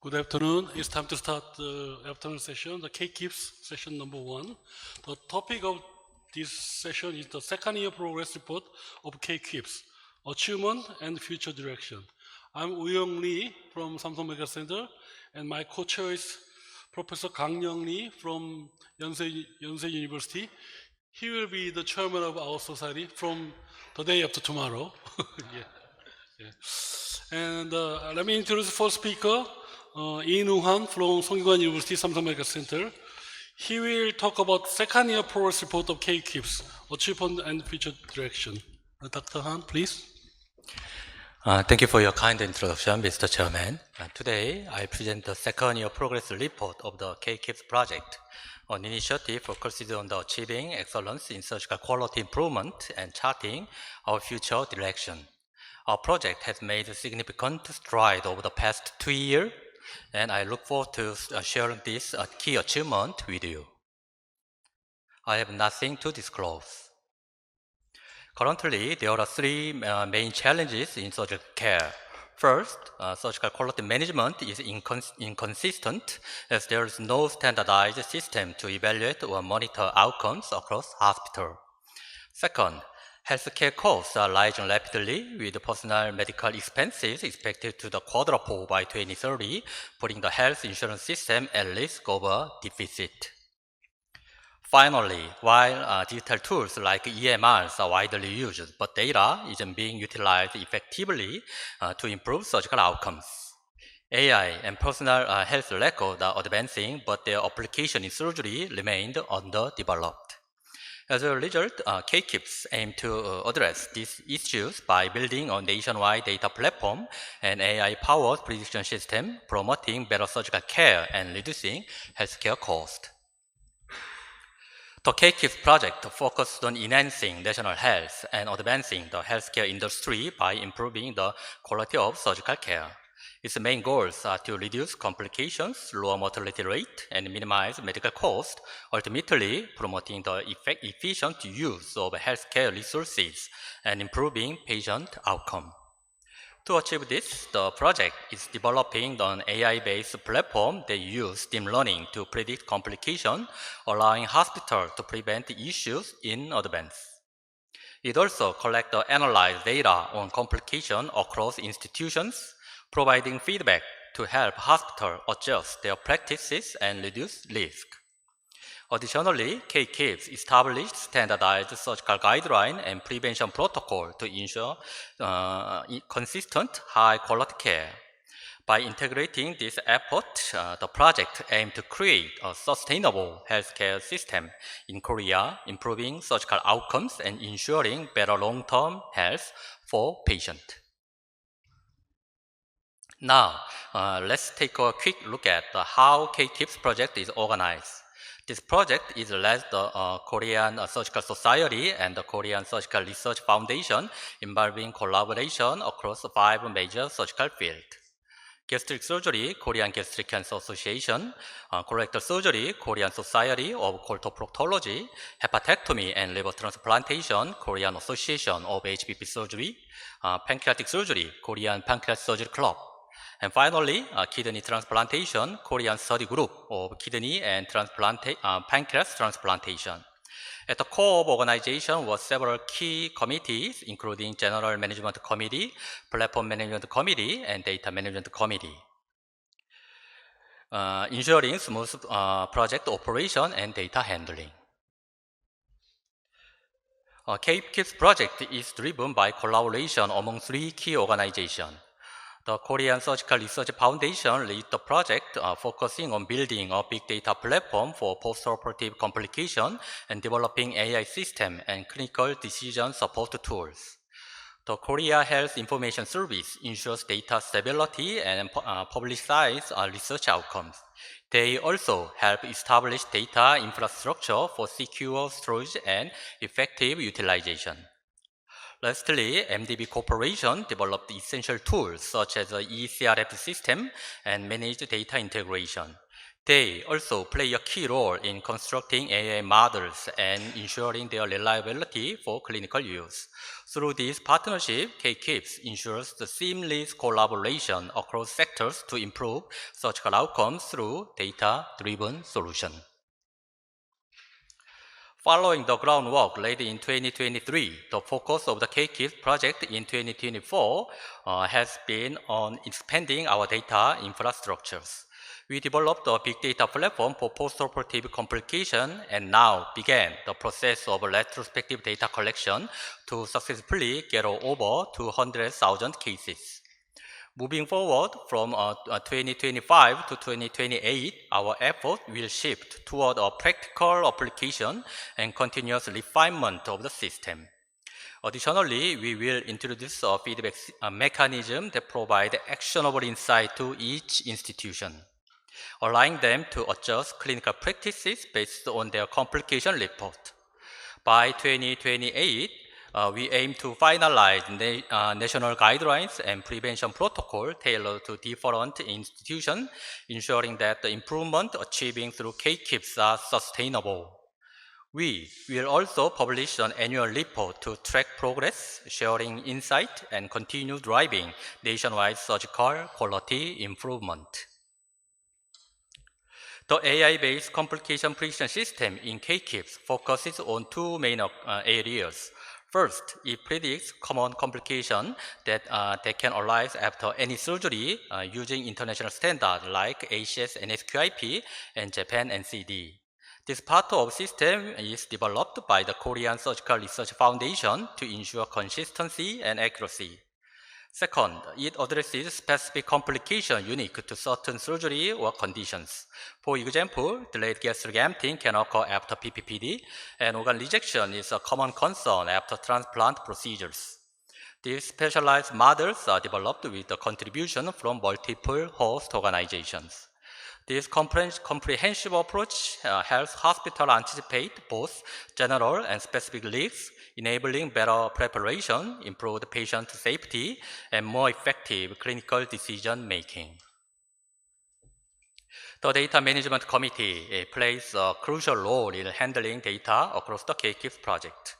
Good afternoon. It's time to start the afternoon session, the K-QIPS session number 1. The topic of this session is the second year progress report of K-QIPS, Achievement and Future Direction. I'm Woo-Young Lee from Samsung Media Center, and my co-chair is Professor Kang Young Lee from Yonsei University. He will be the chairman of our society from the day after tomorrow. Yeah. And let me introduce the first speaker, Lee Nung-han from Songyuan University Samsung Media Center. He will talk about second year progress report of K-QIPS, Achievement and Future Direction. Dr. Han, please. Thank you for your kind introduction, Mr. Chairman. Today, I present the second year progress report of the K-QIPS project, an initiative focused on the achieving excellence in surgical quality improvement and charting our future direction. Our project has made significant strides over the past 2 years, and I look forward to sharing this key achievement with you. I have nothing to disclose. Currently, there are 3 main challenges in surgical care. First, surgical quality management is inconsistent as there is no standardized system to evaluate or monitor outcomes across hospitals. Second, healthcare costs are rising rapidly, with personal medical expenses expected to quadruple by 2030, putting the health insurance system at risk of a deficit. Finally, while digital tools like EMRs are widely used, but data isn't being utilized effectively to improve surgical outcomes. AI and personal health records are advancing, but their application in surgery remained underdeveloped. As a result, K-QIPS aim to address these issues by building a nationwide data platform and AI-powered prediction system, promoting better surgical care and reducing healthcare costs. The K-QIPS project focused on enhancing national health and advancing the healthcare industry by improving the quality of surgical care. Its main goals are to reduce complications, lower mortality rate, and minimize medical costs, ultimately promoting the efficient use of healthcare resources and improving patient outcome. To achieve this, the project is developing an AI-based platform that uses deep learning to predict complications, allowing hospitals to prevent issues in advance. It also collects and analyzes data on complications across institutions, providing feedback to help hospitals adjust their practices and reduce risk. Additionally, K-QIPS established standardized surgical guidelines and prevention protocol to ensure consistent, high-quality care. By integrating this effort, the project aims to create a sustainable healthcare system in Korea, improving surgical outcomes and ensuring better long-term health for patients. Now, let's take a quick look at how K-QIPS project is organized. This project is led by the Korean Surgical Society and the Korean Surgical Research Foundation, involving collaboration across 5 major surgical fields: gastric surgery, Korean Gastric Cancer Association; colorectal surgery, Korean Society of Coltoproctology; hepatectomy and liver transplantation, Korean Association of HPP Surgery; pancreatic surgery, Korean Pancreas Surgery Club; and finally, kidney transplantation, Korean Study Group of Kidney and Pancreas Transplantation. At the core of organization were several key committees, including General Management Committee, Platform Management Committee, and Data Management Committee, ensuring smooth project operation and data handling. K-QIPS project is driven by collaboration among 3 key organizations. The Korean Surgical Research Foundation leads the project, focusing on building a big data platform for postoperative complications and developing AI system and clinical decision support tools. The Korea Health Information Service ensures data stability and publicize research outcomes. They also help establish data infrastructure for secure storage and effective utilization. Lastly, MDB Corporation developed essential tools such as the ECRF system and managed data integration. They also play a key role in constructing AI models and ensuring their reliability for clinical use. Through this partnership, K-QIPS ensures the seamless collaboration across sectors to improve surgical outcomes through data-driven solutions. Following the groundwork laid in 2023, the focus of the K-QIPS project in 2024 has been on expanding our data infrastructures. We developed a big data platform for postoperative complication and now began the process of retrospective data collection to successfully get over 200,000 cases. Moving forward from 2025 to 2028, our effort will shift toward a practical application and continuous refinement of the system. Additionally, we will introduce a feedback mechanism that provides actionable insight to each institution, allowing them to adjust clinical practices based on their complication report. By 2028, we aim to finalize national guidelines and prevention protocol tailored to different institutions, ensuring that the improvement achieving through K-QIPS are sustainable. We will also publish an annual report to track progress, sharing insight, and continue driving nationwide surgical quality improvement. The AI-based complication prediction system in K-QIPS focuses on two main areas. First, it predicts common complications that can arise after any surgery using international standards like ACKSS and SQIP and Japan NCD. This part of the system is developed by the Korean Surgical Research Foundation to ensure consistency and accuracy. Second, it addresses specific complications unique to certain surgery or conditions. For example, delayed gastric emptying can occur after PPPD, and organ rejection is a common concern after transplant procedures. These specialized models are developed with the contribution from multiple host organizations. This comprehensive approach helps hospitals anticipate both general and specific risks, enabling better preparation, improved patient safety, and more effective clinical decision-making. The Data Management Committee plays a crucial role in handling data across the K-QIPS project.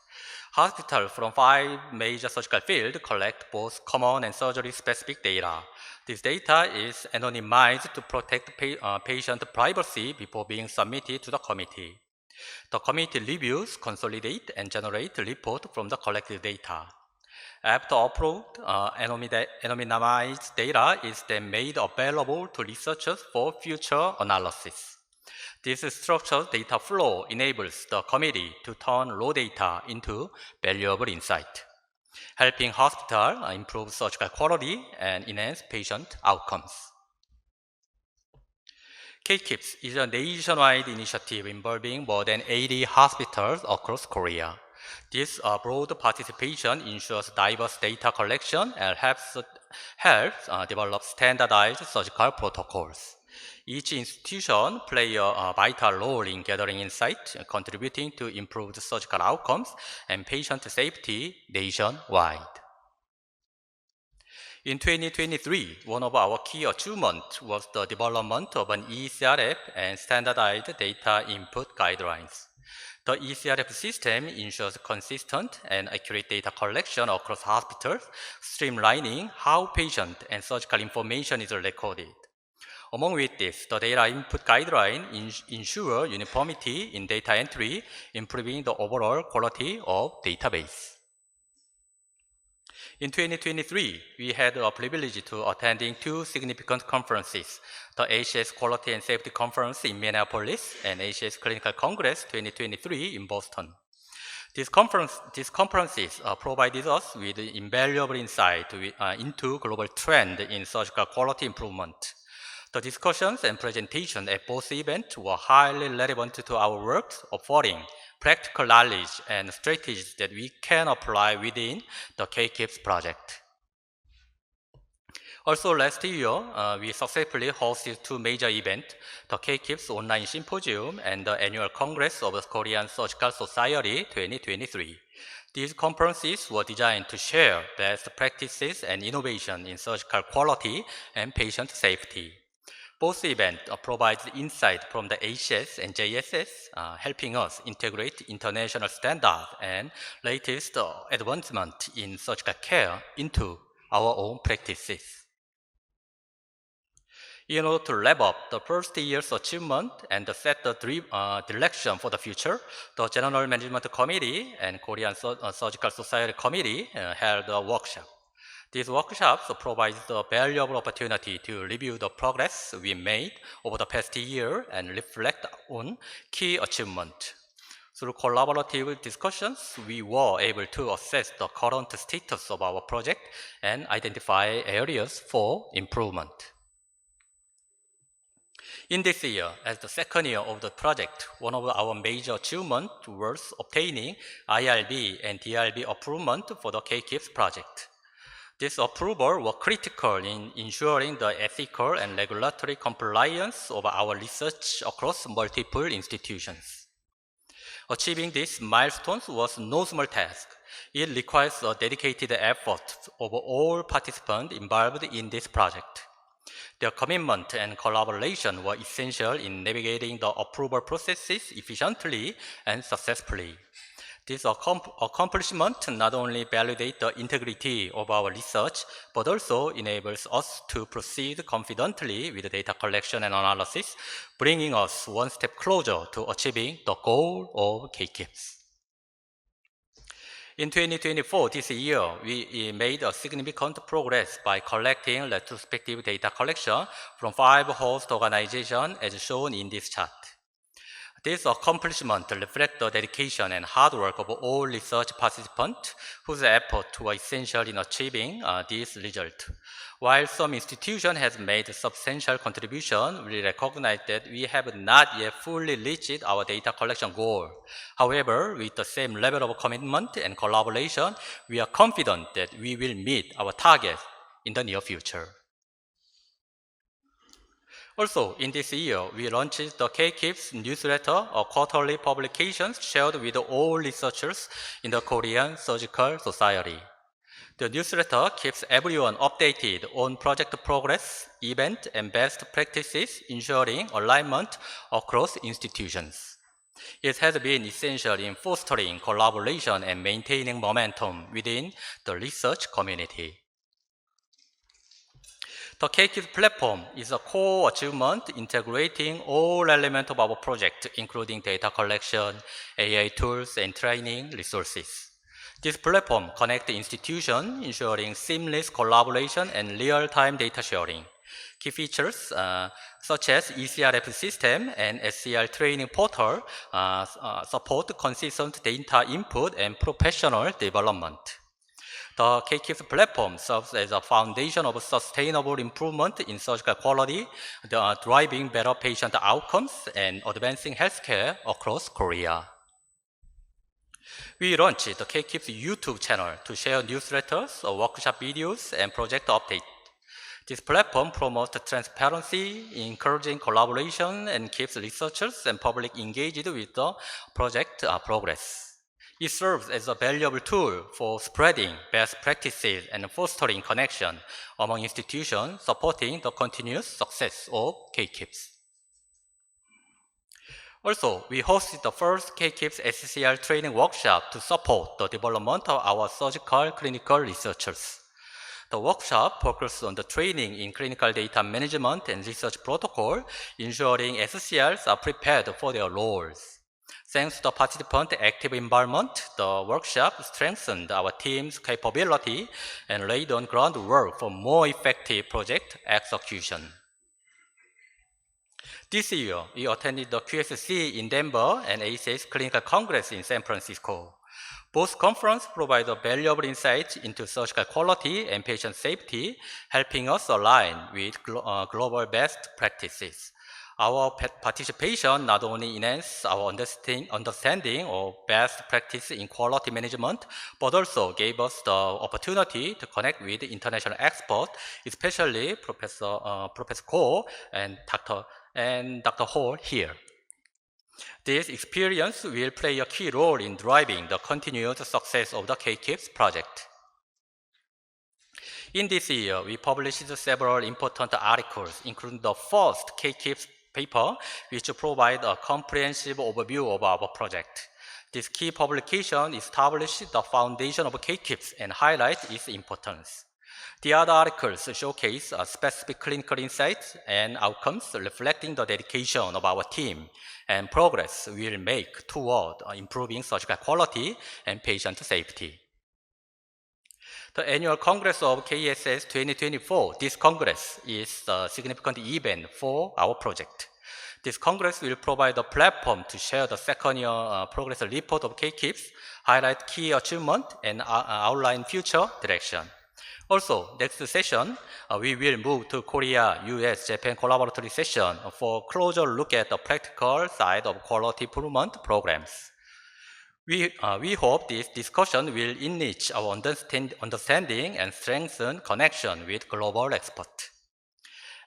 Hospitals from 5 major surgical fields collect both common and surgery-specific data. This data is anonymized to protect patient privacy before being submitted to the committee. The committee reviews, consolidates, and generates reports from the collected data. After approved, anonymized data is then made available to researchers for future analysis. This structured data flow enables the committee to turn raw data into valuable insight, helping hospitals improve surgical quality and enhance patient outcomes. K-QIPS is a nationwide initiative involving more than 80 hospitals across Korea. This broad participation ensures diverse data collection and helps develop standardized surgical protocols. Each institution plays a vital role in gathering insight, contributing to improved surgical outcomes and patient safety nationwide. In 2023, one of our key achievements was the development of an ECRF and standardized data input guidelines. The ECRF system ensures consistent and accurate data collection across hospitals, streamlining how patient and surgical information is recorded. Among with this, the data input guidelines ensure uniformity in data entry, improving the overall quality of database. In 2023, we had the privilege to attending 2 significant conferences, the ACKSS Quality and Safety Conference in Minneapolis and ACKSS Clinical Congress 2023 in Boston. These conferences provided us with invaluable insight into global trend in surgical quality improvement. The discussions and presentations at both events were highly relevant to our work, offering practical knowledge and strategies that we can apply within the K-QIPS project. Also last year, we successfully hosted 2 major events, the K-QIPS Online Symposium and the Annual Congress of the Korean Surgical Society 2023. These conferences were designed to share best practices and innovation in surgical quality and patient safety. Both events provide insight from the ACKSS and JSS, helping us integrate international standards and latest advancement in surgical care into our own practices. In order to wrap up the first year's achievement and set the direction for the future, the General Management Committee and Korean Surgical Society Committee held a workshop. These workshops provide a valuable opportunity to review the progress we made over the past year and reflect on key achievements. Through collaborative discussions, we were able to assess the current status of our project and identify areas for improvement. In this year, as the second year of the project, one of our major achievements was obtaining IRB and DRB approval for the K-QIPS project. This approval was critical in ensuring the ethical and regulatory compliance of our research across multiple institutions. Achieving these milestones was no small task. It requires a dedicated effort of all participants involved in this project. Their commitment and collaboration were essential in navigating the approval processes efficiently and successfully. This accomplishment not only validates the integrity of our research, but also enables us to proceed confidently with data collection and analysis, bringing us one step closer to achieving the goal of K-QIPS. In 2024, this year, we made a significant progress by collecting retrospective data collection from 5 host organizations as shown in this chart. This accomplishment reflects the dedication and hard work of all research participants whose efforts were essential in achieving this result. While some institutions have made substantial contributions, we recognize that we have not yet fully reached our data collection goal. However, with the same level of commitment and collaboration, we are confident that we will meet our targets in the near future. Also, in this year, we launched the K-QIPS newsletter, a quarterly publication shared with all researchers in the Korean Surgical Society. The newsletter keeps everyone updated on project progress, events, and best practices, ensuring alignment across institutions. It has been essential in fostering collaboration and maintaining momentum within the research community. The K-QIPS platform is a core achievement integrating all elements of our project, including data collection, AI tools, and training resources. This platform connects institutions, ensuring seamless collaboration and real-time data sharing. Key features such as ECRF system and SCR training portal support consistent data input and professional development. The K-QIPS platform serves as a foundation of sustainable improvement in surgical quality, driving better patient outcomes and advancing healthcare across Korea. We launched the K-QIPS YouTube channel to share newsletters, workshop videos, and project updates. This platform promotes transparency, encouraging collaboration, and keeps researchers and public engaged with the project progress. It serves as a valuable tool for spreading best practices and fostering connection among institutions, supporting the continuous success of K-QIPS. Also, we hosted the first K-QIPS SCR training workshop to support the development of our surgical clinical researchers. The workshop focused on the training in clinical data management and research protocol, ensuring SCRs are prepared for their roles. Thanks to the participant active involvement, the workshop strengthened our team's capability and laid on groundwork for more effective project execution. This year, we attended the QSC in Denver and ACKSS Clinical Congress in San Francisco. Both conferences provide valuable insights into surgical quality and patient safety, helping us align with global best practices. Our participation not only enhanced our understanding of best practice in quality management, but also gave us the opportunity to connect with international experts, especially Professor Ko and Dr. Hall here. This experience will play a key role in driving the continued success of the K-QIPS project. In this year, we published several important articles, including the first K-QIPS paper, which provide a comprehensive overview of our project. This key publication established the foundation of K-QIPS and highlight its importance. The other articles showcase specific clinical insights and outcomes reflecting the dedication of our team and progress we will make toward improving surgical quality and patient safety. The annual Congress of KSS 2024, this Congress is a significant event for our project. This Congress will provide a platform to share the second year progress report of K-QIPS, highlight key achievement, and outline future direction. Also, next session, we will move to Korea, US, Japan collaboratory session for closer look at the practical side of quality improvement programs. We hope this discussion will enrich our understanding and strengthen connection with global experts.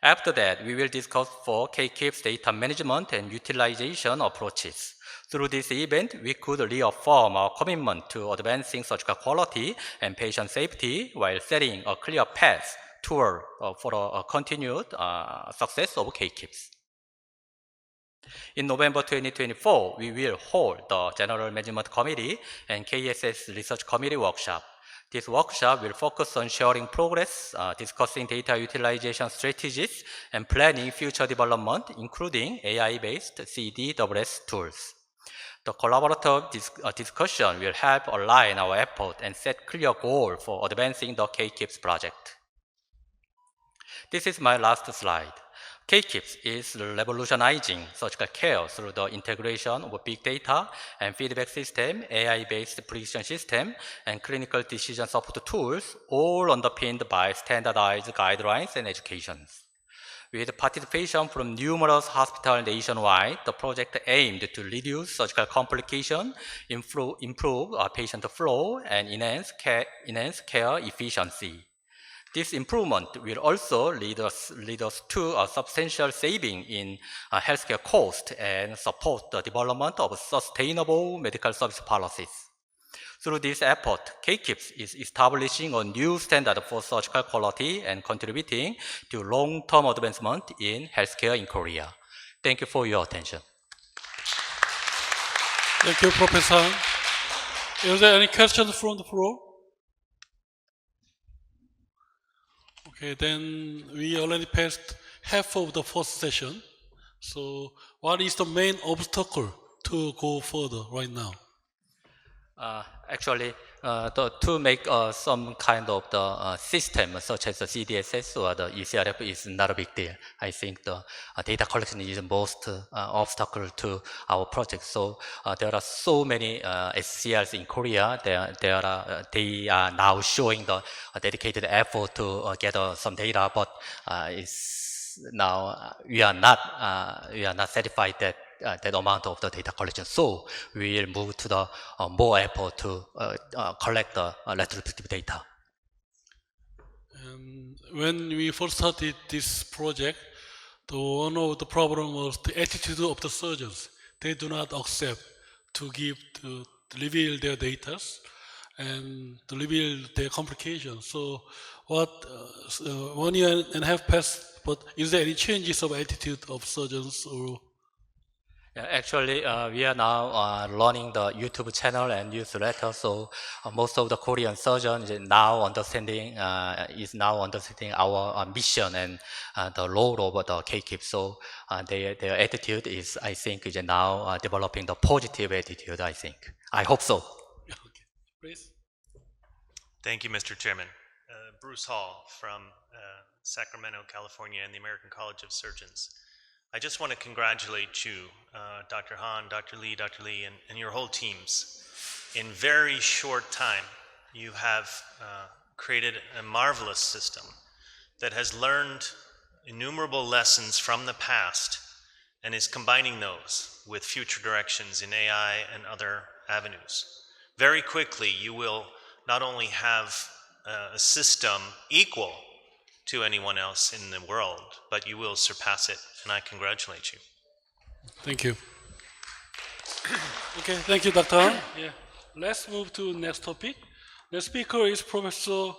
After that, we will discuss for K-QIPS data management and utilization approaches. Through this event, we could reaffirm our commitment to advancing surgical quality and patient safety while setting a clear path toward for a continued success of K-QIPS. In November 2024, we will hold the General Management Committee and KSS Research Committee workshop. This workshop will focus on sharing progress, discussing data utilization strategies, and planning future development, including AI-based CDWS tools. The collaborative discussion will help align our effort and set clear goals for advancing the K-QIPS project. This is my last slide. K-QIPS is revolutionizing surgical care through the integration of big data and feedback system, AI-based precision system, and clinical decision support tools, all underpinned by standardized guidelines and educations. With participation from numerous hospitals nationwide, the project aimed to reduce surgical complications, improve patient flow, and enhance care efficiency. This improvement will also lead us to a substantial saving in healthcare costs and support the development of sustainable medical service policies. Through this effort, K-QIPS is establishing a new standard for surgical quality and contributing to long-term advancement in healthcare in Korea. Thank you for your attention. Thank you, Professor. Is there any questions from the floor? Okay, then we already passed half of the first session. So what is the main obstacle to go further right now? Actually, to make some kind of the system such as the CDSS or the ECRF is not a big deal. I think the data collection is the most obstacle to our project. So there are so many SCRs in Korea. They are now showing the dedicated effort to get some data, but now we are not satisfied that that amount of the data collection. So we will move to the more effort to collect the retrospective data. When we first started this project, one of the problem was the attitude of the surgeons. They do not accept to reveal their data and to reveal their complications. So what 1 year and a half passed, but is there any changes of attitude of surgeons or? Yeah, actually, we are now running the YouTube channel and newsletter. So most of the Korean surgeons is now understanding our mission and the role of the K-QIPS. So their attitude is, I think, is now developing the positive attitude. I think. I hope so. Okay, please. Thank you, Mr. Chairman. Bruce Hall from Sacramento, California, and the American College of Surgeons. I just want to congratulate you, Dr. Han, Dr. Lee, and your whole teams. In very short time, you have created a marvelous system that has learned innumerable lessons from the past and is combining those with future directions in AI and other avenues. Very quickly, you will not only have a system equal to anyone else in the world, but you will surpass it, and I congratulate you. Thank you. Okay, thank you, Dr. Han. Yeah. Let's move to next topic. The speaker is Professor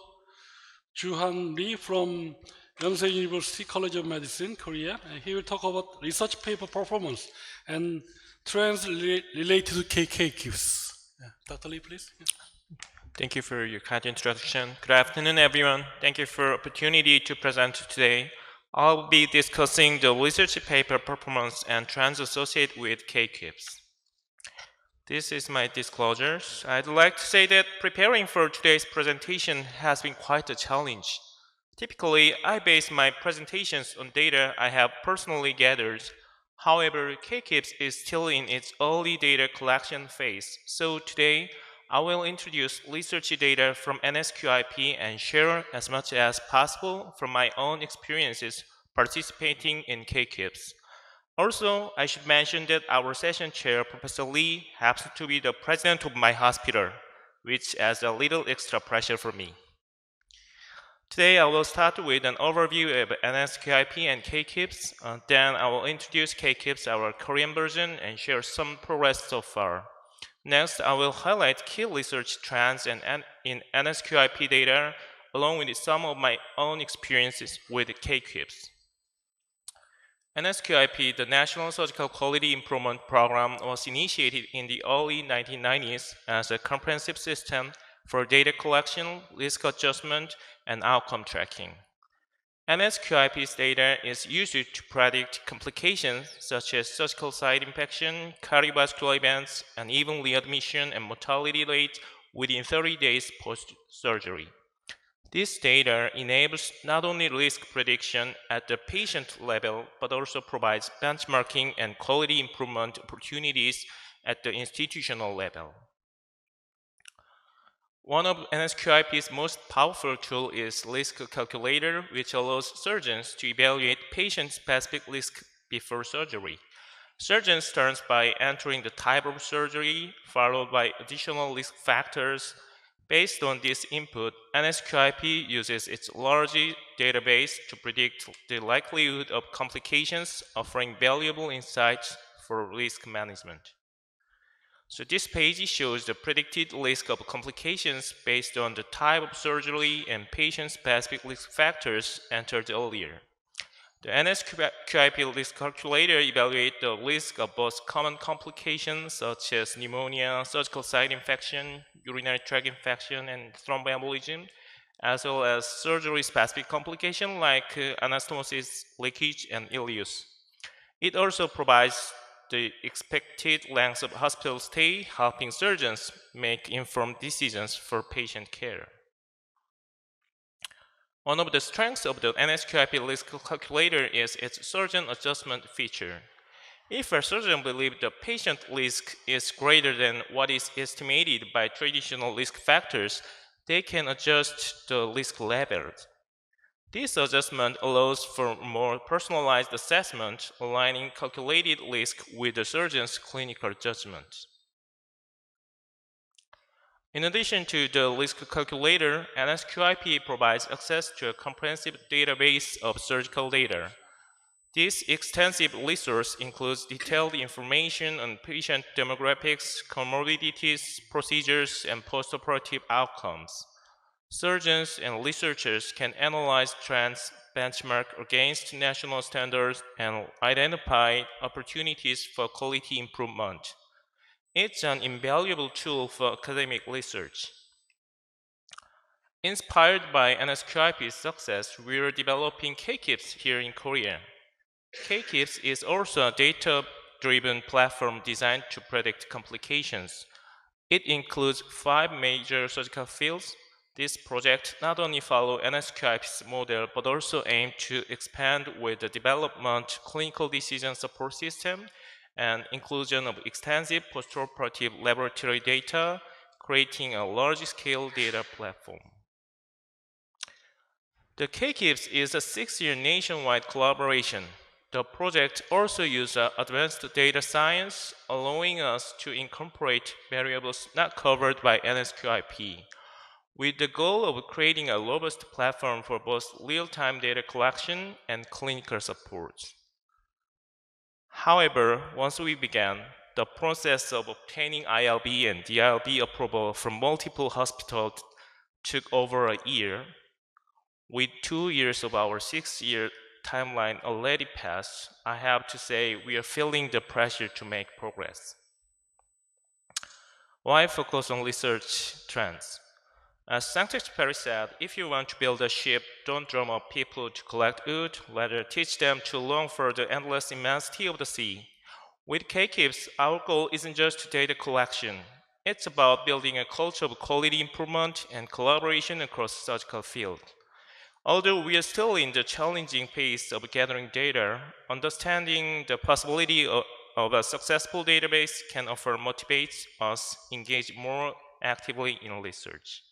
Joo-han Lee from Yonsei University College of Medicine, Korea. And he will talk about research paper performance and trends related to K-QIPS. Yeah. Dr. Lee, please. Yeah. Thank you for your kind introduction. Good afternoon, everyone. Thank you for the opportunity to present today. I'll be discussing the research paper performance and trends associated with K-QIPS. This is my disclosures. I'd like to say that preparing for today's presentation has been quite a challenge. Typically, I base my presentations on data I have personally gathered. However, K-QIPS is still in its early data collection phase, so today I will introduce research data from NSQIP and share as much as possible from my own experiences participating in K-QIPS. Also, I should mention that our session chair, Professor Lee, happens to be the president of my hospital, which adds a little extra pressure for me. Today, I will start with an overview of NSQIP and K-QIPS. Then I will introduce K-QIPS, our Korean version, and share some progress so far. Next, I will highlight key research trends in NSQIP data, along with some of my own experiences with K-QIPS. NSQIP, the National Surgical Quality Improvement Program, was initiated in the early 1990s as a comprehensive system for data collection, risk adjustment, and outcome tracking. NSQIP's data is used to predict complications such as surgical site infection, cardiovascular events, and even readmission and mortality rates within 30 days post-surgery. This data enables not only risk prediction at the patient level, but also provides benchmarking and quality improvement opportunities at the institutional level. One of NSQIP's most powerful tools is risk calculator, which allows surgeons to evaluate patient-specific risk before surgery. Surgeons start by entering the type of surgery, followed by additional risk factors. Based on this input, NSQIP uses its large database to predict the likelihood of complications, offering valuable insights for risk management. So this page shows the predicted risk of complications based on the type of surgery and patient-specific risk factors entered earlier. The NSQIP risk calculator evaluates the risk of both common complications such as pneumonia, surgical site infection, urinary tract infection, and thromboembolism, as well as surgery-specific complications like anastomosis, leakage, and ileus. It also provides the expected length of hospital stay, helping surgeons make informed decisions for patient care. One of the strengths of the NSQIP risk calculator is its surgeon adjustment feature. If a surgeon believes the patient risk is greater than what is estimated by traditional risk factors, they can adjust the risk levels. This adjustment allows for more personalized assessment, aligning calculated risk with the surgeon's clinical judgment. In addition to the risk calculator, NSQIP provides access to a comprehensive database of surgical data. This extensive resource includes detailed information on patient demographics, comorbidities, procedures, and postoperative outcomes. Surgeons and researchers can analyze trends, benchmark against national standards, and identify opportunities for quality improvement. It's an invaluable tool for academic research. Inspired by NSQIP's success, we are developing K-QIPS here in Korea. K-QIPS is also a data-driven platform designed to predict complications. It includes 5 major surgical fields. This project not only follows NSQIP's model, but also aims to expand with the development clinical decision support system and inclusion of extensive postoperative laboratory data, creating a large-scale data platform. The K-QIPS is a 6-year nationwide collaboration. The project also uses advanced data science, allowing us to incorporate variables not covered by NSQIP, with the goal of creating a robust platform for both real-time data collection and clinical support. However, once we began, the process of obtaining ILB and DILB approval from multiple hospitals took over a year. With 2 years of our 6-year timeline already passed, I have to say we are feeling the pressure to make progress. Why focus on research trends? As Saint-Exupéry said, if you want to build a ship, don't drum up people to collect wood, rather teach them to long for the endless immensity of the sea. With K-QIPS, our goal isn't just data collection. It's about building a culture of quality improvement and collaboration across surgical field. Although we are still in the challenging phase of gathering data, understanding the possibility of a successful database can often motivate us engage more actively in research.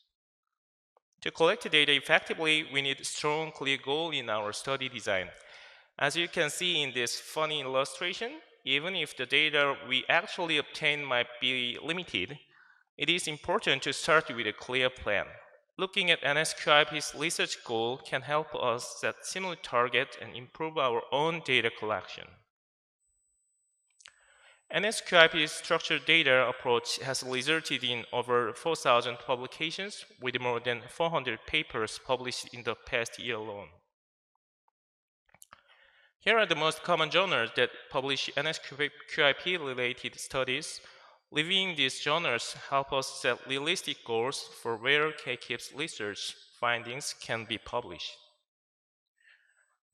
To collect data effectively, we need a strong, clear goal in our study design. As you can see in this funny illustration, even if the data we actually obtain might be limited, it is important to start with a clear plan. Looking at NSQIP's research goal can help us set similar targets and improve our own data collection. NSQIP's structured data approach has resulted in over 4,000 publications with more than 400 papers published in the past year alone. Here are the most common journals that publish NSQIP-related studies. Reviewing these journals help us set realistic goals for where K-QIPS research findings can be published.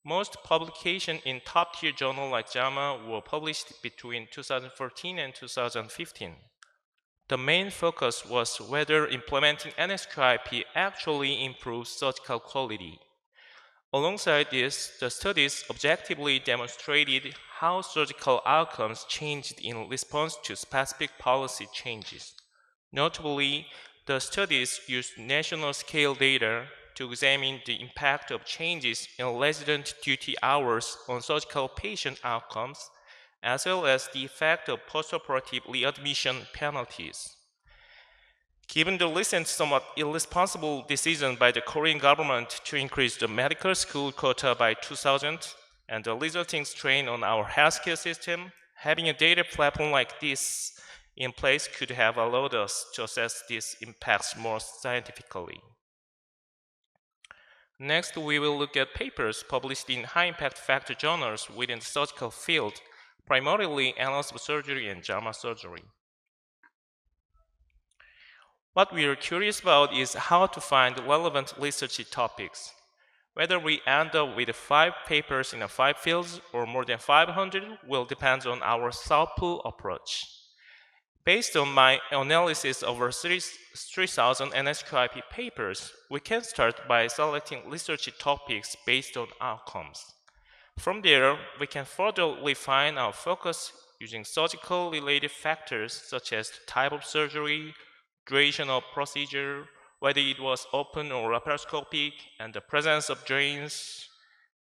Most publications in top-tier journals like JAMA were published between 2014 and 2015. The main focus was whether implementing NSQIP actually improves surgical quality. Alongside this, the studies objectively demonstrated how surgical outcomes changed in response to specific policy changes. Notably, the studies used national-scale data to examine the impact of changes in resident duty hours on surgical patient outcomes, as well as the effect of postoperative readmission penalties. Given the recent somewhat irresponsible decision by the Korean government to increase the medical school quota by 2,000 and the resulting strain on our healthcare system, having a data platform like this in place could have allowed us to assess these impacts more scientifically. Next, we will look at papers published in high-impact factor journals within the surgical field, primarily Annals of Surgery and JAMA Surgery. What we are curious about is how to find relevant research topics. Whether we end up with 5 papers in 5 fields or more than 500 will depend on our sample approach. Based on my analysis of over 3,000 NSQIP papers, we can start by selecting research topics based on outcomes. From there, we can further refine our focus using surgical-related factors such as the type of surgery, duration of procedure, whether it was open or laparoscopic, and the presence of drains.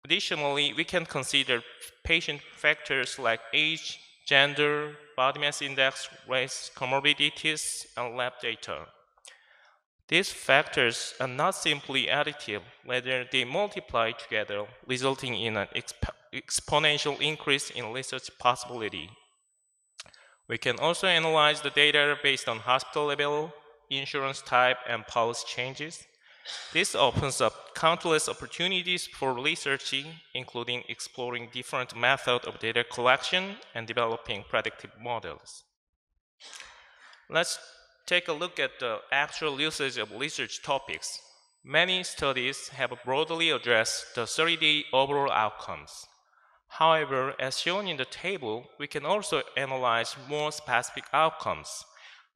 Additionally, we can consider patient factors like age, gender, body mass index, race, comorbidities, and lab data. These factors are not simply additive, rather they multiply together, resulting in an exponential increase in research possibility. We can also analyze the data based on hospital level, insurance type, and policy changes. This opens up countless opportunities for researching, including exploring different methods of data collection and developing predictive models. Let's take a look at the actual usage of research topics. Many studies have broadly addressed the 30-day overall outcomes. However, as shown in the table, we can also analyze more specific outcomes.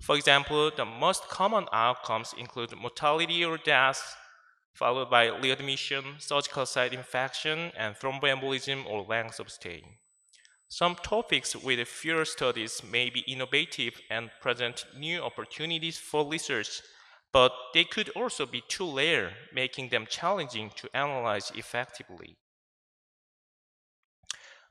For example, the most common outcomes include mortality or death, followed by readmission, surgical site infection, and thromboembolism or length of stay. Some topics with fewer studies may be innovative and present new opportunities for research, but they could also be too rare, making them challenging to analyze effectively.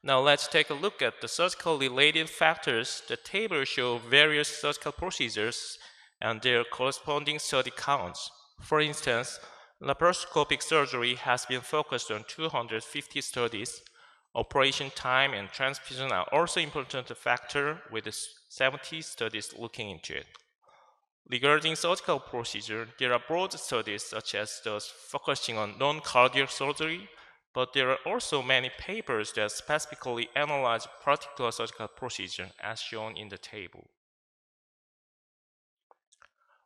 Now let's take a look at the surgical-related factors. The table shows various surgical procedures and their corresponding study counts. For instance, laparoscopic surgery has been focused on 250 studies. Operation time and transfusion are also important factors with 70 studies looking into it. Regarding surgical procedure, there are broad studies such as those focusing on non-cardiac surgery, but there are also many papers that specifically analyze particular surgical procedure as shown in the table.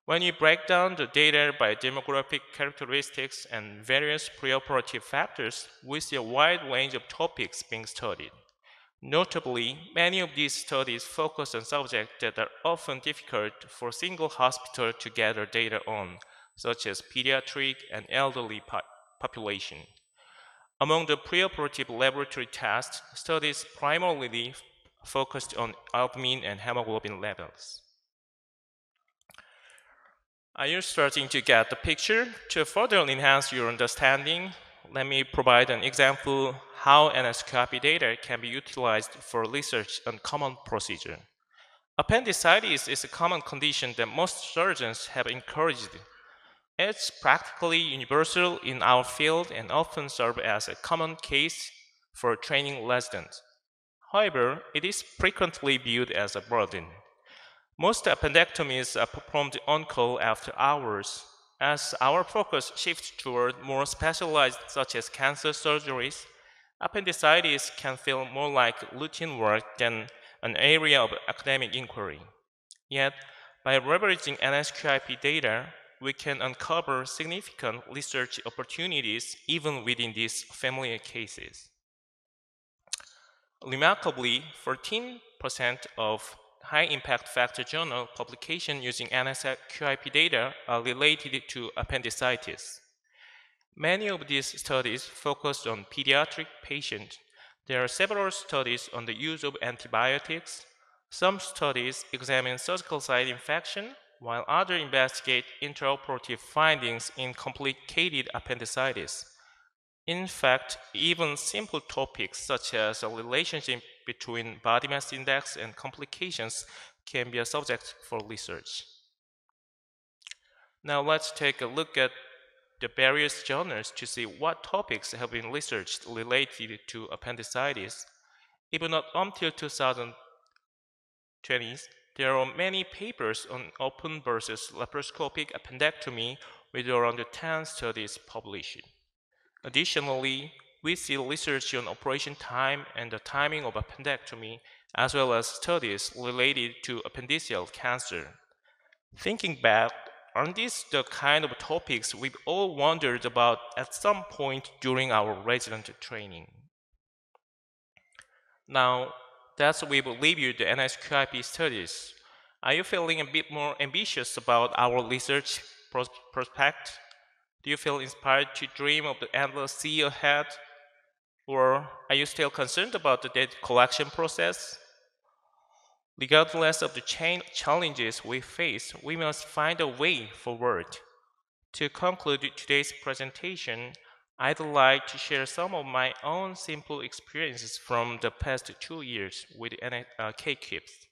When you break down the data by demographic characteristics and various preoperative factors, we see a wide range of topics being studied. Notably, many of these studies focus on subjects that are often difficult for a single hospital to gather data on, such as pediatric and elderly population. Among the preoperative laboratory tests, studies primarily focused on albumin and hemoglobin levels. Are you starting to get the picture? To further enhance your understanding, let me provide an example how NSQIP data can be utilized for research on common procedure. Appendicitis is a common condition that most surgeons have encouraged. It's practically universal in our field and often serves as a common case for training residents. However, it is frequently viewed as a burden. Most appendectomies are performed on call after hours. As our focus shifts toward more specialized, such as cancer surgeries, appendicitis can feel more like routine work than an area of academic inquiry. Yet, by leveraging NSQIP data, we can uncover significant research opportunities even within these familiar cases. Remarkably, 14% of high-impact factor journal publications using NSQIP data are related to appendicitis. Many of these studies focused on pediatric patients. There are several studies on the use of antibiotics. Some studies examine surgical site infection, while others investigate intraoperative findings in complicated appendicitis. In fact, even simple topics such as a relationship between body mass index and complications can be a subject for research. Now let's take a look at the various journals to see what topics have been researched related to appendicitis. Even not until 2020, there are many papers on open versus laparoscopic appendectomy with around 10 studies published. Additionally, we see research on operation time and the timing of appendectomy, as well as studies related to appendiceal cancer. Thinking back, aren't these the kind of topics we've all wondered about at some point during our resident training? Now, that's we've reviewed the NSQIP studies. Are you feeling a bit more ambitious about our research prospect? Do you feel inspired to dream of the endless sea ahead? Or are you still concerned about the data collection process? Regardless of the challenges we face, we must find a way forward. To conclude today's presentation, I'd like to share some of my own simple experiences from the past 2 years with K-QIPS.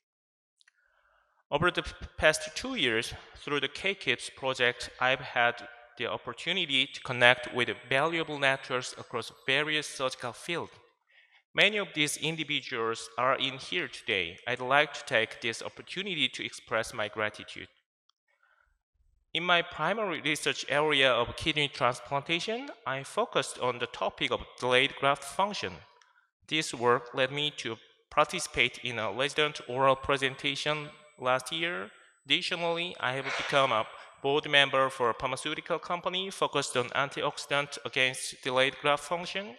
Over the past 2 years, through the K-QIPS project, I've had the opportunity to connect with valuable networks across various surgical fields. Many of these individuals are in here today. I'd like to take this opportunity to express my gratitude. In my primary research area of kidney transplantation, I focused on the topic of delayed graft function. This work led me to participate in a resident oral presentation last year. Additionally, I have become a board member for a pharmaceutical company focused on antioxidant against delayed graft function.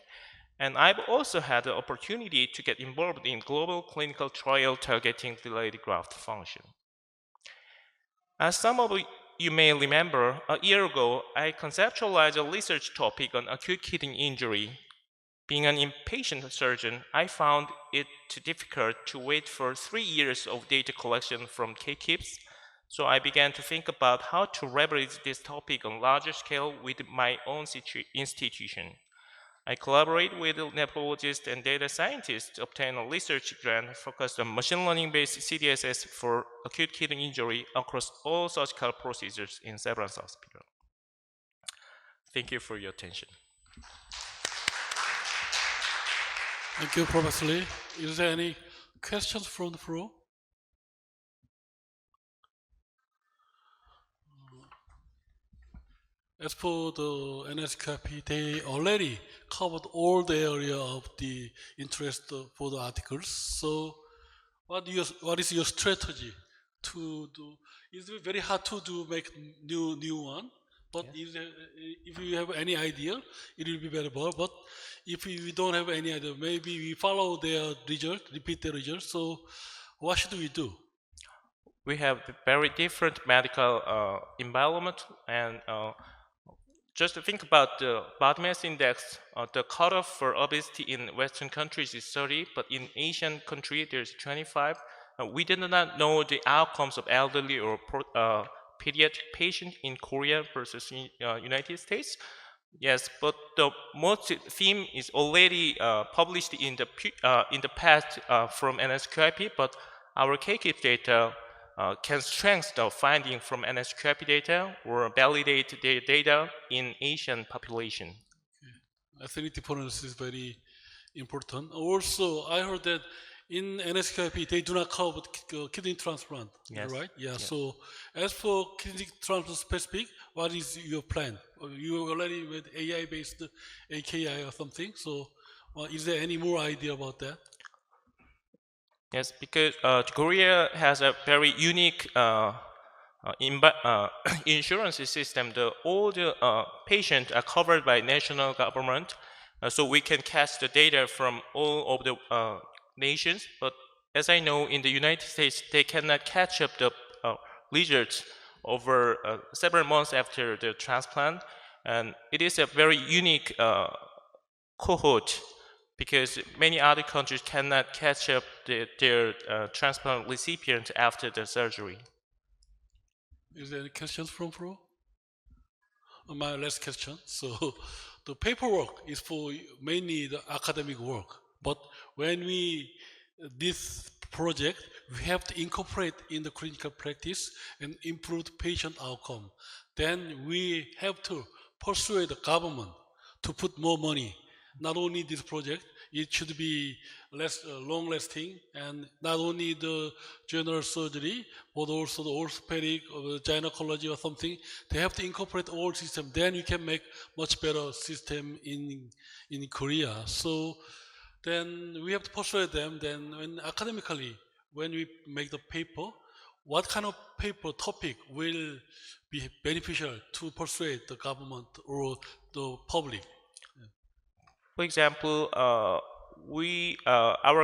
And I've also had the opportunity to get involved in global clinical trial targeting delayed graft function. As some of you may remember, a year ago, I conceptualized a research topic on acute kidney injury. Being an impatient surgeon, I found it difficult to wait for 3 years of data collection from K-QIPS, so I began to think about how to leverage this topic on larger scale with my own institution. I collaborate with nephrologists and data scientists to obtain a research grant focused on machine learning-based CDSS for acute kidney injury across all surgical procedures in Severance Hospital. Thank you for your attention. Thank you, Professor Lee. Is there any questions from the floor? as for the NSQIP, they already covered all the area of the interest for the articles. So what is your strategy to do? It's very hard to make new one, but if you have any idea, it will be very well. But if we don't have any idea, maybe we follow their result, repeat the result. So what should we do? We have very different medical environment, and just to think about the body mass index, the cutoff for obesity in Western countries is 30, but in Asian countries there's 25. We did not know the outcomes of elderly or pediatric patients in Korea versus United States. Yes, but the most theme is already published in the past from NSQIP, but our K-QIPS data can strengthen the finding from NSQIP data or validate the data in Asian population. Ethnic difference is very important. Also, I heard that in NSQIP they do not cover kidney transplant. Yes. Right? Yeah. Yes. So, as for kidney transplant specific, what is your plan? You already with AI based AKI or something. So, is there any more idea about that? Yes, because Korea has a very unique insurance system. All the patients are covered by national government, so we can catch the data from all of the nations. But as I know, in the United States, they cannot catch up the results over several months after the transplant, and it is a very unique cohort, because many other countries cannot catch up their transplant recipients after the surgery. Is there any questions from Pro? My last question. So, the paperwork is for mainly the academic work, but when this project, we have to incorporate in the clinical practice and improve patient outcome. Then we have to persuade the government to put more money. Not only this project, it should be less long-lasting, and not only the general surgery, but also the orthopedic or the gynecology or something. They have to incorporate all system. Then we can make much better system in Korea. So then we have to persuade them. Then academically, when we make the paper, what kind of paper topic will be beneficial to persuade the government or the public? For example, our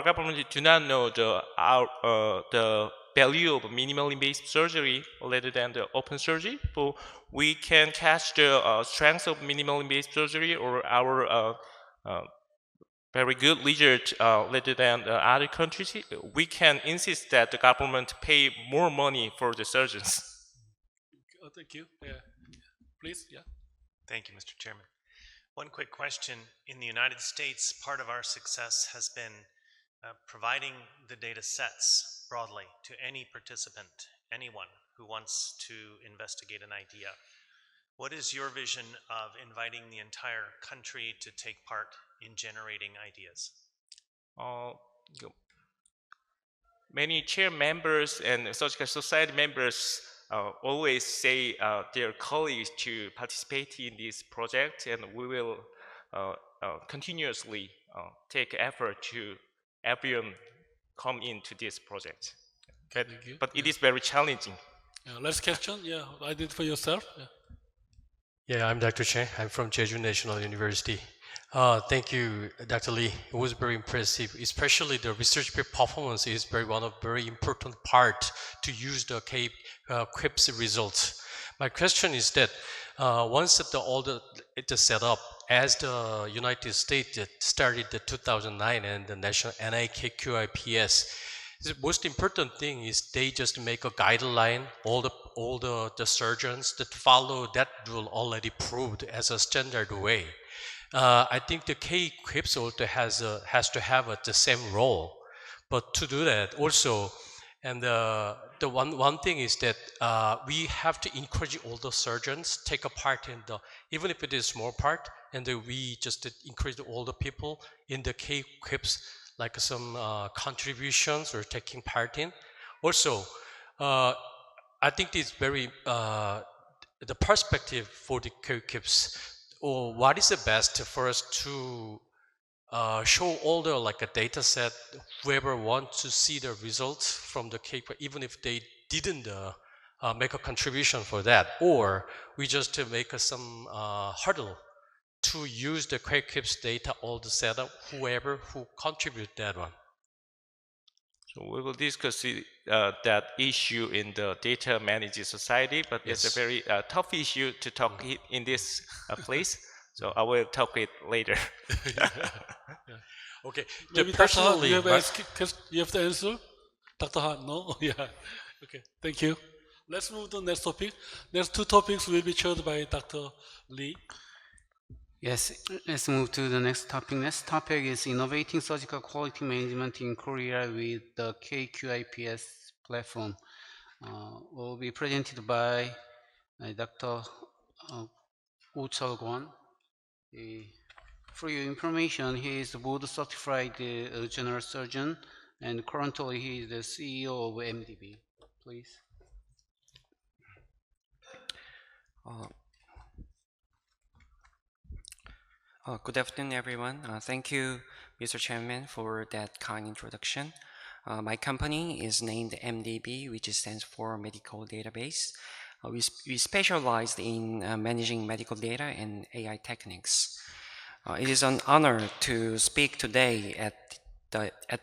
government do not know the value of minimal invasive surgery rather than the open surgery. But we can catch the strength of minimal invasive surgery or our very good result rather than other countries. We can insist that the government pay more money for the surgeons. Thank you. Yeah. Please, yeah. Thank you, Mr. Chairman. One quick question. In the United States, part of our success has been providing the data sets broadly to any participant, anyone who wants to investigate an idea. What is your vision of inviting the entire country to take part in generating ideas? Many chair members and surgical society members always say their colleagues to participate in this project, and we will continuously take effort to everyone come into this project. But it is very challenging. Last question. Yeah, identify yourself. Yeah. Yeah, I'm Dr. Chen. I'm from Jeju National University. Thank you, Dr. Lee. It was very impressive, especially the research paper performance is one of very important part to use the K-QIPS results. My question is that once it's set up, as the United States started the 2009 and the national K-QIPS, the most important thing is they just make a guideline, all the surgeons that follow that rule already proved as a standard way. I think the K-QIPS also has to have the same role, but to do that also, and the one thing is that we have to encourage all the surgeons take a part in even if it is small part, and we just encourage all the people in the K-QIPS, like some contributions or taking part in. Also, I think it's very the perspective for the K-QIPS, or what is the best for us to show all the like a data set, whoever wants to see the results from the K-QIPS, even if they didn't make a contribution for that, or we just make some hurdle to use the K-QIPS data, all the setup, whoever who contribute that one. So we will discuss that issue in the Data Management Society, but it's a very tough issue to talk in this place. So I will talk it later. Okay. Maybe Dr. Hart, you have the answer? Dr. Hart, no? Yeah. Okay, thank you. Let's move to the next topic. Next two topics will be chaired by Dr. Lee. Yes, let's move to the next topic. Next topic is innovating surgical quality management in Korea with the K-QIPS platform. Will be presented by Dr. Oh Chol-kwon. For your information, he is a board certified general surgeon, and currently he is the CEO of MDB. Please. Good afternoon, everyone. Thank you, Mr. Chairman, for that kind introduction. My company is named MDB, which stands for Medical Database. We specialize in managing medical data and AI techniques. It is an honor to speak today at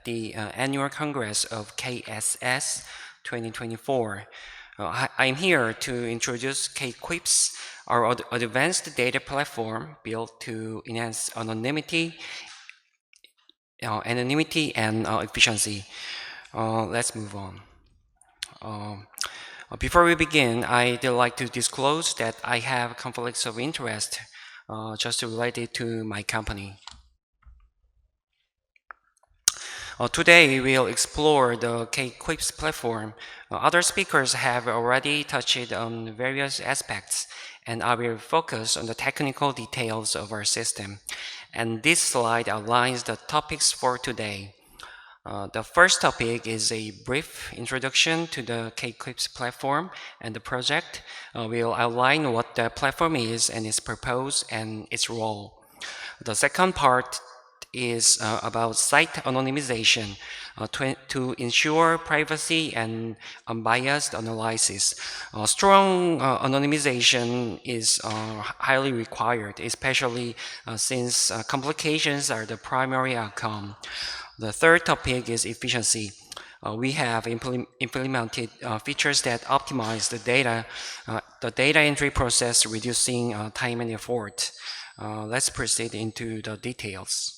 the annual Congress of KSS 2024. I'm here to introduce K-QIPS, our advanced data platform built to enhance anonymity and efficiency. Let's move on. Before we begin, I'd like to disclose that I have conflicts of interest just related to my company. Today, we'll explore the K-QIPS platform. Other speakers have already touched on various aspects, and I will focus on the technical details of our system. And this slide outlines the topics for today. The first topic is a brief introduction to the K-QIPS platform and the project. We'll outline what the platform is and its purpose and its role. The second part is about site anonymization to ensure privacy and unbiased analysis. Strong anonymization is highly required, especially since complications are the primary outcome. The third topic is efficiency. We have implemented features that optimize the data entry process, reducing time and effort. Let's proceed into the details.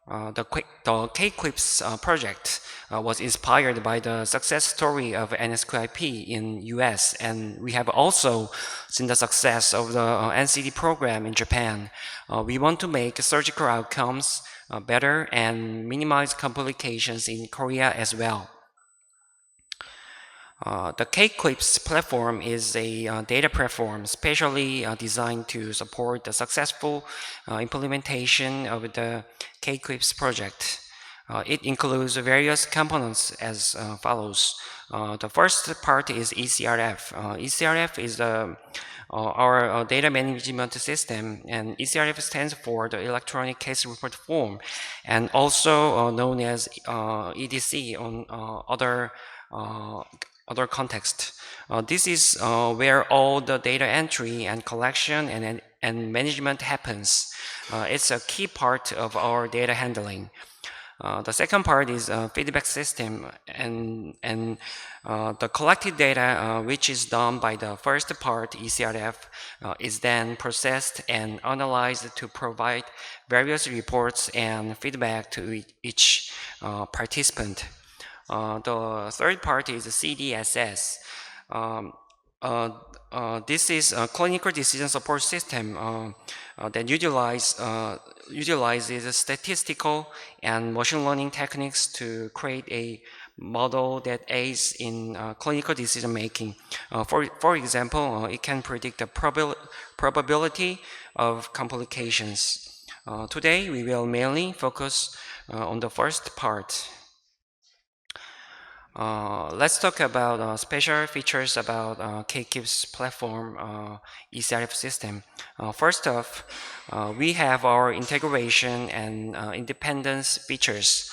The K-QIPS project was inspired by the success story of NSQIP in US, and we have also seen the success of the NCD program in Japan. We want to make surgical outcomes better and minimize complications in Korea as well. The K-QIPS platform is a data platform specially designed to support the successful implementation of the K-QIPS project. It includes various components as follows. The first part is ECRF. ECRF is our data management system, and ECRF stands for the Electronic Case Report Form, and also known as EDC on other context. This is where all the data entry and collection and management happens. It's a key part of our data handling. The second part is feedback system, and the collected data, which is done by the first part, ECRF, is then processed and analyzed to provide various reports and feedback to each participant. The third part is CDSS. This is a clinical decision support system that utilizes statistical and machine learning techniques to create a model that aids in clinical decision making. For example, it can predict the probability of complications. Today, we will mainly focus on the first part. Let's talk about special features about K-QIPS platform ECRF system. First off, we have our integration and independence features.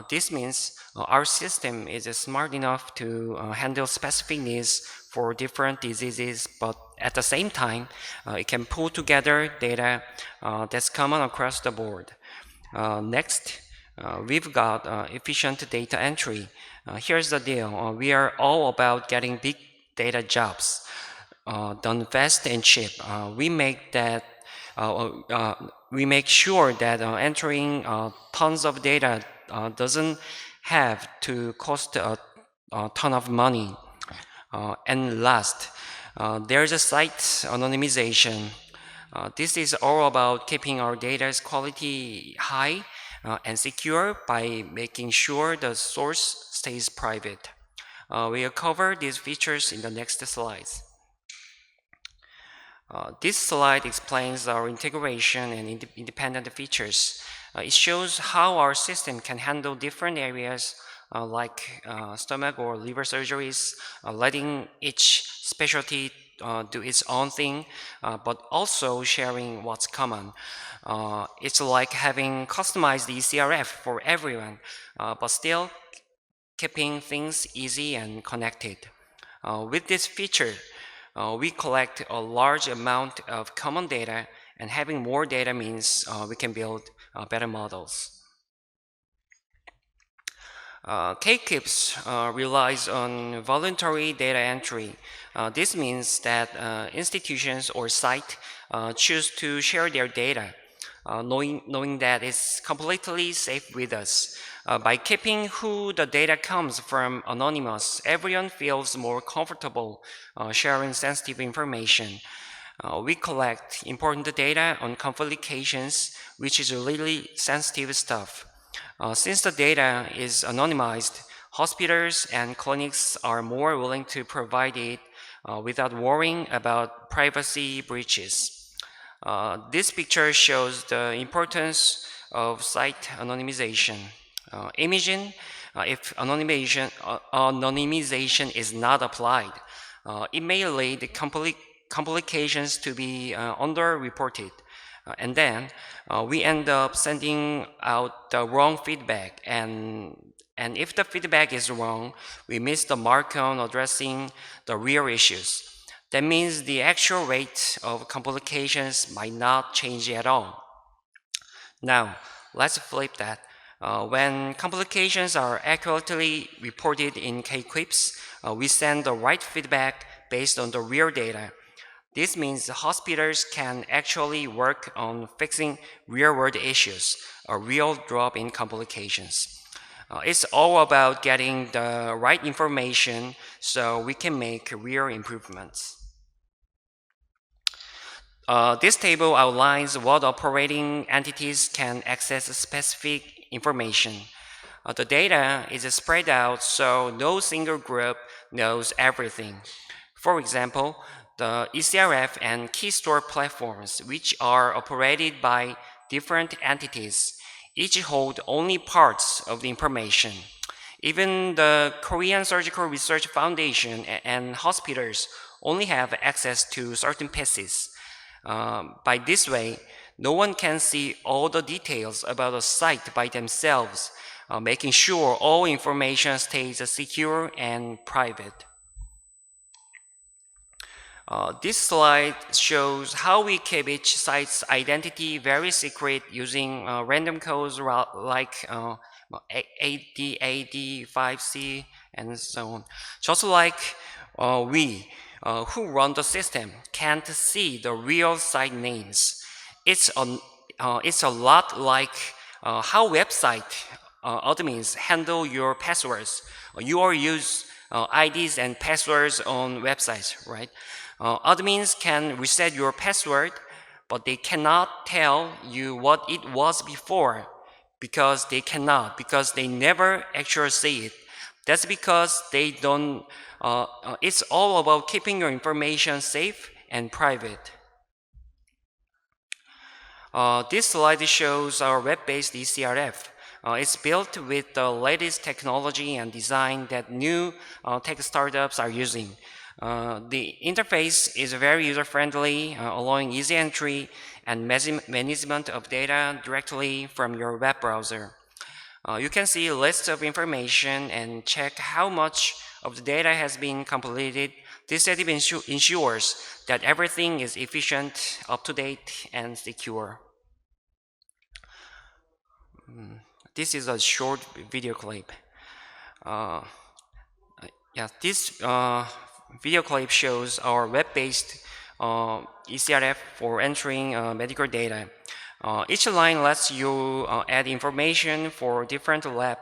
This means our system is smart enough to handle specific needs for different diseases, but at the same time, it can pull together data that's common across the board. Next, we've got efficient data entry. Here's the deal. We are all about getting big data jobs done fast and cheap. We make sure that entering tons of data doesn't have to cost a ton of money. And last, there's a site anonymization. This is all about keeping our data's quality high and secure by making sure the source stays private. We'll cover these features in the next slides. This slide explains our integration and independent features. It shows how our system can handle different areas like stomach or liver surgeries, letting each specialty do its own thing, but also sharing what's common. It's like having customized ECRF for everyone, but still keeping things easy and connected. With this feature, we collect a large amount of common data, and having more data means we can build better models. K-QIPS relies on voluntary data entry. This means that institutions or sites choose to share their data, knowing that it's completely safe with us. By keeping who the data comes from anonymous, everyone feels more comfortable sharing sensitive information. We collect important data on complications, which is really sensitive stuff. Since the data is anonymized, hospitals and clinics are more willing to provide it without worrying about privacy breaches. This picture shows the importance of site anonymization. Imagine if anonymization is not applied. It may lead to complications to be underreported. And then we end up sending out the wrong feedback, and if the feedback is wrong, we miss the mark on addressing the real issues. That means the actual rate of complications might not change at all. Now, let's flip that. When complications are accurately reported in K-QIPS, we send the right feedback based on the real data. This means hospitals can actually work on fixing real-world issues, a real drop in complications. It's all about getting the right information so we can make real improvements. This table outlines what operating entities can access specific information. The data is spread out so no single group knows everything. For example, the ECRF and key store platforms, which are operated by different entities, each hold only parts of the information. Even the Korean Surgical Research Foundation and hospitals only have access to certain pieces. By this way, no one can see all the details about a site by themselves, making sure all information stays secure and private. This slide shows how we keep each site's identity very secret using random codes like AD5C and so on. Just like we who run the system can't see the real site names. It's a lot like how website admins handle your passwords. You all use IDs and passwords on websites, right? Admins can reset your password, but they cannot tell you what it was before because they never actually see it. That's because they don't, it's all about keeping your information safe and private. This slide shows our web-based ECRF. It's built with the latest technology and design that new tech startups are using. The interface is very user-friendly, allowing easy entry and management of data directly from your web browser. You can see a list of information and check how much of the data has been completed. This setup ensures that everything is efficient, up-to-date, and secure. This is a short video clip. This video clip shows our web-based ECRF for entering medical data. Each line lets you add information for different lab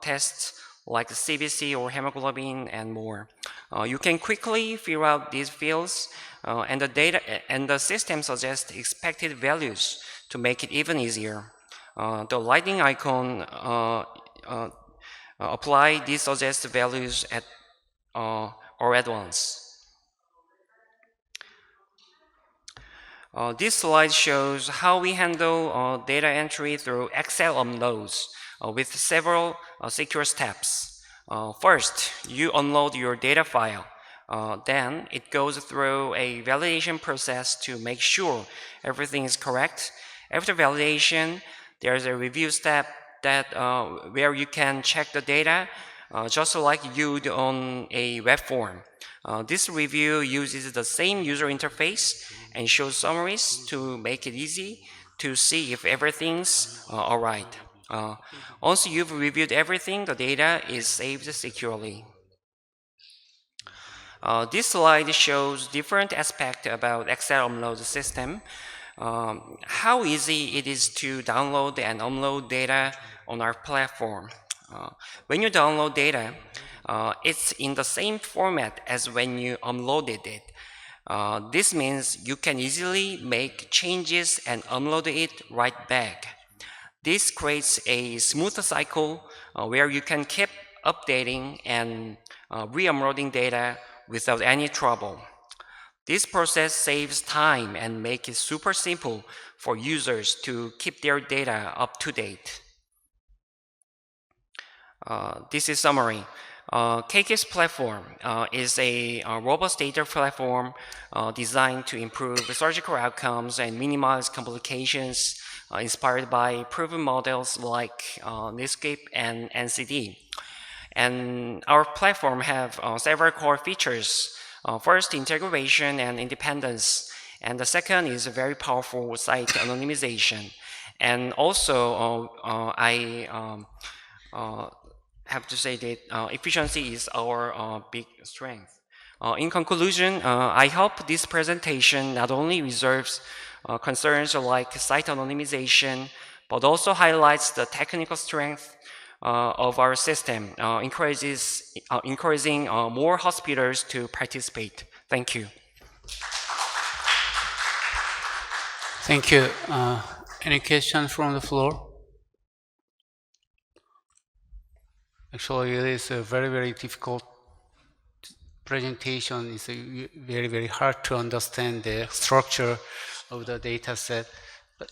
tests like CBC or hemoglobin and more. You can quickly fill out these fields and the system suggests expected values to make it even easier. The lightning icon apply these suggested values at or at once. This slide shows how we handle data entry through Excel uploads with several secure steps. First, you unload your data file. Then it goes through a validation process to make sure everything is correct. After validation, there's a review step that where you can check the data just like you would on a web form. This review uses the same user interface and shows summaries to make it easy to see if everything's all right. Once you've reviewed everything, the data is saved securely. This slide shows different aspects about Excel upload system. How easy it is to download and upload data on our platform. When you download data, it's in the same format as when you uploaded it. This means you can easily make changes and upload it right back. This creates a smooth cycle where you can keep updating and re-uploading data without any trouble. This process saves time and makes it super simple for users to keep their data up to date. This is summary. K-QIPS platform is a robust data platform designed to improve surgical outcomes and minimize complications inspired by proven models like NISCIP and NCD. And our platform have several core features. First, integration and independence. And the second is a very powerful site anonymization. And also, I have to say that efficiency is our big strength. In conclusion, I hope this presentation not only reserves concerns like site anonymization, but also highlights the technical strength of our system, encouraging more hospitals to participate. Thank you. Thank you. Any questions from the floor? Actually, it is a very, very difficult presentation. It's very, very hard to understand the structure of the data set. But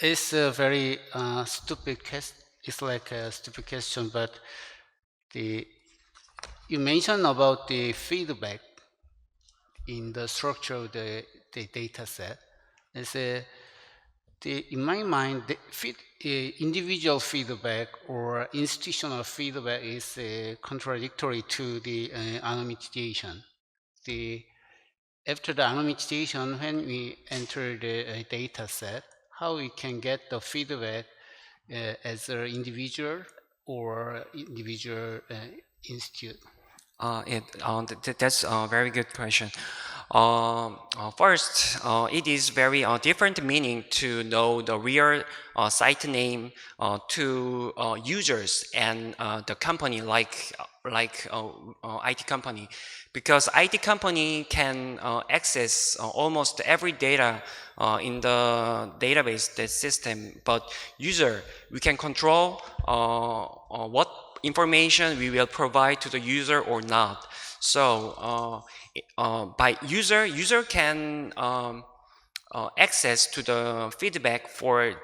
it's a very stupid question. It's like a stupid question, but you mentioned about the feedback in the structure of the data set. In my mind, individual feedback or institutional feedback is contradictory to the anonymization. After the anonymization, when we enter the data set, how we can get the feedback as an individual or individual institute? That's a very good question. First, it is very different meaning to know the real site name to users and the company like IT company, because IT company can access almost every data in the database system, but user, we can control what information we will provide to the user or not. So by user can access to the feedback for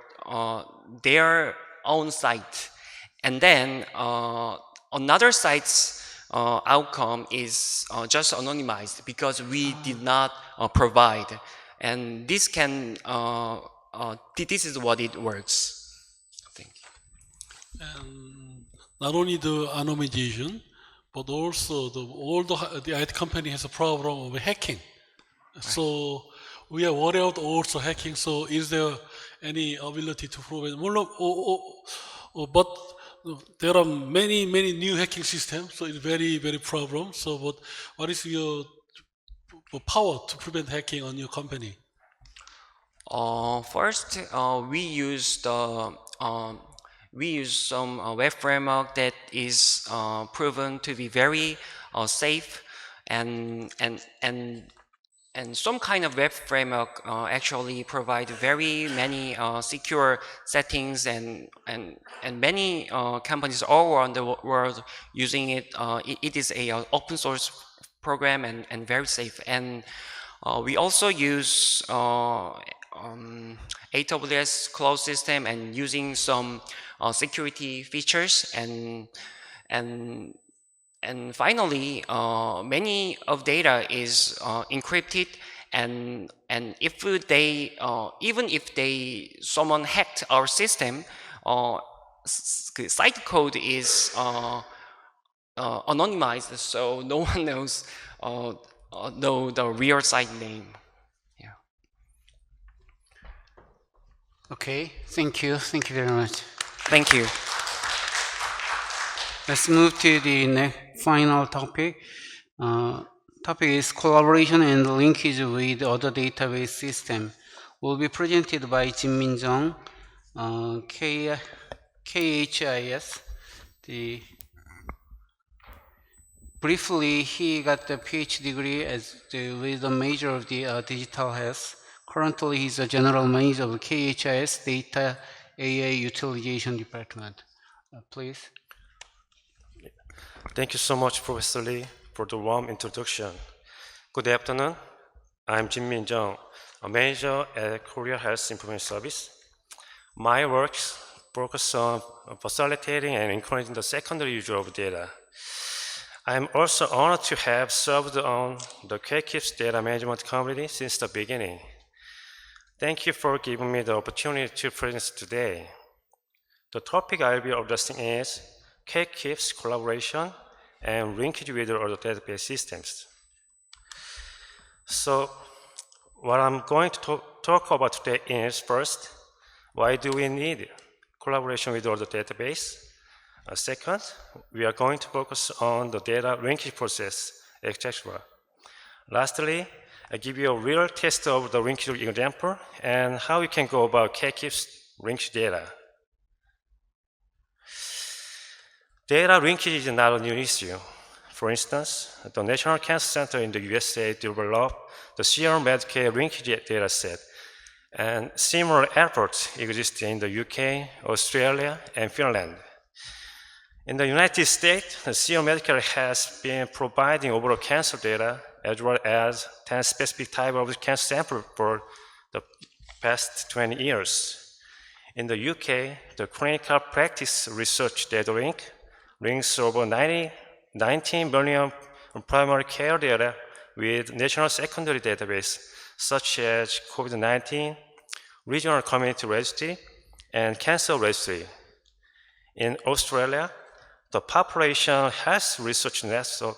their own site, and then another site's outcome is just anonymized because we did not provide, and this can this is what it works. Thank you. And not only the anonymization, but also the IT company has a problem of hacking. So we are worried about also hacking. So is there any ability to provide? But there are many new hacking systems, so it's very problem. So what is your power to prevent hacking on your company? First, we use some web framework that is proven to be very safe, and some kind of web framework actually provide very many secure settings, and many companies all around the world using it. It is a open source program and very safe. And we also use AWS cloud system and using some security features, and finally, many of data is encrypted, and if they even if someone hacked our system, site code is anonymized, so no one knows know the real site name. Yeah. Okay, thank you very much. Thank you. Let's move to the final topic. Topic is collaboration and linkage with other database system. Will be presented by Jin-Min Jung, KHIS. Briefly, he got the PhD degree with a major of the digital health. Currently, he's a general manager of KHIS Data AI Utilization Department. Please. Thank you so much, Professor Lee, for the warm introduction. Good afternoon. I'm Jin-Min Jung, a manager at Korea Health Information Service. My work focuses on facilitating and encouraging the secondary use of data. I'm also honored to have served on the K-QIPS data management committee since the beginning. Thank you for giving me the opportunity to present today. The topic I'll be addressing is K-QIPS collaboration and linkage with other database systems. So what I'm going to talk about today is, first, why do we need collaboration with other database? Second, we are going to focus on the data linkage process, etc. Lastly, I give you a real test of the linkage example and how you can go about K-QIPS linkage data. Data linkage is not a new issue. For instance, the National Cancer Center in the USA developed the serum Medicare linkage data set, and similar efforts exist in the UK, Australia, and Finland. In the United States, the serum Medicare has been providing overall cancer data as well as 10 specific types of cancer samples for the past 20 years. In the UK, the Clinical Practice Research Data Link links over 19 billion primary care data with national secondary database such as COVID-19, regional community registry, and cancer registry. In Australia, the Population Health Research Network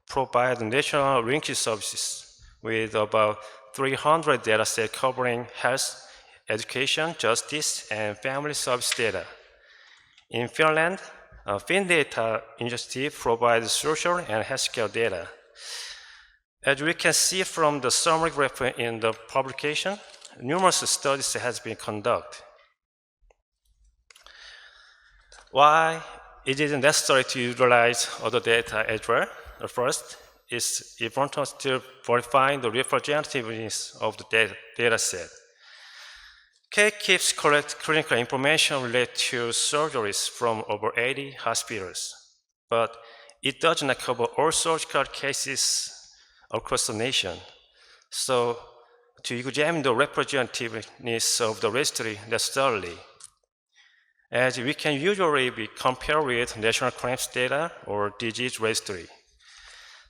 provides national linkage services with about 300 datasets covering health, education, justice, and family service data. In Finland, FinData Initiative provides social and healthcare data. As we can see from the summary graph in the publication, numerous studies have been conducted. Why it is necessary to utilize other data as well? First, it's important to verify the representativeness of the data set. K-QIPS collects clinical information related to surgeries from over 80 hospitals, but it does not cover all surgical cases across the nation. So, to examine the representativeness of the registry necessarily, as we can usually be compared with national claims data or disease registry.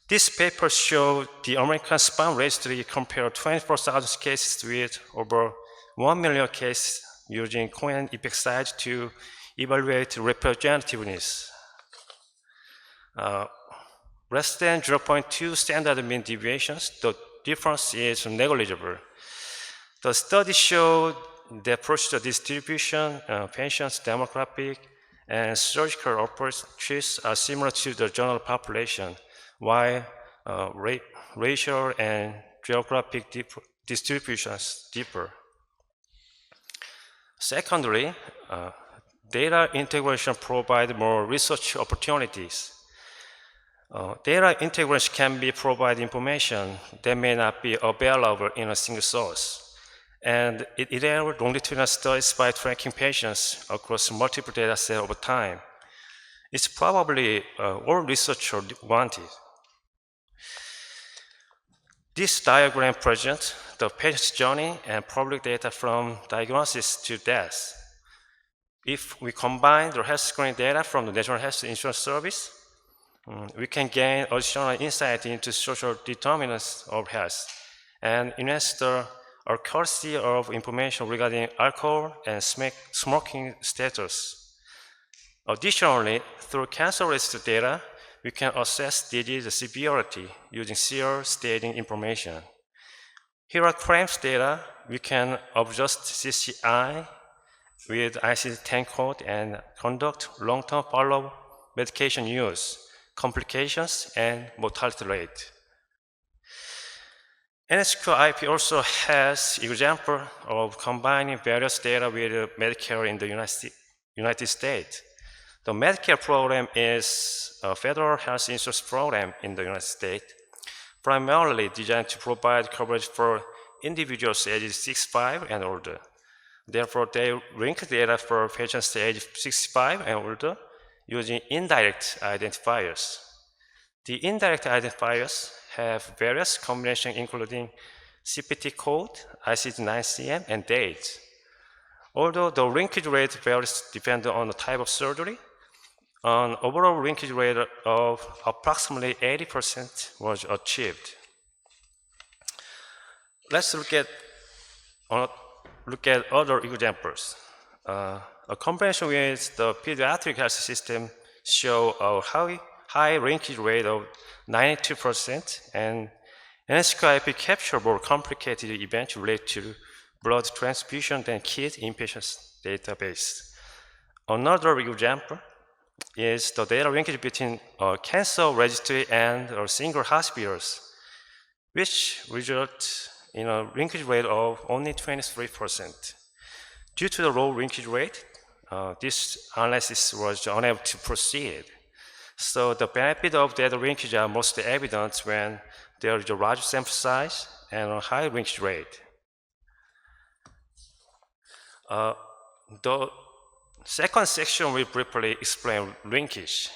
This paper showed the American Spam Registry compared 24,000 cases with over 1 million cases using K-QIPS size to evaluate representativeness. Less than 0.2 standard mean deviations, the difference is negligible. The study showed that procedure distribution, patients' demographic, and surgical approaches are similar to the general population, while racial and geographic distributions differ. Secondly, data integration provides more research opportunities. Data integration can be provide information that may not be available in a single source. And it enables longitudinal studies by tracking patients across multiple data sets over time. It's probably all researchers wanted. This diagram presents the patient's journey and public data from diagnosis to death. If we combine the health screening data from the National Health Insurance Service, we can gain additional insight into social determinants of health and enhance the accuracy of information regarding alcohol and smoking status. Additionally, through cancer risk data, we can assess disease severity using serum staging information. Here are claims data. We can adjust CCI with ICD-10 code and conduct long-term follow-up medication use, complications, and mortality rate. ACKSS also has example of combining various data with Medicare in the United States. The Medicare program is a federal health insurance program in the United States, primarily designed to provide coverage for individuals ages 65 and older. Therefore, they link data for patients aged 65 and older using indirect identifiers. The indirect identifiers have various combinations including CPT code, ICD-9-CM, and date. Although the linkage rate varies depending on the type of surgery, an overall linkage rate of approximately 80% was achieved. Let's look at other examples. A combination with the pediatric health system show a high linkage rate of 92%, and ACKSS capture more complicated events related to blood transfusion than KIT in patients' database. Another example is the data linkage between a cancer registry and a single hospitals, which results in a linkage rate of only 23%. Due to the low linkage rate, this analysis was unable to proceed. So the benefit of data linkage are most evident when there is a large sample size and a high linkage rate. The second section will briefly explain linkage.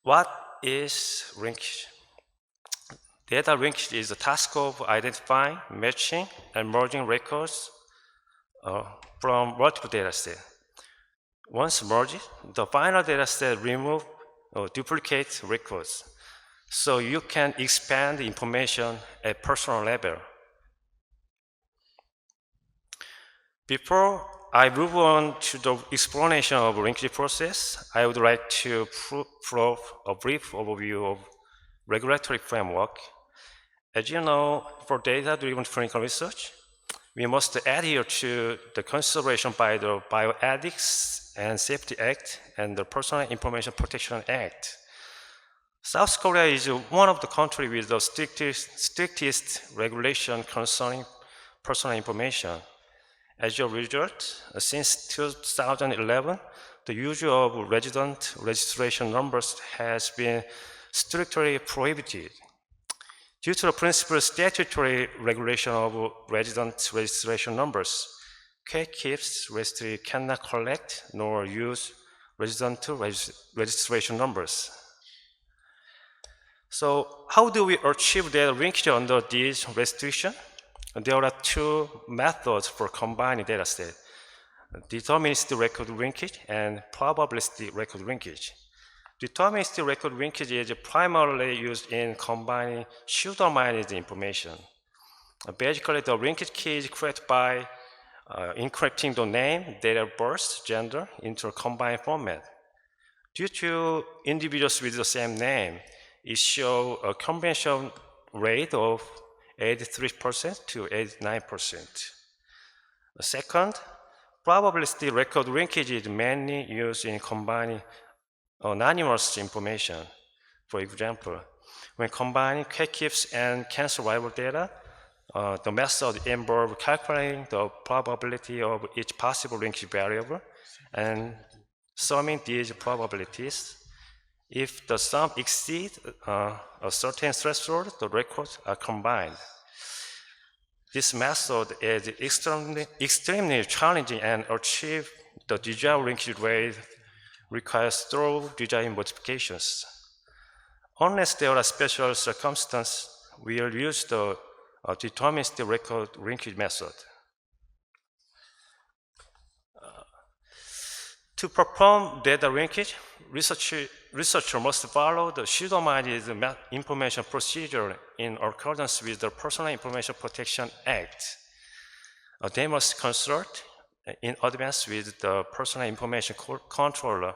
What is linkage? Data linkage is the task of identifying, matching, and merging records from multiple data sets. Once merged, the final data set removes or duplicates records, so you can expand the information at personal level. Before I move on to the explanation of the linkage process, I would like to provide a brief overview of regulatory framework. As you know, for data-driven clinical research, we must adhere to the consideration by the Bioethics and Safety Act and the Personal Information Protection Act. South Korea is one of the countries with the strictest regulation concerning personal information. As a result, since 2011, the use of resident registration numbers has been strictly prohibited. Due to the principal statutory regulation of resident registration numbers, K-QIPS registry cannot collect nor use resident registration numbers. So how do we achieve data linkage under these restrictions? There are two methods for combining data sets. deterministic record linkage, and probabilistic record linkage. Deterministic record linkage is primarily used in combining pseudo-managed information. Basically, the linkage key is created by encrypting the name, date of birth, gender into a combined format. Due to individuals with the same name, it shows a combination rate of 83% to 89%. Second, probabilistic record linkage is mainly used in combining anonymous information. For example, when combining K-QIPS and cancer survival data, the method involves calculating the probability of each possible linkage variable and summing these probabilities. If the sum exceeds a certain threshold, the records are combined. This method is extremely challenging and achieve the desired linkage rate requires thorough design modifications. Unless there are special circumstances, we will use the deterministic record linkage method. To perform data linkage, researcher must follow the pseudo-managed information procedure in accordance with the Personal Information Protection Act. They must consult in advance with the personal information controller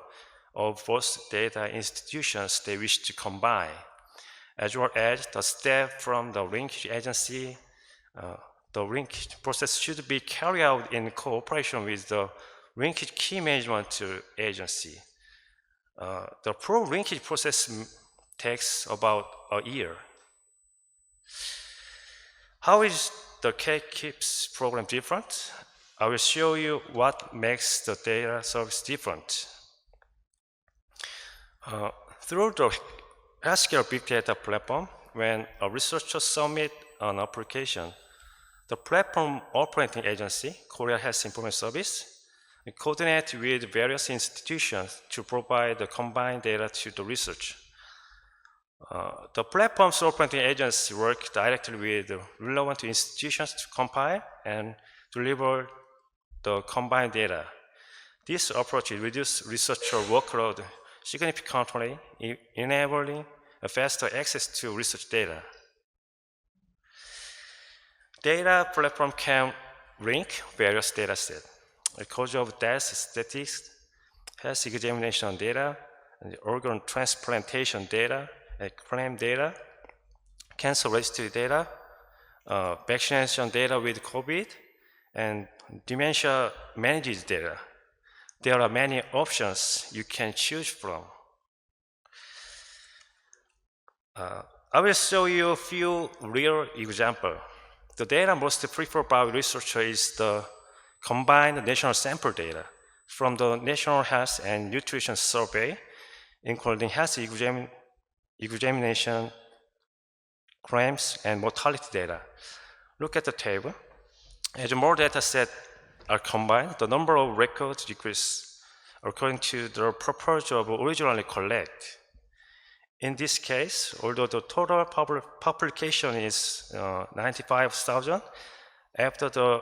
of both data institutions they wish to combine, as well as the staff from the linkage agency. The linkage process should be carried out in cooperation with the linkage key management agency. The full linkage process takes about a year. How is the K-QIPS program different? I will show you what makes the data service different. Through the healthcare big data platform, when a researcher submits an application, the platform operating agency, Korea Health Information Service, coordinates with various institutions to provide the combined data to the research. The platform's operating agency works directly with relevant institutions to compile and deliver the combined data. This approach reduces researcher workload significantly, enabling a faster access to research data. Data platform can link various data sets. The cause of death statistics, health examination data, and organ transplantation data, claim data, cancer registry data, vaccination data with COVID, and dementia managed data. There are many options you can choose from. I will show you a few real examples. The data most preferred by researchers is the combined national sample data from the National Health and Nutrition Survey, including health examination, claims, and mortality data. Look at the table. As more data sets are combined, the number of records decreases according to the purpose of originally collect. In this case, although the total publication is 95,000, after the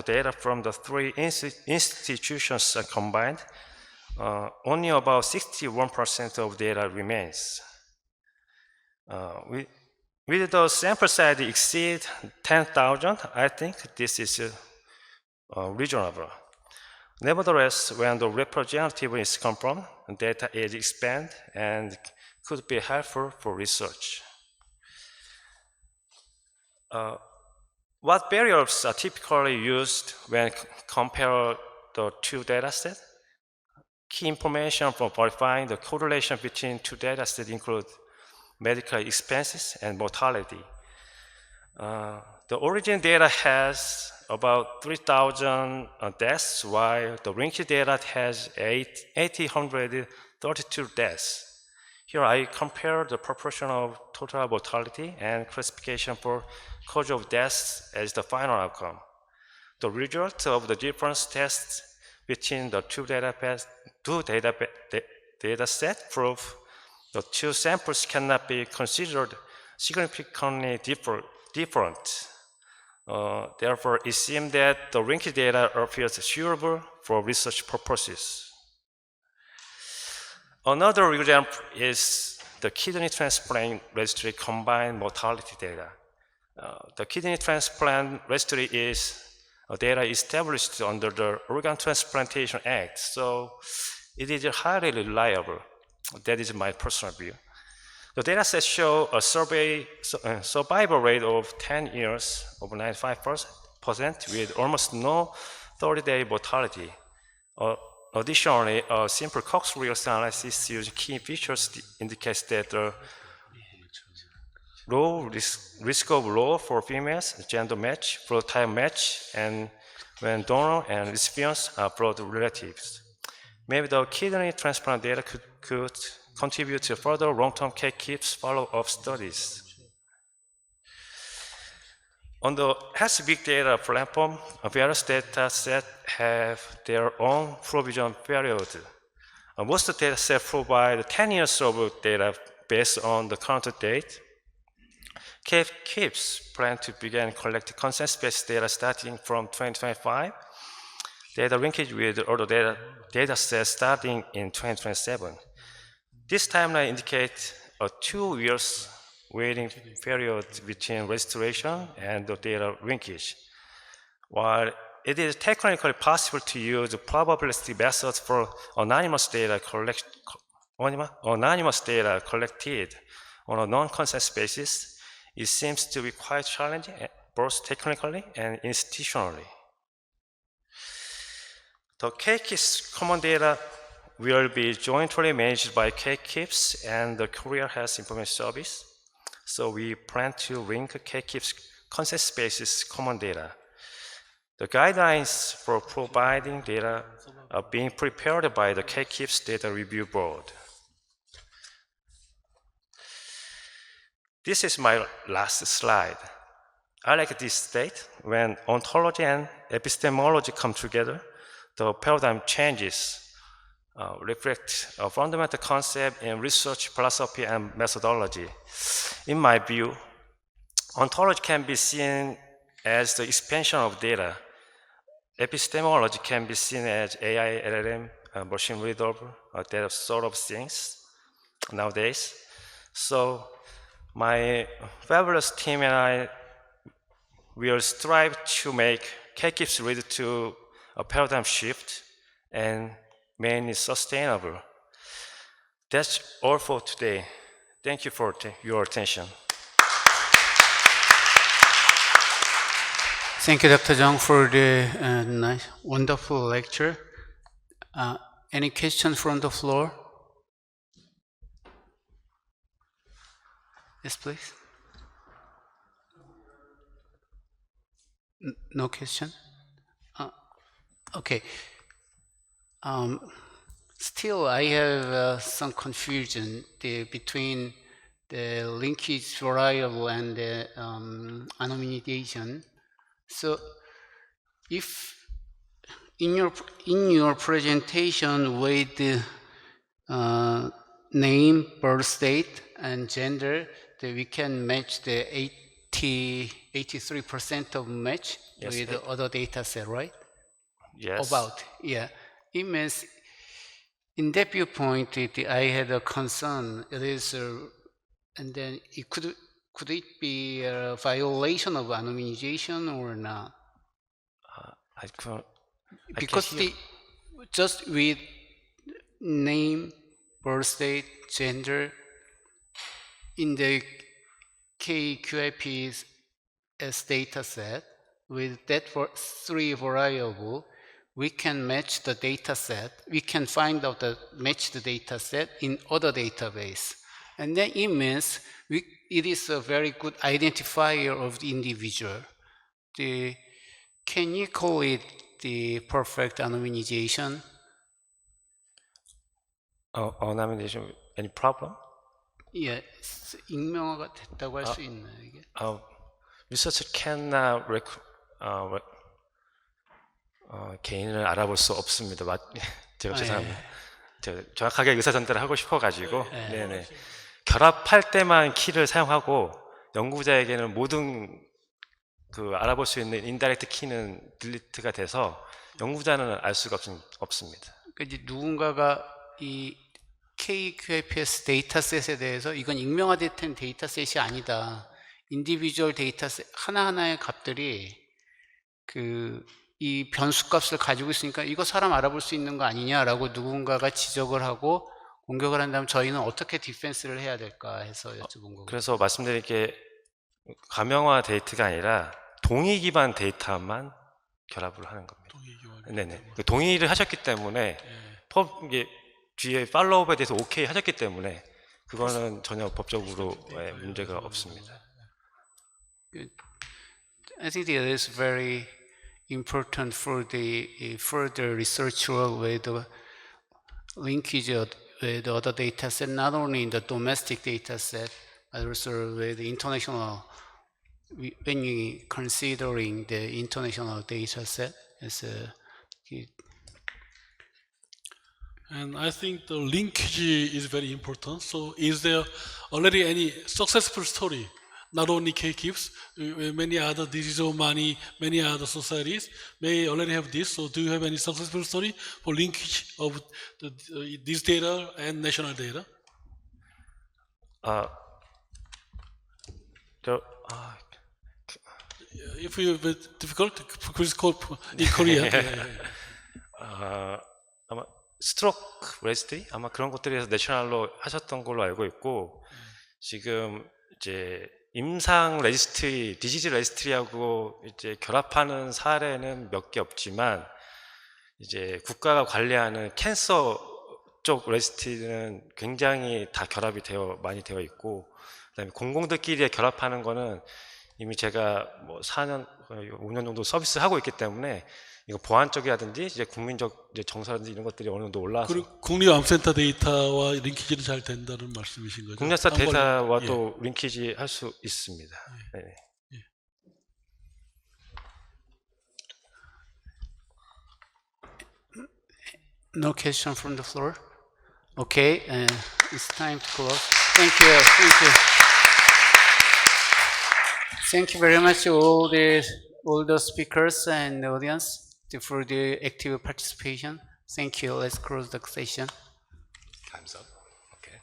data from the three institutions are combined, only about 61% of data remains. With the sample size exceed 10,000, I think this is reasonable. Nevertheless, when the representative is confirmed, data is expanded and could be helpful for research. What variables are typically used when compare the two datasets? Key information for verifying the correlation between two datasets include medical expenses and mortality. The origin data has about 3,000 deaths, while the linkage data has 832 deaths. Here I compare the proportion of total mortality and classification for cause of death as the final outcome. The result of the difference tests between the two data sets prove the two samples cannot be considered significantly different. Therefore, it seems that the linkage data appears suitable for research purposes. Another example is the kidney transplant registry combined mortality data. The kidney transplant registry is data established under the Organ Transplantation Act, so it is highly reliable. That is my personal view. The data sets show a survival rate of 10 years of 95% with almost no 30-day mortality. Additionally, a simple Cox-Reals analysis using key features indicates that the low risk of low for females, gender match, blood type match, and when donor and recipients are blood relatives. Maybe the kidney transplant data could contribute to further long-term K-QIPS follow-up studies. On the Health Big Data platform, various data sets have their own provision period. Most data sets provide 10 years of data based on the current date. K-QIPS plan to begin collecting consensus-based data starting from 2025. Data linkage with other data sets starting in 2027. This timeline indicates a 2 years waiting period between registration and the data linkage. While it is technically possible to use probabilistic methods for anonymous data collected on a non-consensus basis, it seems to be quite challenging both technically and institutionally. The K-QIPS common data will be jointly managed by K-QIPS and the Korea Health Information Service. So we plan to link K-QIPS consensus basis common data. The guidelines for providing data are being prepared by the K-QIPS Data Review Board. This is my last slide. I like this state. When ontology and epistemology come together, the paradigm changes. Reflect a fundamental concept in research philosophy and methodology. In my view, ontology can be seen as the expansion of data. Epistemology can be seen as AI, LLM, machine readable, that sort of things nowadays. So my fabulous team and I will strive to make K-QIPS lead to a paradigm shift and mainly sustainable. That's all for today. Thank you for your attention. Thank you, Dr. Jung, for the nice, wonderful lecture. Any questions from the floor? Yes, please. No question? Okay. Still, I have some confusion between the linkage variable and the anonymization. So, if in your presentation with the name, birth date, and gender, that we can match the 83% of match with the other data set, right? Yes. Yeah. It means, in that viewpoint, I had a concern. It is, and then could it be a violation of anonymization or not? Because just with name, birth date, gender, in the K-QIPS data set, with that three variable, we can match the data set. We can find out match the data set in other database. And then it means it is a very good identifier of the individual. Can you call it the perfect anonymization? Anonymization, any problem? 예, 익명화가 됐다고 할 수 있나요, 이게? Researcher cannot 개인을 알아볼 수 없습니다. 제가 죄송합니다. 정확하게 의사 전달을 하고 싶어가지고 네네. 결합할 때만 키를 사용하고 연구자에게는 모든 그 알아볼 수 있는 인다이렉트 키는 딜리트가 돼서 연구자는 알 수가 없습니다. 그러니까 이제 누군가가 이 K-QIPS 데이터셋에 대해서 이건 익명화된 데이터셋이 아니다. 인디비주얼 데이터셋 하나하나의 값들이 이 변수값을 가지고 있으니까 이거 사람 알아볼 수 있는 거 아니냐라고 누군가가 지적을 하고 공격을 한다면 저희는 어떻게 디펜스를 해야 될까 해서 여쭤본 거고요. 그래서 말씀드릴 게 가명화 데이터가 아니라 동의 기반 데이터만 결합을 하는 겁니다. 네네. 동의를 하셨기 때문에 이게 뒤에 팔로우업에 대해서 오케이 하셨기 때문에 그거는 전혀 법적으로 문제가 없습니다. I think it is very important for the further research work with the linkage with other data set, not only in the domestic data set, but also with the international, when you considering the international data set as And I think the linkage is very important. So is there already any successful story? Not only K-QIPS, many other digital money, many other societies may already have this. So do you have any successful story for linkage of this data and national data? If you have difficult, please call in Korea. 아마 스트로크 레지스트리 아마 그런 것들에서 내셔널로 하셨던 걸로 알고 있고 지금 이제 임상 레지스트리, 디지즈 레지스트리하고 이제 결합하는 사례는 몇 개 없지만 이제 국가가 관리하는 캔서 쪽 레지스트리는 굉장히 다 결합이 많이 되어 있고 그다음에 공공들끼리 결합하는 거는 이미 제가 뭐 4년, 5년 정도 서비스 하고 있기 때문에 이거 보안 쪽이라든지 이제 국민적 이제 정서라든지 이런 것들이 어느 정도 올라서 그리고 국립암센터 데이터와 링키지는 잘 된다는 말씀이신 거죠? 국내사 데이터와도 링키지 할 수 있습니다. 네. No question from the floor. Okay, it's time to close. Thank you. Thank you. Thank you very much all the speakers and the audience for the active participation. Thank you. Let's close the session. Time's up. Okay.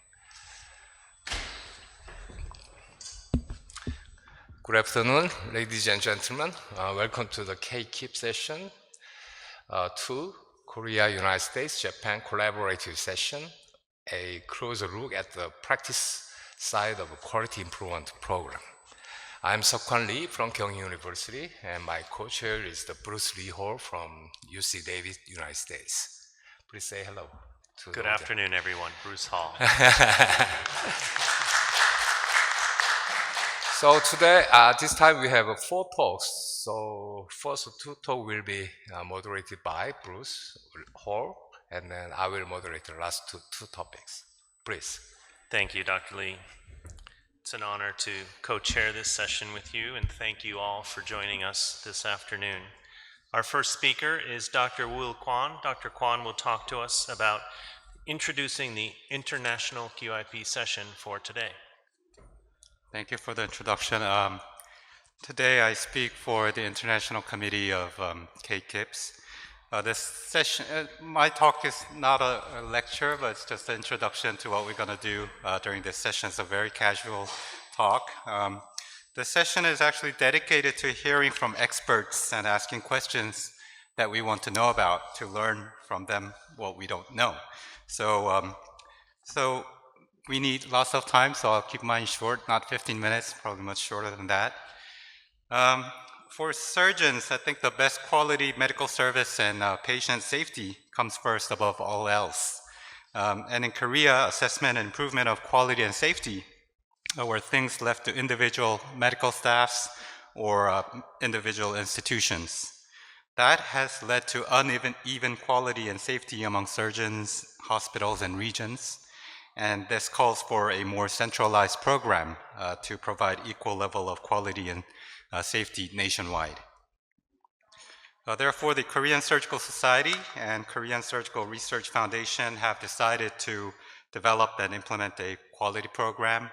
Good afternoon, ladies and gentlemen. Welcome to the K-QIPS session 2, Korea-United States-Japan collaborative session, a closer look at the practice side of a quality improvement program. I'm Seok-Hwan Lee from Kyung University, and my co-chair is the Bruce Lee Hall from UC Davis, United States. Please say hello. Good afternoon, everyone. Bruce Hall. So today, this time we have 4 talks. So first 2 talks will be moderated by Bruce Hall, and then I will moderate the last two topics. Please. Thank you, Dr. Lee. It's an honor to co-chair this session with you, and thank you all for joining us this afternoon. Our first speaker is Dr. Woo Kwon. Dr. Kwon will talk to us about introducing the International QIP session for today. Thank you for the introduction. Today I speak for the International Committee of K-QIPS. This session, my talk is not a lecture, but it's just an introduction to what we're going to do during this session. It's a very casual talk. The session is actually dedicated to hearing from experts and asking questions that we want to know about, to learn from them what we don't know. So we need lots of time, so I'll keep mine short, not 15 minutes, probably much shorter than that. For surgeons, I think the best quality medical service and patient safety comes first above all else. And in Korea, assessment and improvement of quality and safety were things left to individual medical staffs or individual institutions. That has led to uneven quality and safety among surgeons, hospitals, and regions. And this calls for a more centralized program to provide equal level of quality and safety nationwide. Therefore, the Korean Surgical Society and Korean Surgical Research Foundation have decided to develop and implement a quality program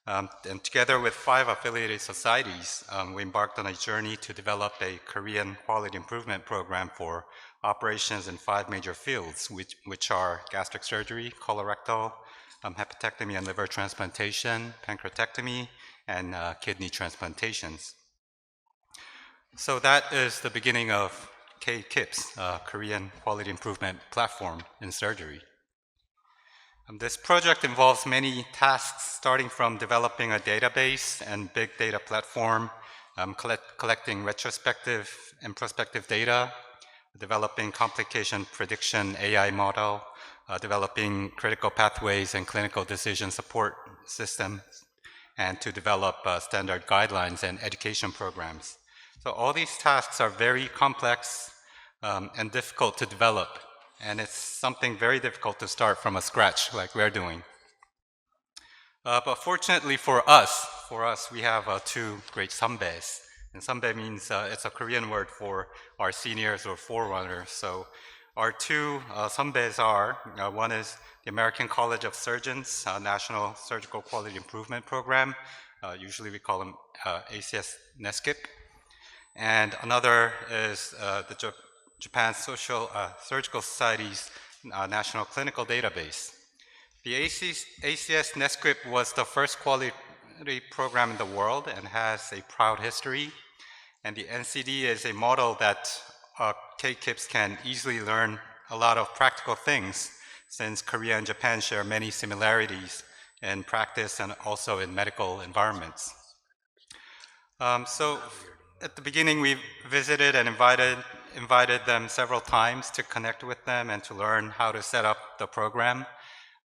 And together with 5 affiliated societies, we embarked on a journey to develop a Korean quality improvement program for operations in 5 major fields, which are gastric surgery, colorectal, hepatectomy and liver transplantation, pancreatectomy, and kidney transplantations. So that is the beginning of K-QIPS, Korean Quality Improvement Platform in Surgery. This project involves many tasks, starting from developing a database and big data platform, collecting retrospective and prospective data, developing complication prediction AI model, developing critical pathways and clinical decision support systems, and to develop standard guidelines and education programs. So all these tasks are very complex and difficult to develop, and it's something very difficult to start from a scratch like we're doing. But fortunately for us, we have 2 great 선배s. And 선배 means it's a Korean word for our seniors or forerunners. So our 2 선배s are, one is the American College of Surgeons National Surgical Quality Improvement Program. Usually we call them ACKSS NESKIP. And another is the Japan Surgical Society's National Clinical Database. The ACKSS NESKIP was the first quality program in the world and has a proud history. And the NCD is a model that K-QIPS can easily learn a lot of practical things, since Korea and Japan share many similarities in practice and also in medical environments. So at the beginning, we visited and invited them several times to connect with them and to learn how to set up the program.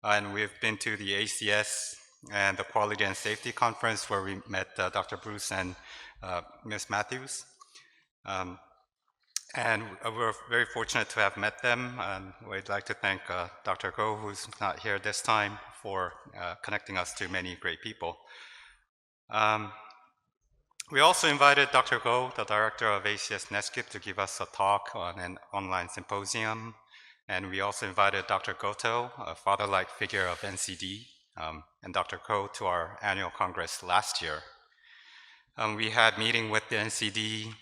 And we've been to the ACS and the Quality and Safety Conference, where we met Dr. Bruce and Ms. Matthews. And we're very fortunate to have met them. And we'd like to thank Dr. Go, who's not here this time, for connecting us to many great people. We also invited Dr. Go, the director of ACKSS NESKIP, to give us a talk on an online symposium. And we also invited Dr. Goto, a father-like figure of NCD, and Dr. Ko to our annual congress last year. We had meeting with the NCD,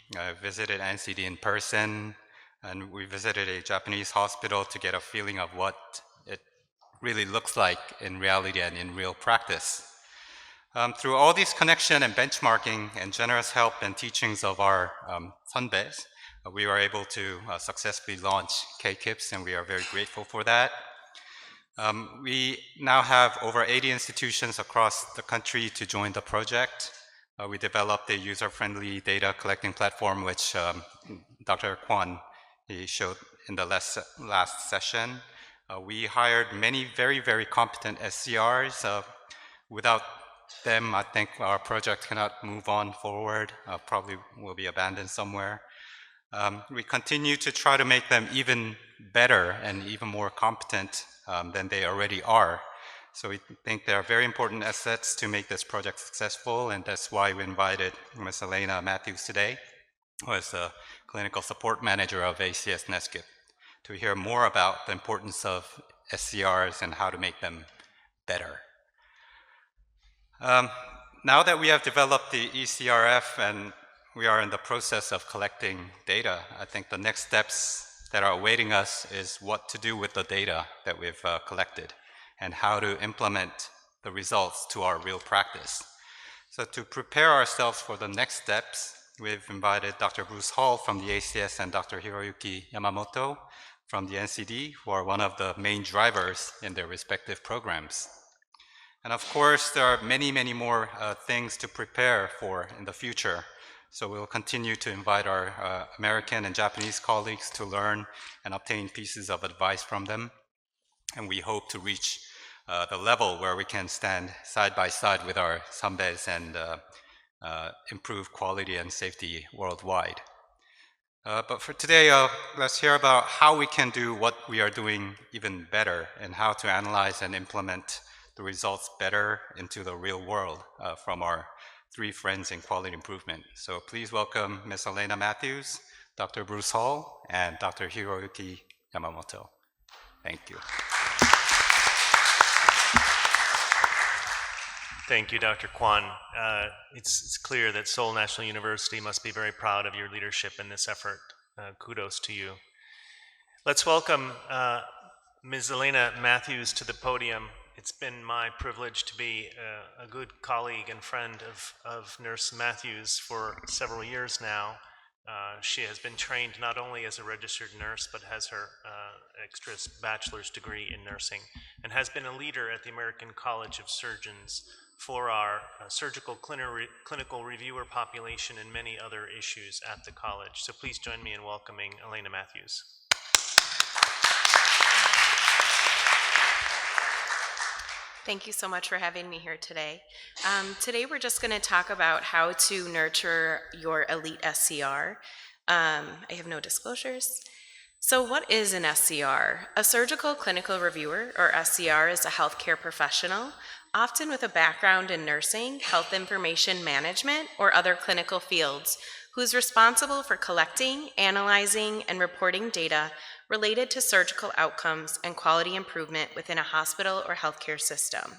visited NCD in person, and we visited a Japanese hospital to get a feeling of what it really looks like in reality and in real practice. Through all these connection and benchmarking and generous help and teachings of our 선배s, we were able to successfully launch K-QIPS, and we are very grateful for that. We now have over 80 institutions across the country to join the project. We developed a user-friendly data collecting platform, which Dr. Kwon he showed in the last session. We hired many very, very competent SCRs. Without them, I think our project cannot move on forward, probably will be abandoned somewhere. We continue to try to make them even better and even more competent than they already are. So we think they are very important assets to make this project successful, and that's why we invited Ms. Elena Matthews today, who is the clinical support manager of ACKSS NESKIP, to hear more about the importance of SCRs and how to make them better. Now that we have developed the ECRF and we are in the process of collecting data, I think the next steps that are awaiting us is what to do with the data that we've collected and how to implement the results to our real practice. So to prepare ourselves for the next steps, we've invited Dr. Bruce Hall from the ACS and Dr. Hiroyuki Yamamoto from the NCD, who are one of the main drivers in their respective programs. And of course, there are many, many more things to prepare for in the future. So we'll continue to invite our American and Japanese colleagues to learn and obtain pieces of advice from them. And we hope to reach the level where we can stand side by side with our 선배s and improve quality and safety worldwide. But for today, let's hear about how we can do what we are doing even better and how to analyze and implement the results better into the real world from our 3 friends in quality improvement. So please welcome Ms. Elena Matthews, Dr. Bruce Hall, and Dr. Hiroyuki Yamamoto. Thank you. Thank you, Dr. Kwan. It's clear that Seoul National University must be very proud of your leadership in this effort. Kudos to you. Let's welcome Ms. Elena Matthews to the podium. It's been my privilege to be a good colleague and friend of Nurse Matthews for several years now. She has been trained not only as a registered nurse, but has her extra bachelor's degree in nursing, and has been a leader at the American College of Surgeons for our surgical clinical reviewer population and many other issues at the college. So please join me in welcoming Elena Matthews. Thank you so much for having me here today. Today we're just going to talk about how to nurture your elite SCR. I have no disclosures. So what is an SCR? A surgical clinical reviewer, or SCR, is a healthcare professional, often with a background in nursing, health information management, or other clinical fields, who's responsible for collecting, analyzing, and reporting data related to surgical outcomes and quality improvement within a hospital or healthcare system.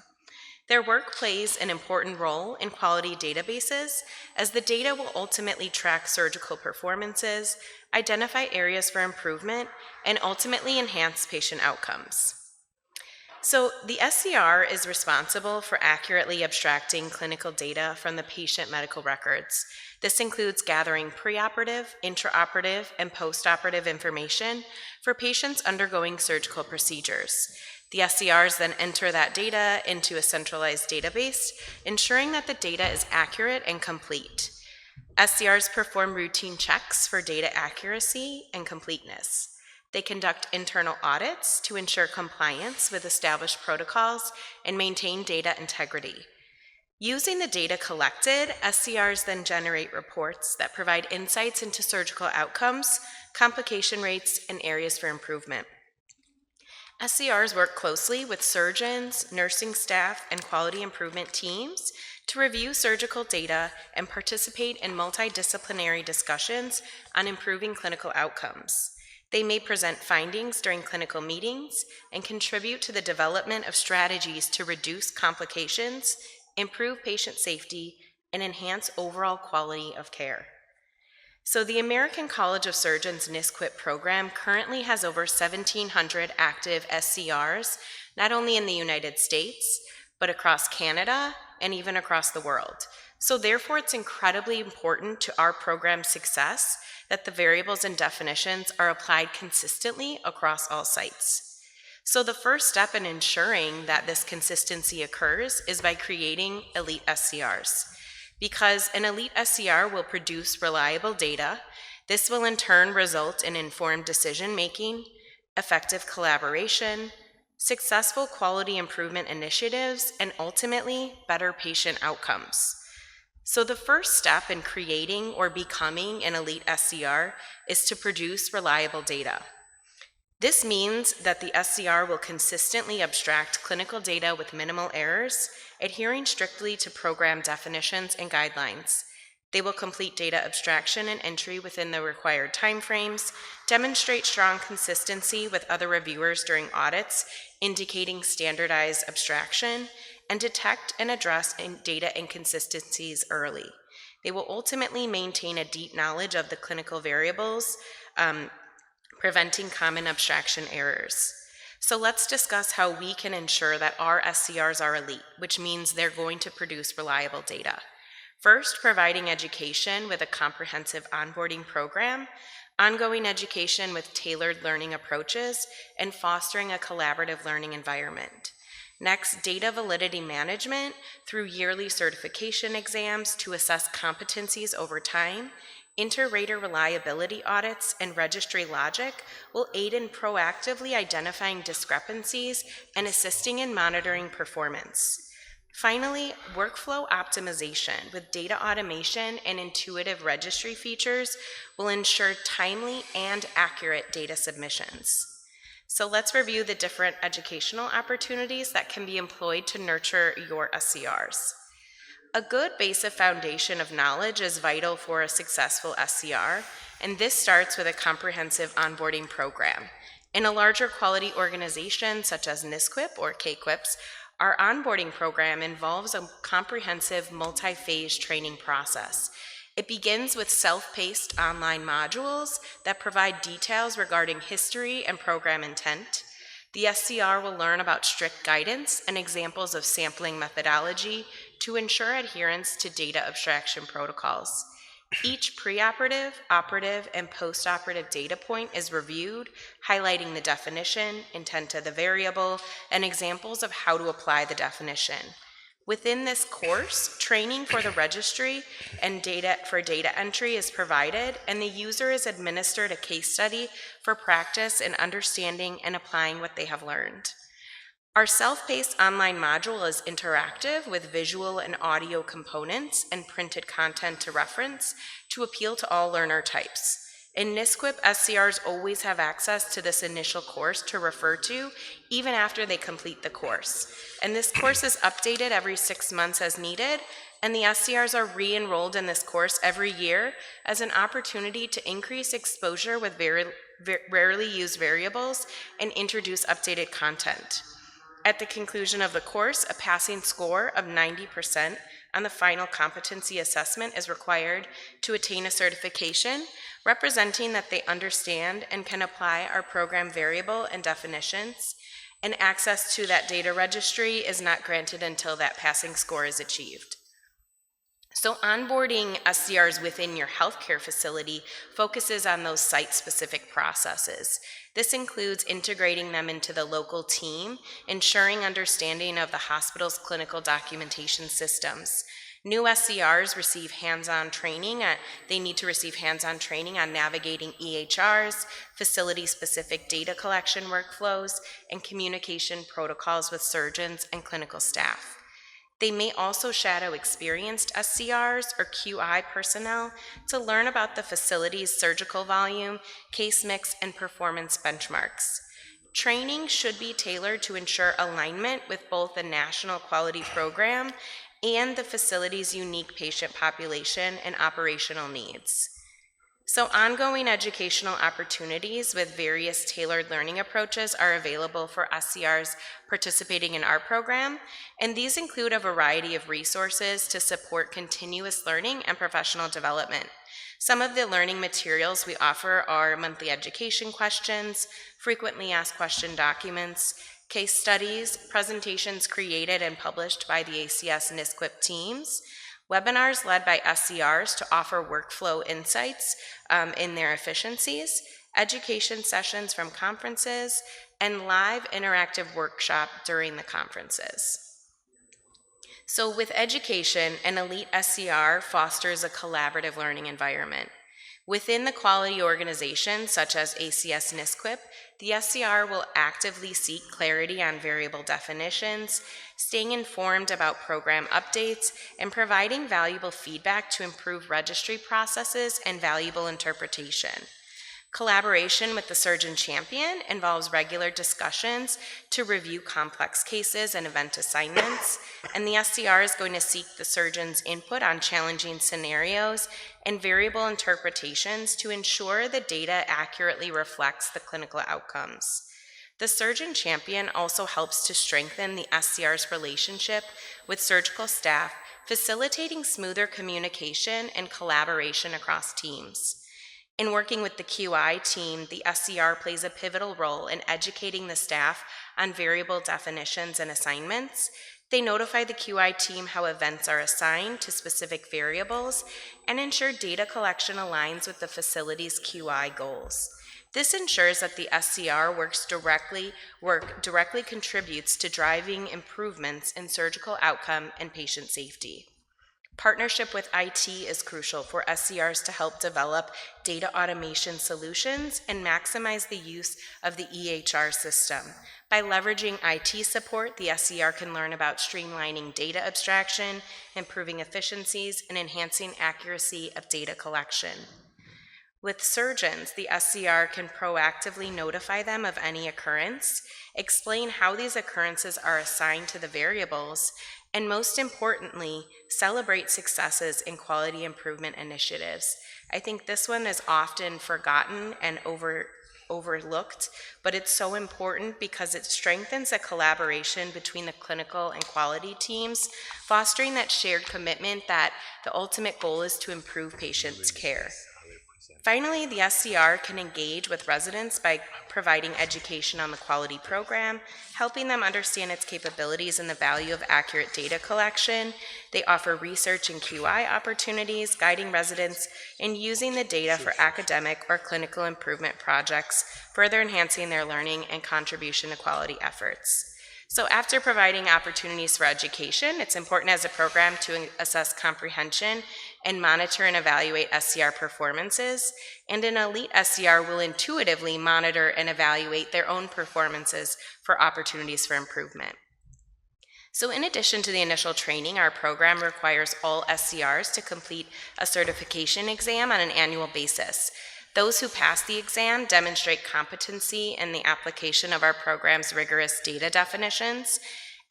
Their work plays an important role in quality databases, as the data will ultimately track surgical performances, identify areas for improvement, and ultimately enhance patient outcomes. So the SCR is responsible for accurately abstracting clinical data from the patient medical records. This includes gathering preoperative, intraoperative, and postoperative information for patients undergoing surgical procedures. The SCRs then enter that data into a centralized database, ensuring that the data is accurate and complete. SCRs perform routine checks for data accuracy and completeness. They conduct internal audits to ensure compliance with established protocols and maintain data integrity. Using the data collected, SCRs then generate reports that provide insights into surgical outcomes, complication rates, and areas for improvement. SCRs work closely with surgeons, nursing staff, and quality improvement teams to review surgical data and participate in multidisciplinary discussions on improving clinical outcomes. They may present findings during clinical meetings and contribute to the development of strategies to reduce complications, improve patient safety, and enhance overall quality of care. So the American College of Surgeons NSQIP program currently has over 1,700 active SCRs, not only in the United States, but across Canada and even across the world. So therefore, it's incredibly important to our program's success that the variables and definitions are applied consistently across all sites. So the first step in ensuring that this consistency occurs is by creating elite SCRs. Because an elite SCR will produce reliable data, this will in turn result in informed decision-making, effective collaboration, successful quality improvement initiatives, and ultimately better patient outcomes. So the first step in creating or becoming an elite SCR is to produce reliable data. This means that the SCR will consistently abstract clinical data with minimal errors, adhering strictly to program definitions and guidelines. They will complete data abstraction and entry within the required timeframes, demonstrate strong consistency with other reviewers during audits, indicating standardized abstraction, and detect and address data inconsistencies early. They will ultimately maintain a deep knowledge of the clinical variables, preventing common abstraction errors. So let's discuss how we can ensure that our SCRs are elite, which means they're going to produce reliable data. First, providing education with a comprehensive onboarding program, ongoing education with tailored learning approaches, and fostering a collaborative learning environment. Next, data validity management through yearly certification exams to assess competencies over time. Inter-rater reliability audits and registry logic will aid in proactively identifying discrepancies and assisting in monitoring performance. Finally, workflow optimization with data automation and intuitive registry features will ensure timely and accurate data submissions. So let's review the different educational opportunities that can be employed to nurture your SCRs. A good basic foundation of knowledge is vital for a successful SCR, and this starts with a comprehensive onboarding program. In a larger quality organization such as NSQIP or K-QIPS, Our onboarding program involves a comprehensive multi-phase training process. It begins with self-paced online modules that provide details regarding history and program intent. The SCR will learn about strict guidance and examples of sampling methodology to ensure adherence to data abstraction protocols. Each preoperative, operative, and postoperative data point is reviewed, highlighting the definition, intent of the variable, and examples of how to apply the definition. Within this course, training for the registry and data entry is provided, and the user is administered a case study for practice in understanding and applying what they have learned. Our self-paced online module is interactive with visual and audio components and printed content to reference to appeal to all learner types. In NISQIP, SCRs always have access to this initial course to refer to even after they complete the course. And this course is updated every 6 months as needed, and the SCRs are re-enrolled in this course every year as an opportunity to increase exposure with rarely used variables and introduce updated content. At the conclusion of the course, a passing score of 90% on the final competency assessment is required to attain a certification, representing that they understand and can apply our program variable and definitions, and access to that data registry is not granted until that passing score is achieved. So onboarding SCRs within your healthcare facility focuses on those site-specific processes. This includes integrating them into the local team, ensuring understanding of the hospital's clinical documentation systems. New SCRs receive hands-on training. They need to receive hands-on training on navigating EHRs, facility-specific data collection workflows, and communication protocols with surgeons and clinical staff. They may also shadow experienced SCRs or QI personnel to learn about the facility's surgical volume, case mix, and performance benchmarks. Training should be tailored to ensure alignment with both the national quality program and the facility's unique patient population and operational needs. So ongoing educational opportunities with various tailored learning approaches are available for SCRs participating in our program, and these include a variety of resources to support continuous learning and professional development. Some of the learning materials we offer are monthly education questions, frequently asked question documents, case studies, presentations created and published by the ACKSS NISQIP teams, webinars led by SCRs to offer workflow insights in their efficiencies, education sessions from conferences, and live interactive workshop during the conferences. So with education, an elite SCR fosters a collaborative learning environment. Within the quality organization, such as ACKSS NISQIP, the SCR will actively seek clarity on variable definitions, staying informed about program updates, and providing valuable feedback to improve registry processes and valuable interpretation. Collaboration with the surgeon champion involves regular discussions to review complex cases and event assignments, and the SCR is going to seek the surgeon's input on challenging scenarios and variable interpretations to ensure the data accurately reflects the clinical outcomes. The surgeon champion also helps to strengthen the SCR's relationship with surgical staff, facilitating smoother communication and collaboration across teams. In working with the QI team, the SCR plays a pivotal role in educating the staff on variable definitions and assignments. They notify the QI team how events are assigned to specific variables and ensure data collection aligns with the facility's QI goals. This ensures that the SCR directly contributes to driving improvements in surgical outcome and patient safety. Partnership with IT is crucial for SCRs to help develop data automation solutions and maximize the use of the EHR system. By leveraging IT support, the SCR can learn about streamlining data abstraction, improving efficiencies, and enhancing accuracy of data collection. With surgeons, the SCR can proactively notify them of any occurrence, explain how these occurrences are assigned to the variables, and most importantly, celebrate successes in quality improvement initiatives. I think this one is often forgotten and overlooked, but it's so important because it strengthens the collaboration between the clinical and quality teams, fostering that shared commitment that the ultimate goal is to improve patients' care. Finally, the SCR can engage with residents by providing education on the quality program, helping them understand its capabilities and the value of accurate data collection. They offer research and QI opportunities, guiding residents in using the data for academic or clinical improvement projects, further enhancing their learning and contribution to quality efforts. So after providing opportunities for education, it's important as a program to assess comprehension and monitor and evaluate SCR performances, and an elite SCR will intuitively monitor and evaluate their own performances for opportunities for improvement. So in addition to the initial training, our program requires all SCRs to complete a certification exam on an annual basis. Those who pass the exam demonstrate competency in the application of our program's rigorous data definitions.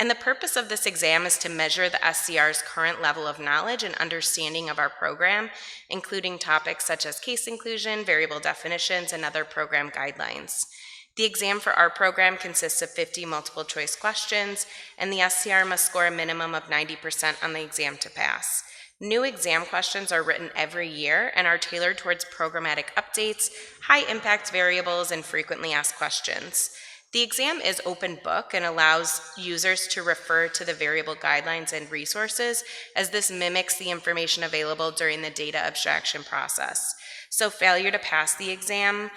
And the purpose of this exam is to measure the SCR's current level of knowledge and understanding of our program, including topics such as case inclusion, variable definitions, and other program guidelines. The exam for our program consists of 50 multiple choice questions, and the SCR must score a minimum of 90% on the exam to pass. New exam questions are written every year and are tailored towards programmatic updates, high impact variables, and frequently asked questions. The exam is open book and allows users to refer to the variable guidelines and resources, as this mimics the information available during the data abstraction process. So failure to pass the exam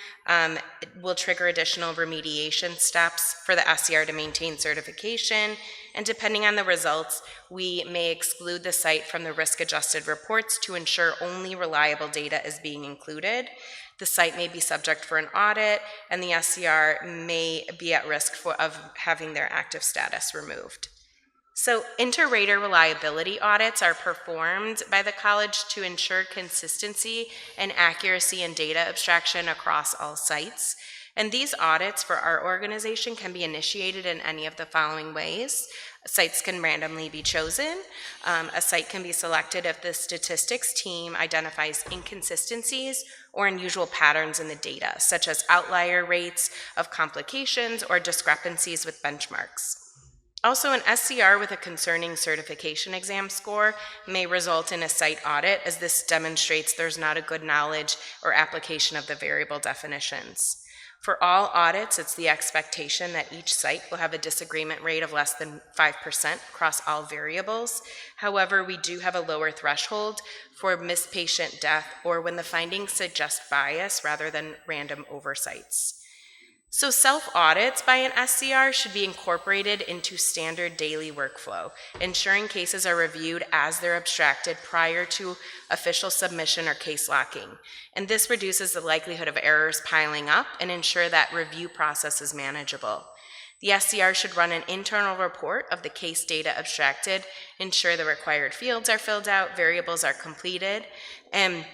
will trigger additional remediation steps for the SCR to maintain certification, and depending on the results, we may exclude the site from the risk-adjusted reports to ensure only reliable data is being included. The site may be subject for an audit, and the SCR may be at risk of having their active status removed. So inter-rater reliability audits are performed by the college to ensure consistency and accuracy in data abstraction across all sites. And these audits for our organization can be initiated in any of the following ways. Sites can randomly be chosen. A site can be selected if the statistics team identifies inconsistencies or unusual patterns in the data, such as outlier rates of complications or discrepancies with benchmarks. Also, an SCR with a concerning certification exam score may result in a site audit, as this demonstrates there's not a good knowledge or application of the variable definitions. For all audits, it's the expectation that each site will have a disagreement rate of less than 5% across all variables. However, we do have a lower threshold for missed patient death or when the findings suggest bias rather than random oversights. So self-audits by an SCR should be incorporated into standard daily workflow, ensuring cases are reviewed as they're abstracted prior to official submission or case locking. And this reduces the likelihood of errors piling up and ensure that review process is manageable. The SCR should run an internal report of the case data abstracted, ensure the required fields are filled out, variables are completed, and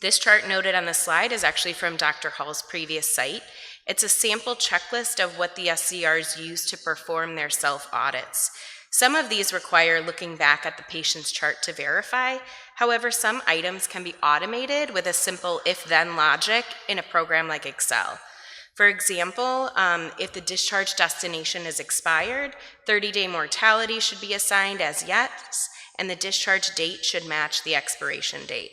this chart noted on the slide is actually from Dr. Hall's previous site. It's a sample checklist of what the SCRs use to perform their self-audits. Some of these require looking back at the patient's chart to verify. However, some items can be automated with a simple if-then logic in a program like Excel. For example, if the discharge destination is expired, 30-day mortality should be assigned as yes, and the discharge date should match the expiration date.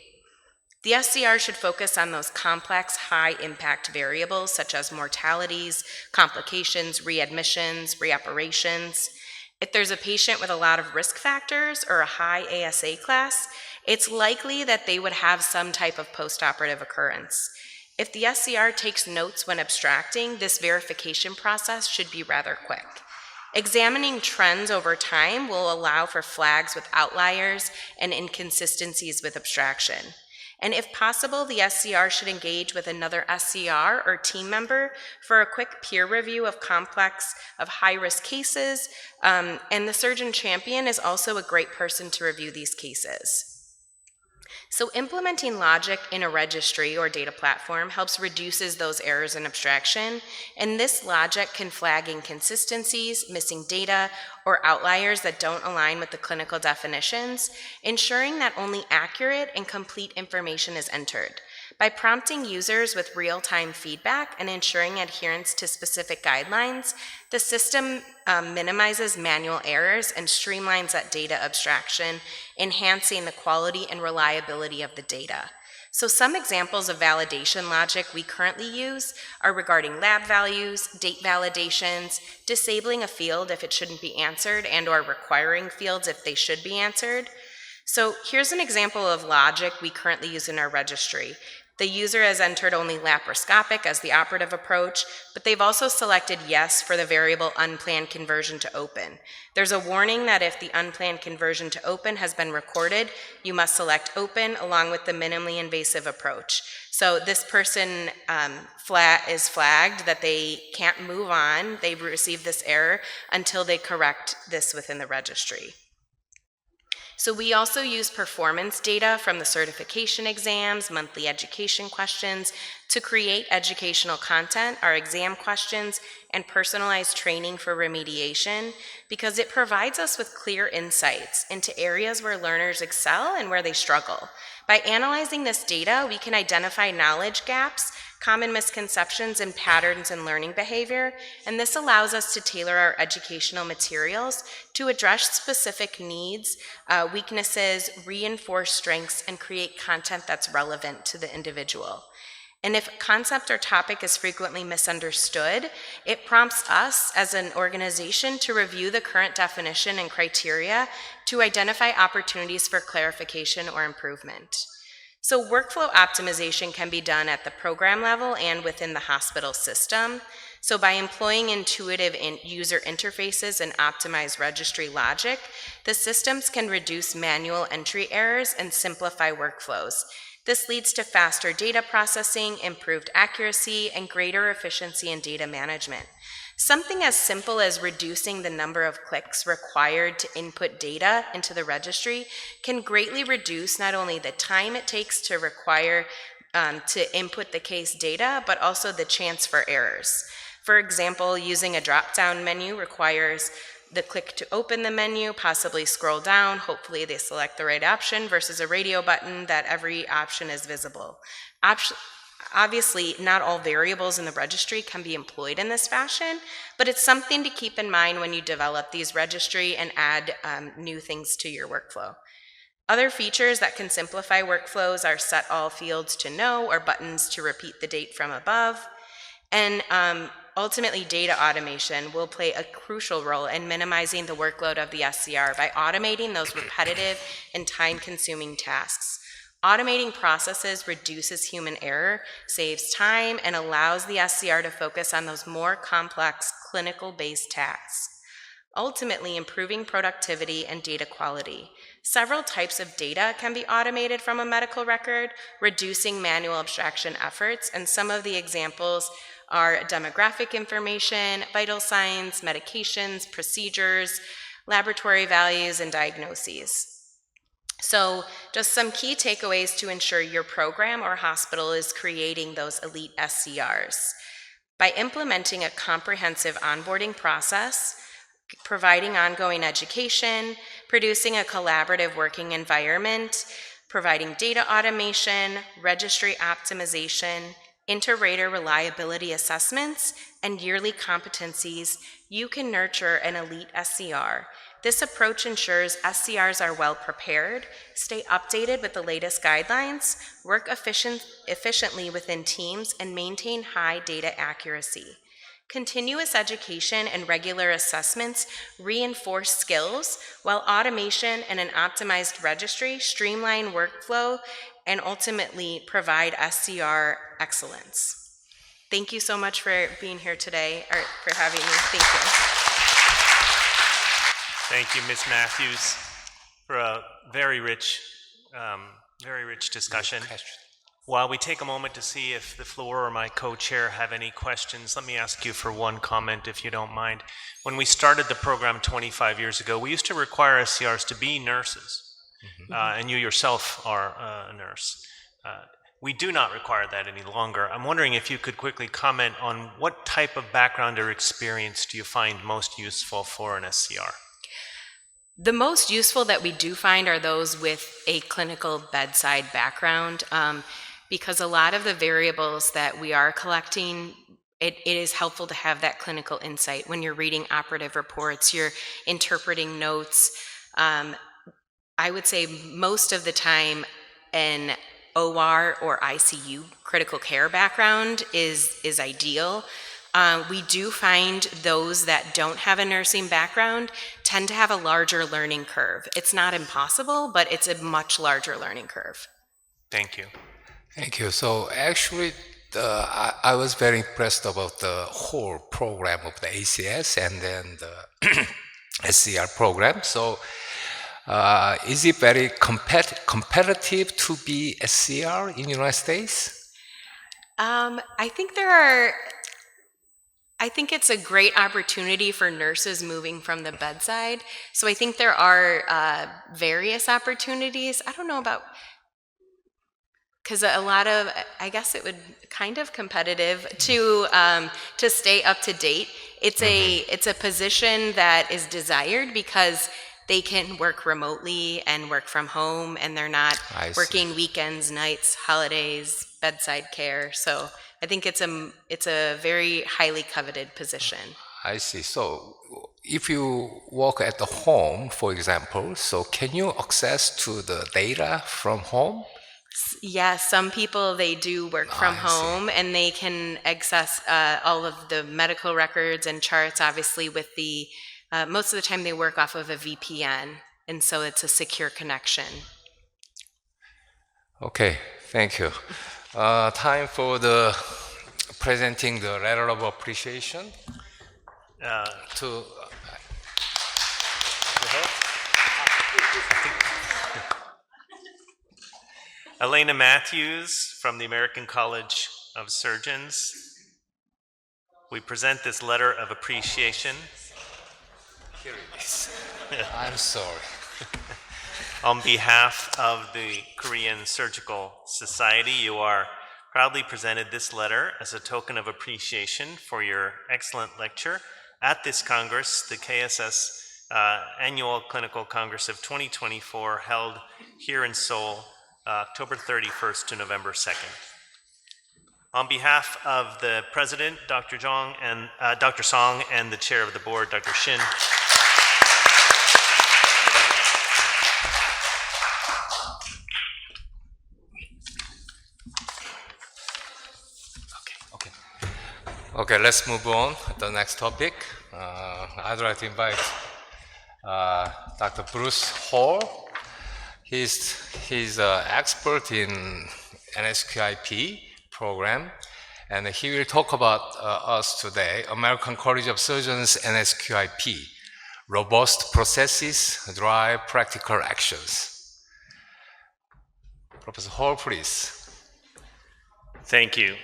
The SCR should focus on those complex, high-impact variables such as mortalities, complications, readmissions, reoperations. If there's a patient with a lot of risk factors or a high ASA class, it's likely that they would have some type of postoperative occurrence. If the SCR takes notes when abstracting, this verification process should be rather quick. Examining trends over time will allow for flags with outliers and inconsistencies with abstraction. And if possible, the SCR should engage with another SCR or team member for a quick peer review of high-risk cases, and the surgeon champion is also a great person to review these cases. So implementing logic in a registry or data platform reduces those errors in abstraction, and this logic can flag inconsistencies, missing data, or outliers that don't align with the clinical definitions, ensuring that only accurate and complete information is entered. By prompting users with real-time feedback and ensuring adherence to specific guidelines, the system minimizes manual errors and streamlines that data abstraction, enhancing the quality and reliability of the data. So some examples of validation logic we currently use are regarding lab values, date validations, disabling a field if it shouldn't be answered, and/or requiring fields if they should be answered. So here's an example of logic we currently use in our registry. The user has entered only laparoscopic as the operative approach, but they've also selected yes for the variable unplanned conversion to open. There's a warning that if the unplanned conversion to open has been recorded, you must select open along with the minimally invasive approach. So this person is flagged that they can't move on. They've received this error until they correct this within the registry. So we also use performance data from the certification exams, monthly education questions to create educational content, our exam questions, and personalized training for remediation because it provides us with clear insights into areas where learners excel and where they struggle. By analyzing this data, we can identify knowledge gaps, common misconceptions, and patterns in learning behavior, and this allows us to tailor our educational materials to address specific needs, weaknesses, reinforce strengths, and create content that's relevant to the individual. And if a concept or topic is frequently misunderstood, it prompts us as an organization to review the current definition and criteria to identify opportunities for clarification or improvement. So workflow optimization can be done at the program level and within the hospital system. So by employing intuitive user interfaces and optimized registry logic, the systems can reduce manual entry errors and simplify workflows. This leads to faster data processing, improved accuracy, and greater efficiency in data management. Something as simple as reducing the number of clicks required to input data into the registry can greatly reduce not only the time it takes to to input the case data, but also the chance for errors. For example, using a drop-down menu requires the click to open the menu, possibly scroll down, hopefully they select the right option, versus a radio button that every option is visible. Obviously, not all variables in the registry can be employed in this fashion, but it's something to keep in mind when you develop these registry and add new things to your workflow. Other features that can simplify workflows are set all fields to no or buttons to repeat the date from above. And ultimately, data automation will play a crucial role in minimizing the workload of the SCR by automating those repetitive and time-consuming tasks. Automating processes reduces human error, saves time, and allows the SCR to focus on those more complex clinical-based tasks, ultimately improving productivity and data quality. Several types of data can be automated from a medical record, reducing manual abstraction efforts, and some of the examples are demographic information, vital signs, medications, procedures, laboratory values, and diagnoses. So just some key takeaways to ensure your program or hospital is creating those elite SCRs. By implementing a comprehensive onboarding process, providing ongoing education, producing a collaborative working environment, providing data automation, registry optimization, inter-rater reliability assessments, and yearly competencies, you can nurture an elite SCR. This approach ensures SCRs are well prepared, stay updated with the latest guidelines, work efficiently within teams, and maintain high data accuracy. Continuous education and regular assessments reinforce skills, while automation and an optimized registry streamline workflow and ultimately provide SCR excellence. Thank you so much for being here today, or for having me. Thank you. Thank you, Ms. Matthews, for a very rich discussion. While we take a moment to see if the floor or my co-chair have any questions, let me ask you for one comment, if you don't mind. When we started the program 25 years ago, we used to require SCRs to be nurses, and you yourself are a nurse. We do not require that any longer. I'm wondering if you could quickly comment on what type of background or experience do you find most useful for an SCR? The most useful that we do find are those with a clinical bedside background, because a lot of the variables that we are collecting, it is helpful to have that clinical insight when you're reading operative reports, you're interpreting notes. I would say most of the time an OR or ICU critical care background is ideal. We do find those that don't have a nursing background tend to have a larger learning curve. It's not impossible, but it's a much larger learning curve. Thank you. Thank you. So actually, I was very impressed about the whole program of the ACKSS and then the SCR program. So is it very competitive to be SCR in the United States? I think it's a great opportunity for nurses moving from the bedside. So I think there are various opportunities. I don't know about, because a lot of, I guess it would kind of competitive to stay up to date. It's a position that is desired because they can work remotely and work from home, and they're not working weekends, nights, holidays, bedside care. So I think it's a very highly coveted position. I see. So if you work at the home, for example, so can you access to the data from home? Yes, some people, they do work from home, and they can access all of the medical records and charts, obviously with the, most of the time they work off of a VPN, and so it's a secure connection. Okay, thank you. Time for the presenting the letter of appreciation to Elena Matthews from the American College of Surgeons. We present this letter of appreciation. Here it is. I'm sorry. On behalf of the Korean Surgical Society, you are proudly presented this letter as a token of appreciation for your excellent lecture at this Congress, the KSS Annual Clinical Congress of 2024, held here in Seoul, October 31st to November 2nd. On behalf of the President, Dr. Song, and the Chair of the Board, Dr. Shin, Okay, let's move on to the next topic. I'd like to invite Dr. Bruce Hall. He's an expert in NSQIP program, and he will talk about us today, American College of Surgeons NSQIP, robust processes drive practical actions. Professor Hall, please. Thank you.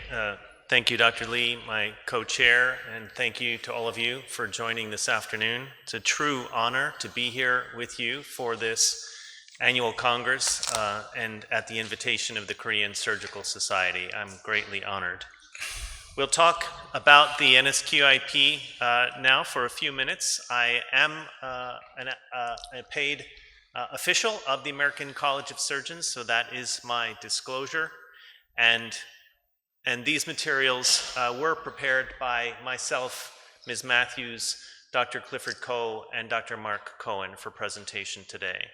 Thank you, Dr. Lee, my co-chair, and thank you to all of you for joining this afternoon. It's a true honor to be here with you for this annual Congress and at the invitation of the Korean Surgical Society. I'm greatly honored. We'll talk about the NSQIP now for a few minutes. I am a paid official of the American College of Surgeons, so that is my disclosure. And these materials were prepared by myself, Ms. Matthews, Dr. Clifford Koh, and Dr. Mark Cohen for presentation today.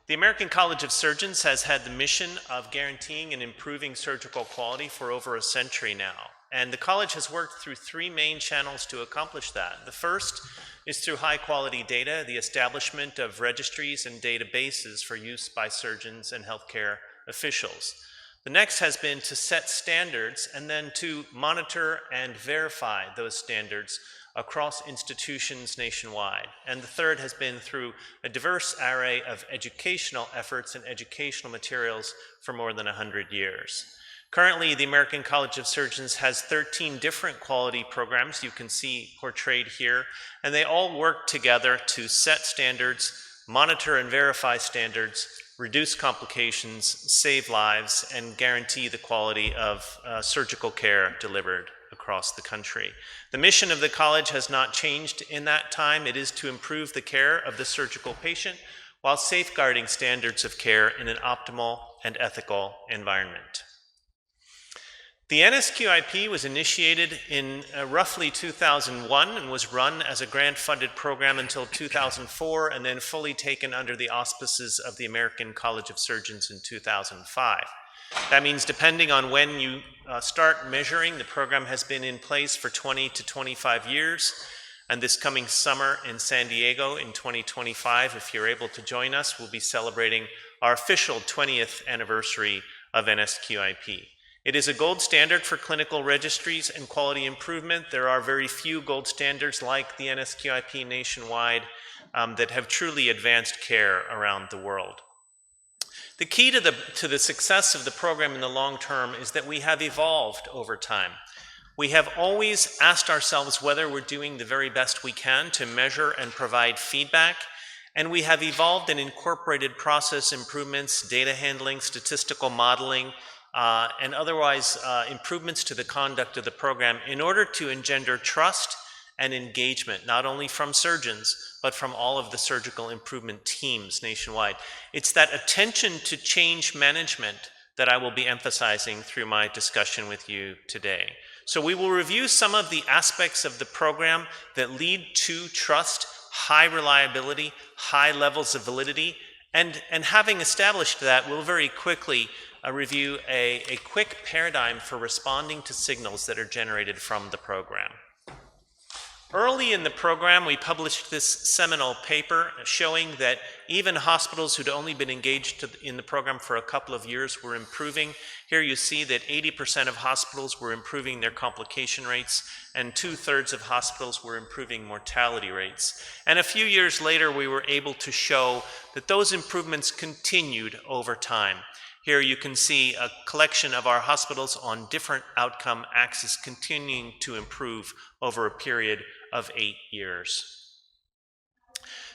The American College of Surgeons has had the mission of guaranteeing and improving surgical quality for over a century now. And the college has worked through three main channels to accomplish that. The first is through high-quality data, the establishment of registries and databases for use by surgeons and healthcare officials. The next has been to set standards and then to monitor and verify those standards across institutions nationwide. And the third has been through a diverse array of educational efforts and educational materials for more than 100 years. Currently, the American College of Surgeons has 13 different quality programs you can see portrayed here, and they all work together to set standards, monitor and verify standards, reduce complications, save lives, and guarantee the quality of surgical care delivered across the country. The mission of the college has not changed in that time. It is to improve the care of the surgical patient while safeguarding standards of care in an optimal and ethical environment. The NSQIP was initiated in roughly 2001 and was run as a grant-funded program until 2004 and then fully taken under the auspices of the American College of Surgeons in 2005. That means depending on when you start measuring, the program has been in place for 20 to 25 years. And this coming summer in San Diego in 2025, if you're able to join us, we'll be celebrating our official 20th anniversary of NSQIP. It is a gold standard for clinical registries and quality improvement. There are very few gold standards like the NSQIP nationwide that have truly advanced care around the world. The key to the success of the program in the long term is that we have evolved over time. We have always asked ourselves whether we're doing the very best we can to measure and provide feedback, and we have evolved and incorporated process improvements, data handling, statistical modeling, and otherwise improvements to the conduct of the program in order to engender trust and engagement, not only from surgeons, but from all of the surgical improvement teams nationwide. It's that attention to change management that I will be emphasizing through my discussion with you today. So we will review some of the aspects of the program that lead to trust, high reliability, high levels of validity, and having established that, we'll very quickly review a quick paradigm for responding to signals that are generated from the program. Early in the program, we published this seminal paper showing that even hospitals who'd only been engaged in the program for a couple of years were improving. Here you see that 80% of hospitals were improving their complication rates, and 2/3 of hospitals were improving mortality rates. And a few years later, we were able to show that those improvements continued over time. Here you can see a collection of our hospitals on different outcome axes continuing to improve over a period of 8 years.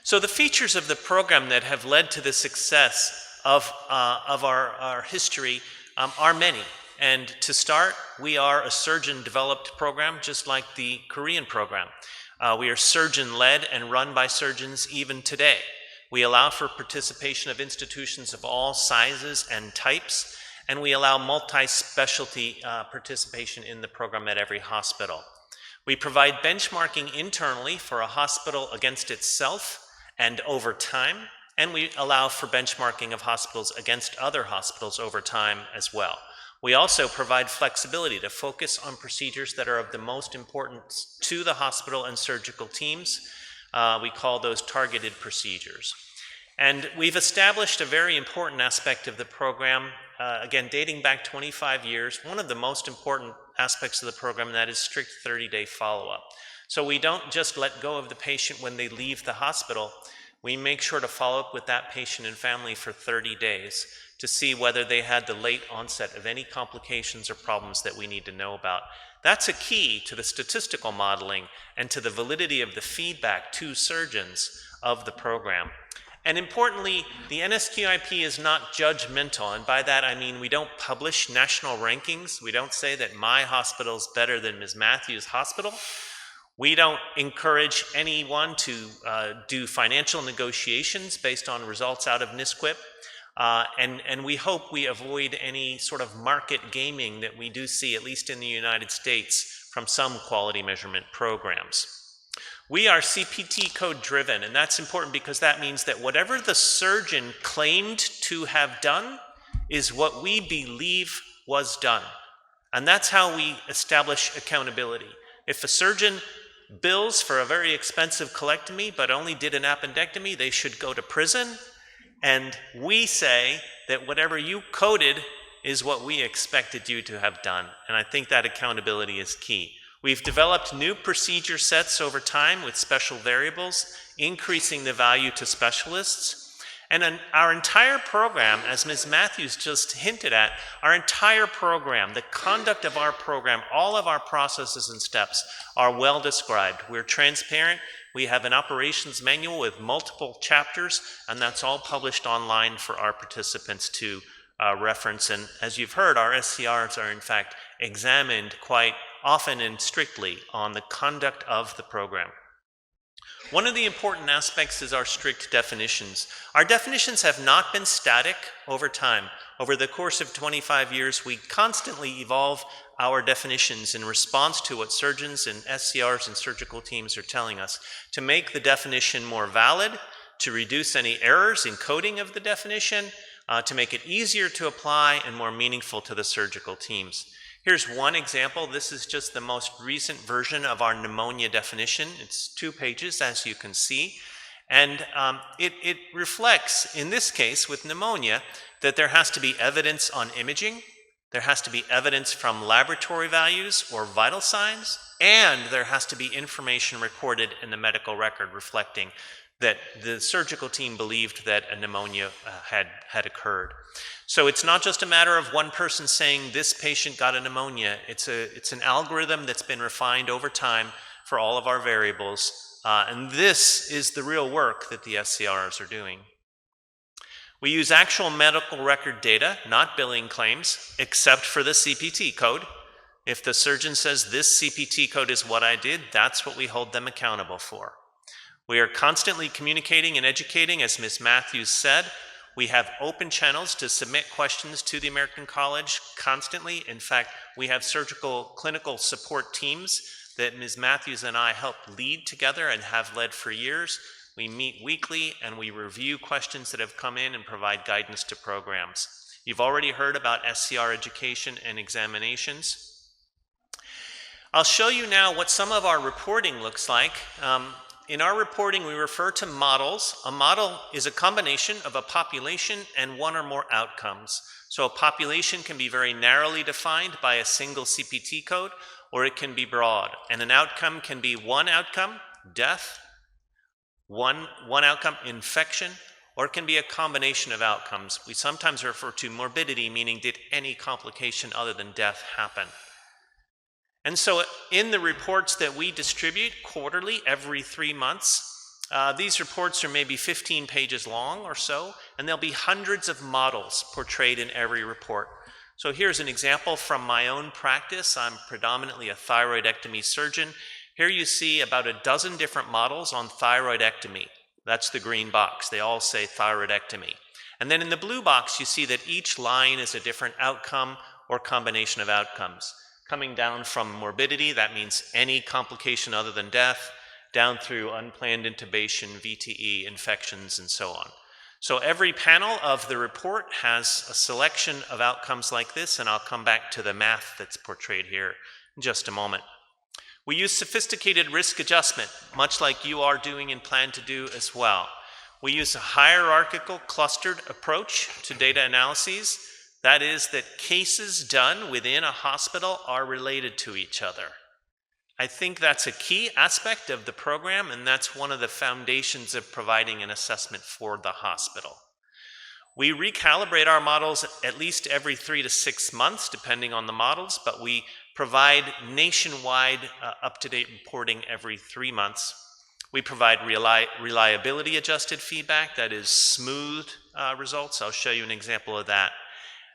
So the features of the program that have led to the success of our history are many. And to start, we are a surgeon-developed program, just like the Korean program. We are surgeon-led and run by surgeons even today. We allow for participation of institutions of all sizes and types, and we allow multi-specialty participation in the program at every hospital. We provide benchmarking internally for a hospital against itself and over time, and we allow for benchmarking of hospitals against other hospitals over time as well. We also provide flexibility to focus on procedures that are of the most importance to the hospital and surgical teams. We call those targeted procedures. And we've established a very important aspect of the program, again, dating back 25 years, one of the most important aspects of the program, and that is strict 30-day follow-up. So we don't just let go of the patient when they leave the hospital. We make sure to follow up with that patient and family for 30 days to see whether they had the late onset of any complications or problems that we need to know about. That's a key to the statistical modeling and to the validity of the feedback to surgeons of the program. And importantly, the NSQIP is not judgmental, and by that I mean we don't publish national rankings. We don't say that my hospital is better than Ms. Matthews' hospital. We don't encourage anyone to do financial negotiations based on results out of NSQIP. And we hope we avoid any sort of market gaming that we do see, at least in the United States, from some quality measurement programs. We are CPT code driven, and that's important because that means that whatever the surgeon claimed to have done is what we believe was done. And that's how we establish accountability. If a surgeon bills for a very expensive colectomy but only did an appendectomy, they should go to prison. And we say that whatever you coded is what we expected you to have done. And I think that accountability is key. We've developed new procedure sets over time with special variables, increasing the value to specialists. And our entire program, as Ms. Matthews just hinted at, our entire program, the conduct of our program, all of our processes and steps are well described. We're transparent. We have an operations manual with multiple chapters, and that's all published online for our participants to reference. And as you've heard, our SCRs are in fact examined quite often and strictly on the conduct of the program. One of the important aspects is our strict definitions. Our definitions have not been static over time. Over the course of 25 years, we constantly evolve our definitions in response to what surgeons and SCRs and surgical teams are telling us to make the definition more valid, to reduce any errors in coding of the definition, to make it easier to apply and more meaningful to the surgical teams. Here's one example. This is just the most recent version of our pneumonia definition. It's 2 pages, as you can see. And it reflects, in this case with pneumonia, that there has to be evidence on imaging, there has to be evidence from laboratory values or vital signs, and there has to be information recorded in the medical record reflecting that the surgical team believed that a pneumonia had occurred. So it's not just a matter of one person saying this patient got a pneumonia. It's an algorithm that's been refined over time for all of our variables, and this is the real work that the SCRs are doing. We use actual medical record data, not billing claims, except for the CPT code. If the surgeon says this CPT code is what I did, that's what we hold them accountable for. We are constantly communicating and educating, as Ms. Matthews said. We have open channels to submit questions to the American College constantly. In fact, we have surgical clinical support teams that Ms. Matthews and I help lead together and have led for years. We meet weekly and we review questions that have come in and provide guidance to programs. You've already heard about SCR education and examinations. I'll show you now what some of our reporting looks like. In our reporting, we refer to models. A model is a combination of a population and one or more outcomes. So a population can be very narrowly defined by a single CPT code, or it can be broad. And an outcome can be one outcome, death, one outcome, infection, or it can be a combination of outcomes. We sometimes refer to morbidity, meaning did any complication other than death happen? And so in the reports that we distribute quarterly, every 3 months, these reports are maybe 15 pages long or so, and there'll be hundreds of models portrayed in every report. So here's an example from my own practice. I'm predominantly a thyroidectomy surgeon. Here you see about a dozen different models on thyroidectomy. That's the green box. They all say thyroidectomy. And then in the blue box, you see that each line is a different outcome or combination of outcomes. Coming down from morbidity, that means any complication other than death, down through unplanned intubation, VTE, infections, and so on. So every panel of the report has a selection of outcomes like this, and I'll come back to the math that's portrayed here in just a moment. We use sophisticated risk adjustment, much like you are doing and plan to do as well. We use a hierarchical clustered approach to data analyses. That is, that cases done within a hospital are related to each other. I think that's a key aspect of the program, and that's one of the foundations of providing an assessment for the hospital. We recalibrate our models at least every 3 to 6 months, depending on the models, but we provide nationwide up-to-date reporting every 3 months. We provide reliability adjusted feedback, that is smooth results. I'll show you an example of that.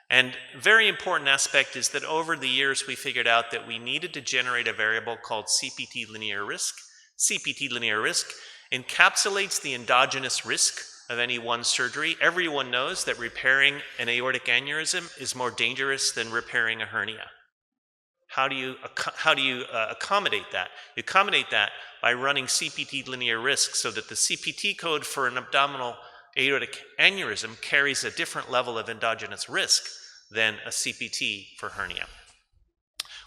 And a very important aspect is that over the years we figured out that we needed to generate a variable called CPT linear risk. CPT linear risk encapsulates the endogenous risk of any one surgery. Everyone knows that repairing an aortic aneurysm is more dangerous than repairing a hernia. How do you accommodate that? You accommodate that by running CPT linear risk so that the CPT code for an abdominal aortic aneurysm carries a different level of endogenous risk than a CPT for hernia.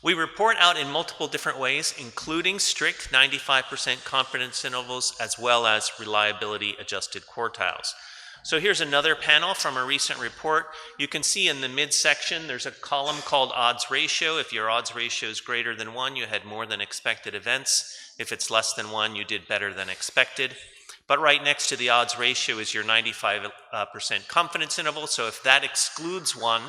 We report out in multiple different ways, including strict 95% confidence intervals as well as reliability adjusted quartiles. So here's another panel from a recent report. You can see in the midsection there's a column called odds ratio. If your odds ratio is greater than 1, you had more than expected events. If it's less than 1, you did better than expected. But right next to the odds ratio is your 95% confidence interval. So if that excludes 1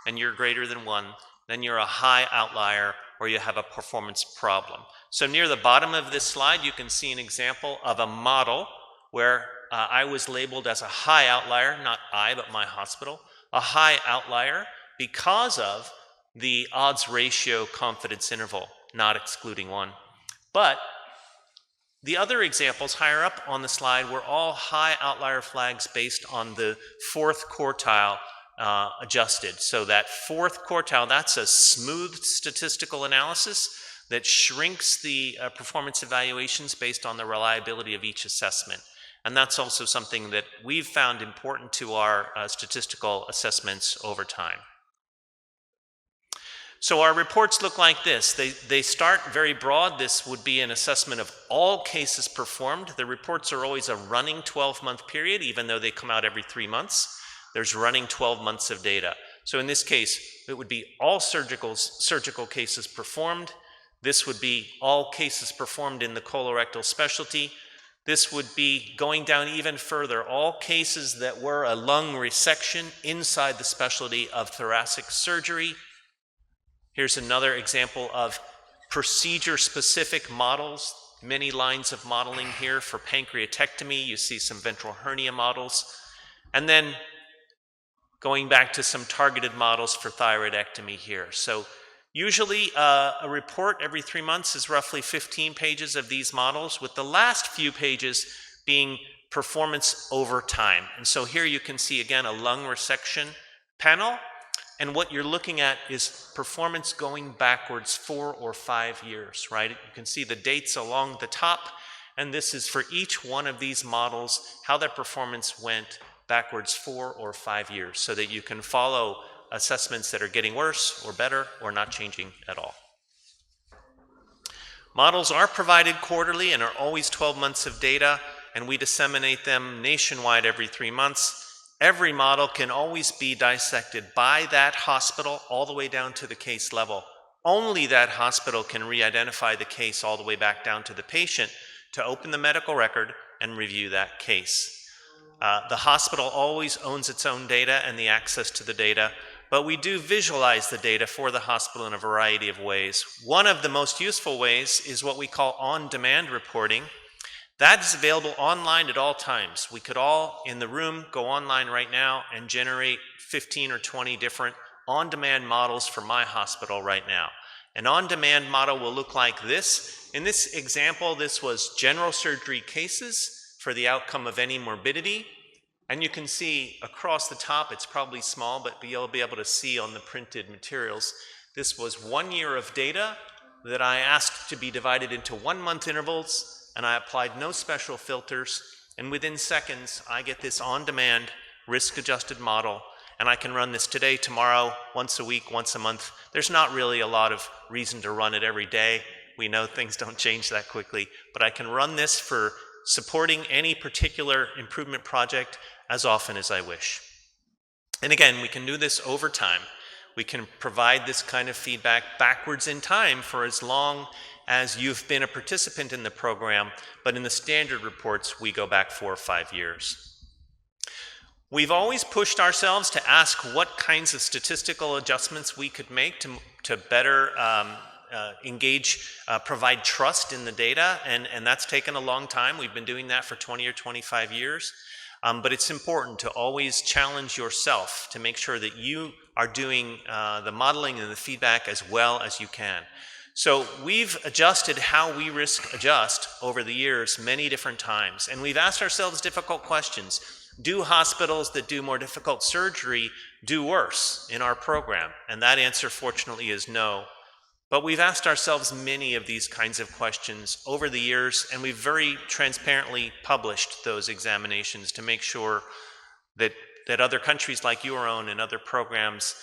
and you're greater than 1, then you're a high outlier or you have a performance problem. So near the bottom of this slide, you can see an example of a model where I was labeled as a high outlier, not I, but my hospital, a high outlier because of the odds ratio confidence interval, not excluding 1. But The other examples higher up on the slide were all high outlier flags based on the fourth quartile adjusted. So that fourth quartile, that's a smooth statistical analysis that shrinks the performance evaluations based on the reliability of each assessment. And that's also something that we've found important to our statistical assessments over time. So our reports look like this. They start very broad. This would be an assessment of all cases performed. The reports are always a running 12-month period, even though they come out every 3 months. There's running 12 months of data. So in this case, it would be all surgical cases performed. This would be all cases performed in the colorectal specialty. This would be going down even further, all cases that were a lung resection inside the specialty of thoracic surgery. Here's another example of procedure-specific models, many lines of modeling here for pancreatectomy. You see some ventral hernia models. And then going back to some targeted models for thyroidectomy here. So usually a report every 3 months is roughly 15 pages of these models, with the last few pages being performance over time. And so here you can see again a lung resection panel. And what you're looking at is performance going backwards 4 or 5 years, right? You can see the dates along the top, and this is for each one of these models, how their performance went backwards 4 or 5 years, so that you can follow assessments that are getting worse or better or not changing at all. Models are provided quarterly and are always 12 months of data, and we disseminate them nationwide every 3 months. Every model can always be dissected by that hospital all the way down to the case level. Only that hospital can re-identify the case all the way back down to the patient to open the medical record and review that case. The hospital always owns its own data and the access to the data, but we do visualize the data for the hospital in a variety of ways. One of the most useful ways is what we call on-demand reporting. That is available online at all times. We could all in the room go online right now and generate 15 or 20 different on-demand models for my hospital right now. An on-demand model will look like this. In this example, this was general surgery cases for the outcome of any morbidity. And you can see across the top, it's probably small, but you'll be able to see on the printed materials. This was 1 year of data that I asked to be divided into 1 month intervals, and I applied no special filters, and within seconds, I get this on-demand, risk-adjusted model, and I can run this today, tomorrow, once a week, once a month. There's not really a lot of reason to run it every day. We know things don't change that quickly, but I can run this for supporting any particular improvement project as often as I wish. And again, we can do this over time. We can provide this kind of feedback backwards in time for as long as you've been a participant in the program, but in the standard reports, we go back 4 or 5 years. We've always pushed ourselves to ask what kinds of statistical adjustments we could make to better provide trust in the data, and that's taken a long time. We've been doing that for 20 or 25 years. But it's important to always challenge yourself to make sure that you are doing the modeling and the feedback as well as you can. So we've adjusted how we risk adjust over the years many different times, and we've asked ourselves difficult questions. Do hospitals that do more difficult surgery do worse in our program? And that answer, fortunately, is no. But we've asked ourselves many of these kinds of questions over the years, and we've very transparently published those examinations to make sure that other countries like your own and other programs,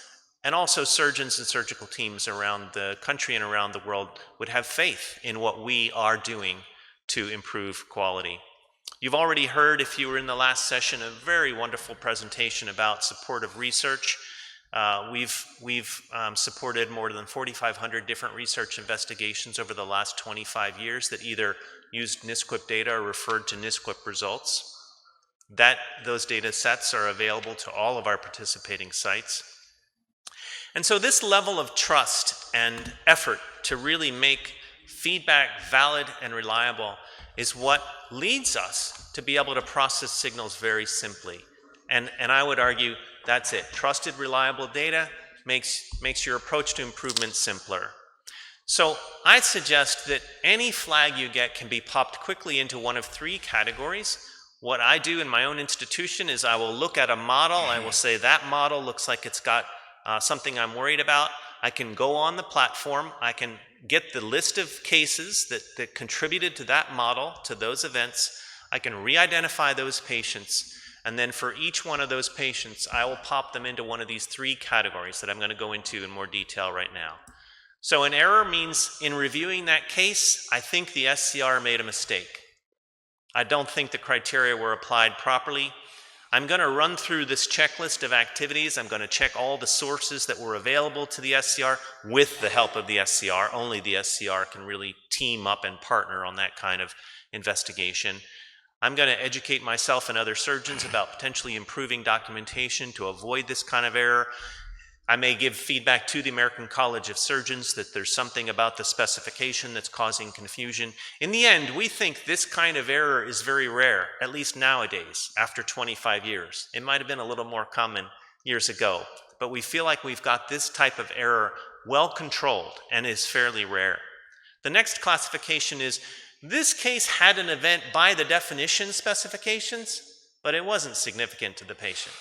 and also surgeons and surgical teams around the country and around the world, would have faith in what we are doing to improve quality. You've already heard, if you were in the last session, a very wonderful presentation about supportive research. We've supported more than 4,500 different research investigations over the last 25 years that either used NISQIP data or referred to NISQIP results. Those data sets are available to all of our participating sites. And so this level of trust and effort to really make feedback valid and reliable is what leads us to be able to process signals very simply. And I would argue that's it. Trusted, reliable data makes your approach to improvement simpler. So I suggest that any flag you get can be popped quickly into one of three categories. What I do in my own institution is I will look at a model, I will say that model looks like it's got something I'm worried about. I can go on the platform, I can get the list of cases that contributed to that model, to those events. I can re-identify those patients, and then for each one of those patients, I will pop them into one of these three categories that I'm going to go into in more detail right now. So an error means in reviewing that case, I think the SCR made a mistake. I don't think the criteria were applied properly. I'm going to run through this checklist of activities. I'm going to check all the sources that were available to the SCR with the help of the SCR. Only the SCR can really team up and partner on that kind of investigation. I'm going to educate myself and other surgeons about potentially improving documentation to avoid this kind of error. I may give feedback to the American College of Surgeons that there's something about the specification that's causing confusion. In the end, we think this kind of error is very rare, at least nowadays, after 25 years. It might have been a little more common years ago, but we feel like we've got this type of error well controlled and is fairly rare. The next classification is, this case had an event by the definition specifications, but it wasn't significant to the patient.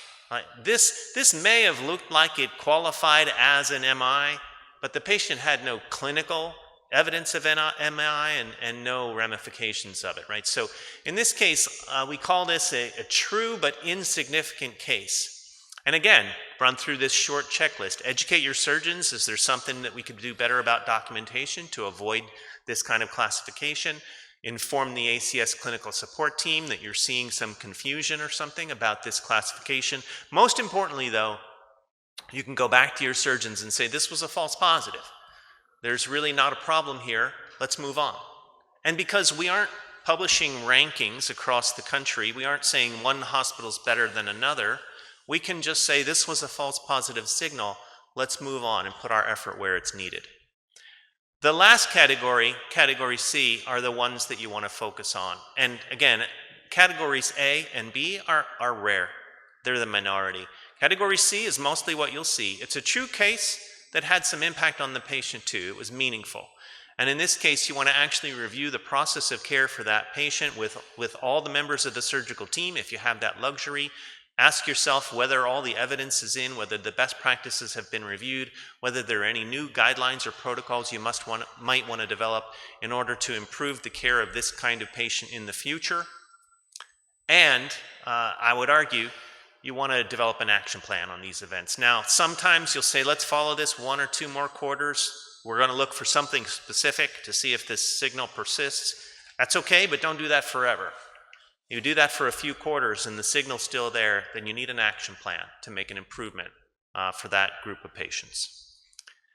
This may have looked like it qualified as an MI, but the patient had no clinical evidence of MI and no ramifications of it, right? So in this case, we call this a true but insignificant case. And again, run through this short checklist. Educate your surgeons. Is there something that we could do better about documentation to avoid this kind of classification? Inform the ACKSS clinical support team that you're seeing some confusion or something about this classification. Most importantly, though, you can go back to your surgeons and say, this was a false positive. There's really not a problem here. Let's move on. And because we aren't publishing rankings across the country, we aren't saying one hospital's better than another, we can just say this was a false positive signal. Let's move on and put our effort where it's needed. The last category, category C, are the ones that you want to focus on. And again, categories A and B are rare. They're the minority. Category C is mostly what you'll see. It's a true case that had some impact on the patient too. It was meaningful. And in this case, you want to actually review the process of care for that patient with all the members of the surgical team, if you have that luxury. Ask yourself whether all the evidence is in, whether the best practices have been reviewed, whether there are any new guidelines or protocols you might want to develop in order to improve the care of this kind of patient in the future. And I would argue you want to develop an action plan on these events. Now, sometimes you'll say, let's follow this 1 or 2 more quarters. We're going to look for something specific to see if this signal persists. That's okay, but don't do that forever. You do that for a few quarters and the signal's still there, then you need an action plan to make an improvement for that group of patients.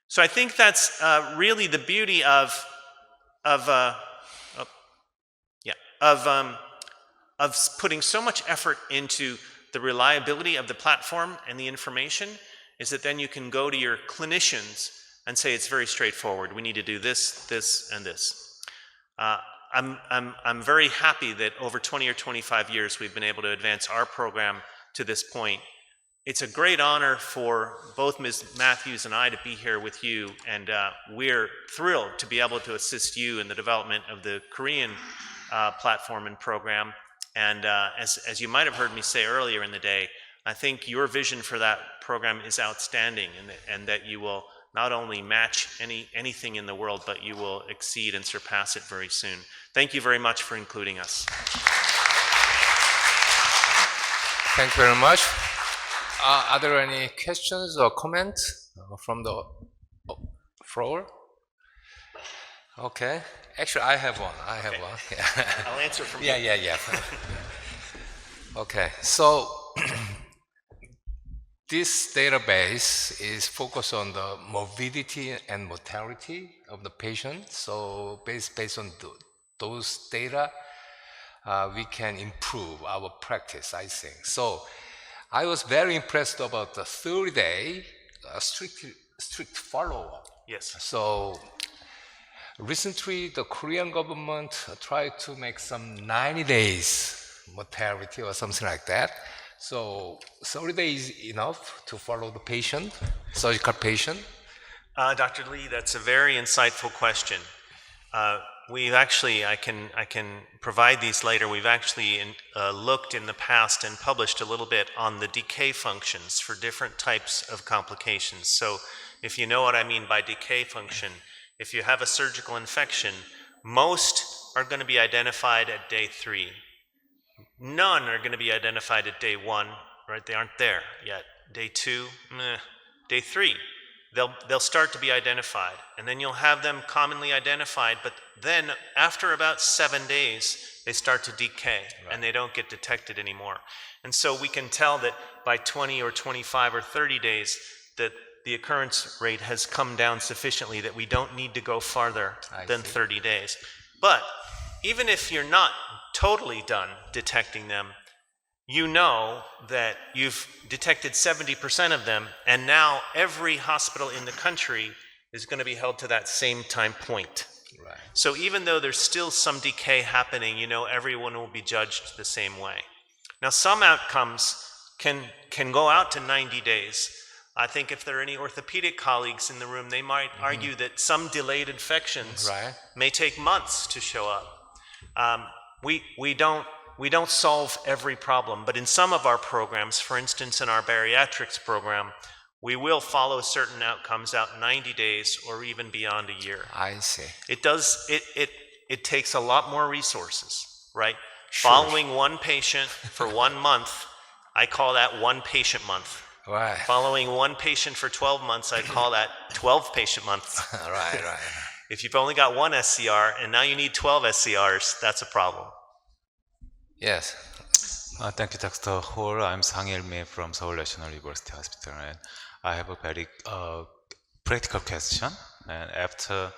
So I think that's really the beauty of putting so much effort into the reliability of the platform and the information, is that then you can go to your clinicians and say it's very straightforward. We need to do this, this, and this. I'm very happy that over 20 or 25 years we've been able to advance our program to this point. It's a great honor for both Ms. Matthews and I to be here with you, and we're thrilled to be able to assist you in the development of the Korean platform and program. And as you might have heard me say earlier in the day, I think your vision for that program is outstanding, and that you will not only match anything in the world, but you will exceed and surpass it very soon. Thank you very much for including us. Thank you very much. Are there any questions or comments from the floor? Okay. Actually, I have one. Yeah. I'll answer from you. Yeah. Okay. So this database is focused on the morbidity and mortality of the patient. So based on those data, we can improve our practice, I think. So I was very impressed about the 30-day strict follow-up. Yes. So recently, the Korean government tried to make some 90 days mortality or something like that. So 30 days is enough to follow the patient, surgical patient. Dr. Lee, that's a very insightful question. We've actually, I can provide these later. We've actually looked in the past and published a little bit on the decay functions for different types of complications. So if you know what I mean by decay function, if you have a surgical infection, most are going to be identified at day 3. None are going to be identified at day 1, right? They aren't there yet. Day 2, meh. Day 3, they'll start to be identified, and then you'll have them commonly identified, but then after about 7 days, they start to decay, and they don't get detected anymore. And so we can tell that by 20 or 25 or 30 days that the occurrence rate has come down sufficiently that we don't need to go farther than 30 days. But even if you're not totally done detecting them, you know that you've detected 70% of them, and now every hospital in the country is going to be held to that same time point. Right. So even though there's still some decay happening, you know everyone will be judged the same way. Now some outcomes can go out to 90 days. I think if there are any orthopedic colleagues in the room, they might argue that some delayed infections may take months to show up. We don't solve every problem, but in some of our programs, for instance in our bariatrics program, we will follow certain outcomes out 90 days or even beyond a year. I see. It takes a lot more resources, right? Sure. Following one patient for 1 month, I call that one patient month. Right. Following one patient for 12 months, I call that 12 patient months. Right. If you've only got one SCR and now you need 12 SCRs, that's a problem. Yes. Thank you, Dr. Hall. I'm Sang Il-mi from Seoul National University Hospital, and I have a very practical question. And after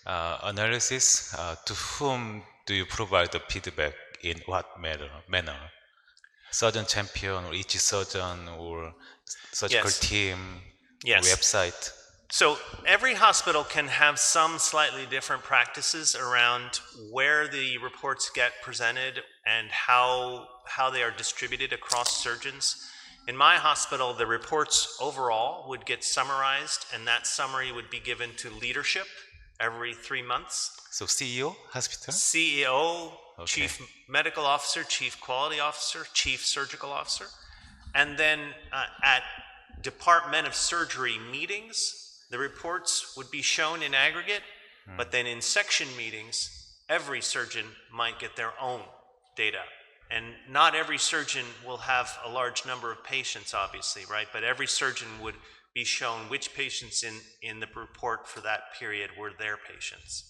analysis, to whom do you provide the feedback in what manner? Surgeon champion, or each surgeon, or surgical team, website? So every hospital can have some slightly different practices around where the reports get presented and how they are distributed across surgeons. In my hospital, the reports overall would get summarized, and that summary would be given to leadership every 3 months. So CEO, hospital? CEO, Chief Medical Officer, Chief Quality Officer, Chief Surgical Officer. And then at Department of Surgery meetings, the reports would be shown in aggregate, but then in section meetings, every surgeon might get their own data. And not every surgeon will have a large number of patients, obviously, right? But every surgeon would be shown which patients in the report for that period were their patients.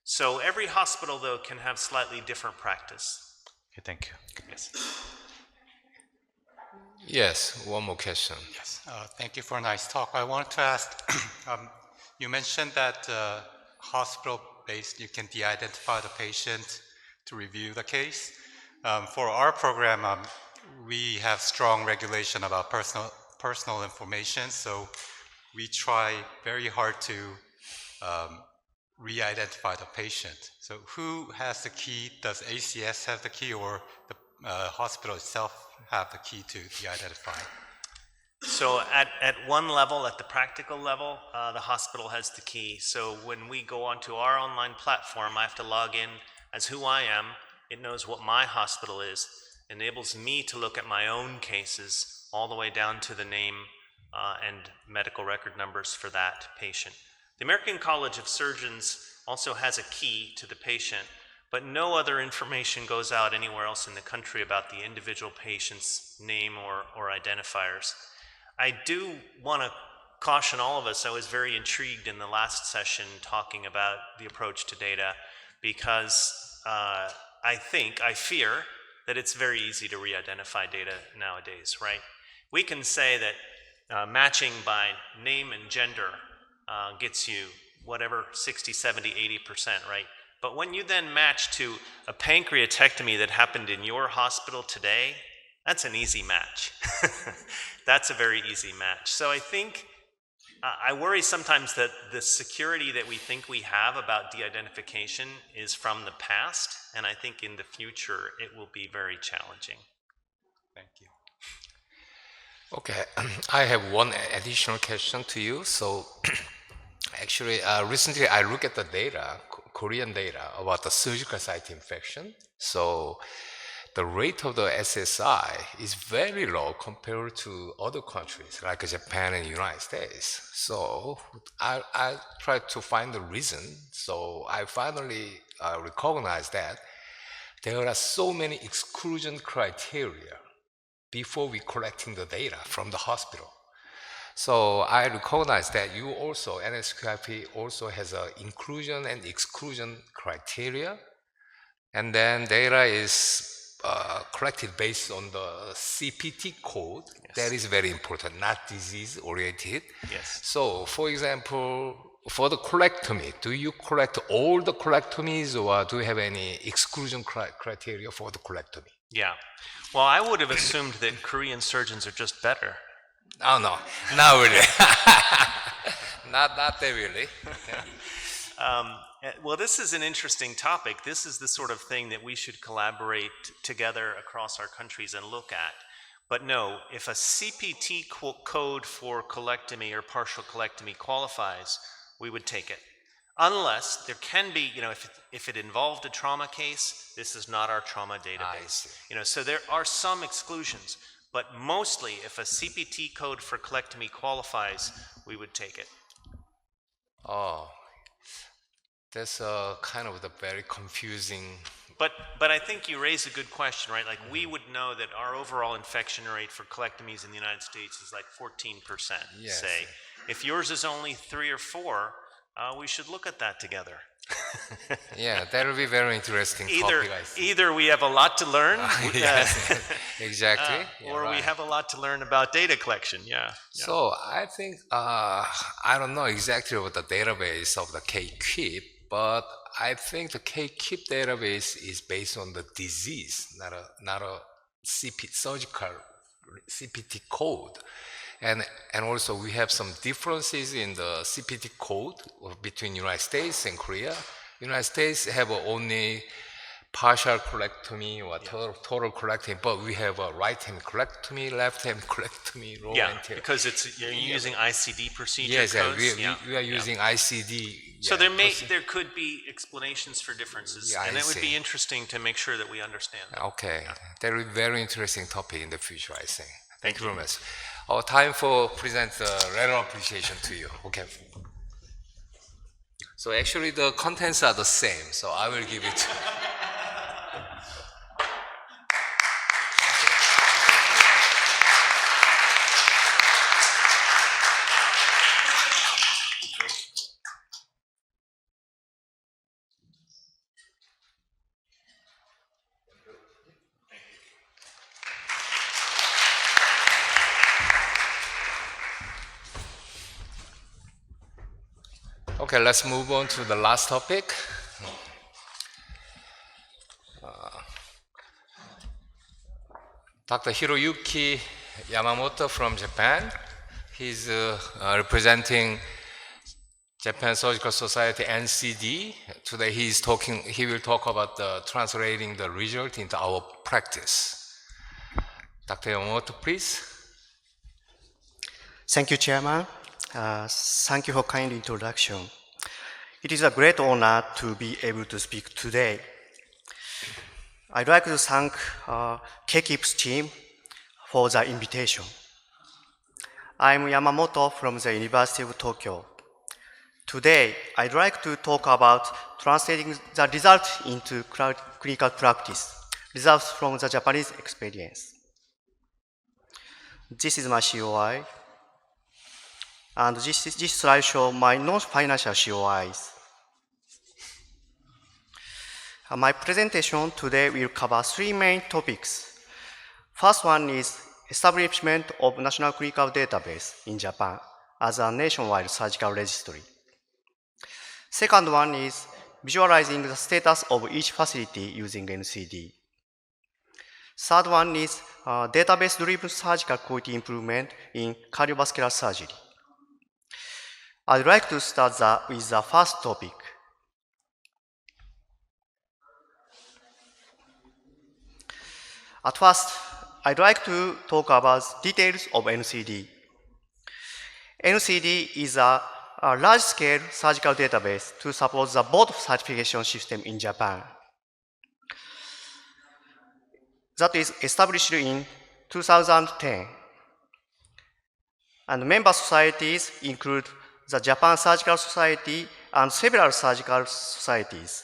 So every hospital, though, can have slightly different practice. Okay, thank you. Yes. Yes, one more question. Yes, thank you for a nice talk. I wanted to ask, you mentioned that hospital-based, you can de-identify the patient to review the case. For our program, we have strong regulation about personal information, so we try very hard to re-identify the patient. So who has the key? Does ACKSS have the key, or the hospital itself have the key to de-identify? So at one level, at the practical level, the hospital has the key. So when we go onto our online platform, I have to log in as who I am. It knows what my hospital is, enables me to look at my own cases all the way down to the name and medical record numbers for that patient. The American College of Surgeons also has a key to the patient, but no other information goes out anywhere else in the country about the individual patient's name or identifiers. I do want to caution all of us, I was very intrigued in the last session talking about the approach to data, because I fear that it's very easy to re-identify data nowadays, right? We can say that matching by name and gender gets you whatever 60, 70, 80%, right? But when you then match to a pancreatectomy that happened in your hospital today, that's an easy match. That's a very easy match. So I think, I worry sometimes that the security that we think we have about de-identification is from the past, and I think in the future it will be very challenging. Thank you. Okay, I have one additional question to you. So Actually, recently I looked at the data, Korean data about the surgical site infection. So the rate of the SSI is very low compared to other countries like Japan and United States. So I tried to find the reason. So I finally recognized that there are so many exclusion criteria before we collecting the data from the hospital. So I recognize that you also, NSQIP also has an inclusion and exclusion criteria. And then data is collected based on the CPT code. Yes. That is very important, not disease oriented. Yes. So for example, for the colectomy, do you collect all the colectomies or do you have any exclusion criteria for the colectomy? Yeah. Well, I would have assumed that Korean surgeons are just better. Oh, no, not really. not that really. Well, this is an interesting topic. This is the sort of thing that we should collaborate together across our countries and look at. But no, if a CPT code for colectomy or partial colectomy qualifies, we would take it. Unless there can be, if it involved a trauma case, this is not our trauma database. So there are some exclusions, but mostly if a CPT code for colectomy qualifies, we would take it. Oh, that's kind of the very confusing. But I think you raise a good question, right? Like we would know that our overall infection rate for colectomies in the United States is like 14%, Yes. say. If yours is only 3 or 4, we should look at that together. Yeah, that will be very interesting topic, I think. Either we have a lot to learn, Yes, exactly. or Yeah, we right. have a lot to learn about data collection. Yeah. So I think, I don't know exactly what the database of the K-QIP, but I think the K-QIP database is based on the disease, not a surgical CPT code. And also we have some differences in the CPT code between United States and Korea. United States have only partial colectomy or total colectomy, but we have a right-hand colectomy, left-hand colectomy, lower Yeah, and tail. because you're using ICD procedure Yes, codes. we are using ICD. So there could be explanations for differences, Yeah, and I it would be see. interesting to make sure that we understand them. Okay, that will be very interesting topic in the future, I think. Thank you very much. Time for present letter of appreciation to you. Okay. So actually the contents are the same, so I will give it. Okay, let's move on to the last topic. Dr. Hiroyuki Yamamoto from Japan. He's representing Japan Surgical Society NCD. Today he will talk about translating the result into our practice. Dr. Yamamoto, please. Thank you, Chairman. Thank you for kind introduction. It is a great honor to be able to speak today. I'd like to thank K-QIPS team for the invitation. I'm Yamamoto from the University of Tokyo. Today, I'd like to talk about translating the results into clinical practice, results from the Japanese experience. This is my COI. And this slide shows my non-financial COIs. My presentation today will cover 3 main topics. First one is establishment of national clinical database in Japan as a nationwide surgical registry. Second one is visualizing the status of each facility using NCD. Third one is database-driven surgical quality improvement in cardiovascular surgery. I'd like to start with the first topic. At first, I'd like to talk about details of NCD. NCD is a a large-scale surgical database to support the board certification system in Japan. That is established in 2010. And member societies include the Japan Surgical Society and several surgical societies.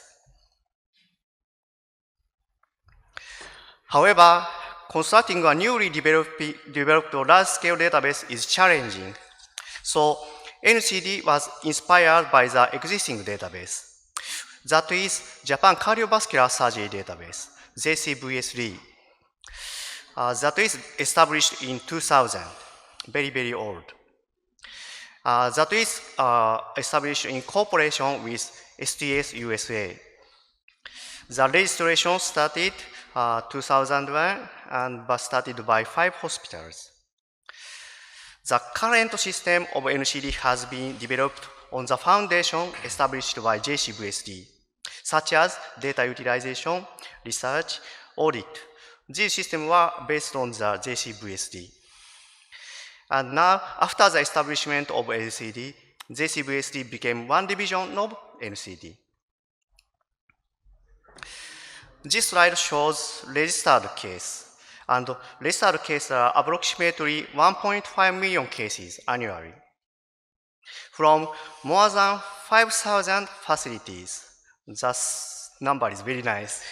However, constructing a newly developed large-scale database is challenging. So NCD was inspired by the existing database. That is Japan Cardiovascular Surgery Database, JCVS-D. That is established in 2000, very, very old. That is established in cooperation with STS USA. The registration started 2001 and was started by 5 hospitals. The current system of NCD has been developed on the foundation established by JCVS-D, such as data utilization, research, audit. These systems were based on the JCVS-D. And now, after the establishment of NCD, JCVS-D became one division of NCD. This slide shows registered case, and registered cases are approximately 1.5 million cases annually from more than 5,000 facilities. That number is very nice.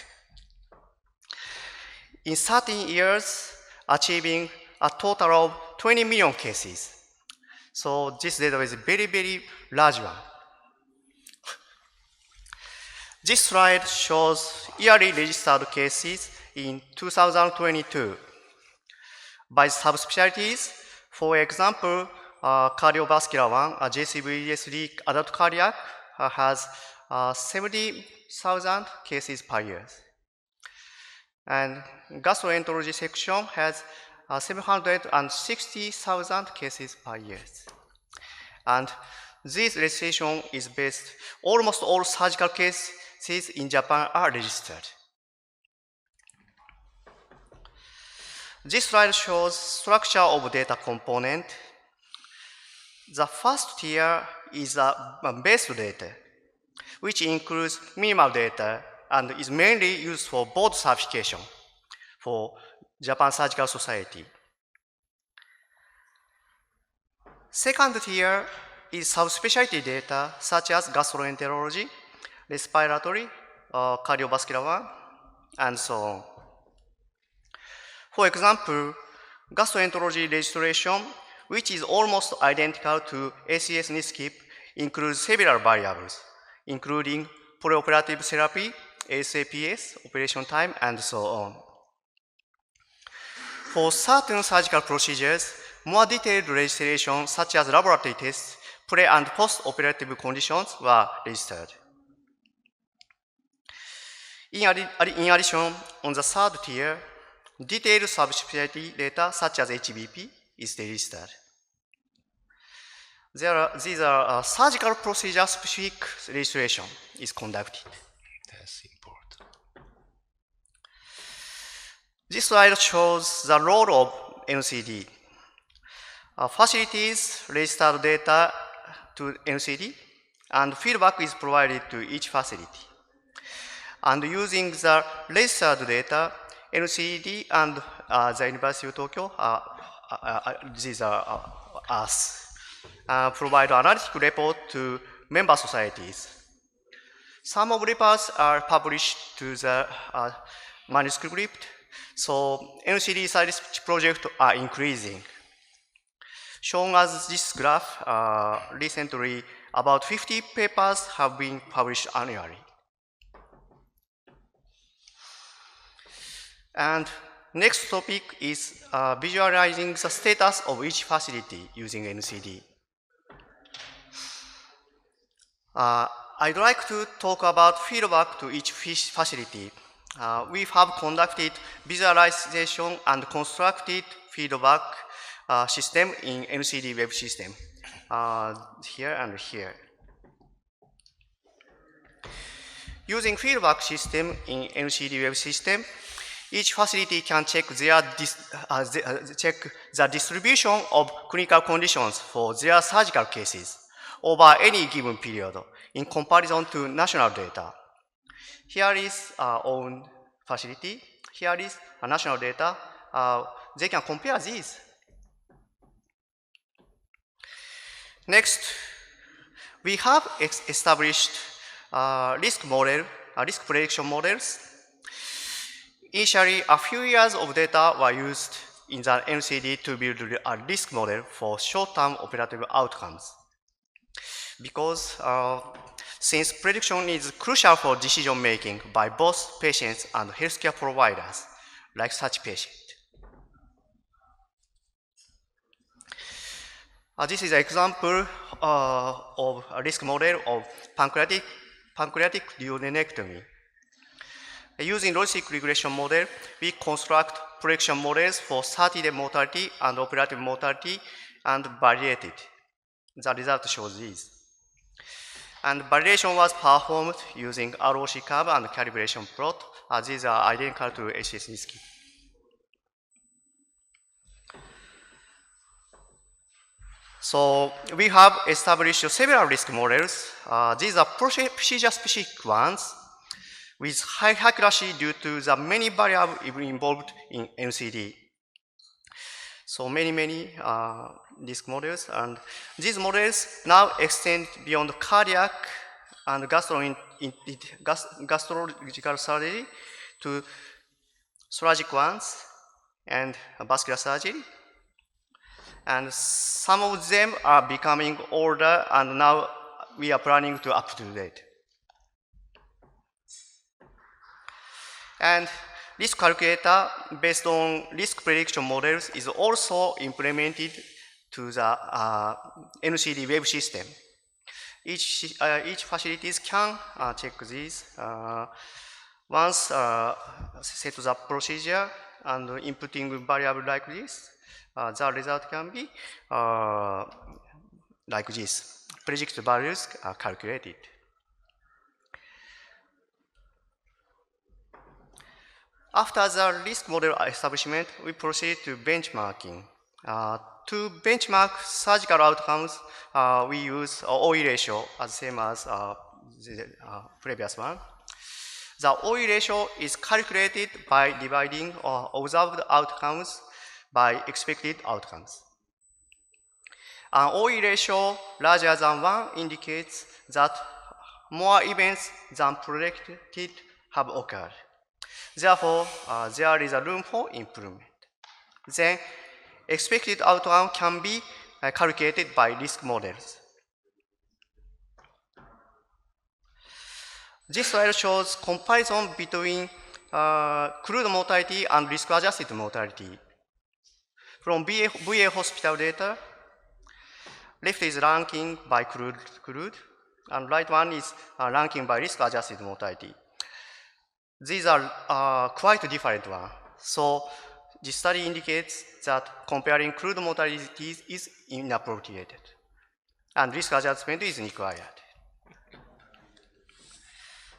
In 13 years, achieving a total of 20 million cases. So this database is a very, very large one. This slide shows yearly registered cases in 2022 by subspecialties. For example, cardiovascular one, JCVS-D adult cardiac has 70,000 cases per year. And gastroenterology section has 760,000 cases per year. And this registration is based, almost all surgical cases in Japan are registered. This slide shows structure of data component. The first tier is a base data, which includes minimal data and is mainly used for board certification for Japan Surgical Society. Second tier is subspecialty data such as gastroenterology, respiratory, cardiovascular one, and so on. For example, gastroenterology registration, which is almost identical to ACKSS NISKIP, includes several variables, including preoperative therapy, ASAPS, operation time, and so on. For certain surgical procedures, more detailed registration, such as laboratory tests, pre- and post-operative conditions, were registered. In addition, on the third tier, detailed subspecialty data, such as HBP, is registered. These are surgical procedure-specific registration is conducted. That's important. This slide shows the role of NCD. Facilities register data to NCD, and feedback is provided to each facility. And using the registered data, NCD and the University of Tokyo, these are us, provide analytic report to member societies. Some of reports are published to the manuscript, so NCD science projects are increasing. Shown as this graph, recently about 50 papers have been published annually. And next topic is visualizing the status of each facility using NCD. I'd like to talk about feedback to each facility. We have conducted visualization and constructed feedback system in NCD web system, here and here. Using feedback system in NCD web system, each facility can check the distribution of clinical conditions for their surgical cases, over any given period in comparison to national data. Here is our own facility. Here is a national data. They can compare these. Next, we have established risk prediction models. Initially, a few years of data were used in the NCD to build a risk model for short-term operative outcomes. Because since prediction is crucial for decision-making by both patients and healthcare providers, like such patient. This is an example of a risk model of pancreatic duodenectomy. Using logistic regression model, we construct prediction models for 30-day mortality and operative mortality and validated. The result shows these. And validation was performed using ROC curve and calibration plot. These are identical to ACKSS scheme. So we have established several risk models. These are procedure-specific ones with high accuracy due to the many variables involved in NCD. So many risk models, and these models now extend beyond cardiac and gastrological surgery to thoracic ones and vascular surgery. And some of them are becoming older, and now we are planning to up to date. And risk calculator based on risk prediction models is also implemented to the NCD web system. Each facilities can check these. Once set the procedure and inputting variable like this, the result can be like this. Predicted values are calculated. After the risk model establishment, we proceed to benchmarking. To benchmark surgical outcomes, we use OE ratio as same as the previous one. The OE ratio is calculated by dividing observed outcomes by expected outcomes. An OE ratio larger than 1 indicates that more events than predicted have occurred. Therefore, there is a room for improvement. Then, expected outcome can be calculated by risk models. This slide shows comparison between crude mortality and risk-adjusted mortality. From VA hospital data, left is ranking by crude, and right one is ranking by risk-adjusted mortality. These are quite different ones. So the study indicates that comparing crude mortality is inappropriate, and risk adjustment is required.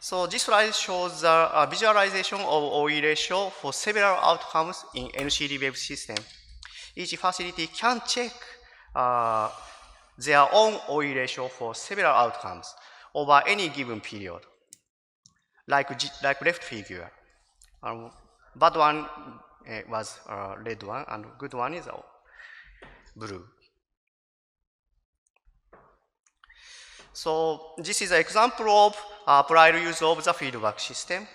So this slide shows the visualization of OE ratio for several outcomes in NCD web system. Each facility can check their own OE ratio for several outcomes over any given period, like left figure. Bad one was red one, and good one is blue. So this is an example of prior use of the feedback system.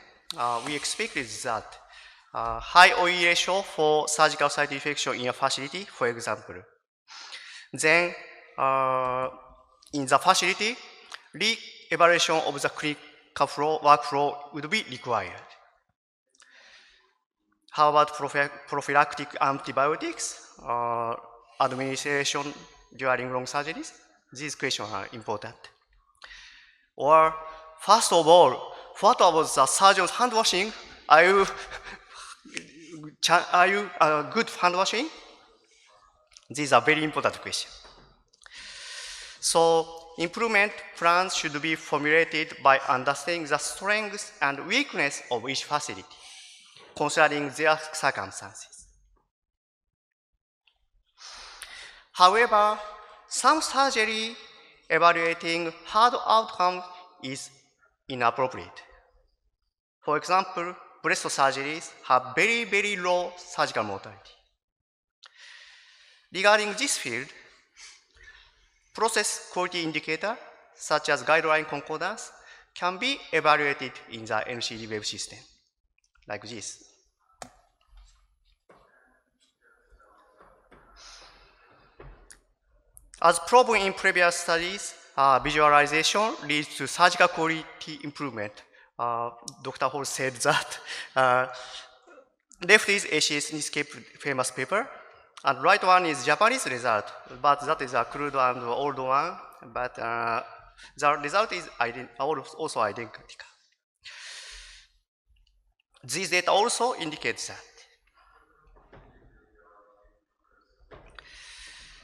We expected that high OE ratio for surgical site infection in a facility, for example. Then in the facility, re-evaluation of the clinical workflow would be required. How about prophylactic antibiotics administration during long surgeries? These questions are important. Or first of all, what about the surgeon's hand washing? Are you good hand washing? These are very important questions. So improvement plans should be formulated by understanding the strengths and weakness of each facility, considering their circumstances. However, some surgery evaluating hard outcome is inappropriate. For example, breast surgeries have very, very low surgical mortality. Regarding this field, process quality indicator, such as guideline concordance, can be evaluated in the NCD web system, like this. As proven in previous studies, visualization leads to surgical quality improvement. Dr. Hall said that. Left is ACKSS Netscape famous paper, and right one is Japanese result, but that is a crude and old one, but the result is also identical. These data also indicates that.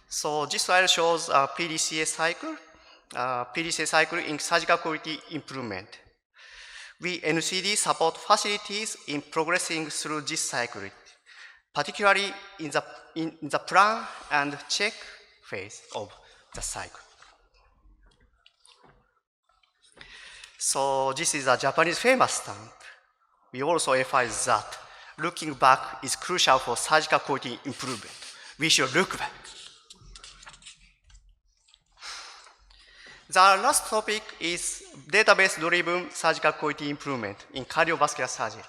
So this slide shows a PDCA cycle in surgical quality improvement. We NCD support facilities in progressing through this cycle, particularly in the plan and check phase of the cycle. So this is a Japanese famous stamp. We also emphasize that looking back is crucial for surgical quality improvement. We should look back. The last topic is database-driven surgical quality improvement in cardiovascular surgery.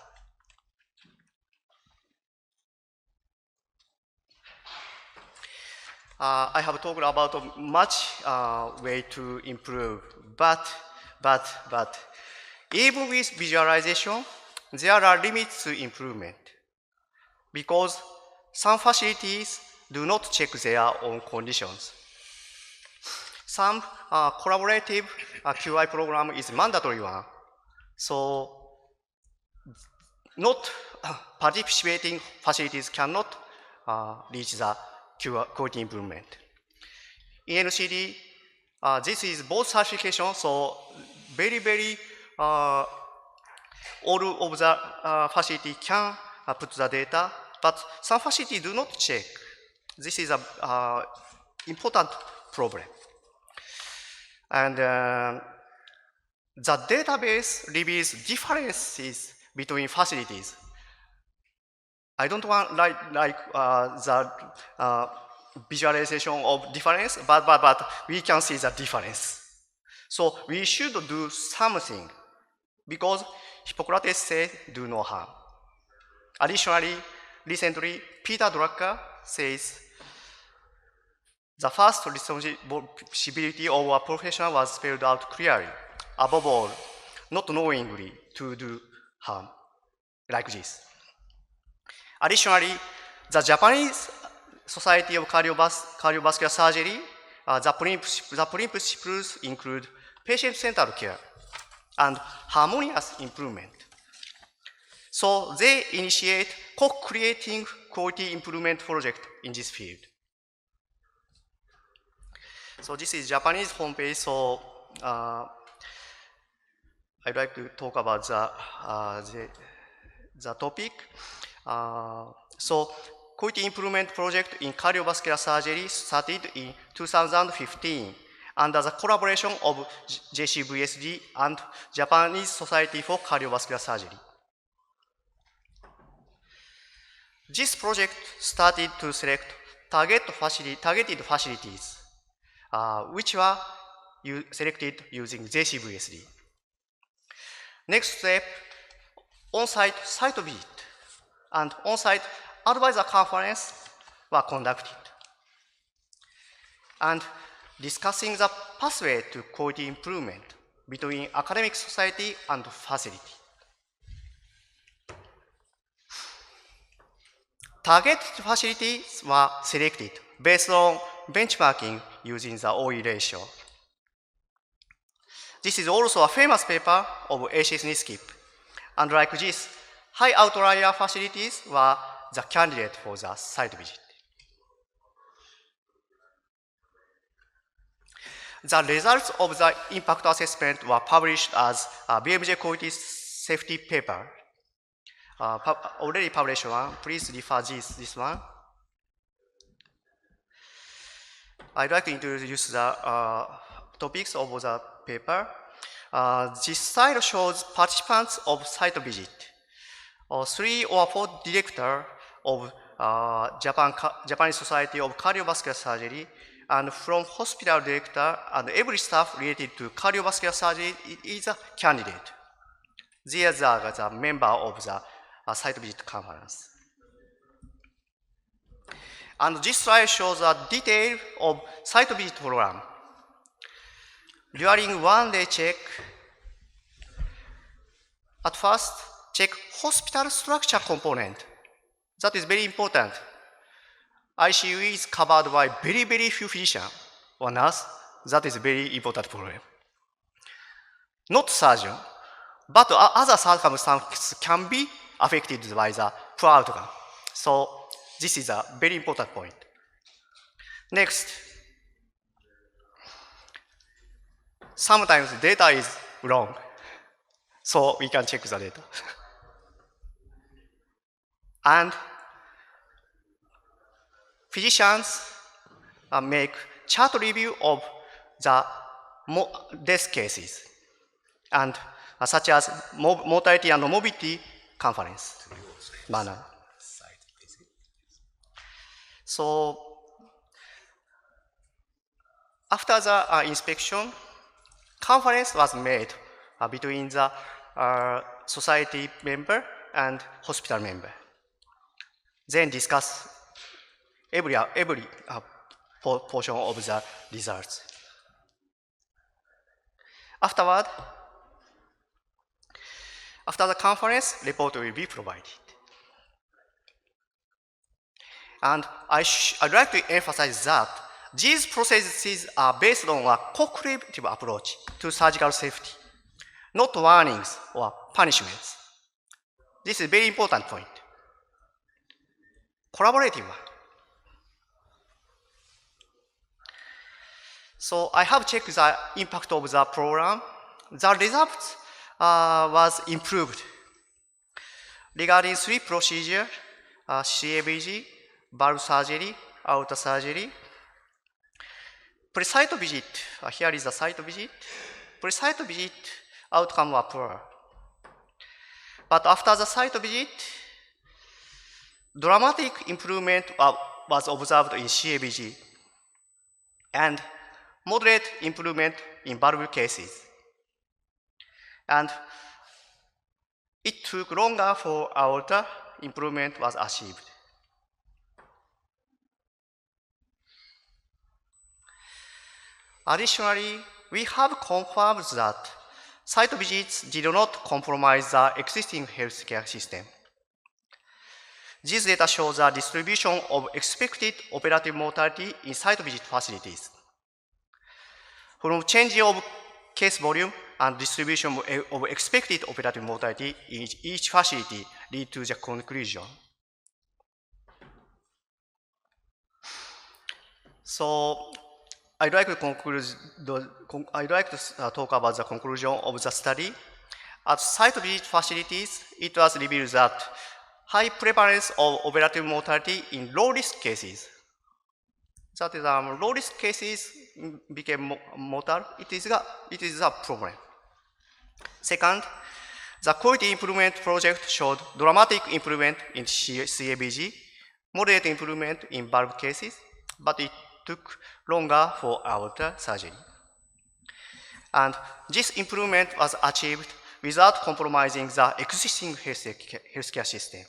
I have talked about much way to improve, but even with visualization, there are limits to improvement because some facilities do not check their own conditions. Some collaborative QI program is mandatory one, so not participating facilities cannot reach the quality improvement. In NCD, this is both certification, so very all of the facility can put the data, but some facility do not check. This is a important problem. And the database reveals differences between facilities. I don't want the visualization of difference, but we can see the difference. So we should do something because Hippocrates said do no harm. Additionally, recently, Peter Drucker says the first responsibility of a professional was spelled out clearly. Above all, not knowingly to do harm, like this. Additionally, the Japanese Society of Cardiovascular Surgery, the principles include patient-centered care and harmonious improvement. So they initiate co-creating quality improvement project in this field. So this is Japanese homepage. So I'd like to talk about the topic. So quality improvement project in cardiovascular surgery started in 2015 under the collaboration of JCVSD and Japanese Society for Cardiovascular Surgery. This project started to select targeted facilities, which were selected using JCVSD. Next step, on-site site visit and on-site advisor conference were conducted. And discussing the pathway to quality improvement between academic society and facility. Target facilities were selected based on benchmarking using the OE ratio. This is also a famous paper of ACKSS Netscape. And like this, high outlier facilities were the candidate for the site visit. The results of the impact assessment were published as a BMJ quality safety paper. Already published one. Please refer this one. I'd like to introduce the topics of the paper. This slide shows participants of site visit. 3 or 4 directors of Japanese Society of Cardiovascular Surgery, and from hospital director and every staff related to cardiovascular surgery is a candidate. These are the member of the site visit conference. And this slide shows a detail of site visit program. During one-day check, at first, check hospital structure component. That is very important. ICU is covered by very, very few physicians or nurse. That is a very important problem. Not surgeon, but other circumstances can be affected by the poor outcome. So this is a very important point. Next, sometimes data is wrong, so we can check the data. And physicians make chart review of the death cases, and such as mortality and morbidity conference manner. So after the inspection, conference was made between the society member and hospital member. Then discuss every portion of the results. Afterward, after the conference, report will be provided. And I'd like to emphasize that these processes are based on a co-creative approach to surgical safety, not warnings or punishments. This is a very important point. Collaborative one. So I have checked the impact of the program. The results was improved. Regarding 3 procedures, CABG, valve surgery, outer surgery, pre-site visit, here is the site visit. Pre-site visit outcome were poor. But after the site visit, dramatic improvement was observed in CABG and moderate improvement in valve cases. And it took longer for aorta improvement was achieved. Additionally, we have confirmed that site visits did not compromise the existing healthcare system. This data shows the distribution of expected operative mortality in site visit facilities. From change of case volume and distribution of expected operative mortality in each facility lead to the conclusion. So I'd like to talk about the conclusion of the study. At site visit facilities, it was revealed that high prevalence of operative mortality in low-risk cases. That is, low-risk cases became mortal. It is a problem. Second, the quality improvement project showed dramatic improvement in CABG, moderate improvement in valve cases, but it took longer for aorta surgery. And this improvement was achieved without compromising the existing healthcare system.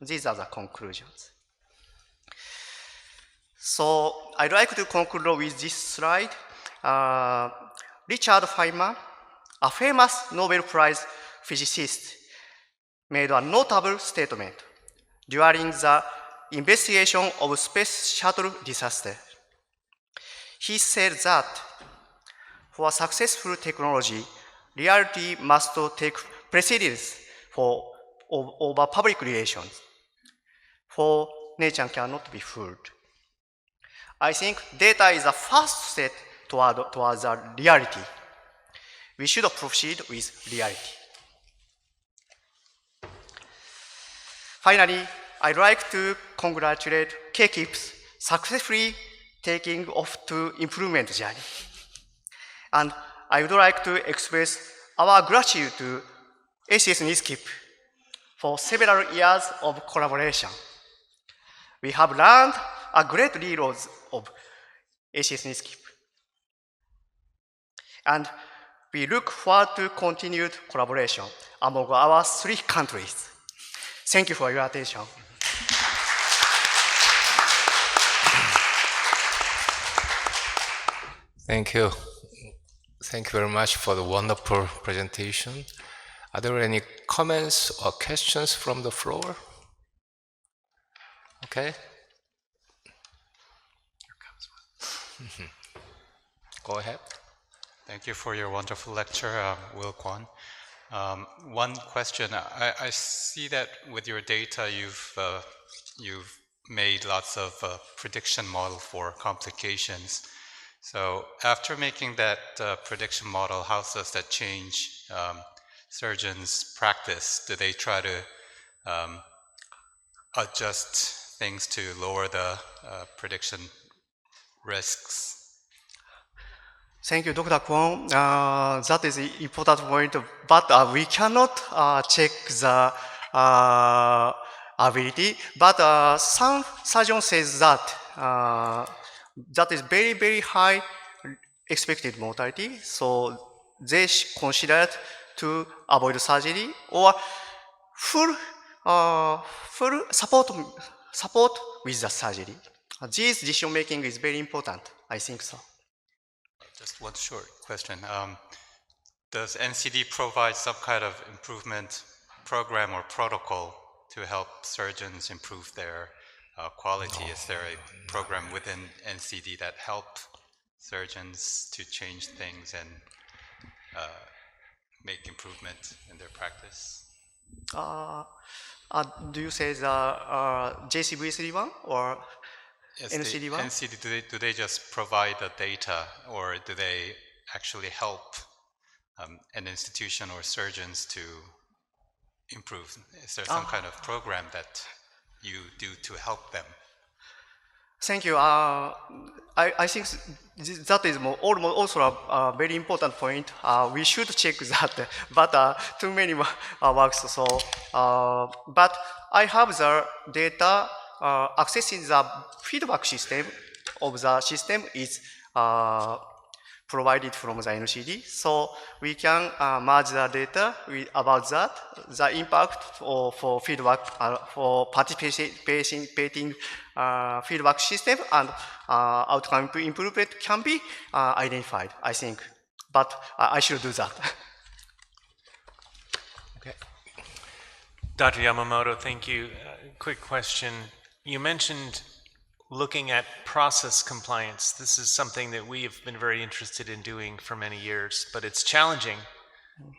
These are the conclusions. So I'd like to conclude with this slide. Richard Feynman, a famous Nobel Prize physicist, made a notable statement during the investigation of space shuttle disaster. He said that for successful technology, reality must take precedence over public relations, for nature cannot be fooled. I think data is the first step towards the reality. We should proceed with reality. Finally, I'd like to congratulate K-QIPS successfully taking off to improvement journey. And I would like to express our gratitude to ACKSS NISKIP for several years of collaboration. We have learned a great deal of ACKSS NISKIP. And we look forward to continued collaboration among our 3 countries. Thank you for your attention. Thank you. Thank you very much for the wonderful presentation. Are there any comments or questions from the floor? Okay. Go ahead. Thank you for your wonderful lecture, Will Kwon. One question. I see that with your data, you've made lots of prediction model for complications. So after making that prediction model, how does that change surgeons' practice? Do they try to adjust things to lower the prediction risks? Thank you, Dr. Kwon. That is an important point, but we cannot check the ability. But some surgeons say that that is very, very high expected mortality, so they considered to avoid surgery or full support with the surgery. This decision making is very important. I think so. Just one short question. Does NCD provide some kind of improvement program or protocol to help surgeons improve their quality? Is there a program within NCD that help surgeons to change things and make improvement in their practice? Do you say the JCV3-1 or Yes, NCD-1? NCD, do they just provide the data, or do they actually help an institution or surgeons to improve? Is there some kind of program that you do to help them? Thank you. I think that is also a very important point. We should check that, but too many works. So, but I have the data. Accessing the feedback system of the system is provided from the NCD, so we can merge the data about that, the impact for feedback for participating feedback system and outcome improvement can be identified, I think. But I should do that. Okay. Dr. Yamamoto, thank you. Quick question. You mentioned looking at process compliance. This is something that we have been very interested in doing for many years, but it's challenging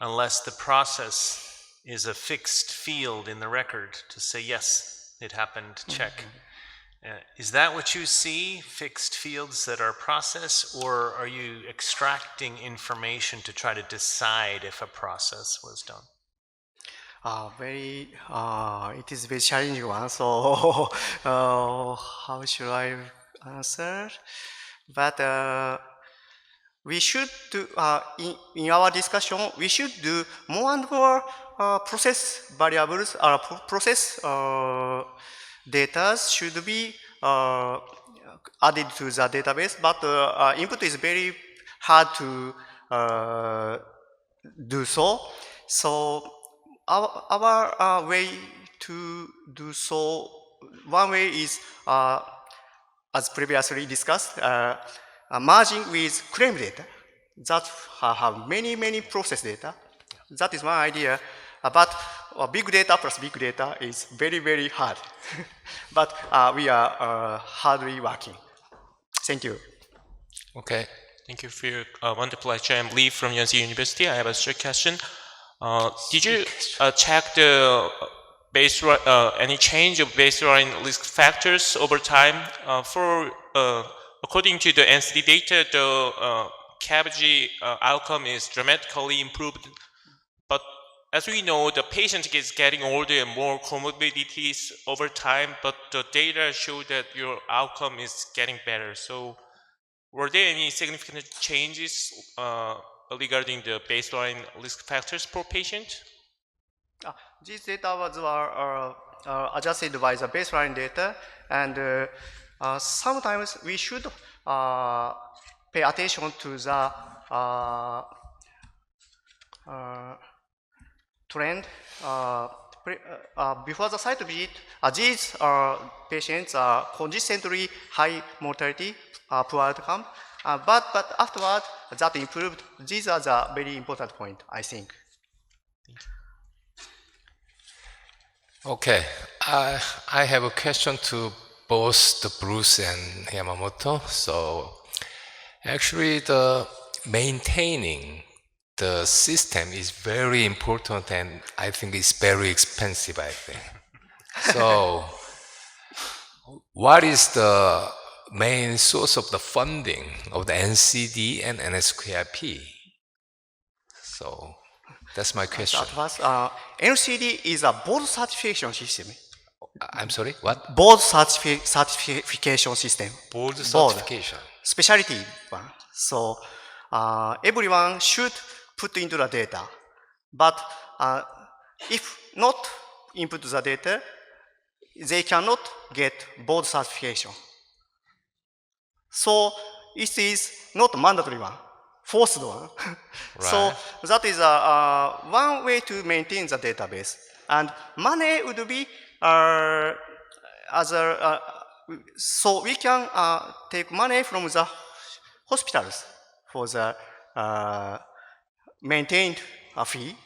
unless the process is a fixed field in the record to say, yes, it happened, check. Is that what you see, fixed fields that are process, or are you extracting information to try to decide if a process was done? It is very challenging one. So how should I answer? But we should do in our discussion. We should do more and more process variables or process data should be added to the database. But input is very hard to do so. So our way to do so, one way is, as previously discussed, merging with claim data that have many process data. That is one idea. But big data plus big data is very hard. But we are hardly working. Thank you. Okay. Thank you for your wonderful lecture. I'm Lee from Yonsei University. I have a short question. Did you check the any change of baseline risk factors over time? According to the NCD data, the CABG outcome is dramatically improved. But as we know, the patient is getting older and more comorbidities over time, but the data show that your outcome is getting better. So were there any significant changes regarding the baseline risk factors per patient? These data were adjusted by the baseline data, and sometimes we should pay attention to the trend. Before the site visit, these patients are consistently high mortality, poor outcome, but afterward that improved. These are the very important point, I think. Okay, I have a question to both the Bruce and Yamamoto. So actually the maintaining the system is very important, and I think it's very expensive, I think. So what is the main source of the funding of the NCD and NSQIP? So that's my question. At first, NCD is a board certification system. I'm sorry, what? Board certification system. Board certification. Specialty one. So everyone should put into the data. But if not input the data, they cannot get board certification. So it is not mandatory one, forced one. Right. So that is one way to maintain the database. And money would be so we can take money from the hospitals for the maintained fee.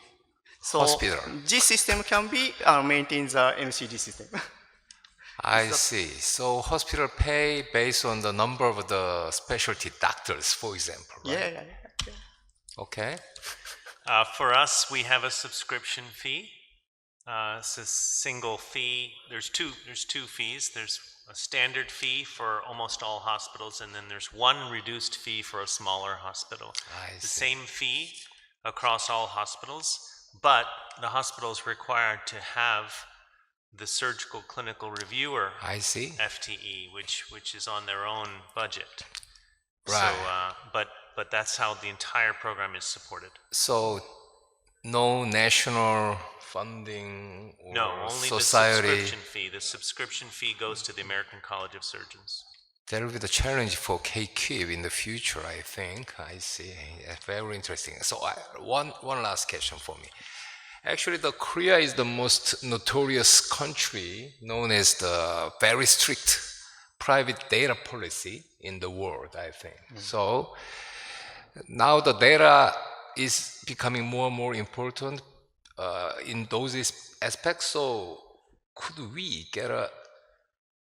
So Hospital. this system can be maintained the NCD system. I see. So hospital pay based on the number of the specialty doctors, for example, right? Yeah. Okay. For us, we have a subscription fee. It's a single fee. There's two fees. There's a standard fee for almost all hospitals, and then there's one reduced fee for a smaller hospital. I The see. same fee across all hospitals, but the hospital is required to have the surgical clinical reviewer I see. FTE, which is on their own budget. Right. So, but that's how the entire program is supported. So no national funding or No, only society. the subscription fee. The subscription fee goes to the American College of Surgeons. That will be the challenge for K-QIPS in the future, I think. I see. Very interesting. So one last question for me. Actually, the Korea is the most notorious country known as the very strict private data policy in the world, I think. So now the data is becoming more and more important in those aspects. So could we get a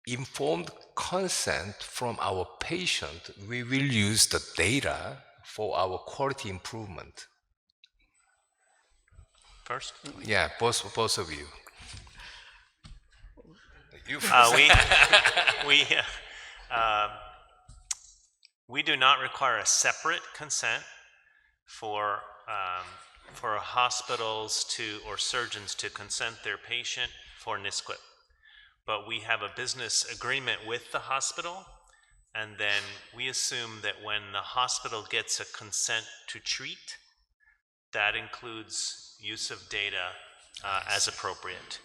informed consent from our patient? We will use the data for our quality improvement. First? Yeah, both of you. We do not require a separate consent for hospitals or surgeons to consent their patient for NSQIP. But we have a business agreement with the hospital, and then we assume that when the hospital gets a consent to treat, that includes use of data as appropriate.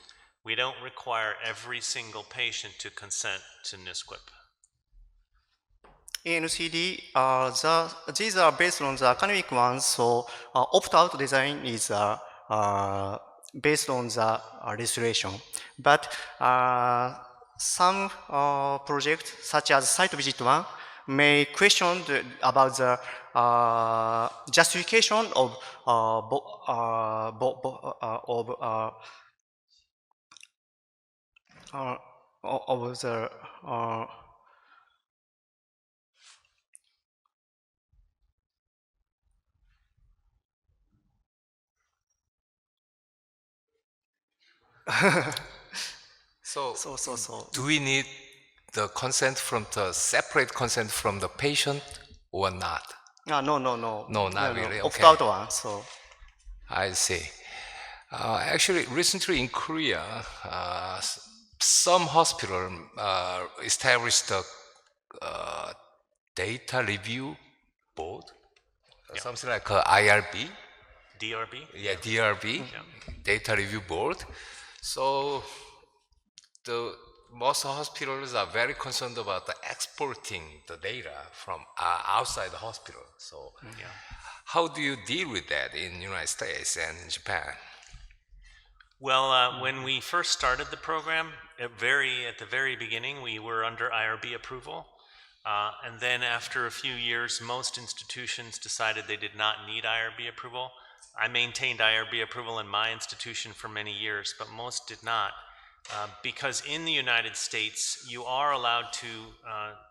We don't require every single patient to consent to NSQIP. NCD, these are based on the academic ones, so opt-out design is based on the registration. But some projects, such as site visit one, may question about the justification of the So do we need the consent from the separate consent from the patient or not? No, not really. Okay. Opt-out one. So I see. Actually, recently in Korea, some hospital established data review board, Yeah. something like IRB. DRB? Yeah, DRB, data review board. So most hospitals are very concerned about exporting the data from outside the hospital. So how do you deal with that in the United States and Japan? Well, when we first started the program, at the very beginning, we were under IRB approval. And then after a few years, most institutions decided they did not need IRB approval. I maintained IRB approval in my institution for many years, but most did not. Because in the United States, you are allowed to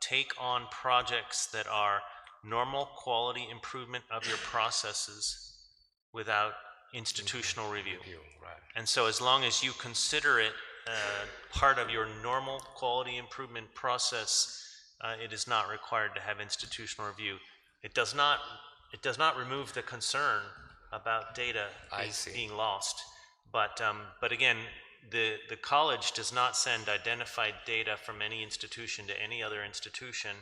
take on projects that are normal quality improvement of your processes without institutional review. And so as long as you consider it part of your normal quality improvement process, it is not required to have institutional review. It does not remove the concern about data being lost. But again, the college does not send identified data from any institution to any other institution.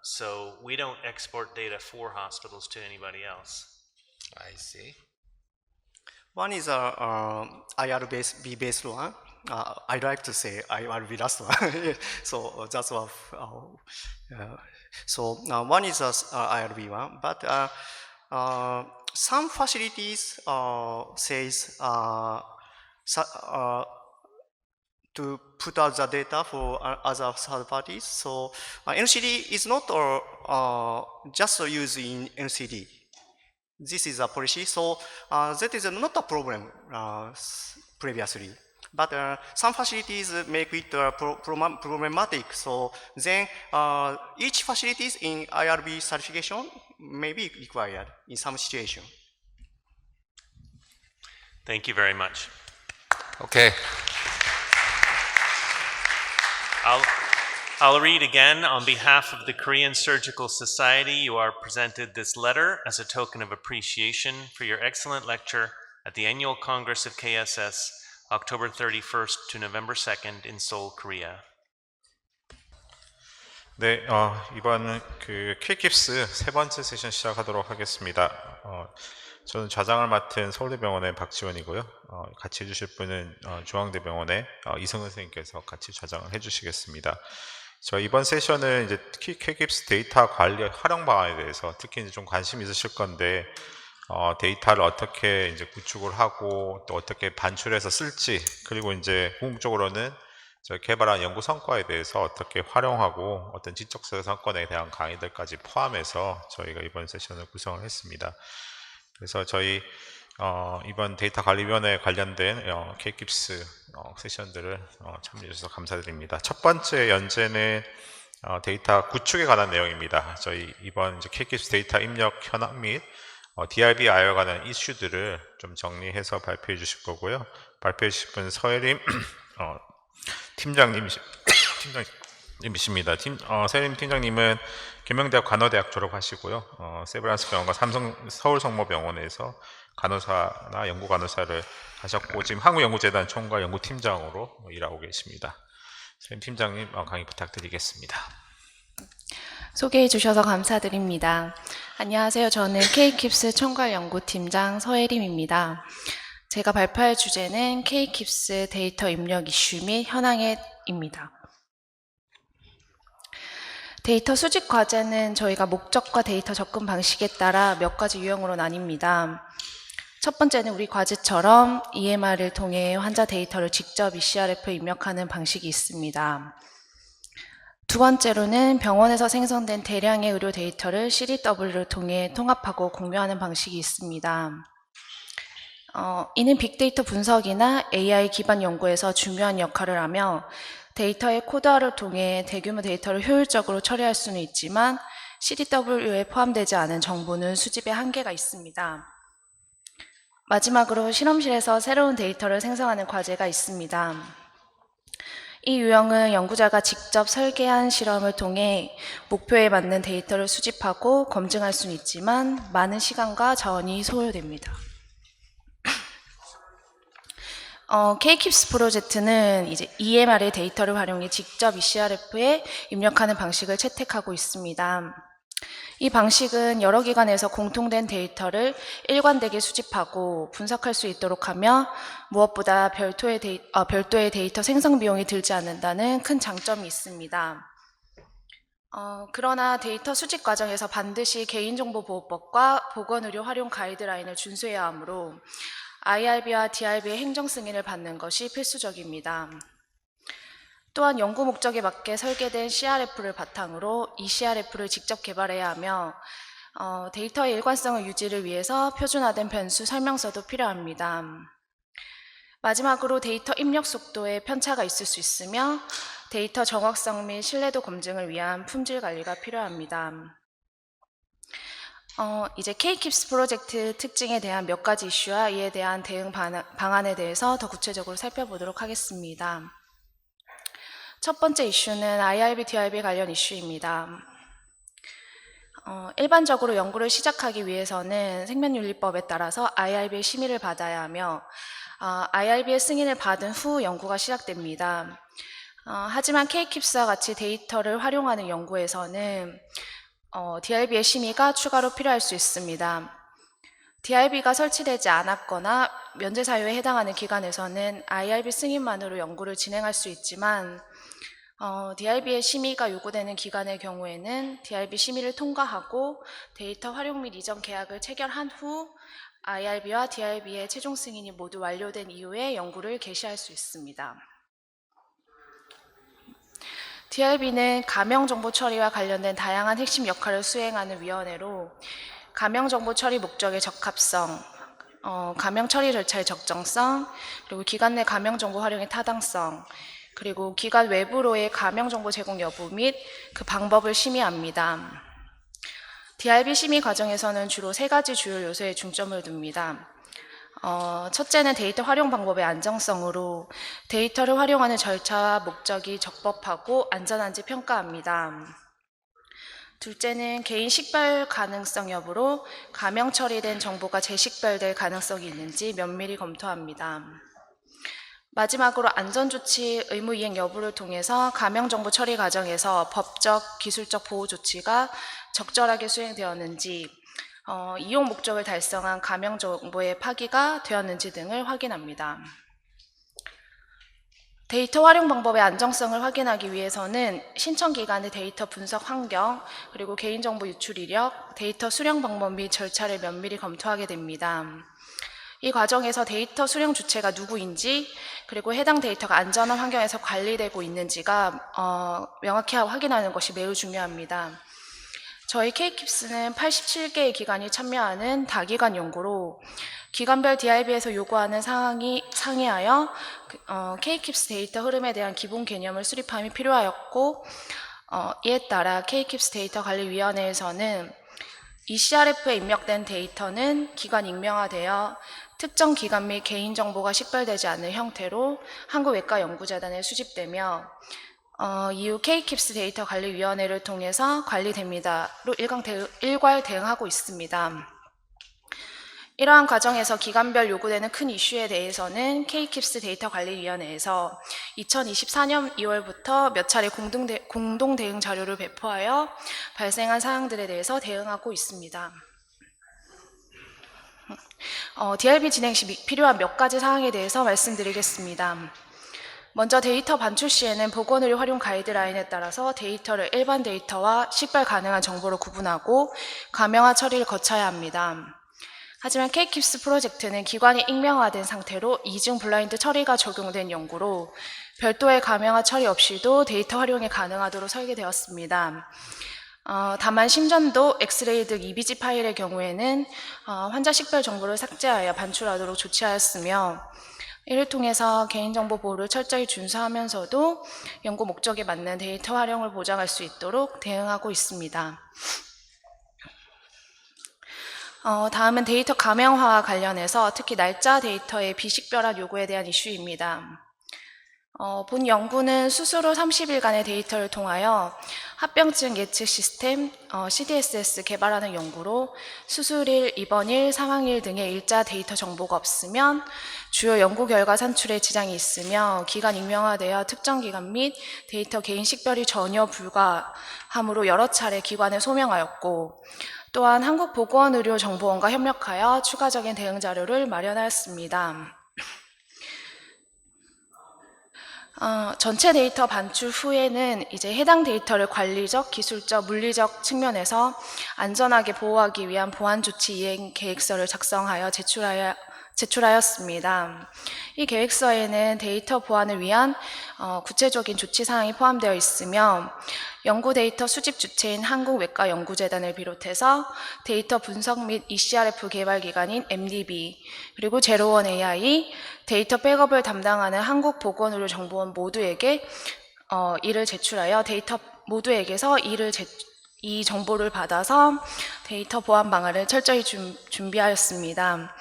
So we don't export data for hospitals to anybody else. I see. One is IRB-based one. I'd like to say IRB last one. So that's what. One is IRB one, but some facilities says to put out the data for other third parties. So NCD is not just used in NCD. This is a policy, so that is not a problem previously. But some facilities make it problematic. So then each facilities in IRB certification may be required in some situation. Thank you very much. Okay. I'll read again. On behalf of the Korean Surgical Society, you are presented this letter as a token of appreciation for your excellent lecture at the Annual Congress of KSS, October 31st to November 2nd in Seoul, Korea. 네, 이번 K-QIPS 세 번째 세션 시작하도록 하겠습니다. 저는 좌장을 맡은 서울대병원의 박지원이고요. 같이 해주실 분은 중앙대병원의 이승은 선생님께서 같이 좌장을 해주시겠습니다. 저 이번 세션은 이제 K-QIPS 데이터 관리 활용 방안에 대해서 특히 이제 좀 관심 있으실 건데 데이터를 어떻게 이제 구축을 하고 또 어떻게 반출해서 쓸지, 그리고 이제 궁극적으로는 저희 개발한 연구 성과에 대해서 어떻게 활용하고 어떤 지적서 사건에 대한 강의들까지 포함해서 저희가 이번 세션을 구성을 했습니다. 그래서 저희 이번 데이터 관리위원회에 관련된 K-QIPS 세션들을 참여해 주셔서 감사드립니다. 첫 번째 연재는 데이터 구축에 관한 내용입니다. 저희 이번 이제 K-QIPS 데이터 입력 현황 및 DRB-IO에 관한 이슈들을 좀 정리해서 발표해 주실 거고요. 발표해 주실 분은 서혜림 팀장님이십니다. 서혜림 팀장님은 계명대학 간호대학 졸업하시고요. 세브란스 병원과 서울성모병원에서 간호사나 연구간호사를 하셨고 지금 한국연구재단 총괄 연구팀장으로 일하고 계십니다. 서혜림 팀장님 강의 부탁드리겠습니다. 소개해 주셔서 감사드립니다. 안녕하세요. 저는 K-QIPS 총괄연구팀장 서혜림입니다. 제가 발표할 주제는 K-QIPS 데이터 입력 이슈 및 현황입니다. 데이터 수집 과제는 저희가 목적과 데이터 접근 방식에 따라 몇 가지 유형으로 나뉩니다. 첫 번째는 우리 과제처럼 EMR을 통해 환자 데이터를 직접 ECRF 입력하는 방식이 있습니다. 두 번째로는 병원에서 생성된 대량의 의료 데이터를 CDW를 통해 통합하고 공유하는 방식이 있습니다. 이는 빅데이터 분석이나 AI 기반 연구에서 중요한 역할을 하며 데이터의 코드화를 통해 대규모 데이터를 효율적으로 처리할 수는 있지만 CDW에 포함되지 않은 정보는 수집에 한계가 있습니다. 마지막으로 실험실에서 새로운 데이터를 생성하는 과제가 있습니다. 이 유형은 연구자가 직접 설계한 실험을 통해 목표에 맞는 데이터를 수집하고 검증할 수는 있지만 많은 시간과 자원이 소요됩니다. K-QIPS 프로젝트는 이제 EMR의 데이터를 활용해 직접 ECRF에 입력하는 방식을 채택하고 있습니다. 이 방식은 여러 기관에서 공통된 데이터를 일관되게 수집하고 분석할 수 있도록 하며 무엇보다 별도의 데이터 생성 비용이 들지 않는다는 큰 장점이 있습니다. 그러나 데이터 수집 과정에서 반드시 개인정보보호법과 보건의료 활용 가이드라인을 준수해야 하므로 IRB와 DRB의 행정 승인을 받는 것이 필수적입니다. 또한 연구 목적에 맞게 설계된 CRF를 바탕으로 ECRF를 직접 개발해야 하며 데이터의 일관성을 유지를 위해서 표준화된 변수 설명서도 필요합니다. 마지막으로 데이터 입력 속도에 편차가 있을 수 있으며 데이터 정확성 및 신뢰도 검증을 위한 품질 관리가 필요합니다. 이제 K-QIPS 프로젝트 특징에 대한 몇 가지 이슈와 이에 대한 대응 방안에 대해서 더 구체적으로 살펴보도록 하겠습니다. 첫 번째 이슈는 IRB, DRB 관련 이슈입니다. 일반적으로 연구를 시작하기 위해서는 생명윤리법에 따라서 IRB의 심의를 받아야 하며 IRB의 승인을 받은 후 연구가 시작됩니다. 하지만 K-QIPS와 같이 데이터를 활용하는 연구에서는 DRB의 심의가 추가로 필요할 수 있습니다. DRB가 설치되지 않았거나 면제 사유에 해당하는 기관에서는 IRB 승인만으로 연구를 진행할 수 있지만 DRB의 심의가 요구되는 기관의 경우에는 DRB 심의를 통과하고 데이터 활용 및 이전 계약을 체결한 후 IRB와 DRB의 최종 승인이 모두 완료된 이후에 연구를 개시할 수 있습니다. DRB는 가명정보 처리와 관련된 다양한 핵심 역할을 수행하는 위원회로 가명정보 처리 목적의 적합성, 가명 처리 절차의 적정성, 그리고 기관 내 가명정보 활용의 타당성, 그리고 기관 외부로의 가명정보 제공 여부 및 그 방법을 심의합니다. DRB 심의 과정에서는 주로 세 가지 주요 요소에 중점을 둡니다. 첫째는 데이터 활용 방법의 안정성으로 데이터를 활용하는 절차와 목적이 적법하고 안전한지 평가합니다. 둘째는 개인 식별 가능성 여부로 가명 처리된 정보가 재식별될 가능성이 있는지 면밀히 검토합니다. 마지막으로 안전조치 의무 이행 여부를 통해서 가명정보 처리 과정에서 법적, 기술적 보호 조치가 적절하게 수행되었는지, 이용 목적을 달성한 가명정보의 파기가 되었는지 등을 확인합니다. 데이터 활용 방법의 안정성을 확인하기 위해서는 신청기관의 데이터 분석 환경, 그리고 개인정보 유출 이력, 데이터 수령 방법 및 절차를 면밀히 검토하게 됩니다. 이 과정에서 데이터 수령 주체가 누구인지, 그리고 해당 데이터가 안전한 환경에서 관리되고 있는지가 명확히 확인하는 것이 매우 중요합니다. 저희 K-QIPS는 87개의 기관이 참여하는 다기관 연구로 기관별 DRB에서 요구하는 사항이 상이하여 K-QIPS 데이터 흐름에 대한 기본 개념을 수립함이 필요하였고 이에 따라 K-QIPS 데이터 관리위원회에서는 ECRF에 입력된 데이터는 기관 익명화되어 특정 기관 및 개인정보가 식별되지 않는 형태로 한국외과연구재단에 수집되며 이후 K-QIPS 데이터 관리위원회를 통해서 관리됩니다로 일괄 대응하고 있습니다. 이러한 과정에서 기관별 요구되는 큰 이슈에 대해서는 K-QIPS 데이터 관리위원회에서 2024년 2월부터 몇 차례 공동 대응 자료를 배포하여 발생한 사항들에 대해서 대응하고 있습니다. DRB 진행 시 필요한 몇 가지 사항에 대해서 말씀드리겠습니다. 먼저 데이터 반출 시에는 보건의료 활용 가이드라인에 따라서 데이터를 일반 데이터와 식별 가능한 정보로 구분하고 가명화 처리를 거쳐야 합니다. 하지만 K-QIPS 프로젝트는 기관이 익명화된 상태로 이중 블라인드 처리가 적용된 연구로 별도의 가명화 처리 없이도 데이터 활용이 가능하도록 설계되었습니다. 다만 심전도, 엑스레이 등 EBG 파일의 경우에는 환자 식별 정보를 삭제하여 반출하도록 조치하였으며 이를 통해서 개인정보 보호를 철저히 준수하면서도 연구 목적에 맞는 데이터 활용을 보장할 수 있도록 대응하고 있습니다. 다음은 데이터 가명화와 관련해서 특히 날짜 데이터의 비식별화 요구에 대한 이슈입니다. 본 연구는 수술 후 30일간의 데이터를 통하여 합병증 예측 시스템 CDSS 개발하는 연구로 수술일, 입원일, 사망일 등의 일자 데이터 정보가 없으면 주요 연구 결과 산출에 지장이 있으며 기간 익명화되어 특정 기간 및 데이터 개인 식별이 전혀 불가하므로 여러 차례 기관에 소명하였고 또한 한국보건의료정보원과 협력하여 추가적인 대응 자료를 마련하였습니다. 전체 데이터 반출 후에는 이제 해당 데이터를 관리적, 기술적, 물리적 측면에서 안전하게 보호하기 위한 보안 조치 이행 계획서를 작성하여 제출하였습니다. 이 계획서에는 데이터 보안을 위한 구체적인 조치 사항이 포함되어 있으며 연구 데이터 수집 주체인 한국외과연구재단을 비롯해서 데이터 분석 및 ECRF 개발 기관인 MDB 그리고 제로원 AI 데이터 백업을 담당하는 한국보건의료정보원 모두에게 이를 제출하여 데이터 모두에게서 이 정보를 받아서 데이터 보안 방안을 철저히 준비하였습니다.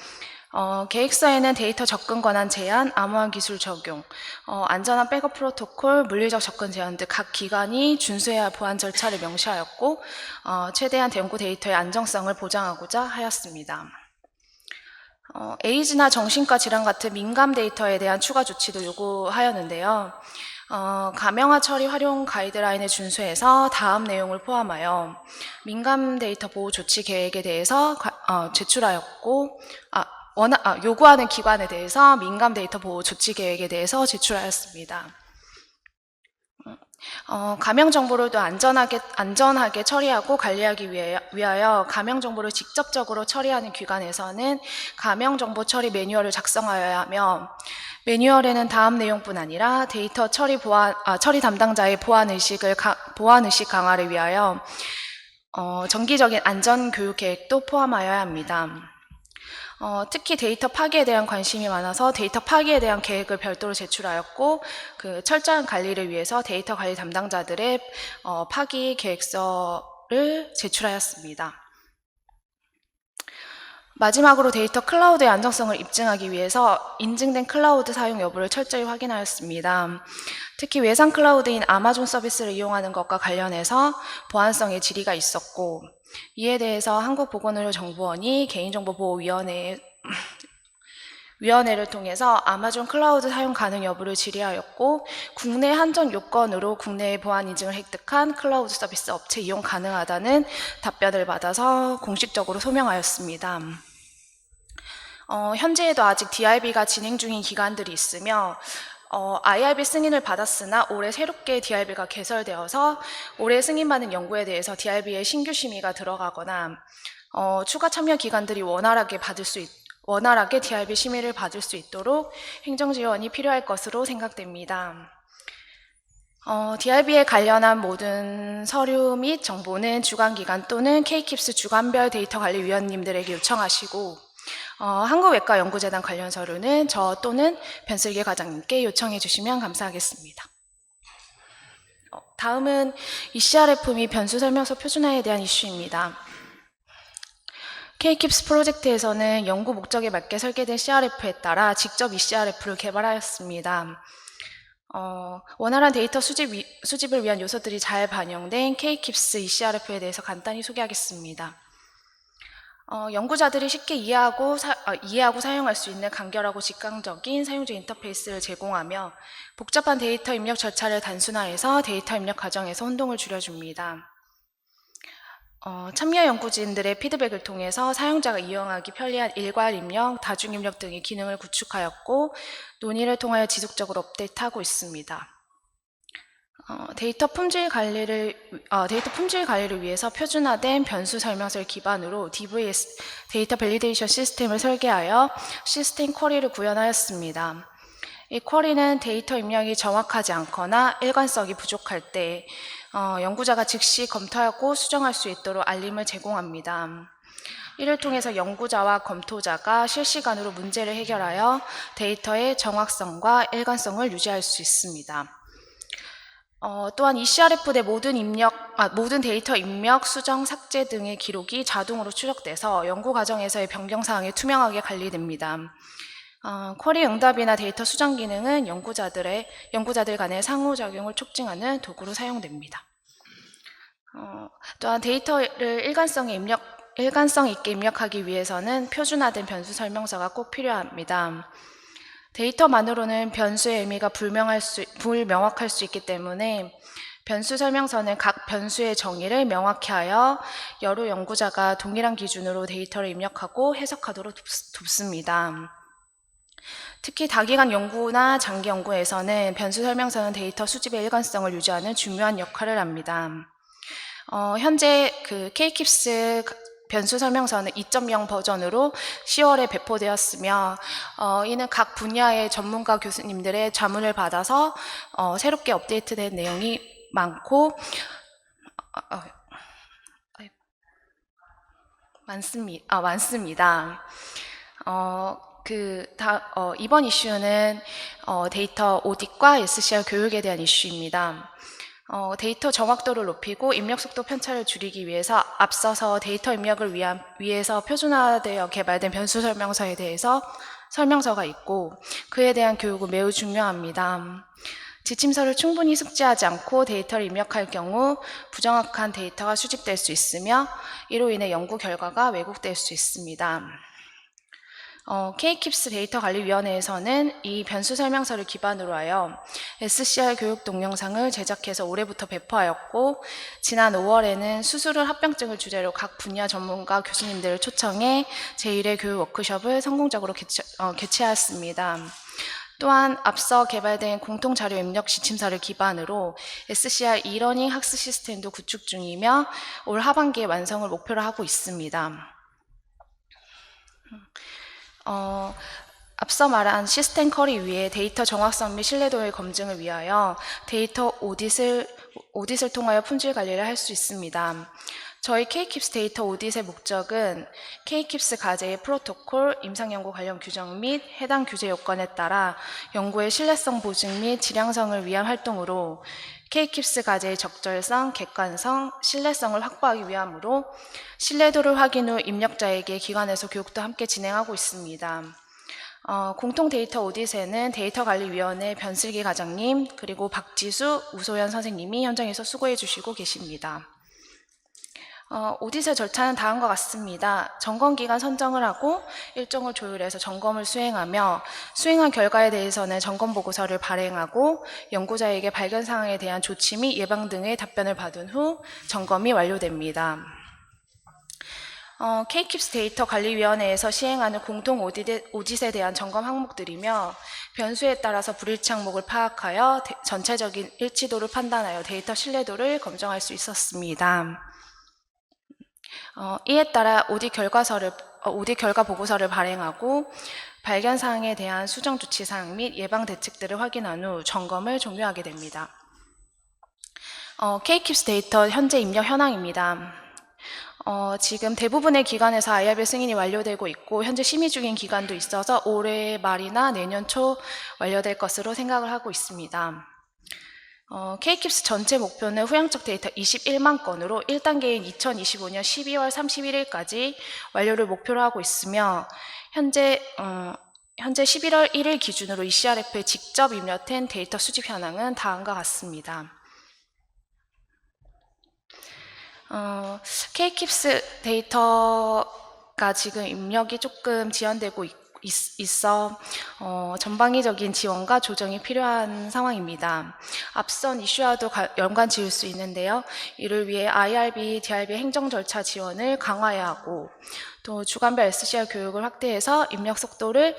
계획서에는 데이터 접근 권한 제한, 암호화 기술 적용, 안전한 백업 프로토콜, 물리적 접근 제한 등 각 기관이 준수해야 할 보안 절차를 명시하였고 최대한 연구 데이터의 안정성을 보장하고자 하였습니다. 에이즈나 정신과 질환 같은 민감 데이터에 대한 추가 조치도 요구하였는데요. 가명화 처리 활용 가이드라인을 준수해서 다음 내용을 포함하여 민감 데이터 보호 조치 계획에 대해서 제출하였고 요구하는 기관에 대해서 민감 데이터 보호 조치 계획에 대해서 제출하였습니다. 가명 정보를 또 안전하게 처리하고 관리하기 위하여 가명 정보를 직접적으로 처리하는 기관에서는 가명 정보 처리 매뉴얼을 작성하여야 하며 매뉴얼에는 다음 내용뿐 아니라 데이터 처리 담당자의 보안 의식 강화를 위하여 정기적인 안전 교육 계획도 포함하여야 합니다. 특히 데이터 파기에 대한 관심이 많아서 데이터 파기에 대한 계획을 별도로 제출하였고 그 철저한 관리를 위해서 데이터 관리 담당자들의 파기 계획서를 제출하였습니다. 마지막으로 데이터 클라우드의 안정성을 입증하기 위해서 인증된 클라우드 사용 여부를 철저히 확인하였습니다. 특히 외상 클라우드인 아마존 서비스를 이용하는 것과 관련해서 보안성의 질의가 있었고 이에 대해서 한국보건의료정보원이 개인정보보호위원회를 통해서 아마존 클라우드 사용 가능 여부를 질의하였고 국내 한정 요건으로 국내의 보안 인증을 획득한 클라우드 서비스 업체 이용 가능하다는 답변을 받아서 공식적으로 소명하였습니다. 현재에도 아직 DRB가 진행 중인 기관들이 있으며 IRB 승인을 받았으나 올해 새롭게 DRB가 개설되어서 올해 승인받은 연구에 대해서 DRB의 신규 심의가 들어가거나 추가 참여 기관들이 원활하게 DRB 심의를 받을 수 있도록 행정 지원이 필요할 것으로 생각됩니다. DRB에 관련한 모든 서류 및 정보는 주관기관 또는 K-QIPS 주관별 데이터관리위원님들에게 요청하시고 한국외과연구재단 관련 서류는 저 또는 변슬기 과장님께 요청해 주시면 감사하겠습니다. 다음은 ECRF 및 변수설명서 표준화에 대한 이슈입니다. K-QIPS 프로젝트에서는 연구 목적에 맞게 설계된 CRF에 따라 직접 ECRF를 개발하였습니다. 원활한 데이터 수집을 위한 요소들이 잘 반영된 K-QIPS ECRF에 대해서 간단히 소개하겠습니다. 연구자들이 쉽게 이해하고 사용할 수 있는 간결하고 직관적인 사용자 인터페이스를 제공하며 복잡한 데이터 입력 절차를 단순화해서 데이터 입력 과정에서 혼동을 줄여줍니다. 참여 연구진들의 피드백을 통해서 사용자가 이용하기 편리한 일괄 입력, 다중 입력 등의 기능을 구축하였고 논의를 통하여 지속적으로 업데이트하고 있습니다. 데이터 품질 관리를 위해서 표준화된 변수 설명서를 기반으로 DVS 데이터 밸리데이션 시스템을 설계하여 시스템 쿼리를 구현하였습니다. 이 쿼리는 데이터 입력이 정확하지 않거나 일관성이 부족할 때 연구자가 즉시 검토하고 수정할 수 있도록 알림을 제공합니다. 이를 통해서 연구자와 검토자가 실시간으로 문제를 해결하여 데이터의 정확성과 일관성을 유지할 수 있습니다. 또한 ECRF 내 모든 데이터 입력, 수정, 삭제 등의 기록이 자동으로 추적돼서 연구 과정에서의 변경 사항이 투명하게 관리됩니다. 쿼리 응답이나 데이터 수정 기능은 연구자들 간의 상호작용을 촉진하는 도구로 사용됩니다. 또한 데이터를 일관성 있게 입력하기 위해서는 표준화된 변수 설명서가 꼭 필요합니다. 데이터만으로는 변수의 의미가 불명확할 수 있기 때문에 변수 설명서는 각 변수의 정의를 명확히 하여 여러 연구자가 동일한 기준으로 데이터를 입력하고 해석하도록 돕습니다. 특히 다기간 연구나 장기 연구에서는 변수 설명서는 데이터 수집의 일관성을 유지하는 중요한 역할을 합니다. 현재 그 K-QIPS 변수 설명서는 2.0 버전으로 10월에 배포되었으며 이는 각 분야의 전문가 교수님들의 자문을 받아서 새롭게 업데이트된 내용이 많고 많습니다. 이번 이슈는 데이터 오디트과 SCR 교육에 대한 이슈입니다. 데이터 정확도를 높이고 입력 속도 편차를 줄이기 위해서 앞서서 데이터 입력을 위해서 표준화되어 개발된 변수 설명서에 대해서 설명서가 있고 그에 대한 교육은 매우 중요합니다. 지침서를 충분히 숙지하지 않고 데이터를 입력할 경우 부정확한 데이터가 수집될 수 있으며 이로 인해 연구 결과가 왜곡될 수 있습니다. K-QIPS 데이터관리위원회에서는 이 변수 설명서를 기반으로 하여 SCR 교육 동영상을 제작해서 올해부터 배포하였고 지난 5월에는 수술을 합병증을 주제로 각 분야 전문가 교수님들을 초청해 제1회 교육 워크숍을 성공적으로 개최하였습니다. 또한 앞서 개발된 공통자료 입력 지침서를 기반으로 SCR e-러닝 학습 시스템도 구축 중이며 올 하반기에 완성을 목표로 하고 있습니다. 앞서 말한 시스템 쿼리 위에 데이터 정확성 및 신뢰도의 검증을 위하여 데이터 오딧을 통하여 품질 관리를 할 수 있습니다. 저희 K-QIPS 데이터 오딧의 목적은 K-QIPS 과제의 프로토콜, 임상연구 관련 규정 및 해당 규제 요건에 따라 연구의 신뢰성 보증 및 질량성을 위한 활동으로 K-QIPS 과제의 적절성, 객관성, 신뢰성을 확보하기 위함으로 신뢰도를 확인 후 입력자에게 기관에서 교육도 함께 진행하고 있습니다. 공통 데이터 오딧에는 데이터관리위원회 변슬기 과장님 그리고 박지수, 우소연 선생님이 현장에서 수고해 주시고 계십니다. 오딧의 절차는 다음과 같습니다. 점검기간 선정을 하고 일정을 조율해서 점검을 수행하며 수행한 결과에 대해서는 점검보고서를 발행하고 연구자에게 발견 사항에 대한 조치 및 예방 등의 답변을 받은 후 점검이 완료됩니다. K-QIPS 데이터관리위원회에서 시행하는 공통 오딧에 대한 점검 항목들이며 변수에 따라서 불일치 항목을 파악하여 전체적인 일치도를 판단하여 데이터 신뢰도를 검증할 수 있었습니다. 이에 따라 오딧 결과 보고서를 발행하고 발견 사항에 대한 수정 조치 사항 및 예방 대책들을 확인한 후 점검을 종료하게 됩니다. K-QIPS 데이터 현재 입력 현황입니다. 지금 대부분의 기관에서 IRB 승인이 완료되고 있고 현재 심의 중인 기관도 있어서 올해 말이나 내년 초 완료될 것으로 생각을 하고 있습니다. K-QIPS 전체 목표는 후향적 데이터 21만 건으로 1단계인 2025년 12월 31일까지 완료를 목표로 하고 있으며 현재 11월 1일 기준으로 ECRF에 직접 입력된 데이터 수집 현황은 다음과 같습니다. K-QIPS 데이터가 지금 입력이 조금 지연되고 있어 전방위적인 지원과 조정이 필요한 상황입니다. 앞선 이슈와도 연관 지을 수 있는데요. 이를 위해 IRB, DRB 행정 절차 지원을 강화해야 하고 또 주간별 SCR 교육을 확대해서 입력 속도를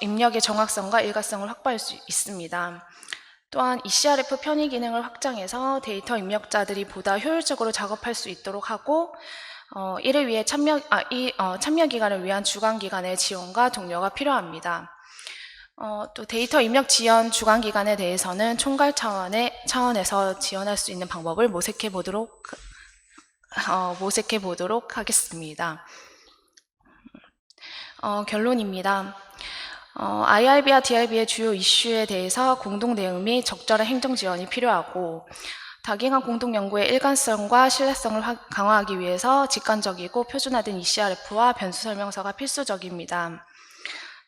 입력의 정확성과 일관성을 확보할 수 있습니다. 또한 ECRF 편의 기능을 확장해서 데이터 입력자들이 보다 효율적으로 작업할 수 있도록 하고 이를 위해 참여 기관을 위한 주관 기관의 지원과 독려가 필요합니다. 또 데이터 입력 지원 주관 기관에 대해서는 총괄 차원에서 지원할 수 있는 방법을 모색해 보도록 하겠습니다. 결론입니다. IRB와 DRB의 주요 이슈에 대해서 공동 대응 및 적절한 행정 지원이 필요하고 다기간 공동 연구의 일관성과 신뢰성을 강화하기 위해서 직관적이고 표준화된 ECRF와 변수 설명서가 필수적입니다.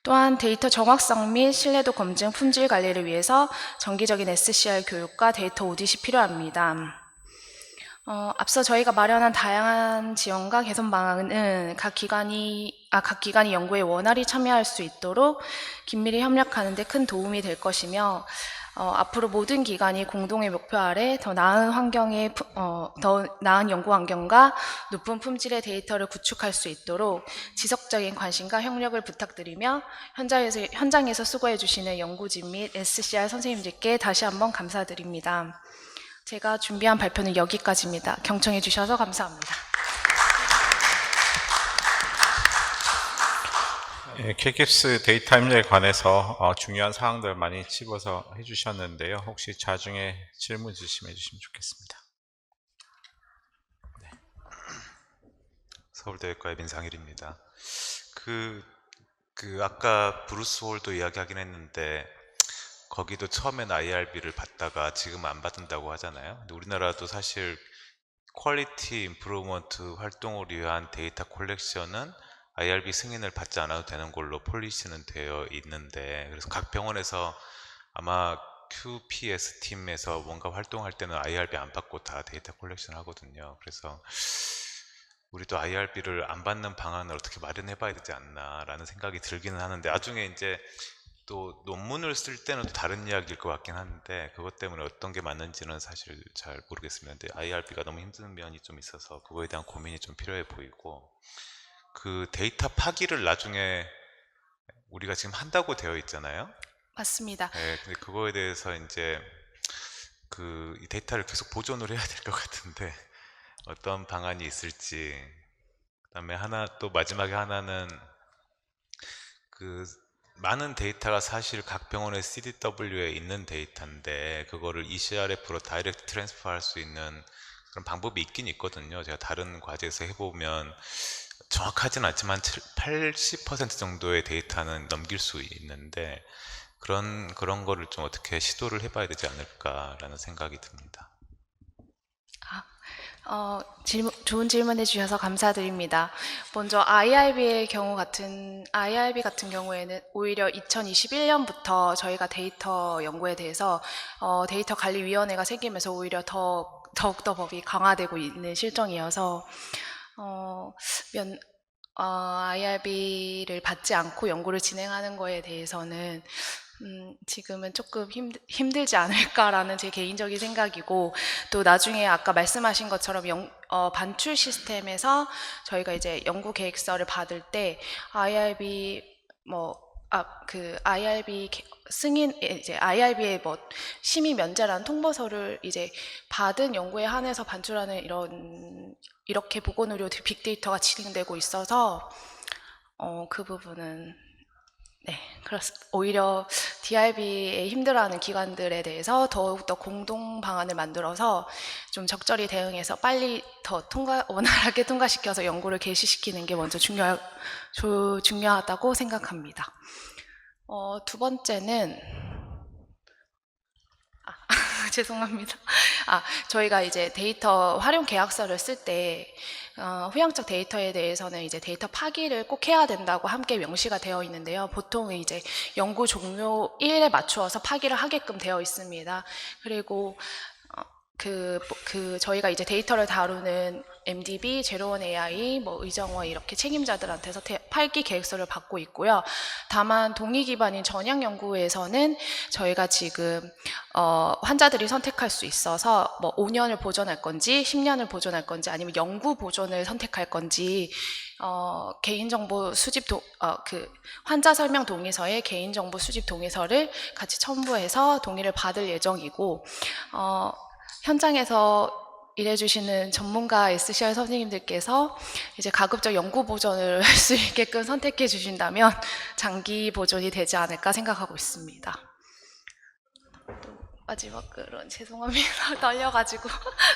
또한 데이터 정확성 및 신뢰도 검증, 품질 관리를 위해서 정기적인 SCR 교육과 데이터 오디시 필요합니다. 앞서 저희가 마련한 다양한 지원과 개선 방안은 각 기관이 연구에 원활히 참여할 수 있도록 긴밀히 협력하는 데 큰 도움이 될 것이며 앞으로 모든 기관이 공동의 목표 아래 더 나은 연구 환경과 높은 품질의 데이터를 구축할 수 있도록 지속적인 관심과 협력을 부탁드리며 현장에서 수고해 주시는 연구진 및 SCR 선생님들께 다시 한번 감사드립니다. 제가 준비한 발표는 여기까지입니다. 경청해 주셔서 감사합니다. K-QIPS 데이터 협력에 관해서 중요한 사항들 많이 집어서 해주셨는데요. 혹시 자중에 질문 있으시면 해주시면 좋겠습니다. 네. 서울대외과의 민상일입니다. 아까 브루스 홀도 이야기하긴 했는데 거기도 처음엔 IRB를 받다가 지금 안 받는다고 하잖아요. 근데 우리나라도 사실 퀄리티 임프루먼트 활동을 위한 데이터 콜렉션은 IRB 승인을 받지 않아도 되는 걸로 폴리시는 되어 있는데, 그래서 각 병원에서 아마 QPS 팀에서 뭔가 활동할 때는 IRB 안 받고 다 데이터 콜렉션 하거든요. 그래서 우리도 IRB를 안 받는 방안을 어떻게 마련해 봐야 되지 않나 라는 생각이 들기는 하는데, 나중에 이제 또 논문을 쓸 때는 또 다른 이야기일 것 같긴 한데 그것 때문에 어떤 게 맞는지는 사실 잘 모르겠습니다. 근데 IRB가 너무 힘든 면이 좀 있어서 그거에 대한 고민이 좀 필요해 보이고, 그 데이터 파기를 나중에 우리가 지금 한다고 되어 있잖아요. 맞습니다. 네, 근데 그거에 대해서 이제 이 데이터를 계속 보존을 해야 될 것 같은데 어떤 방안이 있을지. 그다음에 또 마지막에 하나는 많은 데이터가 사실 각 병원의 CDW에 있는 데이터인데 그거를 ECRF로 다이렉트 트랜스퍼 할 수 있는 그런 방법이 있긴 있거든요. 제가 다른 과제에서 해보면 정확하진 않지만 80% 정도의 데이터는 넘길 수 있는데 그런 거를 좀 어떻게 시도를 해봐야 되지 않을까라는 생각이 듭니다. 좋은 질문 해주셔서 감사드립니다. 먼저 IRB 같은 경우에는 오히려 2021년부터 저희가 데이터 연구에 대해서 데이터 관리위원회가 생기면서 오히려 더욱더 법이 강화되고 있는 실정이어서 IRB를 받지 않고 연구를 진행하는 거에 대해서는 지금은 조금 힘들지 않을까라는 제 개인적인 생각이고, 또 나중에 아까 말씀하신 것처럼 반출 시스템에서 저희가 이제 연구 계획서를 받을 때 IRB IRB 승인, 이제 IRB의 심의 면제라는 통보서를 이제 받은 연구에 한해서 반출하는 이렇게 보건의료 빅데이터가 진행되고 있어서 그 부분은 오히려 DRB에 힘들어하는 기관들에 대해서 더욱더 공동 방안을 만들어서 좀 적절히 대응해서 빨리 더 원활하게 통과시켜서 연구를 개시시키는 게 먼저 중요하다고 생각합니다. 두 번째는 죄송합니다. 저희가 이제 데이터 활용 계약서를 쓸 때 후양적 데이터에 대해서는 이제 데이터 파기를 꼭 해야 된다고 함께 명시가 되어 있는데요. 보통 이제 연구 종료일에 맞추어서 파기를 하게끔 되어 있습니다. 그리고 저희가 이제 데이터를 다루는 MDB, 제로원 AI, 의정원 이렇게 책임자들한테서 파기 계획서를 받고 있고요. 다만 동의 기반인 전향 연구에서는 저희가 지금 환자들이 선택할 수 있어서 5년을 보존할 건지 10년을 보존할 건지 아니면 영구 보존을 선택할 건지 개인정보 수집 환자 설명 동의서에 개인정보 수집 동의서를 같이 첨부해서 동의를 받을 예정이고, 현장에서 일해주시는 전문가 SCR 선생님들께서 이제 가급적 영구 보존을 할 수 있게끔 선택해 주신다면 장기 보존이 되지 않을까 생각하고 있습니다. 또 마지막으로 죄송합니다. 떨려가지고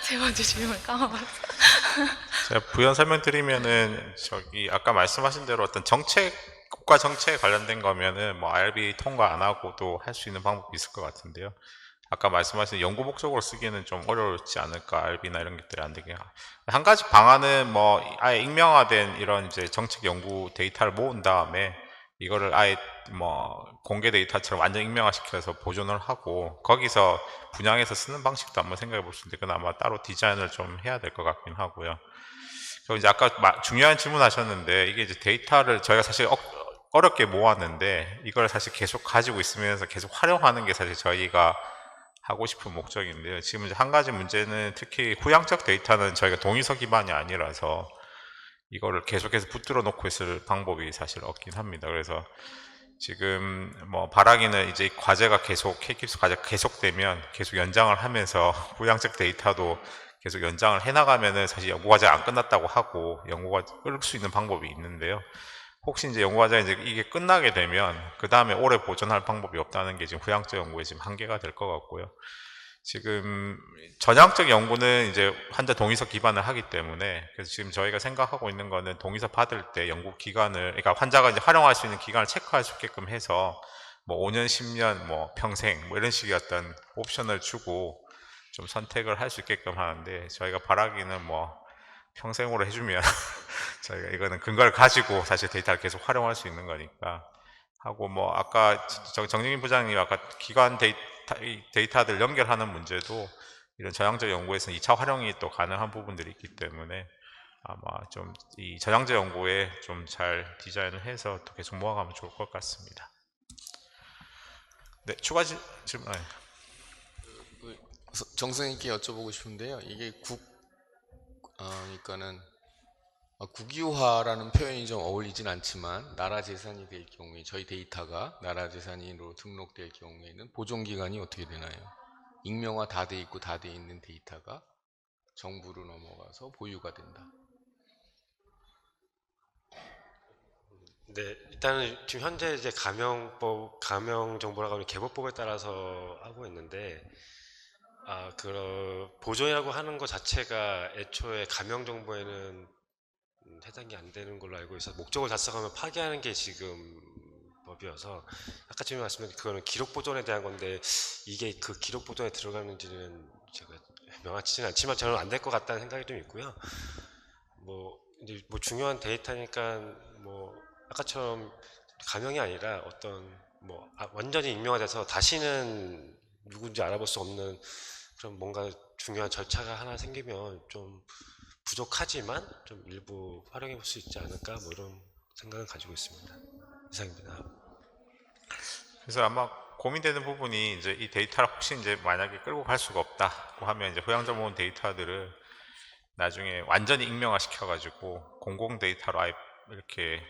세 번째 질문 까먹었어요. 제가 부연 설명드리면은 아까 말씀하신 대로 어떤 국가 정책에 관련된 거면은 IRB 통과 안 하고도 할 수 있는 방법이 있을 것 같은데요. 아까 말씀하신 연구 목적으로 쓰기는 좀 어렵지 않을까, IRB나 이런 것들이 안 되게. 한 가지 방안은 아예 익명화된 이런 이제 정책 연구 데이터를 모은 다음에 이거를 아예 뭐 공개 데이터처럼 완전 익명화시켜서 보존을 하고 거기서 분양해서 쓰는 방식도 한번 생각해 볼 수 있는데 그건 아마 따로 디자인을 좀 해야 될 것 같긴 하고요. 그리고 이제 아까 중요한 질문 하셨는데 이게 이제 데이터를 저희가 사실 어렵게 모았는데 이걸 사실 계속 가지고 있으면서 계속 활용하는 게 사실 저희가 하고 싶은 목적인데요. 지금 이제 한 가지 문제는 특히 후향적 데이터는 저희가 동의서 기반이 아니라서 이거를 계속해서 붙들어 놓고 있을 방법이 사실 없긴 합니다. 그래서 지금 뭐 바라기는 이제 과제가 계속 K-QIPS 과제가 계속되면 계속 연장을 하면서 후향적 데이터도 계속 연장을 해나가면은 사실 연구과제가 안 끝났다고 하고 연구가 끌 수 있는 방법이 있는데요. 혹시 이제 연구과제가 이제 이게 끝나게 되면 그 다음에 오래 보존할 방법이 없다는 게 지금 후향적 연구의 지금 한계가 될 것 같고요. 지금 전향적 연구는 이제 환자 동의서 기반을 하기 때문에 그래서 지금 저희가 생각하고 있는 거는 동의서 받을 때 연구 기간을 그러니까 환자가 이제 활용할 수 있는 기간을 체크할 수 있게끔 해서 뭐 5년, 10년, 뭐 평생 뭐 이런 식의 어떤 옵션을 주고 좀 선택을 할 수 있게끔 하는데 저희가 바라기는 뭐 평생으로 해주면 저희가 이거는 근거를 가지고 사실 데이터를 계속 활용할 수 있는 거니까 하고 뭐 아까 정진민 부장님 아까 기관 데이터들 연결하는 문제도 이런 저향적 연구에서는 2차 활용이 또 가능한 부분들이 있기 때문에 아마 좀 이 저향적 연구에 좀 잘 디자인을 해서 또 계속 모아가면 좋을 것 같습니다. 네, 추가 질문. 정 선생님께 여쭤보고 싶은데요. 이게 그러니까는 국유화라는 표현이 좀 어울리진 않지만 나라 재산이 될 경우에 저희 데이터가 나라 재산으로 등록될 경우에는 보존 기간이 어떻게 되나요? 익명화 다 돼 있고 다 돼 있는 데이터가 정부로 넘어가서 보유가 된다. 네, 일단은 지금 현재 이제 가명 정보라고 하면 개보법에 따라서 하고 있는데, 보존이라고 하는 것 자체가 애초에 가명 정보에는 해당이 안 되는 걸로 알고 있어서 목적을 달성하면 파기하는 게 지금 법이어서 아까 전에 말씀드린 그거는 기록 보존에 대한 건데 이게 그 기록 보존에 들어가는지는 제가 명확치는 않지만 저는 안 될 것 같다는 생각이 좀 있고요. 이제 중요한 데이터니까 아까처럼 가명이 아니라 어떤 완전히 익명화돼서 다시는 누군지 알아볼 수 없는 그런 뭔가 중요한 절차가 하나 생기면 좀 부족하지만 좀 일부 활용해 볼 수 있지 않을까 이런 생각을 가지고 있습니다. 이상입니다. 그래서 아마 고민되는 부분이 이제 이 데이터를 혹시 이제 만약에 끌고 갈 수가 없다고 하면 이제 후향적 모은 데이터들을 나중에 완전히 익명화 시켜가지고 공공 데이터로 아예 이렇게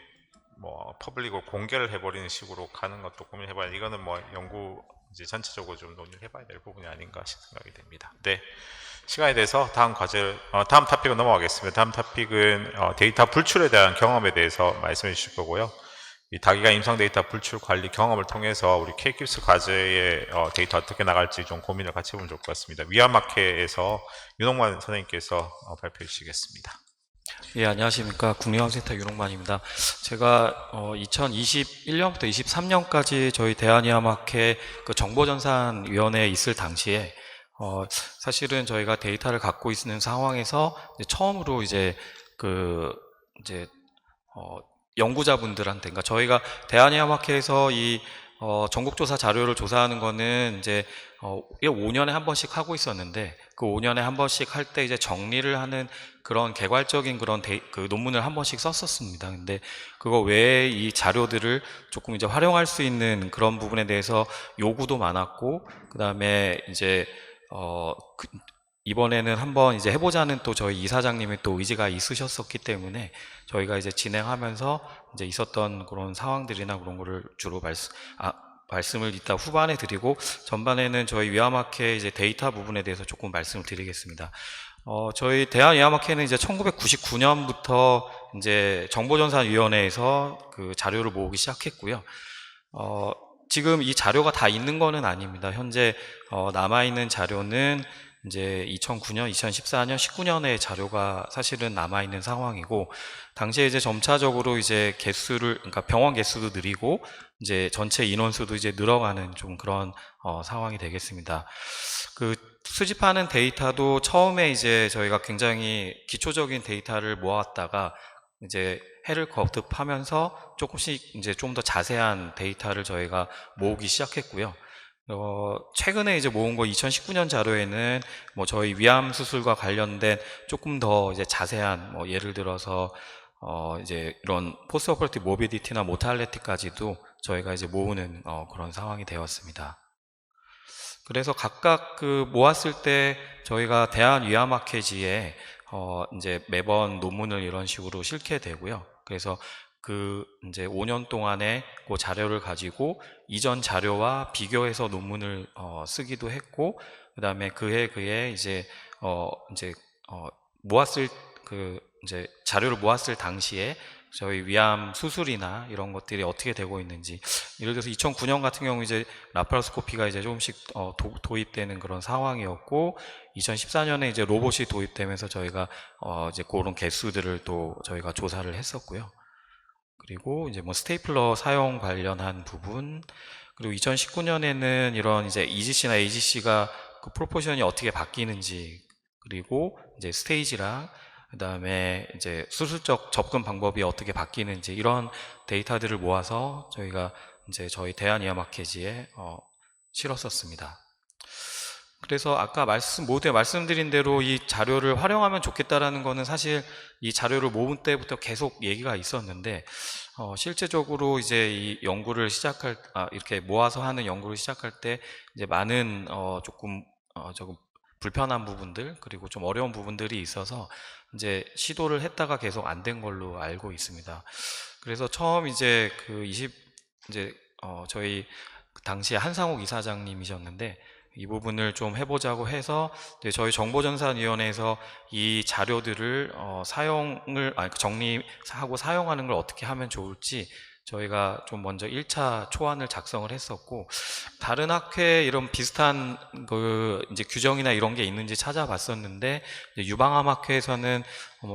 퍼블릭으로 공개를 해버리는 식으로 가는 것도 고민해봐야 이거는 연구 이제 전체적으로 좀 논의를 해봐야 될 부분이 아닌가 생각이 됩니다. 네, 시간이 돼서 다음 토픽으로 넘어가겠습니다. 다음 토픽은 데이터 불출에 대한 경험에 대해서 말씀해 주실 거고요. 이 다기가 임상 데이터 불출 관리 경험을 통해서 우리 K-QIPS 과제의 데이터 어떻게 나갈지 좀 고민을 같이 해보면 좋을 것 같습니다. 위안마켓에서 윤홍만 선생님께서 발표해 주시겠습니다. 예, 안녕하십니까. 국립암센터 윤홍만입니다. 제가 2021년부터 23년까지 저희 대한의학회 그 정보전산위원회에 있을 당시에 사실은 저희가 데이터를 갖고 있는 상황에서 처음으로 연구자분들한테, 그러니까 저희가 대한의학회에서 이 전국조사 자료를 조사하는 거는 이제 5년에 한 번씩 하고 있었는데 그 5년에 한 번씩 할 때 이제 정리를 하는 그런 개괄적인 그런 그 논문을 한 번씩 썼었습니다. 근데 그거 외에 이 자료들을 조금 이제 활용할 수 있는 그런 부분에 대해서 요구도 많았고, 그 다음에 이제 이번에는 한번 이제 해보자는 또 저희 이사장님의 또 의지가 있으셨었기 때문에 저희가 이제 진행하면서 이제 있었던 그런 상황들이나 그런 거를 주로 말씀을 이따 후반에 드리고, 전반에는 저희 위암학회 이제 데이터 부분에 대해서 조금 말씀을 드리겠습니다. 저희 대한의학회는 이제 1999년부터 이제 정보전산위원회에서 그 자료를 모으기 시작했고요. 지금 이 자료가 다 있는 거는 아닙니다. 현재 남아있는 자료는 이제 2009년, 2014년, 19년의 자료가 사실은 남아있는 상황이고, 당시에 이제 점차적으로 이제 그러니까 병원 개수도 늘리고, 이제 전체 인원수도 이제 늘어가는 좀 그런 상황이 되겠습니다. 그 수집하는 데이터도 처음에 이제 저희가 굉장히 기초적인 데이터를 모았다가 이제 해를 거듭하면서 조금씩 이제 좀 더 자세한 데이터를 저희가 모으기 시작했고요. 최근에 이제 모은 거 2019년 자료에는 뭐 저희 위암 수술과 관련된 조금 더 이제 자세한 뭐 예를 들어서 이제 이런 포스트 오퍼레이티브 모비디티나 모탈리티까지도 저희가 이제 모으는 그런 상황이 되었습니다. 그래서 각각 그 모았을 때 저희가 대한위암학회지에 이제 매번 논문을 이런 식으로 실게 되고요. 그래서 그 이제 5년 동안의 그 자료를 가지고 이전 자료와 비교해서 논문을 쓰기도 했고, 그다음에 그해 이제 모았을 그 이제 자료를 모았을 당시에 저희 위암 수술이나 이런 것들이 어떻게 되고 있는지, 예를 들어서 2009년 같은 경우 이제 라파로스코피가 이제 조금씩 도입되는 그런 상황이었고, 2014년에 이제 로봇이 도입되면서 저희가 이제 그런 개수들을 또 저희가 조사를 했었고요. 그리고 이제 뭐 스테이플러 사용 관련한 부분, 그리고 2019년에는 이런 이제 EGC나 AGC가 그 프로포션이 어떻게 바뀌는지, 그리고 이제 스테이지랑 그다음에 이제 수술적 접근 방법이 어떻게 바뀌는지 이런 데이터들을 모아서 저희가 이제 저희 대한위암학회지에 실었었습니다. 그래서 아까 모두에 말씀드린 대로 이 자료를 활용하면 좋겠다라는 거는 사실 이 자료를 모은 때부터 계속 얘기가 있었는데, 실제적으로 이제 이 연구를 이렇게 모아서 하는 연구를 시작할 때 이제 많은 조금 불편한 부분들, 그리고 좀 어려운 부분들이 있어서 이제 시도를 했다가 계속 안 된 걸로 알고 있습니다. 그래서 처음 이제 저희 당시에 한상욱 이사장님이셨는데, 이 부분을 좀 해보자고 해서 저희 정보전산위원회에서 이 자료들을 정리하고 사용하는 걸 어떻게 하면 좋을지 저희가 좀 먼저 1차 초안을 작성을 했었고, 다른 학회에 이런 비슷한 이제 규정이나 이런 게 있는지 찾아봤었는데, 유방암 학회에서는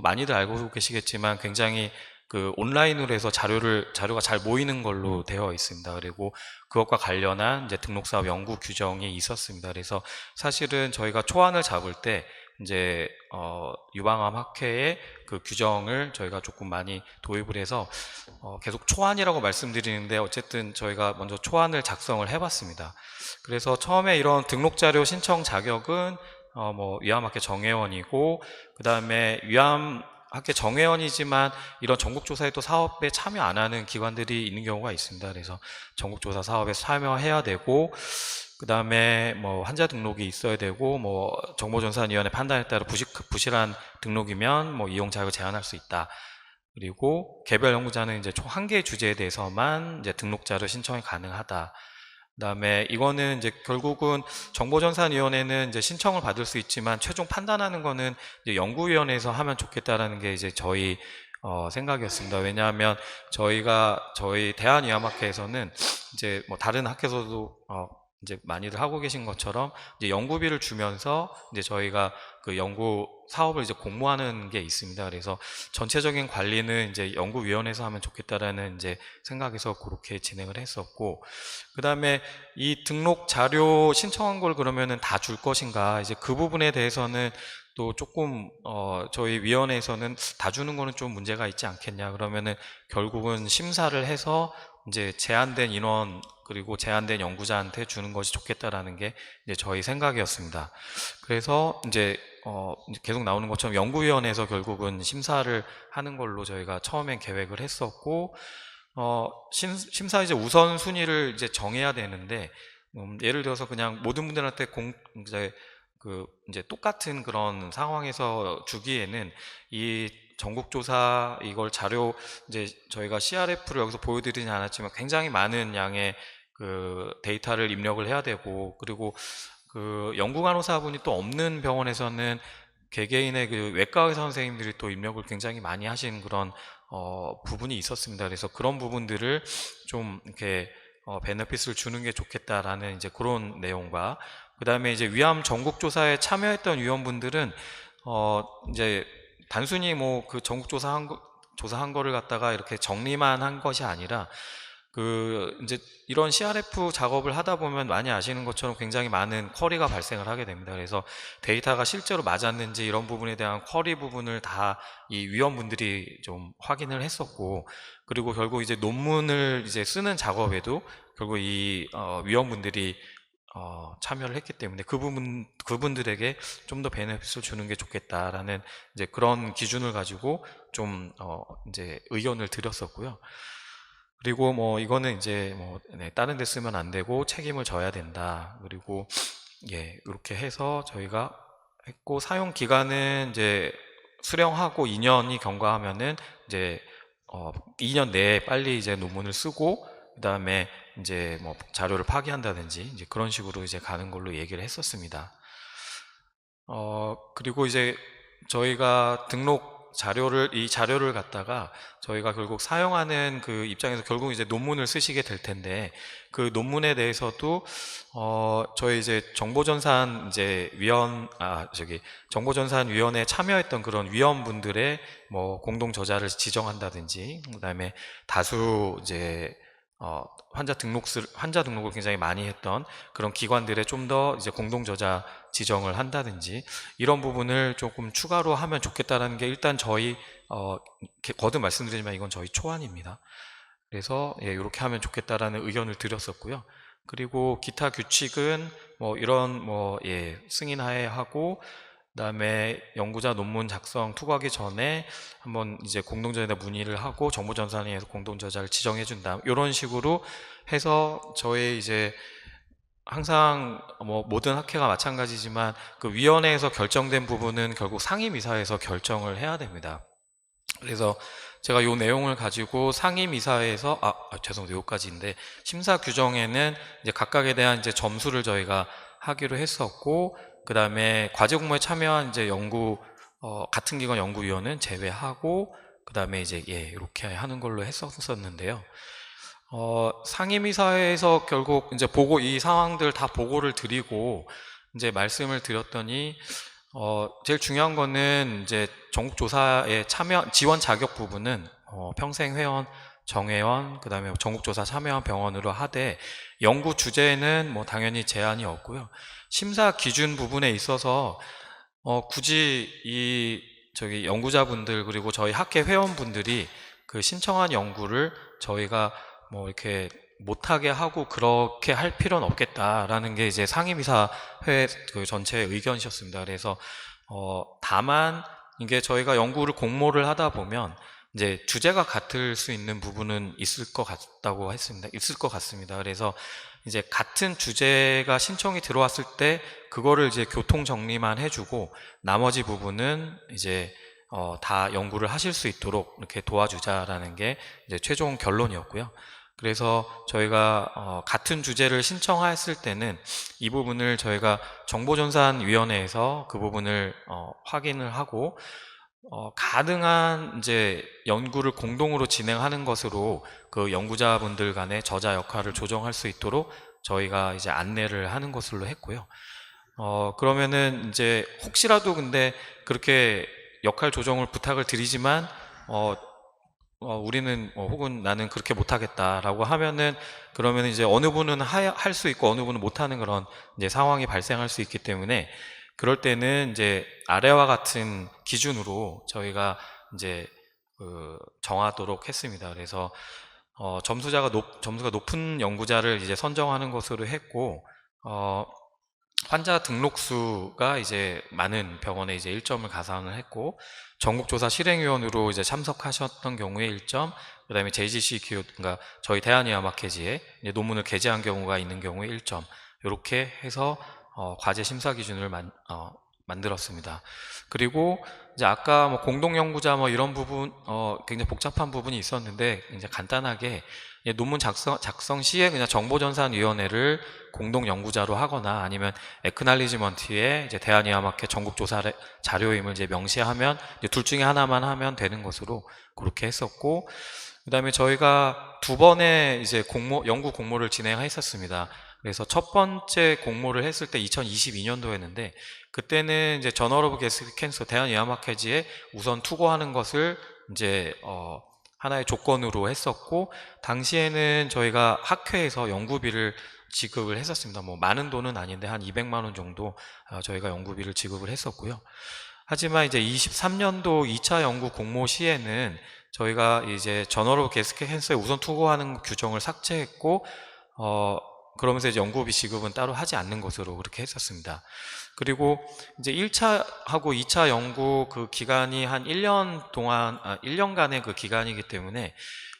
많이들 알고 계시겠지만 굉장히 그 온라인으로 해서 자료가 잘 모이는 걸로 되어 있습니다. 그리고 그것과 관련한 이제 등록사업 연구 규정이 있었습니다. 그래서 사실은 저희가 초안을 잡을 때 이제 유방암 학회의 그 규정을 저희가 조금 많이 도입을 해서 계속 초안이라고 말씀드리는데, 어쨌든 저희가 먼저 초안을 작성을 해봤습니다. 그래서 처음에 이런 등록자료 신청 자격은 뭐 위암학회 정회원이고, 그 다음에 위암학회 정회원이지만 이런 전국조사에 또 사업에 참여 안 하는 기관들이 있는 경우가 있습니다. 그래서 전국조사 사업에 참여해야 되고, 그 다음에 뭐 환자 등록이 있어야 되고, 뭐 정보전산위원회 판단에 따라 부실한 등록이면 뭐 이용 자격을 제한할 수 있다. 그리고 개별 연구자는 이제 총 1개의 주제에 대해서만 이제 등록자료 신청이 가능하다. 그다음에 이거는 이제 결국은 정보전산위원회는 이제 신청을 받을 수 있지만 최종 판단하는 거는 이제 연구위원회에서 하면 좋겠다라는 게 이제 저희 생각이었습니다. 왜냐하면 저희 대한위암학회에서는 이제 뭐 다른 학회에서도 이제 많이들 하고 계신 것처럼 이제 연구비를 주면서 이제 저희가 그 연구 사업을 이제 공모하는 게 있습니다. 그래서 전체적인 관리는 이제 연구위원회에서 하면 좋겠다라는 이제 생각에서 그렇게 진행을 했었고, 그 다음에 이 등록 자료 신청한 걸 그러면은 다 줄 것인가, 이제 그 부분에 대해서는 또 조금 저희 위원회에서는 다 주는 거는 좀 문제가 있지 않겠냐, 그러면은 결국은 심사를 해서 이제 제한된 인원 그리고 제한된 연구자한테 주는 것이 좋겠다라는 게 이제 저희 생각이었습니다. 그래서 이제 계속 나오는 것처럼 연구위원회에서 결국은 심사를 하는 걸로 저희가 처음엔 계획을 했었고, 심사 이제 우선순위를 이제 정해야 되는데, 예를 들어서 그냥 모든 분들한테 이제 똑같은 그런 상황에서 주기에는 이 전국조사 이걸 자료 이제 저희가 CRF를 여기서 보여드리진 않았지만 굉장히 많은 양의 그 데이터를 입력을 해야 되고, 그리고 그 연구간호사분이 또 없는 병원에서는 개개인의 그 외과 의사 선생님들이 또 입력을 굉장히 많이 하시는 그런 부분이 있었습니다. 그래서 그런 부분들을 좀 이렇게 베네핏을 주는 게 좋겠다라는 이제 그런 내용과, 그 다음에 이제 위암 전국조사에 참여했던 위원분들은 이제 단순히 뭐 그 전국조사한 거를 갖다가 이렇게 정리만 한 것이 아니라 이제 이런 CRF 작업을 하다 보면 많이 아시는 것처럼 굉장히 많은 쿼리가 발생을 하게 됩니다. 그래서 데이터가 실제로 맞았는지 이런 부분에 대한 쿼리 부분을 다 이 위원분들이 좀 확인을 했었고, 그리고 결국 이제 논문을 이제 쓰는 작업에도 결국 이 위원분들이 참여를 했기 때문에 그분들에게 좀 더 베네핏을 주는 게 좋겠다라는 이제 그런 기준을 가지고 좀 이제 의견을 드렸었고요. 그리고 뭐 이거는 이제 뭐 다른 데 쓰면 안 되고 책임을 져야 된다. 그리고 예, 이렇게 해서 저희가 했고, 사용 기간은 이제 수령하고 2년이 경과하면은 이제 2년 내에 빨리 이제 논문을 쓰고, 그다음에 이제 뭐 자료를 파기한다든지 이제 그런 식으로 이제 가는 걸로 얘기를 했었습니다. 그리고 이제 저희가 이 자료를 갖다가 저희가 결국 사용하는 그 입장에서 결국 이제 논문을 쓰시게 될 텐데, 그 논문에 대해서도 저희 이제 정보전산위원회에 참여했던 그런 위원분들의 뭐 공동 저자를 지정한다든지, 그다음에 다수 이제 환자 등록을 굉장히 많이 했던 그런 기관들의 좀 더 이제 공동 저자 지정을 한다든지 이런 부분을 조금 추가로 하면 좋겠다라는 게 일단 저희 거듭 말씀드리지만 이건 저희 초안입니다. 그래서 예, 이렇게 하면 좋겠다라는 의견을 드렸었고요. 그리고 기타 규칙은 뭐 이런 승인하에 하고, 그다음에 연구자 논문 작성 투고하기 전에 한번 이제 공동저자에다 문의를 하고 정보전산위에서 공동저자를 지정해 준다, 이런 식으로 해서 저희 이제 항상 뭐 모든 학회가 마찬가지지만 그 위원회에서 결정된 부분은 결국 상임이사에서 결정을 해야 됩니다. 그래서 제가 이 내용을 가지고 상임이사에서 죄송해요, 여기까지인데, 심사 규정에는 이제 각각에 대한 이제 점수를 저희가 하기로 했었고, 그 다음에 과제 공모에 참여한 이제 같은 기관 연구위원은 제외하고, 그 다음에 이제 이렇게 하는 걸로 했었는데요. 상임이사에서 결국 이제 이 상황들 다 보고를 드리고 이제 말씀을 드렸더니, 제일 중요한 거는 이제 전국조사에 지원 자격 부분은 평생회원, 정회원, 그 다음에 전국조사 참여한 병원으로 하되, 연구 주제는 뭐 당연히 제한이 없고요. 심사 기준 부분에 있어서 굳이 저기 연구자분들 그리고 저희 학회 회원분들이 그 신청한 연구를 저희가 뭐 이렇게 못하게 하고 그렇게 할 필요는 없겠다라는 게 이제 상임이사회 그 전체의 의견이셨습니다. 그래서 다만 이게 저희가 연구를 공모를 하다 보면 이제 주제가 같을 수 있는 부분은 있을 것 같습니다. 그래서 이제 같은 주제가 신청이 들어왔을 때 그거를 이제 교통 정리만 해주고 나머지 부분은 이제 다 연구를 하실 수 있도록 이렇게 도와주자라는 게 이제 최종 결론이었고요. 그래서 저희가 같은 주제를 신청했을 때는 이 부분을 저희가 정보전산위원회에서 그 부분을 확인을 하고 가능한 이제 연구를 공동으로 진행하는 것으로 그 연구자분들 간의 저자 역할을 조정할 수 있도록 저희가 이제 안내를 하는 것으로 했고요. 그러면은 이제 혹시라도 근데 그렇게 역할 조정을 부탁을 드리지만 우리는 혹은 나는 그렇게 못하겠다라고 하면은, 그러면 이제 어느 분은 할 수 있고 어느 분은 못하는 그런 이제 상황이 발생할 수 있기 때문에, 그럴 때는 이제 아래와 같은 기준으로 저희가 이제 정하도록 했습니다. 그래서 점수가 높은 연구자를 이제 선정하는 것으로 했고, 환자 등록수가 이제 많은 병원에 이제 1점을 가산을 했고, 전국조사 실행위원으로 이제 참석하셨던 경우에 1점, 그 다음에 JGC 그러니까 저희 대한의학마케지에 논문을 게재한 경우가 있는 경우에 1점, 이렇게 해서 과제 심사 기준을 만들었습니다. 그리고 이제 아까 뭐 공동연구자 뭐 이런 부분 굉장히 복잡한 부분이 있었는데, 이제 간단하게 논문 작성 시에 그냥 정보전산위원회를 공동연구자로 하거나 아니면 에크날리지먼트에 이제 대한의학마케 전국조사 자료임을 이제 명시하면 이제 둘 중에 하나만 하면 되는 것으로 그렇게 했었고, 그 다음에 저희가 2번의 이제 연구 공모를 진행했었습니다. 그래서 첫 번째 공모를 했을 때 2022년도였는데, 그때는 이제 저널 오브 게스트 캔서 대한의학마케지에 우선 투고하는 것을 이제 하나의 조건으로 했었고, 당시에는 저희가 학회에서 연구비를 지급을 했었습니다. 뭐 많은 돈은 아닌데 한 200만 원 정도 저희가 연구비를 지급을 했었고요. 하지만 이제 23년도 2차 연구 공모 시에는 저희가 이제 저널 오브 게스트 캔서에 우선 투고하는 규정을 삭제했고, 그러면서 이제 연구비 지급은 따로 하지 않는 것으로 그렇게 했었습니다. 그리고 이제 1차하고 2차 연구 그 기간이 한 1년 동안, 1년간의 그 기간이기 때문에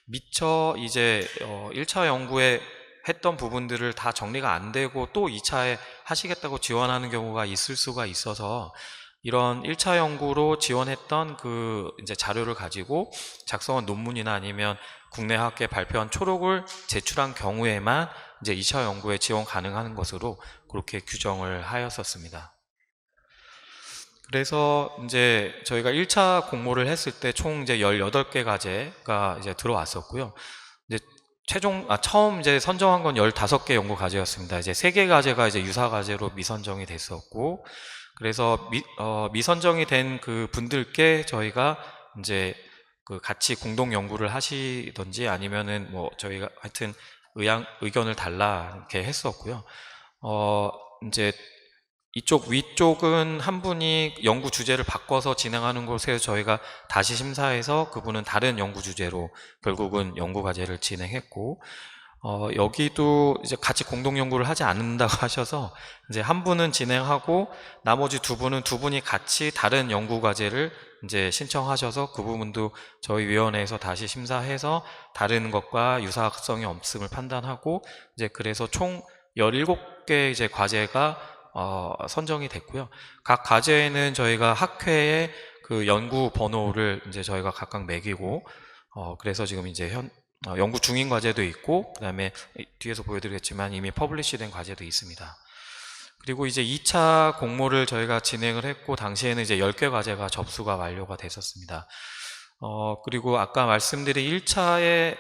미처 이제 1차 연구에 했던 부분들을 다 정리가 안 되고 또 2차에 하시겠다고 지원하는 경우가 있을 수가 있어서, 이런 1차 연구로 지원했던 그 이제 자료를 가지고 작성한 논문이나 아니면 국내 학회에 발표한 초록을 제출한 경우에만 이제 2차 연구에 지원 가능한 것으로 그렇게 규정을 하였었습니다. 그래서 이제 저희가 1차 공모를 했을 때 총 이제 18개 과제가 이제 들어왔었고요. 이제 처음 이제 선정한 건 15개 연구 과제였습니다. 이제 3개 과제가 이제 유사 과제로 미선정이 됐었고, 그래서 미선정이 된 그 분들께 저희가 이제 그 같이 공동 연구를 하시던지 아니면은 뭐 저희가 하여튼 의견을 달라 이렇게 했었고요. 이제 이쪽 위쪽은 한 분이 연구 주제를 바꿔서 진행하는 곳에 저희가 다시 심사해서 그분은 다른 연구 주제로 결국은 연구 과제를 진행했고, 여기도 이제 같이 공동 연구를 하지 않는다고 하셔서 이제 한 분은 진행하고 나머지 두 분이 같이 다른 연구 과제를 이제 신청하셔서 그 부분도 저희 위원회에서 다시 심사해서 다른 것과 유사성이 없음을 판단하고, 이제 그래서 총 17개 이제 과제가 선정이 됐고요. 각 과제에는 저희가 학회에 그 연구 번호를 이제 저희가 각각 매기고, 그래서 지금 이제 연구 중인 과제도 있고, 그 다음에 뒤에서 보여드리겠지만 이미 퍼블리시된 과제도 있습니다. 그리고 이제 2차 공모를 저희가 진행을 했고, 당시에는 이제 10개 과제가 접수가 완료가 됐었습니다. 그리고 아까 말씀드린 1차에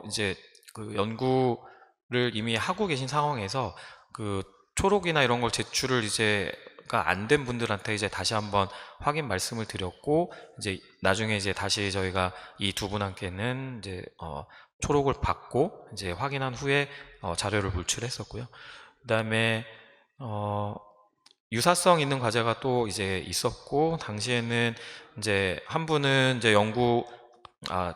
이제 그 연구를 이미 하고 계신 상황에서 그 초록이나 이런 걸 제출을 이제가 안 된 분들한테 이제 다시 한번 확인 말씀을 드렸고, 이제 나중에 이제 다시 저희가 이 두 분한테는 이제 초록을 받고 이제 확인한 후에 자료를 제출했었고요. 그다음에 유사성 있는 과제가 또 이제 있었고, 당시에는 이제 한 분은 이제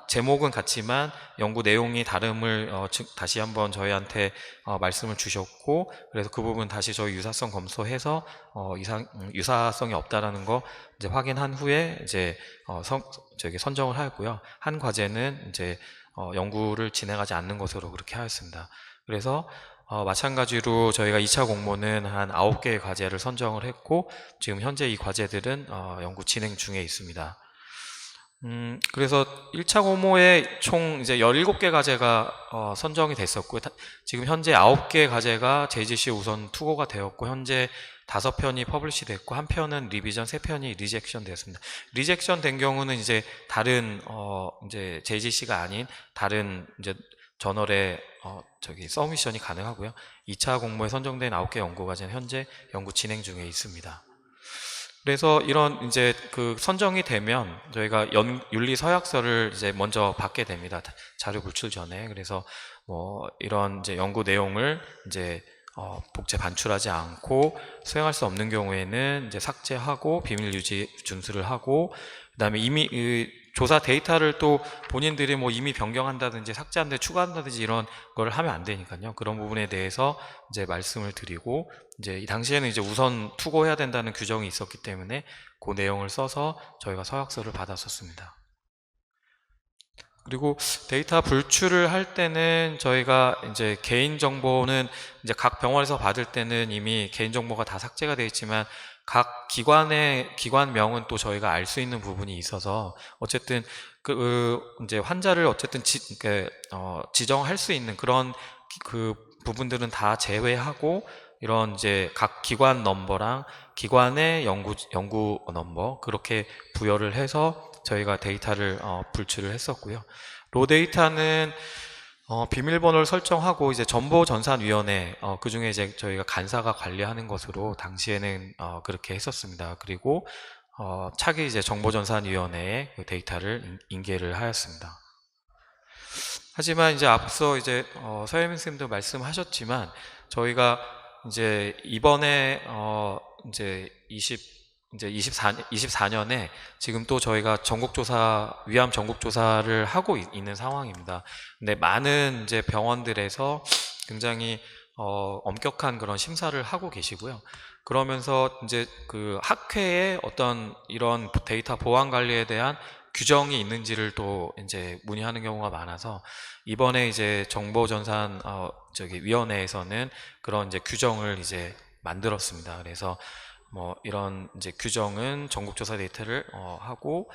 제목은 같지만 연구 내용이 다름을 다시 한번 저희한테 말씀을 주셨고, 그래서 그 부분 다시 저희 유사성 검토해서 유사성이 없다라는 거 이제 확인한 후에 이제 선정을 하였고요. 한 과제는 이제 연구를 진행하지 않는 것으로 그렇게 하였습니다. 그래서 마찬가지로 저희가 2차 공모는 한 9개의 과제를 선정을 했고, 지금 현재 이 과제들은 연구 진행 중에 있습니다. 그래서 1차 공모에 총 이제 17개 과제가 선정이 됐었고, 지금 현재 9개 과제가 JGC 우선 투고가 되었고, 현재 5편이 퍼블리시 됐고, 1편은 리비전, 3편이 리젝션 되었습니다. 리젝션 된 경우는 이제 다른 이제 JGC가 아닌 다른 이제 저널에 서미션이 가능하고요. 2차 공모에 선정된 9개 연구 과제는 현재 연구 진행 중에 있습니다. 그래서 이런 이제 그 선정이 되면 저희가 윤리 서약서를 이제 먼저 받게 됩니다. 자료 불출 전에. 그래서 뭐 이런 이제 연구 내용을 이제 복제 반출하지 않고 수행할 수 없는 경우에는 이제 삭제하고 비밀 유지 준수를 하고, 그다음에 이미 조사 데이터를 또 본인들이 뭐 이미 변경한다든지 삭제한다든지 추가한다든지 이런 걸 하면 안 되니까요. 그런 부분에 대해서 이제 말씀을 드리고, 이제 이 당시에는 이제 우선 투고해야 된다는 규정이 있었기 때문에 그 내용을 써서 저희가 서약서를 받았었습니다. 그리고 데이터 불출을 할 때는 저희가 이제 개인정보는 이제 각 병원에서 받을 때는 이미 개인정보가 다 삭제가 되어 있지만, 각 기관명은 또 저희가 알 수 있는 부분이 있어서 어쨌든 이제 환자를 어쨌든 지정할 수 있는 그런 그 부분들은 다 제외하고, 이런 이제 각 기관 넘버랑 기관의 연구 넘버 그렇게 부여를 해서 저희가 데이터를 불출을 했었고요. 로 데이터는 비밀번호를 설정하고 이제 정보전산위원회 그 중에 이제 저희가 간사가 관리하는 것으로 당시에는 그렇게 했었습니다. 그리고 차기 이제 정보전산위원회에 그 데이터를 인계를 하였습니다. 하지만 이제 앞서 이제 서혜민 선생님도 말씀하셨지만 저희가 이제 이번에 이제 24년에 지금 또 저희가 위암 전국조사를 하고 있는 상황입니다. 근데 많은 이제 병원들에서 굉장히 엄격한 그런 심사를 하고 계시고요. 그러면서 이제 그 학회에 어떤 이런 데이터 보안 관리에 대한 규정이 있는지를 또 이제 문의하는 경우가 많아서 이번에 이제 정보전산 위원회에서는 그런 이제 규정을 이제 만들었습니다. 그래서 뭐 이런 이제 규정은 전국조사 데이터를 하고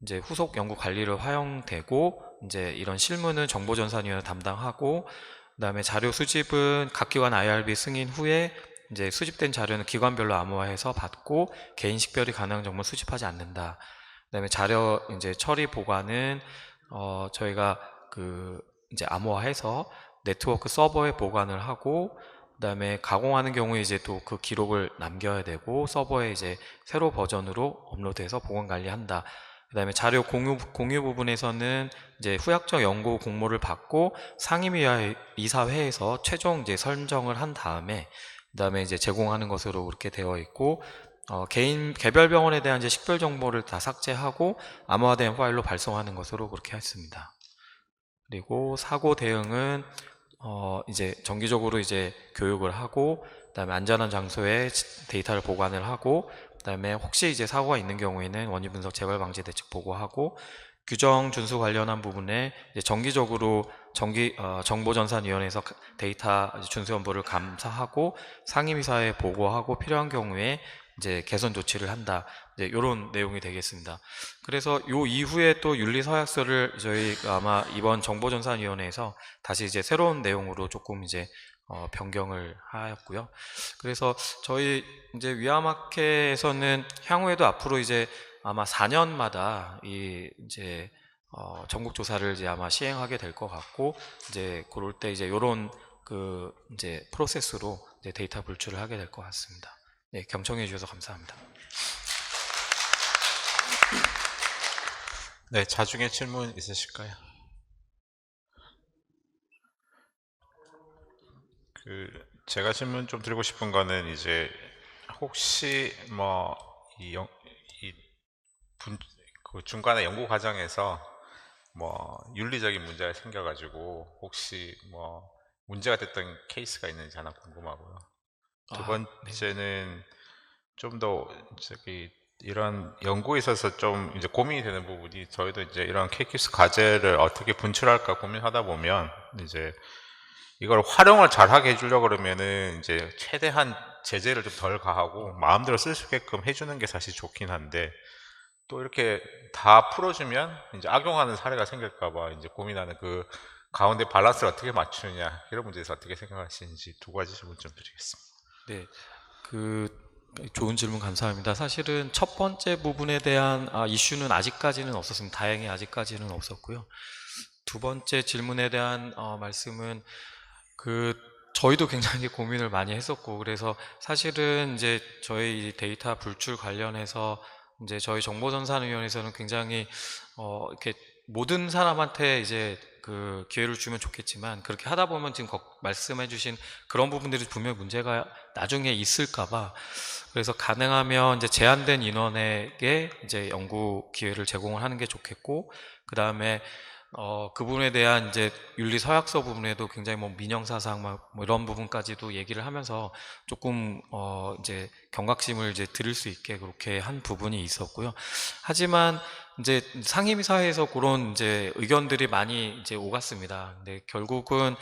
이제 후속 연구 관리를 활용되고 이제 이런 실무는 정보전산위원회 담당하고 그다음에 자료 수집은 각 기관 IRB 승인 후에 이제 수집된 자료는 기관별로 암호화해서 받고 개인 식별이 가능한 정보 수집하지 않는다. 그다음에 자료 이제 처리 보관은 저희가 그 이제 암호화해서 네트워크 서버에 보관을 하고 그다음에 가공하는 경우에 이제 또 그 기록을 남겨야 되고 서버에 이제 새로 버전으로 업로드해서 보관 관리한다. 그다음에 자료 공유 부분에서는 이제 후약적 연구 공모를 받고 상임이사회에서 최종 이제 선정을 한 다음에 그다음에 이제 제공하는 것으로 그렇게 되어 있고 개별 병원에 대한 이제 식별 정보를 다 삭제하고 암호화된 파일로 발송하는 것으로 그렇게 했습니다. 그리고 사고 대응은 이제 정기적으로 이제 교육을 하고 그다음에 안전한 장소에 데이터를 보관을 하고 그다음에 혹시 이제 사고가 있는 경우에는 원인 분석 재발 방지 대책 보고하고 규정 준수 관련한 부분에 이제 정기적으로 정보전산위원회에서 데이터 준수 여부를 감사하고 상임이사에 보고하고 필요한 경우에 이제 개선 조치를 한다. 이제 이런 내용이 되겠습니다. 그래서 요 이후에 또 윤리서약서를 저희 아마 이번 정보전산위원회에서 다시 이제 새로운 내용으로 조금 이제 변경을 하였고요. 그래서 저희 이제 위암학회에서는 향후에도 앞으로 이제 아마 4년마다 이제 전국 조사를 이제 아마 시행하게 될 것 같고 이제 그럴 때 이제 요런 그 이제 프로세스로 이제 데이터 불출을 하게 될 것 같습니다. 네, 경청해 주셔서 감사합니다. 네, 자중에 질문 있으실까요? 제가 질문 좀 드리고 싶은 거는 이제 혹시 뭐 그 중간에 연구 과정에서 뭐 윤리적인 문제가 생겨가지고 혹시 뭐 문제가 됐던 케이스가 있는지 하나 궁금하고요. 두 번째는 좀 더 이런 연구에 있어서 좀 이제 고민이 되는 부분이 저희도 이제 이런 K-QIPS 과제를 어떻게 분출할까 고민하다 보면 이제 이걸 활용을 잘 하게 해주려고 그러면은 이제 최대한 제재를 좀 덜 가하고 마음대로 쓸 수 있게끔 해주는 게 사실 좋긴 한데 또 이렇게 다 풀어주면 이제 악용하는 사례가 생길까봐 이제 고민하는 그 가운데 밸런스를 어떻게 맞추느냐 이런 문제에서 어떻게 생각하시는지 두 가지 질문 좀 드리겠습니다. 네, 좋은 질문 감사합니다. 사실은 첫 번째 부분에 대한 이슈는 아직까지는 없었습니다. 다행히 아직까지는 없었고요. 두 번째 질문에 대한 말씀은 저희도 굉장히 고민을 많이 했었고 그래서 사실은 이제 저희 데이터 불출 관련해서 이제 저희 정보전산위원회에서는 굉장히 이렇게 모든 사람한테 이제 그 기회를 주면 좋겠지만 그렇게 하다 보면 지금 말씀해주신 그런 부분들이 분명 문제가 나중에 있을까봐 그래서 가능하면 이제 제한된 인원에게 이제 연구 기회를 제공을 하는 게 좋겠고 그 다음에 그 부분에 대한 이제 윤리 서약서 부분에도 굉장히 뭐 민영사상 뭐 이런 부분까지도 얘기를 하면서 조금 이제 경각심을 이제 들을 수 있게 그렇게 한 부분이 있었고요. 하지만 이제 상임이사회에서 그런 이제 의견들이 많이 이제 오갔습니다. 근데 결국은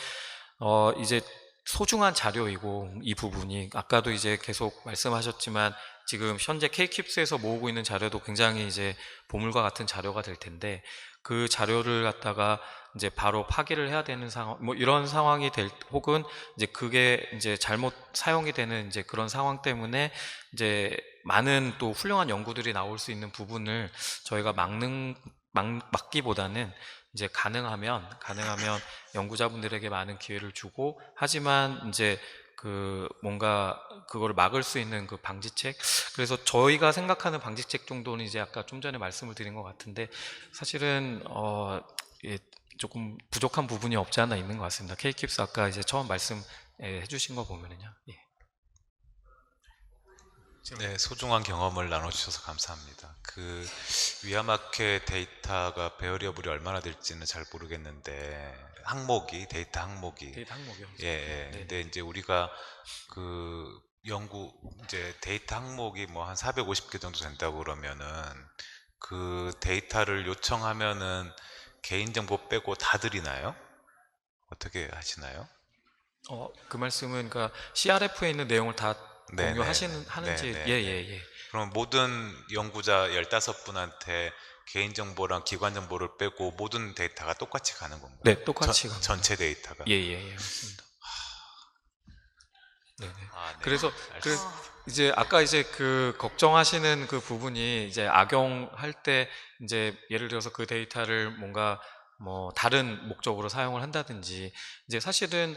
이제 소중한 자료이고 이 부분이 아까도 이제 계속 말씀하셨지만 지금 현재 K-QIPS에서 모으고 있는 자료도 굉장히 이제 보물과 같은 자료가 될 텐데 그 자료를 갖다가 이제 바로 파기를 해야 되는 상황, 뭐 이런 상황이 혹은 이제 그게 이제 잘못 사용이 되는 이제 그런 상황 때문에 이제 많은 또 훌륭한 연구들이 나올 수 있는 부분을 저희가 막기보다는 이제 가능하면 연구자분들에게 많은 기회를 주고 하지만 이제 뭔가 그거를 막을 수 있는 그 방지책 그래서 저희가 생각하는 방지책 정도는 이제 아까 좀 전에 말씀을 드린 것 같은데 사실은 조금 부족한 부분이 없지 않아 있는 것 같습니다. K-QIPS 아까 이제 처음 말씀해 주신 거 보면은요. 예. 네, 소중한 경험을 나눠주셔서 감사합니다. 그 위아마켓 데이터가 베어리어블이 얼마나 될지는 잘 모르겠는데 데이터 항목이 데이터요. 예, 예. 근데 이제 우리가 그 연구 이제 데이터 항목이 뭐 한 450개 정도 된다고 그러면은 그 데이터를 요청하면은 개인정보 빼고 다 드리나요? 어떻게 하시나요? 그 말씀은 그러니까 CRF에 있는 내용을 다 네, 하는지 네. 예. 그럼 모든 연구자 15분한테 개인정보랑 기관정보를 빼고 모든 데이터가 똑같이 가는 건가요? 네, 똑같이 갑니다. 전체 데이터가? 예, 맞습니다. 네. 아, 네. 그래서 이제 아까 이제 그 걱정하시는 그 부분이 이제 악용할 때 이제 예를 들어서 그 데이터를 뭔가 뭐 다른 목적으로 사용을 한다든지 이제 사실은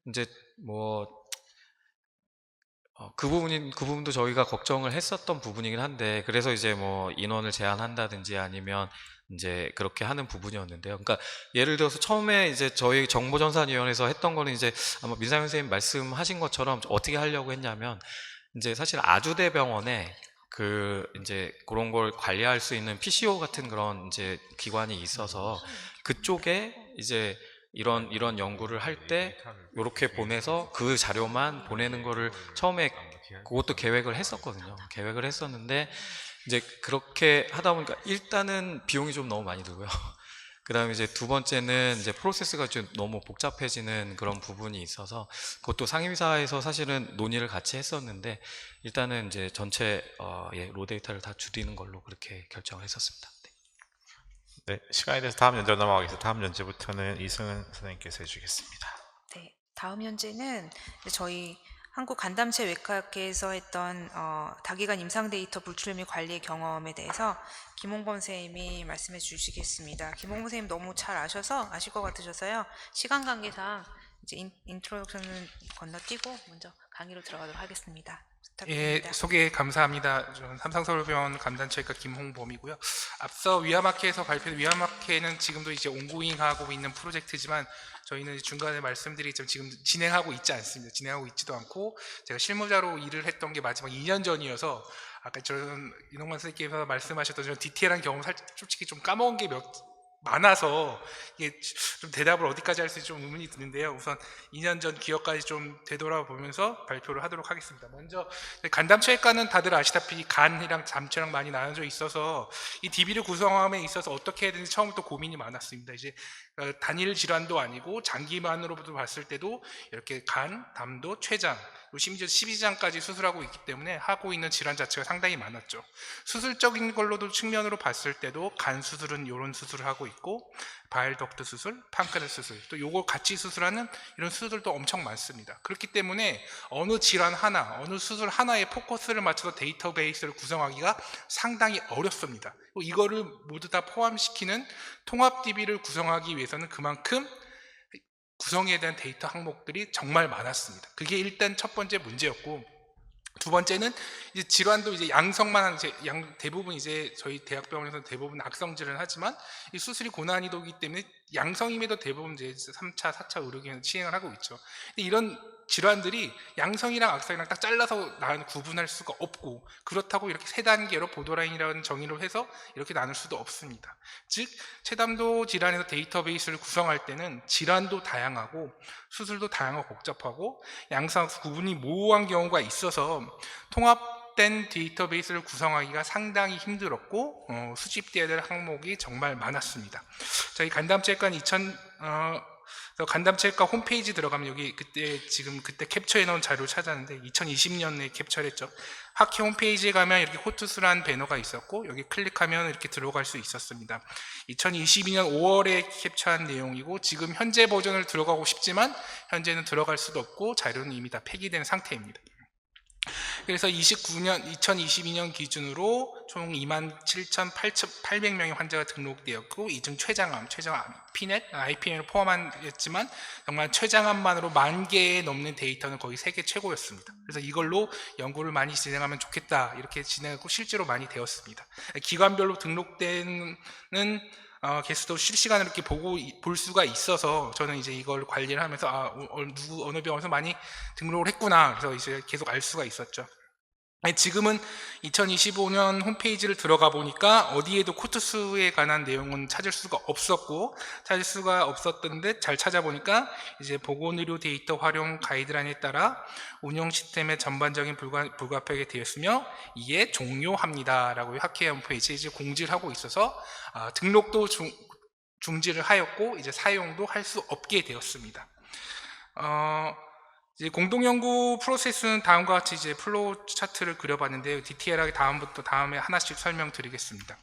이제 뭐 그 부분도 저희가 걱정을 했었던 부분이긴 한데, 그래서 이제 뭐 인원을 제한한다든지 아니면 이제 그렇게 하는 부분이었는데요. 그러니까 예를 들어서 처음에 이제 저희 정보전산위원회에서 했던 거는 이제 아마 민상현 선생님 말씀하신 것처럼 어떻게 하려고 했냐면, 이제 사실 아주대병원에 그 이제 그런 걸 관리할 수 있는 PCO 같은 그런 이제 기관이 있어서 그쪽에 이제 이런 연구를 할 때 이렇게 보내서 그 자료만 보내는 거를 처음에 그것도 계획을 했었거든요. 계획을 했었는데 이제 그렇게 하다 보니까 일단은 비용이 좀 너무 많이 들고요. 그 다음에 이제 두 번째는 이제 프로세스가 좀 너무 복잡해지는 그런 부분이 있어서 그것도 상임위사에서 사실은 논의를 같이 했었는데 일단은 이제 전체 로 데이터를 다 줄이는 걸로 그렇게 결정을 했었습니다. 네, 시간이 돼서 다음 연재 넘어가겠습니다. 다음 연재부터는 이승은 선생님께서 해주겠습니다. 네, 다음 연재는 저희 한국 간담체 외과학회에서 했던 다기관 임상 데이터 불출 및 관리의 경험에 대해서 김홍범 선생님이 말씀해 주시겠습니다. 김홍범 선생님 너무 잘 아실 것 같으셔서요. 시간 관계상 이제 인트로덕션은 건너뛰고 먼저 강의로 들어가도록 하겠습니다. 부탁드립니다. 예, 소개 감사합니다. 저는 삼성서울병원 간단체외과 김홍범이고요. 앞서 위아마케에서 발표된 위아마케는 지금도 이제 온고잉하고 있는 프로젝트지만 저희는 중간에 말씀드리지만 지금 진행하고 있지 않습니다. 진행하고 있지도 않고 제가 실무자로 일을 했던 게 마지막 2년 전이어서 아까 저는 이동관 선생님께서 말씀하셨던 저 디테일한 경험 솔직히 좀 까먹은 게 많아서 이게 좀 대답을 어디까지 할 수 있을지 좀 의문이 드는데요. 우선 2년 전 기억까지 좀 되돌아보면서 발표를 하도록 하겠습니다. 먼저 간담체외과는 다들 아시다시피 간이랑 담체랑 많이 나눠져 있어서 이 DB를 구성함에 있어서 어떻게 해야 되는지 처음부터 고민이 많았습니다. 이제 단일 질환도 아니고 장기만으로부터 봤을 때도 이렇게 간, 담도, 췌장, 심지어 12장까지 수술하고 있기 때문에 하고 있는 질환 자체가 상당히 많았죠. 수술적인 걸로도 측면으로 봤을 때도 간 수술은 이런 수술을 하고 있고 바일덕트 수술, 판크레스 수술, 또 요걸 같이 수술하는 이런 수술도 엄청 많습니다. 그렇기 때문에 어느 질환 하나, 어느 수술 하나에 포커스를 맞춰서 데이터베이스를 구성하기가 상당히 어렵습니다. 이거를 모두 다 포함시키는 통합 DB를 구성하기 위해서는 그만큼 구성에 대한 데이터 항목들이 정말 많았습니다. 그게 일단 첫 번째 문제였고, 두 번째는 이제 질환도 이제 양성만 대부분 이제 저희 대학병원에서는 대부분 악성 질환을 하지만 이 수술이 고난이도이기 때문에 양성임에도 대부분 이제 3차, 4차 의료기관에서 시행을 하고 있죠. 근데 이런 질환들이 양성이랑 악성이랑 딱 잘라서 구분할 수가 없고, 그렇다고 이렇게 세 단계로 보더라인이라는 정의로 해서 이렇게 나눌 수도 없습니다. 즉 체담도 질환에서 데이터베이스를 구성할 때는 질환도 다양하고 수술도 다양하고 복잡하고 양성 구분이 모호한 경우가 있어서 통합된 데이터베이스를 구성하기가 상당히 힘들었고 수집되어야 될 항목이 정말 많았습니다. 저희 간담체외과는 간담체외과 홈페이지 들어가면 여기 그때 캡처해 놓은 자료를 찾았는데 2020년에 캡처를 했죠. 학회 홈페이지에 가면 이렇게 호투스란 배너가 있었고 여기 클릭하면 이렇게 들어갈 수 있었습니다. 2022년 5월에 캡처한 내용이고 지금 현재 버전을 들어가고 싶지만 현재는 들어갈 수도 없고 자료는 이미 다 폐기된 상태입니다. 그래서 2022년 기준으로 총 27,800명의 환자가 등록되었고 이중 췌장암, 피넷, IPN을 포함했지만 정말 췌장암만으로 10,000개에 넘는 데이터는 거의 세계 최고였습니다. 그래서 이걸로 연구를 많이 진행하면 좋겠다 이렇게 진행하고 실제로 많이 되었습니다. 기관별로 등록되는 게스트도 실시간으로 이렇게 볼 수가 있어서 저는 이제 이걸 관리를 하면서 누구 어느 병원에서 많이 등록을 했구나, 그래서 이제 계속 알 수가 있었죠. 지금은 2025년 홈페이지를 들어가 보니까 어디에도 코트스에 관한 내용은 찾을 수가 없었던데 잘 찾아보니까 이제 보건의료 데이터 활용 가이드라인에 따라 운영 시스템의 전반적인 불가피하게 되었으며 이에 종료합니다 라고 학회 홈페이지에 이제 공지를 하고 있어서 등록도 중지를 하였고 이제 사용도 할 수 없게 되었습니다. 이제 공동연구 프로세스는 다음과 같이 이제 플로우 차트를 그려봤는데요. 디테일하게 다음에 하나씩 설명드리겠습니다.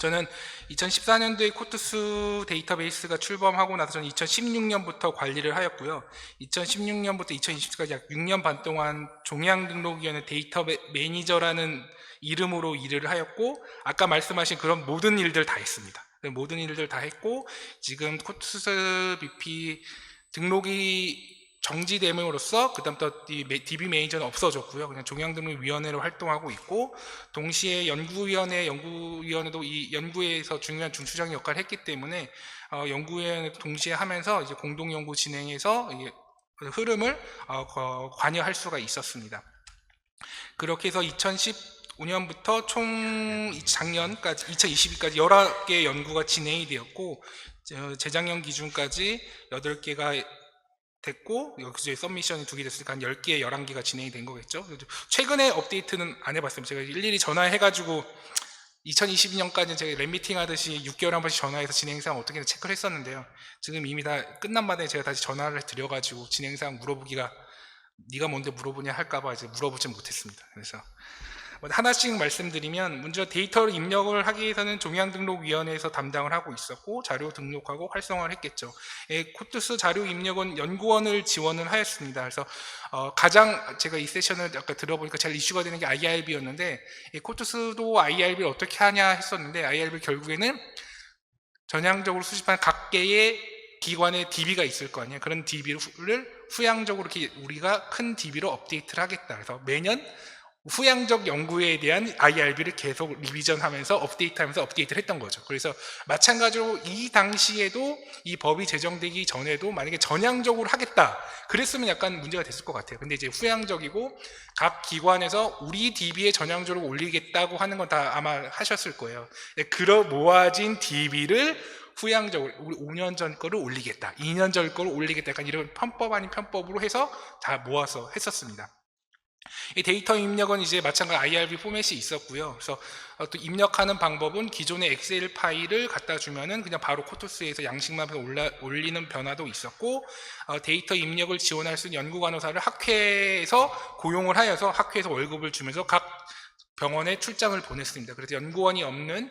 저는 2014년도에 코트스 데이터베이스가 출범하고 나서 저는 2016년부터 관리를 하였고요. 2016년부터 2020까지 약 6년 반 동안 종양등록위원회 데이터 매니저라는 이름으로 일을 하였고, 아까 말씀하신 그런 모든 일들 다 했습니다. 모든 일들 다 했고, 지금 코트스 BP 등록이 정지됨으로써 그다음부터 DB 매니저는 없어졌고요. 그냥 종양등록위원회로 활동하고 있고, 동시에 연구위원회도 이 연구에서 중요한 중추적인 역할을 했기 때문에 연구위원회도 동시에 하면서 이제 공동연구 진행해서 흐름을 관여할 수가 있었습니다. 그렇게 해서 2015년부터 총 작년까지 2022까지 11개의 연구가 진행이 되었고, 재작년 기준까지 8개가 됐고, 여기서 서미션이 2개 됐으니까 한 10개, 11개가 진행이 된 거겠죠. 최근에 업데이트는 안 해봤습니다. 제가 일일이 전화해가지고 2022년까지는 제가 랩미팅 하듯이 6개월에 한 번씩 전화해서 진행사항 어떻게 체크를 했었는데요. 지금 이미 다 끝난 마당에 제가 다시 전화를 드려가지고 진행사항 물어보기가, 네가 뭔데 물어보냐 할까봐 이제 물어보지 못했습니다. 그래서 하나씩 말씀드리면, 먼저 데이터를 입력을 하기 위해서는 종양등록위원회에서 담당을 하고 있었고 자료 등록하고 활성화를 했겠죠. 코트스 자료 입력은 연구원을 지원을 하였습니다. 그래서 가장 제가 이 세션을 아까 들어보니까 제일 이슈가 되는 게 IRB였는데, 코트스도 IRB를 어떻게 하냐 했었는데, IRB 결국에는 전향적으로 수집한 각 개의 기관의 DB가 있을 거 아니에요. 그런 DB를 후향적으로 이렇게 우리가 큰 DB로 업데이트를 하겠다. 그래서 매년 후향적 연구에 대한 IRB를 계속 리비전하면서 업데이트를 했던 거죠. 그래서 마찬가지로 이 당시에도 이 법이 제정되기 전에도 만약에 전향적으로 하겠다 그랬으면 약간 문제가 됐을 것 같아요. 근데 이제 후향적이고 각 기관에서 우리 DB에 전향적으로 올리겠다고 하는 건 다 아마 하셨을 거예요. 그런 모아진 DB를 후향적으로 우리 5년 전 거를 올리겠다, 2년 전 거를 올리겠다, 약간 이런 편법 아닌 편법으로 해서 다 모아서 했었습니다. 이 데이터 입력은 이제 마찬가지로 IRB 포맷이 있었고요. 그래서 또 입력하는 방법은 기존의 엑셀 파일을 갖다 주면은 그냥 바로 코트스에서 양식만 올리는 변화도 있었고, 데이터 입력을 지원할 수 있는 연구간호사를 학회에서 고용을 하여서 학회에서 월급을 주면서 각 병원에 출장을 보냈습니다. 그래서 연구원이 없는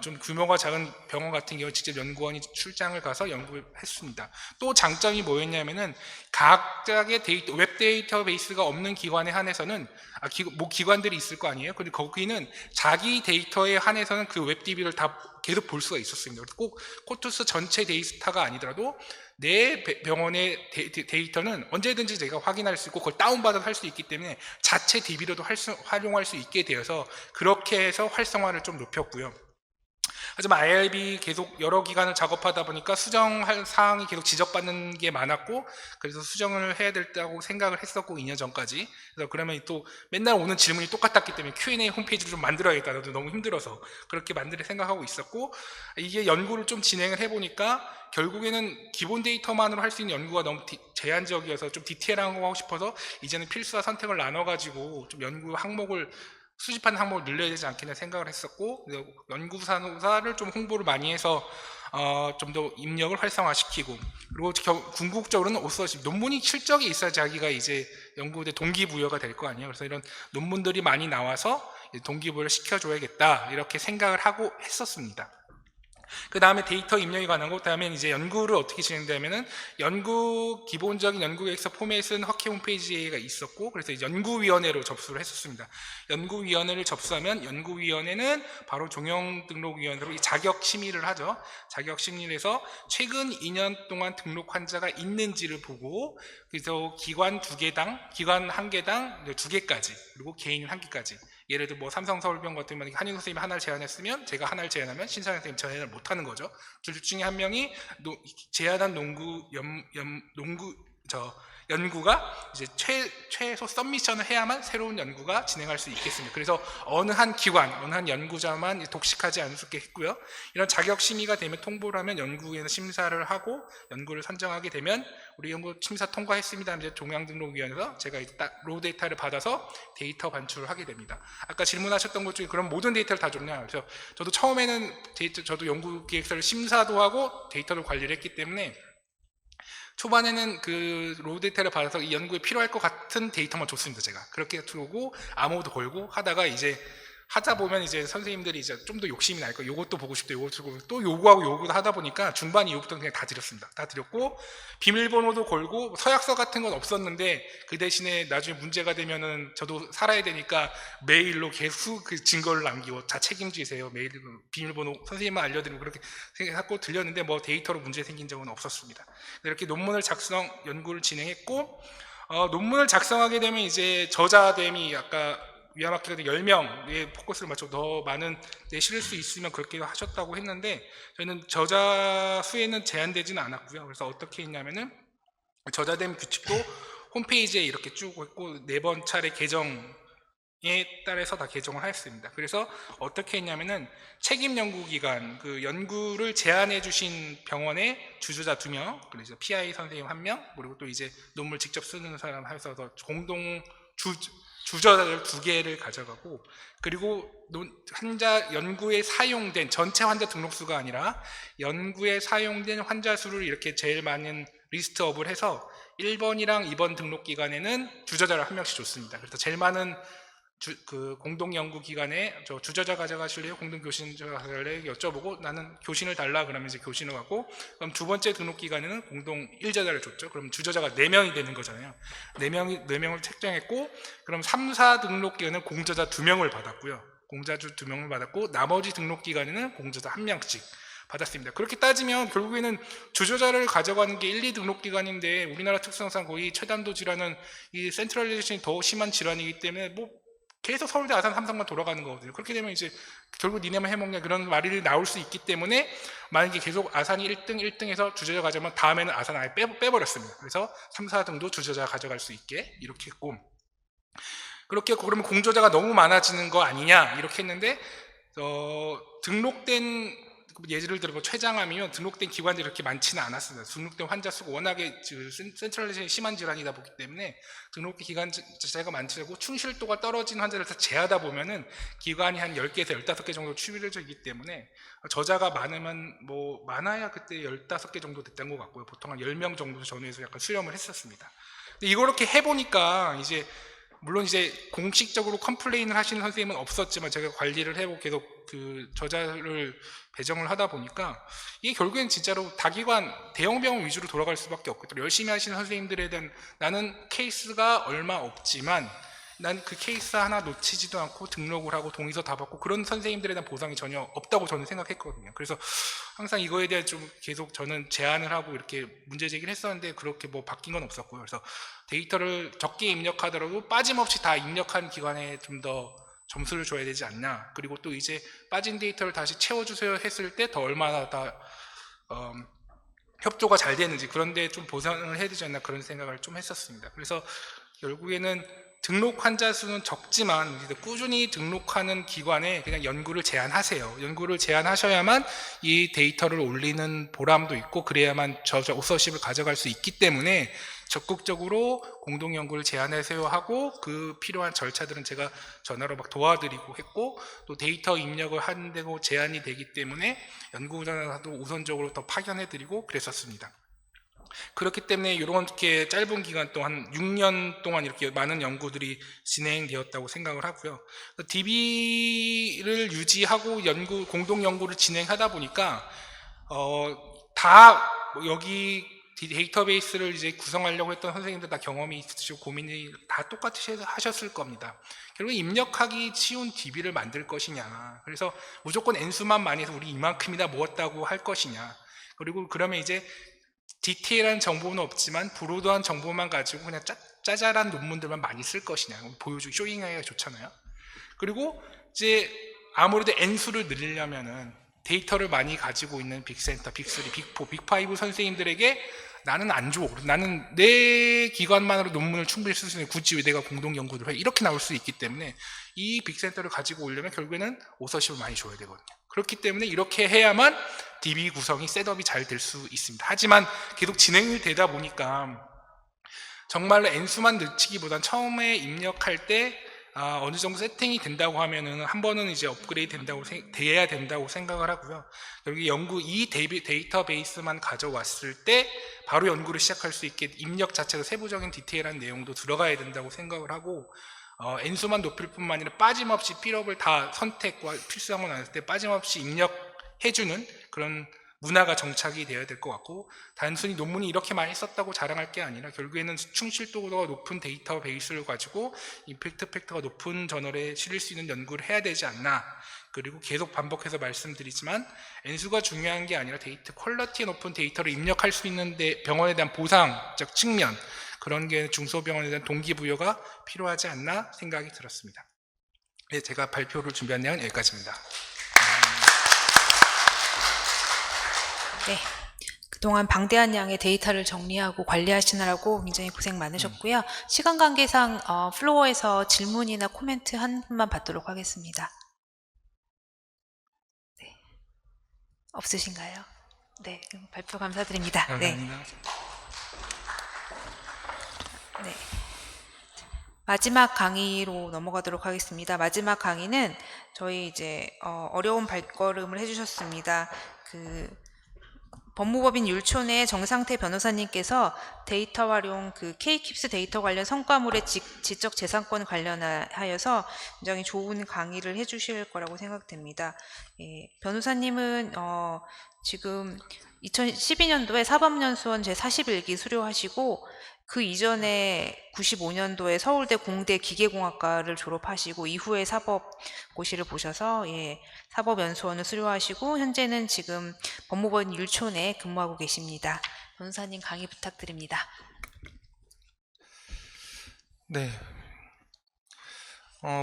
좀 규모가 작은 병원 같은 경우 직접 연구원이 출장을 가서 연구를 했습니다. 또 장점이 뭐였냐면은 각각의 웹 데이터베이스가 없는 기관에 한해서는 기관들이 있을 거 아니에요. 근데 거기는 자기 데이터에 한해서는 그 웹 DB를 다 계속 볼 수가 있었습니다. 꼭 코트스 전체 데이터가 아니더라도 내 병원의 데이터는 언제든지 제가 확인할 수 있고 그걸 다운받아서 할 수 있기 때문에 자체 DB로도 활용할 수 있게 되어서 그렇게 해서 활성화를 좀 높였고요. 하지만 IRB 계속 여러 기간을 작업하다 보니까 수정할 사항이 계속 지적받는 게 많았고, 그래서 수정을 해야 된다고 생각을 했었고 2년 전까지. 그래서 그러면 또 맨날 오는 질문이 똑같았기 때문에 Q&A 홈페이지를 좀 만들어야겠다, 나도 너무 힘들어서 그렇게 생각하고 있었고, 이게 연구를 좀 진행을 해보니까 결국에는 기본 데이터만으로 할 수 있는 연구가 너무 제한적이어서 좀 디테일한 거 하고 싶어서 이제는 필수와 선택을 나눠가지고 좀 연구 항목을 수집하는 항목을 늘려야 되지 않겠냐 생각을 했었고, 연구사를 좀 홍보를 많이 해서 좀 더 입력을 활성화시키고, 그리고 궁극적으로는 오서십 논문이 실적이 있어야 자기가 이제 연구대 동기부여가 될 거 아니에요. 그래서 이런 논문들이 많이 나와서 동기부여를 시켜줘야겠다 이렇게 생각을 하고 했었습니다. 그 다음에 데이터 입력이 가능하고, 그 다음에 이제 연구를 어떻게 진행되냐면은 기본적인 연구 계획서 포맷은 학회 홈페이지가 있었고, 그래서 연구위원회로 접수를 했었습니다. 연구위원회를 접수하면 연구위원회는 바로 종영등록위원회로 자격 심의를 하죠. 자격 심의를 해서 최근 2년 동안 등록 환자가 있는지를 보고, 그래서 기관 2개당, 기관 1개당 2개까지, 그리고 개인 1개까지 예를 들어 뭐 삼성서울병원 같은 경우는 한윤 선생님이 하나를 제안했으면 제가 하나를 제안하면 신상현 선생님 제안을 못하는 거죠. 둘 중에 한 명이 제안한 연구가 이제 최소 서미션을 해야만 새로운 연구가 진행할 수 있겠습니다. 그래서 어느 한 기관, 어느 한 연구자만 독식하지 않을 수 있게 했고요. 이런 자격 심의가 되면 통보를 하면 연구위에서 심사를 하고 연구를 선정하게 되면 우리 연구 심사 통과했습니다. 이제 종양등록위원회에서 제가 이제 딱 로 데이터를 받아서 데이터 반출을 하게 됩니다. 아까 질문하셨던 것 중에 그럼 모든 데이터를 다 줬냐? 그래서 저도 처음에는 저도 연구 기획서를 심사도 하고 데이터를 관리를 했기 때문에 초반에는 그 로우 데이터를 받아서 이 연구에 필요할 것 같은 데이터만 줬습니다. 제가 그렇게 두고 암호도 걸고 하다가 이제 하다 보면 이제 선생님들이 이제 좀 더 욕심이 날 거예요. 요것도 보고 싶다, 요것도 보고 또 요구하고 요구도 하다 보니까 중반 이후부터는 그냥 다 드렸습니다. 다 드렸고 비밀번호도 걸고 서약서 같은 건 없었는데 그 대신에 나중에 문제가 되면은 저도 살아야 되니까 메일로 계속 그 증거를 남기고 다 책임지세요. 메일로 비밀번호 선생님만 알려드리고 그렇게 생각하고 들렸는데 뭐 데이터로 문제 생긴 적은 없었습니다. 이렇게 논문을 연구를 진행했고 논문을 작성하게 되면 이제 저자됨이 아까 위아마케가 10명의 포커스를 맞춰 더 많은 데 실을 수 있으면 그렇게 하셨다고 했는데 저희는 저자 수에는 제한되지는 않았고요. 그래서 어떻게 했냐면은 저자됨 규칙도 홈페이지에 이렇게 쭉 있고 4번 차례 개정에 따라서 다 개정을 하였습니다. 그래서 어떻게 했냐면은 책임 연구기관 그 연구를 제안해 주신 병원의 주주자 2명, 그래서 PI 선생님 1명, 그리고 또 이제 논문 직접 쓰는 사람 해서 공동 주저자를 2개를 가져가고 그리고 연구에 사용된 전체 환자 등록수가 아니라 연구에 사용된 환자 수를 이렇게 제일 많은 리스트업을 해서 1번이랑 2번 등록기관에는 주저자를 1명씩 줬습니다. 그래서 제일 많은 그 공동연구기관에 저 주저자 가져가실래요? 공동교신 가져가실래요? 여쭤보고 나는 교신을 달라 그러면 이제 교신을 하고 그럼 2번째 등록기관에는 공동 1저자를 줬죠. 그럼 주저자가 4명이 되는 거잖아요. 4명을 책정했고 그럼 3, 4 등록기관은 공저자 2명을 받았고요. 공자주 2명을 받았고 나머지 등록기관에는 공저자 1명씩 받았습니다. 그렇게 따지면 결국에는 주저자를 가져가는 게 1, 2 등록기관인데 우리나라 특성상 거의 최단도 질환은 이 센트럴리제이션이 더 심한 질환이기 때문에 뭐 계속 서울대 아산 삼성만 돌아가는 거거든요. 그렇게 되면 이제 결국 니네만 해먹냐 그런 말이 나올 수 있기 때문에 만약에 계속 아산이 1등에서 주저자 가져가면 다음에는 아산 아예 빼버렸습니다. 그래서 3, 4등도 주저자 가져갈 수 있게 이렇게 했고 그렇게 했고 그러면 공저자가 너무 많아지는 거 아니냐 이렇게 했는데 등록된 예를 들어 췌장암이면 등록된 기관들이 그렇게 많지는 않았습니다. 등록된 환자 수가 워낙에 센트럴리제이션이 심한 질환이다 보기 때문에 등록된 기관 자체가 많지 않고 충실도가 떨어진 환자를 다 제하다 보면은 기관이 한 10개에서 15개 정도 추려져 있기 때문에 저자가 많으면 뭐 많아야 그때 15개 정도 됐던 것 같고요. 보통 한 10명 정도 전후에서 약간 수렴을 했었습니다. 근데 이렇게 해보니까 이제 물론 이제 공식적으로 컴플레인을 하시는 선생님은 없었지만 제가 관리를 해보고 계속 그 저자를 배정을 하다 보니까 이게 결국엔 진짜로 다기관 대형 병원 위주로 돌아갈 수밖에 없거든요. 열심히 하시는 선생님들에 대한 나는 케이스가 얼마 없지만 난 그 케이스 하나 놓치지도 않고 등록을 하고 동의서 다 받고 그런 선생님들에 대한 보상이 전혀 없다고 저는 생각했거든요. 그래서 항상 이거에 대해 좀 계속 저는 제안을 하고 이렇게 문제 제기를 했었는데 그렇게 뭐 바뀐 건 없었고요. 그래서 데이터를 적게 입력하더라도 빠짐없이 다 입력한 기관에 좀 더 점수를 줘야 되지 않나. 그리고 또 이제 빠진 데이터를 다시 채워주세요 했을 때 더 얼마나 다 협조가 잘 되는지 그런데 좀 보상을 해야 되지 않나 그런 생각을 좀 했었습니다. 그래서 결국에는 등록 환자 수는 적지만 꾸준히 등록하는 기관에 그냥 연구를 제안하세요. 연구를 제안하셔야만 이 데이터를 올리는 보람도 있고 그래야만 저자 오서십을 가져갈 수 있기 때문에 적극적으로 공동연구를 제안하세요 하고 그 필요한 절차들은 제가 전화로 막 도와드리고 했고 또 데이터 입력을 한다고 제안이 되기 때문에 연구자도 우선적으로 더 파견해드리고 그랬었습니다. 그렇기 때문에 이렇게 짧은 기간 동안 6년 동안 이렇게 많은 연구들이 진행되었다고 생각을 하고요. DB를 유지하고 공동 연구를 진행하다 보니까 다 여기 데이터베이스를 이제 구성하려고 했던 선생님들 다 경험이 있으시고 고민이 다 똑같이 하셨을 겁니다. 결국 입력하기 쉬운 DB를 만들 것이냐, 그래서 무조건 N수만 많이 해서 우리 이만큼이나 모았다고 할 것이냐, 그리고 그러면 이제 디테일한 정보는 없지만 브로드한 정보만 가지고 그냥 짜잘한 논문들만 많이 쓸 것이냐, 보여주기 쇼잉하기가 좋잖아요. 그리고 이제 아무래도 N수를 늘리려면은 데이터를 많이 가지고 있는 빅센터, 빅3, 빅4, 빅5 선생님들에게 나는 안 줘. 나는 내 기관만으로 논문을 충분히 쓸 수 있는 굳이 왜 내가 공동 연구를 해? 이렇게 나올 수 있기 때문에 이 빅센터를 가지고 오려면 결국에는 오서십을 많이 줘야 되거든요. 그렇기 때문에 이렇게 해야만 DB 구성이 셋업이 잘 될 수 있습니다. 하지만 계속 진행이 되다 보니까 정말로 N수만 늦추기보단 처음에 입력할 때 어느 정도 세팅이 된다고 하면은 한 번은 이제 업그레이드 돼야 된다고 생각을 하고요. 여기 이 데이터베이스만 가져왔을 때 바로 연구를 시작할 수 있게 입력 자체도 세부적인 디테일한 내용도 들어가야 된다고 생각을 하고 N수만 높일 뿐만 아니라 빠짐없이 필업을 다 선택과 필수항만 나왔을 때 빠짐없이 입력해주는 그런 문화가 정착이 되어야 될 것 같고 단순히 논문이 이렇게 많이 썼다고 자랑할 게 아니라 결국에는 충실도가 높은 데이터베이스를 가지고 임팩트 팩터가 높은 저널에 실릴 수 있는 연구를 해야 되지 않나. 그리고 계속 반복해서 말씀드리지만 N수가 중요한 게 아니라 데이터 퀄리티 높은 데이터를 입력할 수 있는 병원에 대한 보상적 측면 그런 게 중소병원에 대한 동기부여가 필요하지 않나 생각이 들었습니다. 네, 제가 발표를 준비한 내용은 여기까지입니다. 네, 그동안 방대한 양의 데이터를 정리하고 관리하시느라고 굉장히 고생 많으셨고요. 시간 관계상 플로어에서 질문이나 코멘트 한 분만 받도록 하겠습니다. 네, 없으신가요? 네, 그럼 발표 감사드립니다. 감사합니다. 네. 마지막 강의로 넘어가도록 하겠습니다. 마지막 강의는 저희 이제 어려운 발걸음을 해주셨습니다. 법무법인 율촌의 정상태 변호사님께서 데이터 활용 K-QIPS 데이터 관련 성과물의 지적 재산권 관련하여서 굉장히 좋은 강의를 해주실 거라고 생각됩니다. 예, 변호사님은 지금 2012년도에 사법연수원 제41기 수료하시고 그 이전에 95년도에 서울대 공대 기계공학과를 졸업하시고 이후에 사법고시를 보셔서 사법연수원을 수료하시고 현재는 지금 법무법인 율촌에 근무하고 계십니다. 변호사님 강의 부탁드립니다. 네.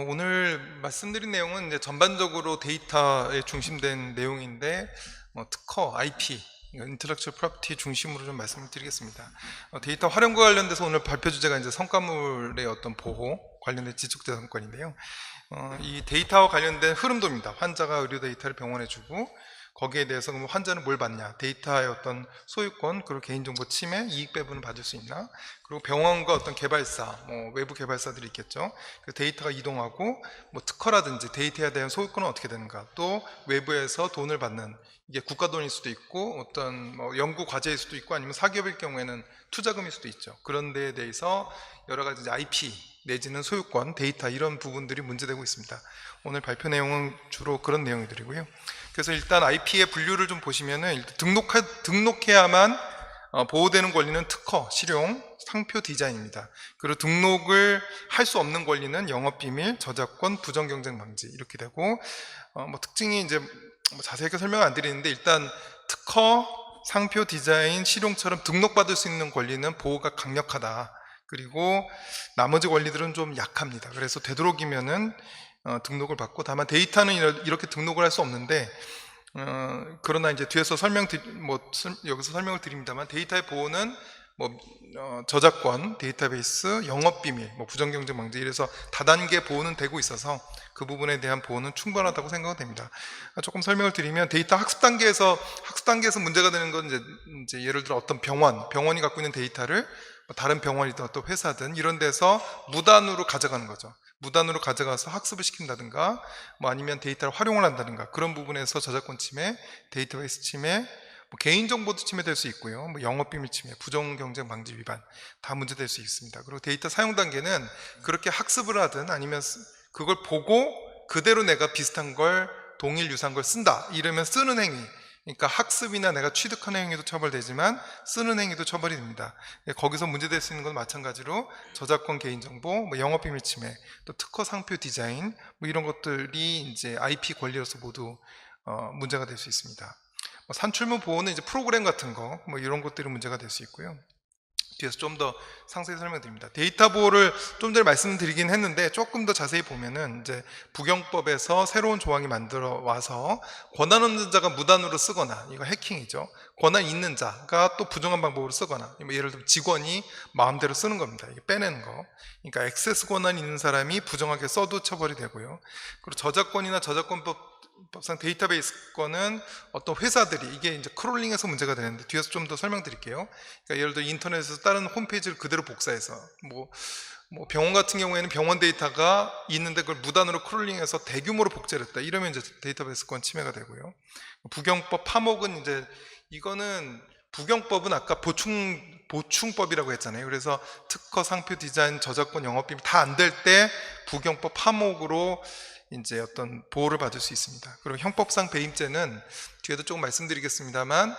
오늘 말씀드린 내용은 이제 전반적으로 데이터에 중심된 내용인데 특허, IP, 인텔렉츄얼 프로퍼티 중심으로 좀 말씀을 드리겠습니다. 데이터 활용과 관련돼서 오늘 발표 주제가 이제 성과물의 어떤 보호 관련된 지적재산권인데요. 이 데이터와 관련된 흐름도입니다. 환자가 의료 데이터를 병원에 주고 거기에 대해서 그럼 환자는 뭘 받냐? 데이터의 어떤 소유권, 그리고 개인정보 침해, 이익 배분을 받을 수 있나? 그리고 병원과 어떤 개발사, 외부 개발사들이 있겠죠. 그 데이터가 이동하고 특허라든지 데이터에 대한 소유권은 어떻게 되는가? 또 외부에서 돈을 받는 이게 국가 돈일 수도 있고 어떤 연구 과제일 수도 있고 아니면 사기업일 경우에는 투자금일 수도 있죠. 그런 데에 대해서 여러 가지 이제 IP 내지는 소유권, 데이터 이런 부분들이 문제되고 있습니다. 오늘 발표 내용은 주로 그런 내용들이고요. 그래서 일단 IP의 분류를 좀 보시면은 일단 등록해야만 보호되는 권리는 특허, 실용, 상표 디자인입니다. 그리고 등록을 할 수 없는 권리는 영업비밀, 저작권, 부정경쟁 방지 이렇게 되고 특징이 이제 자세하게 설명 안 드리는데 일단 특허, 상표 디자인, 실용처럼 등록받을 수 있는 권리는 보호가 강력하다. 그리고 나머지 권리들은 좀 약합니다. 그래서 되도록이면은 등록을 받고 다만 데이터는 이렇게 등록을 할 수 없는데 그러나 이제 뒤에서 여기서 설명을 드립니다만 데이터의 보호는 저작권, 데이터베이스, 영업비밀, 부정경쟁 방지 이래서 다단계 보호는 되고 있어서 그 부분에 대한 보호는 충분하다고 생각은 됩니다. 조금 설명을 드리면 데이터 학습 단계에서 문제가 되는 건 이제 예를 들어 어떤 병원이 갖고 있는 데이터를 다른 병원이든 어떤 회사든 이런 데서 무단으로 가져가는 거죠. 무단으로 가져가서 학습을 시킨다든가 아니면 데이터를 활용을 한다든가 그런 부분에서 저작권 침해, 데이터베이스 침해, 개인정보도 침해될 수 있고요. 영업비밀 침해, 부정경쟁 방지 위반 다 문제될 수 있습니다. 그리고 데이터 사용 단계는 그렇게 학습을 하든 아니면 그걸 보고 그대로 내가 비슷한 걸 동일 유사한 걸 쓴다 이러면 쓰는 행위, 그러니까 학습이나 내가 취득하는 행위도 처벌되지만 쓰는 행위도 처벌이 됩니다. 거기서 문제될 수 있는 건 마찬가지로 저작권, 개인정보, 영업비밀 침해, 또 특허, 상표 디자인 이런 것들이 이제 IP 권리로서 모두 문제가 될 수 있습니다. 산출물 보호는 이제 프로그램 같은 거 이런 것들이 문제가 될 수 있고요. 뒤에서 좀 더 상세히 설명드립니다. 데이터 보호를 좀 전에 말씀드리긴 했는데 조금 더 자세히 보면은 이제 부경법에서 새로운 조항이 만들어 와서 권한 없는 자가 무단으로 쓰거나, 이거 해킹이죠. 권한 있는 자가 또 부정한 방법으로 쓰거나, 뭐 예를 들면 직원이 마음대로 쓰는 겁니다. 이게 빼내는 거. 그러니까 액세스 권한이 있는 사람이 부정하게 써도 처벌이 되고요. 그리고 저작권이나 저작권법상 데이터베이스 건은 어떤 회사들이, 이게 이제 크롤링에서 문제가 되는데 뒤에서 좀 더 설명드릴게요. 그러니까 예를 들어 인터넷에서 다른 홈페이지를 그대로 복사해서 뭐 병원 같은 경우에는 병원 데이터가 있는데 그걸 무단으로 크롤링해서 대규모로 복제를 했다. 이러면 이제 데이터베이스권 침해가 되고요. 부경법 파목은 이제 이거는 부경법은 아까 보충법이라고 했잖아요. 그래서 특허, 상표, 디자인, 저작권, 영업비밀 다 안 될 때 부경법 파목으로 이제 어떤 보호를 받을 수 있습니다. 그리고 형법상 배임죄는 뒤에도 조금 말씀드리겠습니다만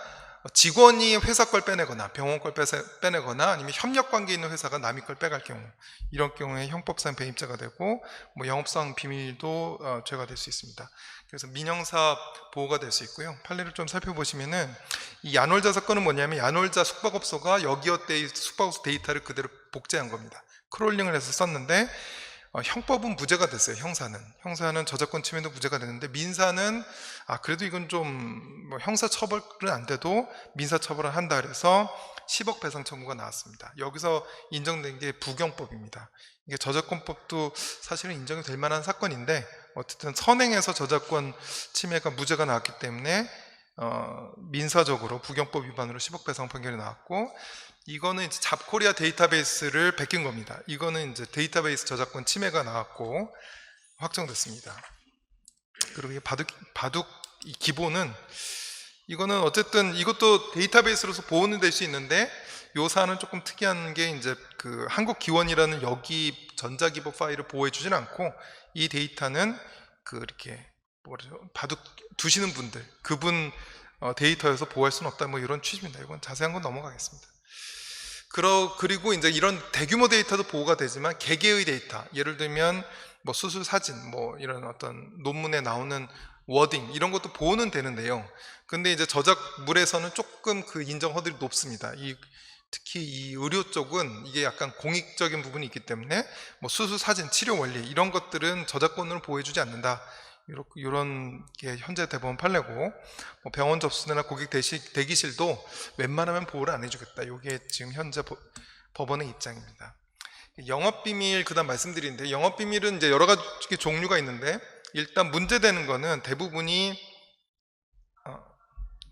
직원이 회사 걸 빼내거나 병원 걸 빼내거나 아니면 협력 관계 있는 회사가 남의 걸 빼갈 경우, 이런 경우에 형법상 배임죄가 되고 뭐 영업상 비밀도 죄가 될 수 있습니다. 그래서 민형사 보호가 될 수 있고요. 판례를 좀 살펴보시면은 이 야놀자 사건은 뭐냐면 야놀자 숙박업소가 여기어때의 숙박업소 데이터를 그대로 복제한 겁니다. 크롤링을 해서 썼는데 형법은 무죄가 됐어요. 형사는 저작권 침해도 무죄가 되는데 민사는 그래도 이건 좀 뭐 형사 처벌은 안 돼도 민사 처벌을 한다 그래서 10억 배상 청구가 나왔습니다. 여기서 인정된 게 부경법입니다. 이게 저작권법도 사실은 인정이 될 만한 사건인데 어쨌든 선행에서 저작권 침해가 무죄가 나왔기 때문에 민사적으로 부경법 위반으로 10억 배상 판결이 나왔고, 이거는 이제 잡코리아 데이터베이스를 베낀 겁니다. 이거는 이제 데이터베이스 저작권 침해가 나왔고 확정됐습니다. 그리고 이 바둑 이 기본은 이거는 어쨌든 이것도 데이터베이스로서 보호는 될 수 있는데 요 사안은 조금 특이한 게 이제 그 한국기원이라는 여기 전자기법 파일을 보호해 주진 않고 이 데이터는 그 이렇게 뭐죠 바둑 두시는 분들 그분 데이터에서 보호할 수는 없다 뭐 이런 취지입니다. 이건 자세한 건 넘어가겠습니다. 그리고 이제 이런 대규모 데이터도 보호가 되지만 개개의 데이터, 예를 들면 뭐 수술 사진, 뭐 이런 어떤 논문에 나오는 워딩 이런 것도 보호는 되는데요. 근데 이제 저작물에서는 조금 그 인정 허들이 높습니다. 특히 이 의료 쪽은 이게 약간 공익적인 부분이 있기 때문에 뭐 수술 사진, 치료 원리 이런 것들은 저작권으로 보호해주지 않는다. 이런 게 현재 대법원 판례고, 뭐 병원 접수대나 고객 대기실도 웬만하면 보호를 안 해주겠다. 이게 지금 현재 법원의 입장입니다. 영업비밀 그다음 말씀드리는데, 영업비밀은 이제 여러 가지 종류가 있는데 일단 문제되는 거는 대부분이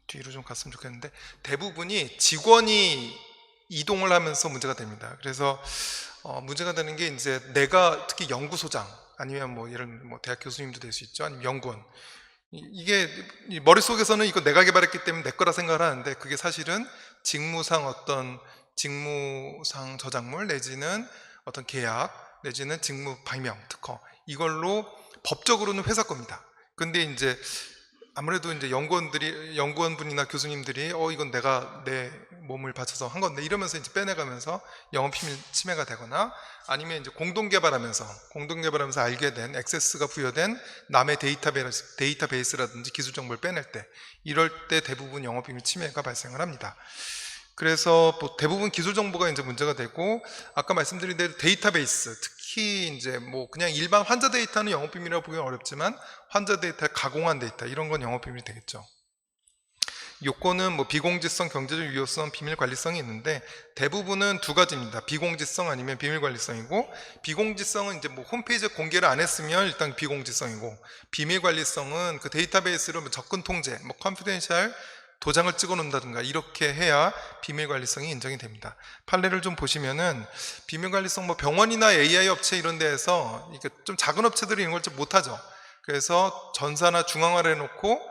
뒤로 좀 갔으면 좋겠는데 대부분이 직원이 이동을 하면서 문제가 됩니다. 그래서 문제가 되는 게 이제 내가 특히 연구소장 아니면 뭐 예를 들면 뭐 대학 교수님도 될 수 있죠. 아니면 연구원. 이게 머릿속에서는 이거 내가 개발했기 때문에 내 거라 생각을 하는데 그게 사실은 직무상 저작물 내지는 어떤 계약 내지는 직무 발명 특허 이걸로 법적으로는 회사 겁니다. 근데 이제 아무래도 이제 연구원분이나 교수님들이 이건 내가 내 몸을 바쳐서 한 건데 이러면서 이제 빼내가면서 영업비밀 침해가 되거나 아니면 이제 공동 개발하면서 알게 된 액세스가 부여된 남의 데이터베이스라든지 기술 정보를 빼낼 때 이럴 때 대부분 영업비밀 침해가 발생을 합니다. 그래서 뭐 대부분 기술 정보가 이제 문제가 되고 아까 말씀드린 대로 데이터베이스 특히 이제 뭐 그냥 일반 환자 데이터는 영업비밀이라고 보기는 어렵지만 환자 데이터 가공한 데이터 이런 건 영업비밀이 되겠죠. 요건은 뭐 비공지성, 경제적 유효성, 비밀관리성이 있는데 대부분은 두 가지입니다. 비공지성 아니면 비밀관리성이고, 비공지성은 이제 뭐 홈페이지에 공개를 안 했으면 일단 비공지성이고, 비밀관리성은 그 데이터베이스로 뭐 접근 통제, 뭐 컨피덴셜 도장을 찍어 놓는다든가 이렇게 해야 비밀관리성이 인정이 됩니다. 판례를 좀 보시면은 비밀관리성 뭐 병원이나 AI 업체 이런 데에서 이게 좀 작은 업체들이 이런 걸 좀 못하죠. 그래서 전사나 중앙화를 해놓고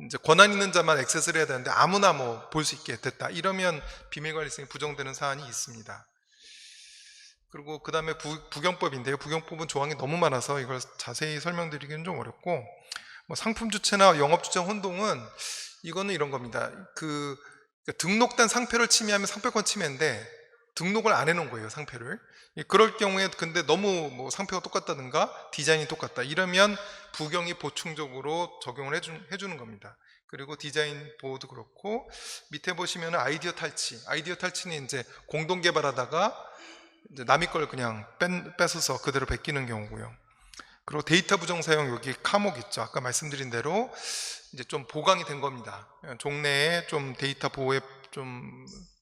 이제 권한 있는 자만 액세스를 해야 되는데 아무나 뭐 볼 수 있게 됐다. 이러면 비밀관리성이 부정되는 사안이 있습니다. 그리고 그 다음에 부경법인데요. 부경법은 조항이 너무 많아서 이걸 자세히 설명드리기는 좀 어렵고, 뭐 상품 주체나 영업 주체 혼동은 이거는 이런 겁니다. 등록된 상표를 침해하면 상표권 침해인데 등록을 안 해놓은 거예요, 상표를. 그럴 경우에 근데 너무 뭐 상표가 똑같다든가 디자인이 똑같다 이러면 부경이 보충적으로 적용을 해주는 겁니다. 그리고 디자인 보호도 그렇고, 밑에 보시면 아이디어 탈취는 이제 공동 개발하다가 이제 남의 걸 그냥 뺏어서 그대로 베끼는 경우고요. 그리고 데이터 부정 사용, 여기 카목 있죠. 아까 말씀드린 대로 이제 좀 보강이 된 겁니다. 종래에 좀 데이터 보호에 좀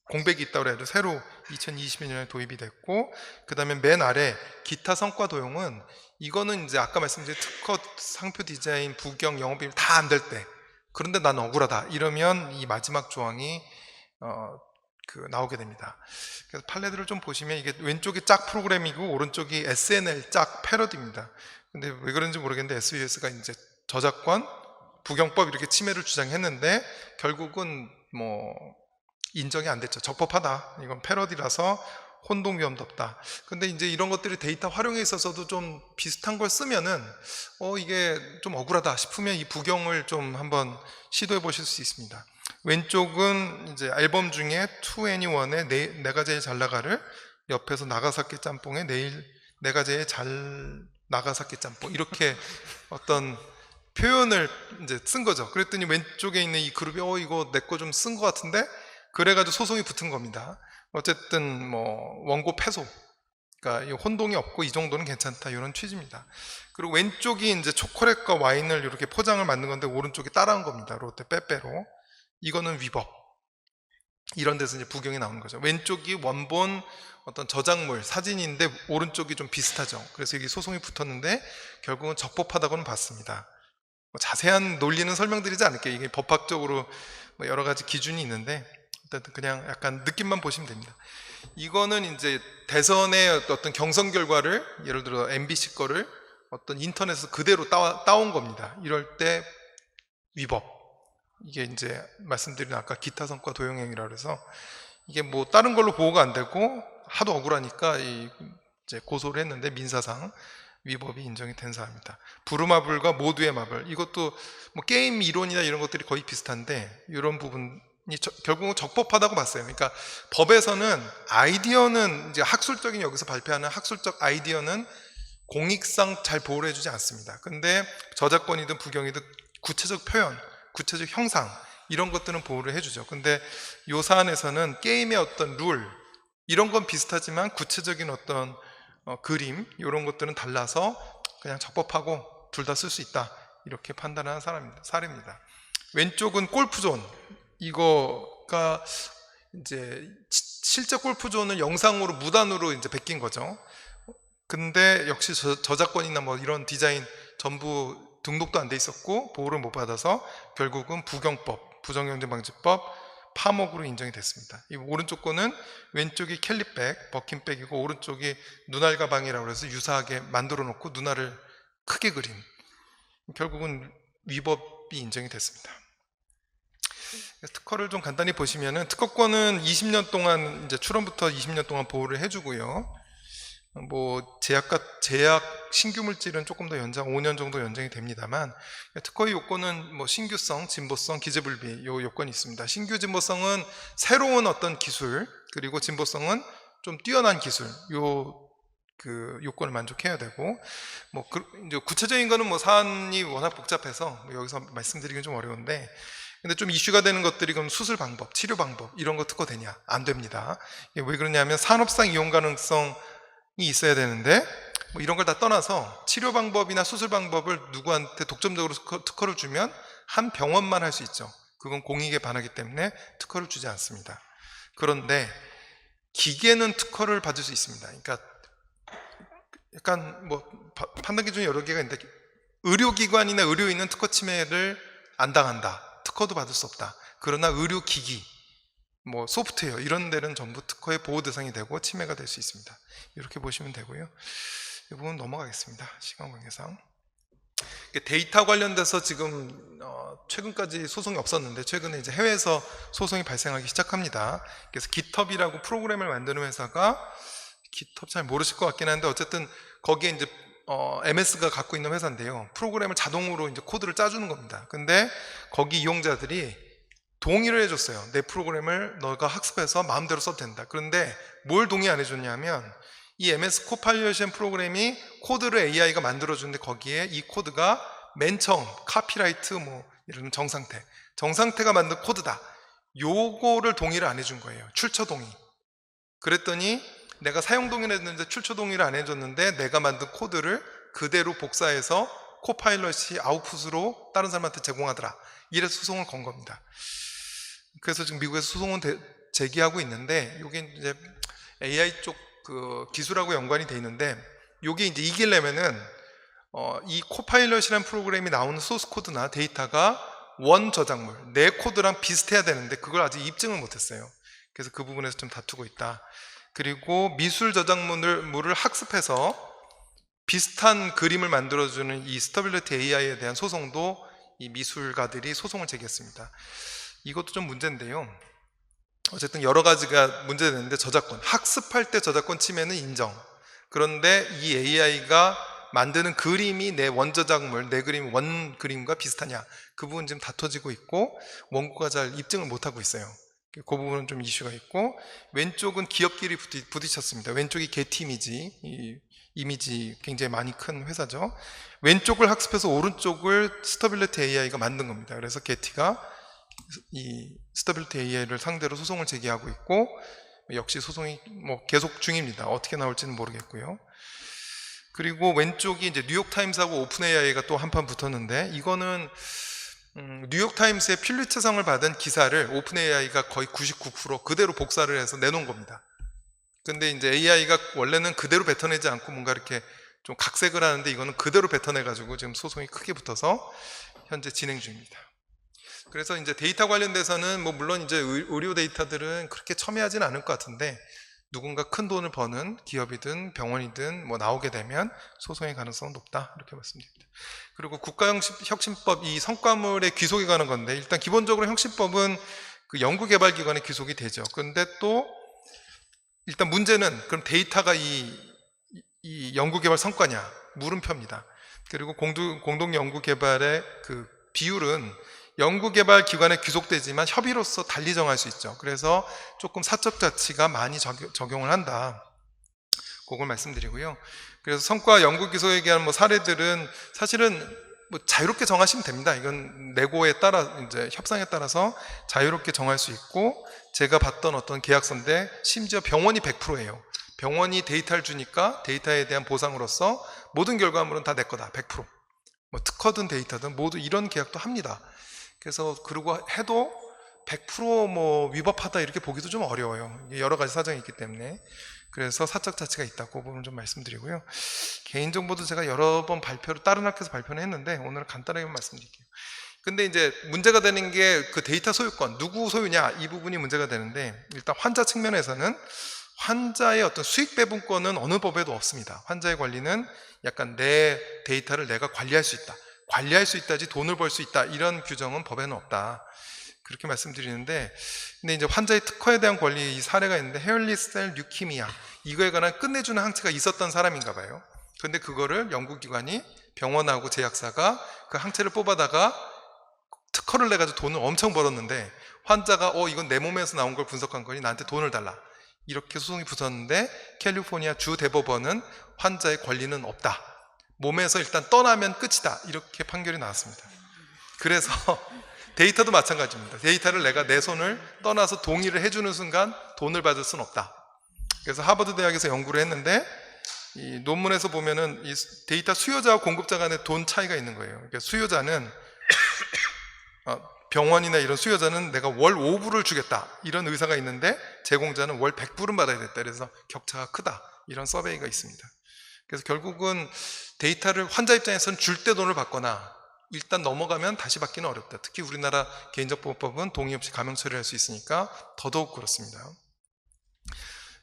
공백이 있다고 해도 새로 2020년에 도입이 됐고, 그 다음에 맨 아래 기타 성과 도용은, 이거는 이제 아까 말씀드린 특허, 상표 디자인, 부경, 영업비밀 다 안 될 때, 그런데 난 억울하다 이러면 이 마지막 조항이 나오게 됩니다. 그래서 판례들을 좀 보시면 이게 왼쪽이 짝 프로그램이고 오른쪽이 SNL 짝 패러디입니다. 근데 왜 그런지 모르겠는데 SUS가 이제 저작권, 부경법 이렇게 침해를 주장했는데 결국은 뭐 인정이 안 됐죠. 적법하다. 이건 패러디라서 혼동 위험도 없다. 근데 이제 이런 것들이 데이터 활용에 있어서도 좀 비슷한 걸 쓰면은 이게 좀 억울하다 싶으면 이 부경을 좀 한번 시도해 보실 수 있습니다. 왼쪽은 이제 앨범 중에 2NE1의 내가 제일 잘 나가를, 옆에서 나가사키 짬뽕의 내가 제일 잘 나가사키 짬뽕, 이렇게 어떤 표현을 이제 쓴 거죠. 그랬더니 왼쪽에 있는 이 그룹이 이거 내 거 좀 쓴 거 같은데, 그래가지고 소송이 붙은 겁니다. 어쨌든 뭐 원고 패소, 그러니까 혼동이 없고 이 정도는 괜찮다, 이런 취지입니다. 그리고 왼쪽이 이제 초콜릿과 와인을 이렇게 포장을 만든 건데 오른쪽이 따라한 겁니다. 롯데 빼빼로. 이거는 위법. 이런 데서 이제 부경이 나오는 거죠. 왼쪽이 원본 어떤 저작물, 사진인데 오른쪽이 좀 비슷하죠. 그래서 여기 소송이 붙었는데 결국은 적법하다고는 봤습니다. 자세한 논리는 설명드리지 않을게요. 이게 법학적으로 뭐 여러 가지 기준이 있는데 일단 그냥 약간 느낌만 보시면 됩니다. 이거는 이제 대선의 어떤 경선 결과를, 예를 들어 MBC 거를 어떤 인터넷에서 그대로 따온 겁니다. 이럴 때 위법. 이게 이제 말씀드린 아까 기타 성과 도용행위라 그래서 이게 뭐 다른 걸로 보호가 안 되고 하도 억울하니까 이제 고소를 했는데 민사상 위법이 인정이 된 사람입니다. 부루마블과 모두의 마블, 이것도 뭐 게임 이론이나 이런 것들이 거의 비슷한데 이런 부분이 결국은 적법하다고 봤어요. 그러니까 법에서는 아이디어는 이제 학술적인, 여기서 발표하는 학술적 아이디어는 공익상 잘 보호를 해주지 않습니다. 근데 저작권이든 부경이든 구체적 표현, 구체적 형상, 이런 것들은 보호를 해주죠. 근데 요 사안에서는 게임의 어떤 룰, 이런 건 비슷하지만 구체적인 어떤 그림, 이런 것들은 달라서 그냥 적법하고 둘 다 쓸 수 있다, 이렇게 판단하는 사례입니다. 왼쪽은 골프존, 이거가 이제 실제 골프존을 영상으로 무단으로 이제 베낀 거죠. 근데 역시 저작권이나 뭐 이런 디자인 전부 등록도 안 돼 있었고 보호를 못 받아서 결국은 부경법, 부정경쟁방지법 파목으로 인정이 됐습니다. 이 오른쪽 거는 왼쪽이 캘리백, 버킨백이고 오른쪽이 눈알 가방이라고 해서 유사하게 만들어 놓고 눈알을 크게 그린, 결국은 위법이 인정이 됐습니다. 특허를 좀 간단히 보시면은 특허권은 20년 동안 이제 출원부터 20년 동안 보호를 해주고요. 뭐 제약 신규 물질은 조금 더 연장, 5년 정도 연장이 됩니다만, 특허의 요건은 뭐 신규성, 진보성, 기재불비 요 요건이 있습니다. 신규 진보성은 새로운 어떤 기술, 그리고 진보성은 좀 뛰어난 기술, 그 요건을 만족해야 되고, 뭐 이제 구체적인 거는 뭐 사안이 워낙 복잡해서 뭐 여기서 말씀드리기는 좀 어려운데, 근데 좀 이슈가 되는 것들이 그럼 수술 방법, 치료 방법 이런 거 특허되냐? 안 됩니다. 이게 왜 그러냐면 산업상 이용 가능성이 있어야 되는데 뭐 이런 걸 다 떠나서 치료 방법이나 수술 방법을 누구한테 독점적으로 특허를 주면 한 병원만 할 수 있죠. 그건 공익에 반하기 때문에 특허를 주지 않습니다. 그런데 기계는 특허를 받을 수 있습니다. 그러니까 약간 뭐 판단 기준이 여러 개가 있는데, 의료기관이나 의료인은 특허 침해를 안 당한다, 특허도 받을 수 없다. 그러나 의료기기, 뭐 소프트웨어 이런 데는 전부 특허의 보호 대상이 되고 침해가 될 수 있습니다. 이렇게 보시면 되고요. 이 부분 넘어가겠습니다. 시간 관계상. 데이터 관련돼서 지금 최근까지 소송이 없었는데 최근에 이제 해외에서 소송이 발생하기 시작합니다. 그래서 GitHub이라고 프로그램을 만드는 회사가, GitHub 잘 모르실 것 같긴 한데 어쨌든 거기에 이제 MS가 갖고 있는 회사인데요. 프로그램을 자동으로 이제 코드를 짜주는 겁니다. 근데 거기 이용자들이 동의를 해줬어요. 내 프로그램을 너가 학습해서 마음대로 써도 된다. 그런데 뭘 동의 안 해줬냐면 이 MS 코팔리에이션 프로그램이 코드를 AI가 만들어주는데 거기에 이 코드가 맨 처음 카피라이트 뭐 이런 정상태 정상태가 만든 코드다. 요거를 동의를 안 해준 거예요. 출처 동의. 그랬더니 내가 사용 동의를 했는데 출처 동의를 안 해줬는데 내가 만든 코드를 그대로 복사해서 코파일럿이 아웃풋으로 다른 사람한테 제공하더라. 이래서 소송을 건 겁니다. 그래서 지금 미국에서 소송은 제기하고 있는데 이게 이제 AI 쪽 그 기술하고 연관이 돼 있는데 이게 이제 이기려면은 이 코파일럿이라는 프로그램이 나오는 소스 코드나 데이터가 원 저작물, 내 코드랑 비슷해야 되는데 그걸 아직 입증을 못했어요. 그래서 그 부분에서 좀 다투고 있다. 그리고 미술 저작물을 학습해서 비슷한 그림을 만들어주는 이 스타빌리티 AI에 대한 소송도 이 미술가들이 소송을 제기했습니다. 이것도 좀 문제인데요. 어쨌든 여러 가지가 문제되는데 저작권, 학습할 때 저작권 침해는 인정. 그런데 이 AI가 만드는 그림이 내 원저작물, 내 그림 원 그림과 비슷하냐, 그 부분 지금 다퉈지고 있고 원고가 잘 입증을 못하고 있어요. 그 부분은 좀 이슈가 있고, 왼쪽은 기업끼리 부딪혔습니다. 왼쪽이 게티 이미지 굉장히 많이 큰 회사죠. 왼쪽을 학습해서 오른쪽을 스타빌리티 AI가 만든 겁니다. 그래서 게티가 이 스타빌리티 AI를 상대로 소송을 제기하고 있고, 역시 소송이 뭐 계속 중입니다. 어떻게 나올지는 모르겠고요. 그리고 왼쪽이 이제 뉴욕타임스하고 오픈 AI가 또 한판 붙었는데, 이거는 뉴욕타임스의 퓰리처상을 받은 기사를 오픈 AI가 거의 99% 그대로 복사를 해서 내놓은 겁니다. 근데 이제 AI가 원래는 그대로 뱉어내지 않고 뭔가 이렇게 좀 각색을 하는데, 이거는 그대로 뱉어내가지고 지금 소송이 크게 붙어서 현재 진행 중입니다. 그래서 이제 데이터 관련돼서는 뭐 물론 이제 의료 데이터들은 그렇게 첨예하진 않을 것 같은데, 누군가 큰 돈을 버는 기업이든 병원이든 뭐 나오게 되면 소송의 가능성은 높다, 이렇게 말씀드립니다. 그리고 국가혁신법, 이 성과물의 귀속에 관한 건데, 일단 기본적으로 혁신법은 그 연구개발기관의 귀속이 되죠. 그런데 또 일단 문제는 그럼 데이터가 이 연구개발 성과냐, 물음표입니다. 그리고 공동연구개발의 그 비율은 연구개발 기관에 귀속되지만 협의로서 달리 정할 수 있죠. 그래서 조금 사적 가치가 많이 적용을 한다. 그걸 말씀드리고요. 그래서 성과 연구 기소에 대한 뭐 사례들은 사실은 뭐 자유롭게 정하시면 됩니다. 이건 내고에 따라 이제 협상에 따라서 자유롭게 정할 수 있고, 제가 봤던 어떤 계약서인데 심지어 병원이 100%예요. 병원이 데이터를 주니까 데이터에 대한 보상으로서 모든 결과물은 다 내 거다. 100%. 뭐 특허든 데이터든 모두 이런 계약도 합니다. 그래서 그러고 해도 100% 위법하다 이렇게 보기도 좀 어려워요. 여러 가지 사정이 있기 때문에. 그래서 사적 자치가 있다. 그 부분 좀 말씀드리고요. 개인정보도 제가 여러 번 다른 학교에서 발표를 했는데 오늘은 간단하게 말씀드릴게요. 근데 이제 문제가 되는 게 그 데이터 소유권, 누구 소유냐, 이 부분이 문제가 되는데, 일단 환자 측면에서는 환자의 어떤 수익 배분권은 어느 법에도 없습니다. 환자의 권리는 약간 내 데이터를 내가 관리할 수 있다. 관리할 수 있다지 돈을 벌 수 있다. 이런 규정은 법에는 없다. 그렇게 말씀드리는데, 근데 이제 환자의 특허에 대한 권리 이 사례가 있는데, 헤얼리셀 류키미아, 이거에 관한 끝내주는 항체가 있었던 사람인가 봐요. 근데 그거를 연구기관이 병원하고 제약사가 그 항체를 뽑아다가 특허를 내가지고 돈을 엄청 벌었는데, 환자가 이건 내 몸에서 나온 걸 분석한 거니 나한테 돈을 달라, 이렇게 소송이 붙었는데, 캘리포니아 주 대법원은 환자의 권리는 없다, 몸에서 일단 떠나면 끝이다, 이렇게 판결이 나왔습니다. 그래서 데이터도 마찬가지입니다. 데이터를 내가 내 손을 떠나서 동의를 해주는 순간 돈을 받을 수는 없다. 그래서 하버드 대학에서 연구를 했는데, 이 논문에서 보면은 이 데이터 수요자와 공급자 간의 돈 차이가 있는 거예요. 그러니까 수요자는 병원이나 이런 수요자는 내가 월 5불을 주겠다, 이런 의사가 있는데 제공자는 월 100불은 받아야 됐다. 그래서 격차가 크다, 이런 서베이가 있습니다. 그래서 결국은 데이터를 환자 입장에서는 줄 때 돈을 받거나 일단 넘어가면 다시 받기는 어렵다. 특히 우리나라 개인정보법은 동의 없이 감형 처리할 수 있으니까 더더욱 그렇습니다.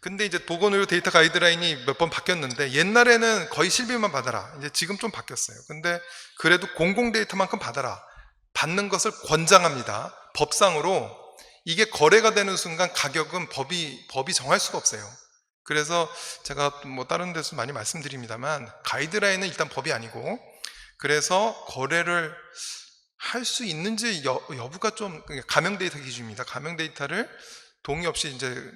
근데 이제 보건의료 데이터 가이드라인이 몇 번 바뀌었는데, 옛날에는 거의 실비만 받아라, 이제 지금 좀 바뀌었어요. 근데 그래도 공공 데이터만큼 받아라, 받는 것을 권장합니다. 법상으로 이게 거래가 되는 순간 가격은 법이 정할 수가 없어요. 그래서 제가 뭐 다른 데서 많이 말씀드립니다만, 가이드라인은 일단 법이 아니고, 그래서 거래를 할 수 있는지 여부가 좀 가명 데이터 기준입니다. 가명 데이터를 동의 없이 이제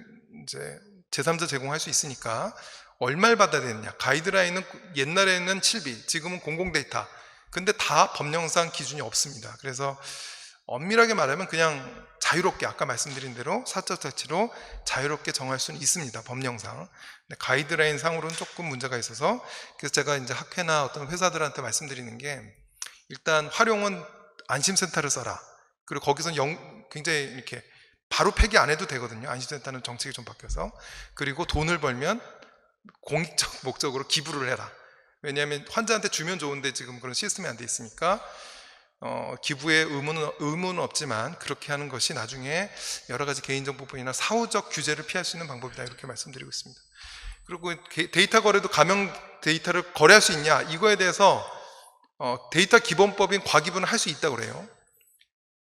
제3자 제공할 수 있으니까 얼마를 받아야 되느냐. 가이드라인은 옛날에는 7비, 지금은 공공 데이터. 근데 다 법령상 기준이 없습니다. 그래서 엄밀하게 말하면 그냥 자유롭게 아까 말씀드린 대로 사적 자치로 자유롭게 정할 수는 있습니다. 법령상. 근데 가이드라인 상으로는 조금 문제가 있어서 그래서 제가 이제 학회나 어떤 회사들한테 말씀드리는 게 일단 활용은 안심센터를 써라. 그리고 거기서는 굉장히 이렇게 바로 폐기 안 해도 되거든요. 안심센터는 정책이 좀 바뀌어서. 그리고 돈을 벌면 공익적 목적으로 기부를 해라. 왜냐하면 환자한테 주면 좋은데 지금 그런 시스템이 안 돼 있으니까 기부의 의무는 없지만 그렇게 하는 것이 나중에 여러 가지 개인정보법이나 사후적 규제를 피할 수 있는 방법이다 이렇게 말씀드리고 있습니다. 그리고 데이터 거래도 가명 데이터를 거래할 수 있냐 이거에 대해서 데이터 기본법인 과기부는 할 수 있다고 그래요.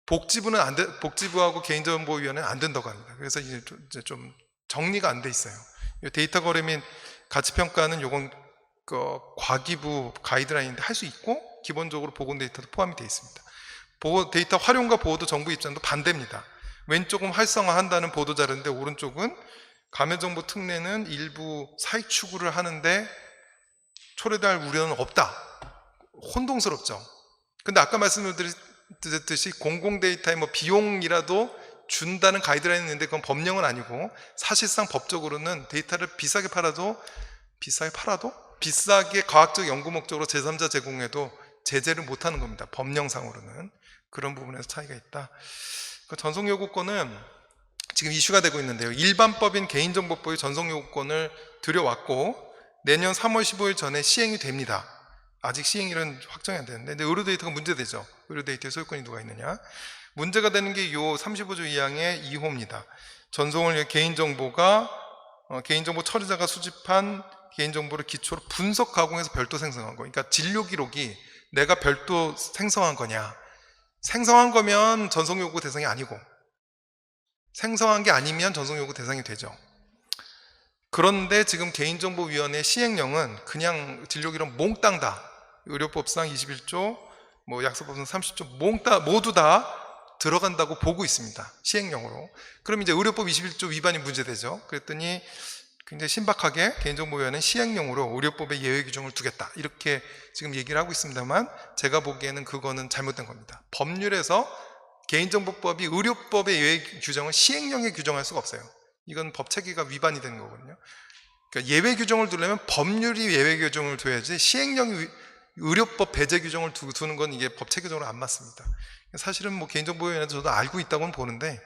복지부하고 개인정보위원회는 안 된다고 합니다. 그래서 이제 좀 정리가 안 돼 있어요. 데이터 거래 및 가치평가는 요건 과기부 가이드라인인데 할 수 있고 기본적으로 보건 데이터도 포함이 되어 있습니다. 데이터 활용과 보호도 정부 입장도 반대입니다. 왼쪽은 활성화한다는 보도자료인데 오른쪽은 가맹정보 특례는 일부 사익 추구를 하는데 초래될 우려는 없다. 혼동스럽죠. 근데 아까 말씀드렸듯이 공공 데이터의 뭐 비용이라도 준다는 가이드라인이 있는데 그건 법령은 아니고 사실상 법적으로는 데이터를 비싸게 팔아도 비싸게 과학적 연구 목적으로 제3자 제공해도 제재를 못하는 겁니다. 법령상으로는. 그런 부분에서 차이가 있다. 전송요구권은 지금 이슈가 되고 있는데요. 일반법인 개인정보법의 전송요구권을 들여왔고 내년 3월 15일 전에 시행이 됩니다. 아직 시행일은 확정이 안 되는데 근데 의료데이터가 문제되죠. 의료데이터의 소유권이 누가 있느냐. 문제가 되는 게 요 35조 2항의 2호입니다. 전송을 위해 개인정보가 개인정보 처리자가 수집한 개인정보를 기초로 분석 가공해서 별도 생성한 거. 그러니까 진료 기록이 내가 별도 생성한 거냐. 생성한 거면 전송요구 대상이 아니고 생성한 게 아니면 전송요구 대상이 되죠. 그런데 지금 개인정보위원회 시행령은 그냥 진료 기록 몽땅 다 의료법상 21조 뭐 약속법상 30조 몽땅 모두 다 들어간다고 보고 있습니다. 시행령으로. 그럼 이제 의료법 21조 위반이 문제되죠. 그랬더니 굉장히 신박하게 개인정보위원회는 시행령으로 의료법의 예외 규정을 두겠다. 이렇게 지금 얘기를 하고 있습니다만 제가 보기에는 그거는 잘못된 겁니다. 법률에서 개인정보법이 의료법의 예외 규정을 시행령에 규정할 수가 없어요. 이건 법체계가 위반이 되는 거거든요. 그러니까 예외 규정을 두려면 법률이 예외 규정을 둬야지 시행령이 의료법 배제 규정을 두는 건 이게 법체계적으로 안 맞습니다. 사실은 뭐 개인정보위원회도 저도 알고 있다고는 보는데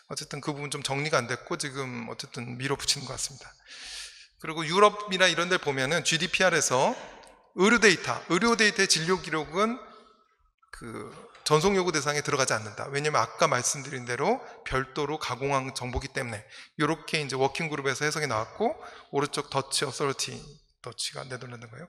어쨌든 그 부분 좀 정리가 안 됐고 지금 어쨌든 밀어붙이는 것 같습니다. 그리고 유럽이나 이런 데 보면은 GDPR에서 의료 데이터의 진료 기록은 전송 요구 대상에 들어가지 않는다. 왜냐면 아까 말씀드린 대로 별도로 가공한 정보기 때문에 이렇게 이제 워킹 그룹에서 해석이 나왔고 오른쪽 더치 어서리티 더치가 네덜란드인가요?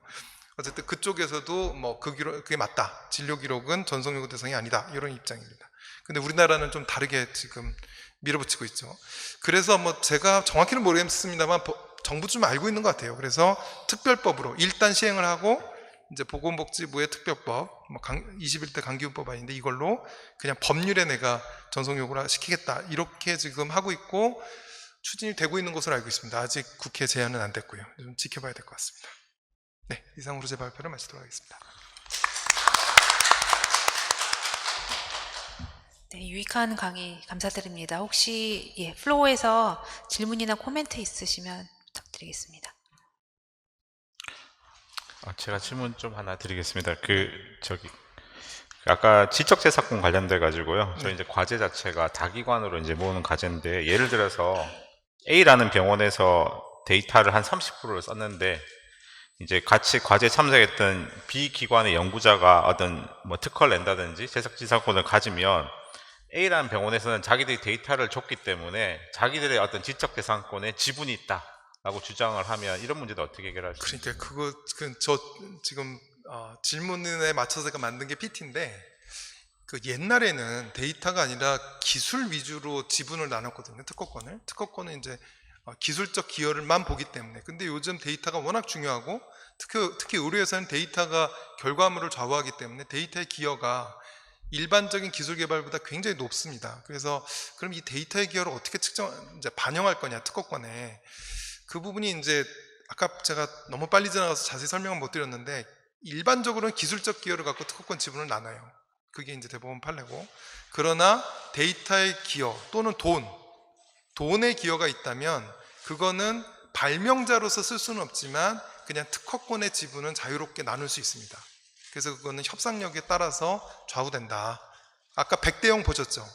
어쨌든 그쪽에서도 뭐 그게 맞다. 진료 기록은 전송 요구 대상이 아니다. 이런 입장입니다. 근데 우리나라는 좀 다르게 지금 밀어붙이고 있죠. 그래서 뭐 제가 정확히는 모르겠습니다만 정부 좀 알고 있는 것 같아요. 그래서 특별법으로 일단 시행을 하고 이제 보건복지부의 특별법, 21대 강기훈법 아닌데 이걸로 그냥 법률에 내가 전송 요구를 시키겠다. 이렇게 지금 하고 있고 추진이 되고 있는 것으로 알고 있습니다. 아직 국회 제안은 안 됐고요. 좀 지켜봐야 될 것 같습니다. 네, 이상으로 제 발표를 마치도록 하겠습니다. 네, 유익한 강의 감사드립니다. 혹시 플로어에서 질문이나 코멘트 있으시면 부탁드리겠습니다. 제가 질문 좀 하나 드리겠습니다. 아까 지적재산권 관련돼 가지고요. 저희 이제 과제 자체가 다기관으로 이제 모으는 과제인데 예를 들어서 A라는 병원에서 데이터를 한 30%를 썼는데 이제 같이 과제 참석했던 B 기관의 연구자가 어떤 뭐 특허를 낸다든지 지적재산권을 가지면 A라는 병원에서는 자기들이 데이터를 줬기 때문에 자기들의 어떤 지적재산권에 지분이 있다라고 주장을 하면 이런 문제도 어떻게 해결할 수 있습니까? 그러니까 저 지금 질문에 맞춰서 제가 만든 게 PT인데 옛날에는 데이터가 아니라 기술 위주로 지분을 나눴거든요. 특허권은 이제 기술적 기여를만 보기 때문에. 근데 요즘 데이터가 워낙 중요하고 특히 의료에서는 데이터가 결과물을 좌우하기 때문에 데이터의 기여가 일반적인 기술 개발보다 굉장히 높습니다. 그래서 그럼 이 데이터의 기여를 어떻게 이제 반영할 거냐 특허권에 그 부분이 이제 아까 제가 너무 빨리 지나가서 자세히 설명은 못 드렸는데 일반적으로는 기술적 기여를 갖고 특허권 지분을 나눠요. 그게 이제 대법원 판례고, 그러나 데이터의 기여 또는 돈의 기여가 있다면 그거는 발명자로서 쓸 수는 없지만 그냥 특허권의 지분은 자유롭게 나눌 수 있습니다. 그래서 그거는 협상력에 따라서 좌우된다. 아까 100대 0 보셨죠?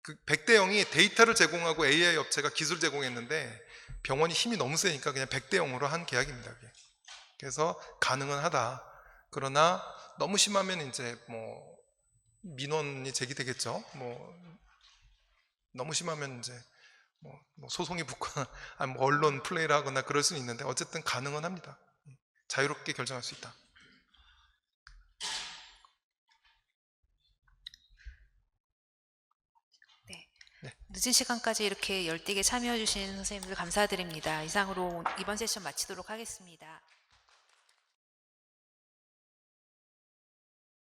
그 100대 0이 데이터를 제공하고 AI 업체가 기술 제공했는데 병원이 힘이 너무 세니까 그냥 100대 0으로 한 계약입니다. 그게. 그래서 가능은 하다. 그러나 너무 심하면 이제 뭐 민원이 제기되겠죠. 뭐 너무 심하면 이제 뭐 소송이 붙거나 아니 뭐 언론 플레이를 하거나 그럴 수는 있는데 어쨌든 가능은 합니다. 자유롭게 결정할 수 있다. 늦은 시간까지 이렇게 열띠게 참여해 주신 선생님들 감사드립니다. 이상으로 이번 세션 마치도록 하겠습니다.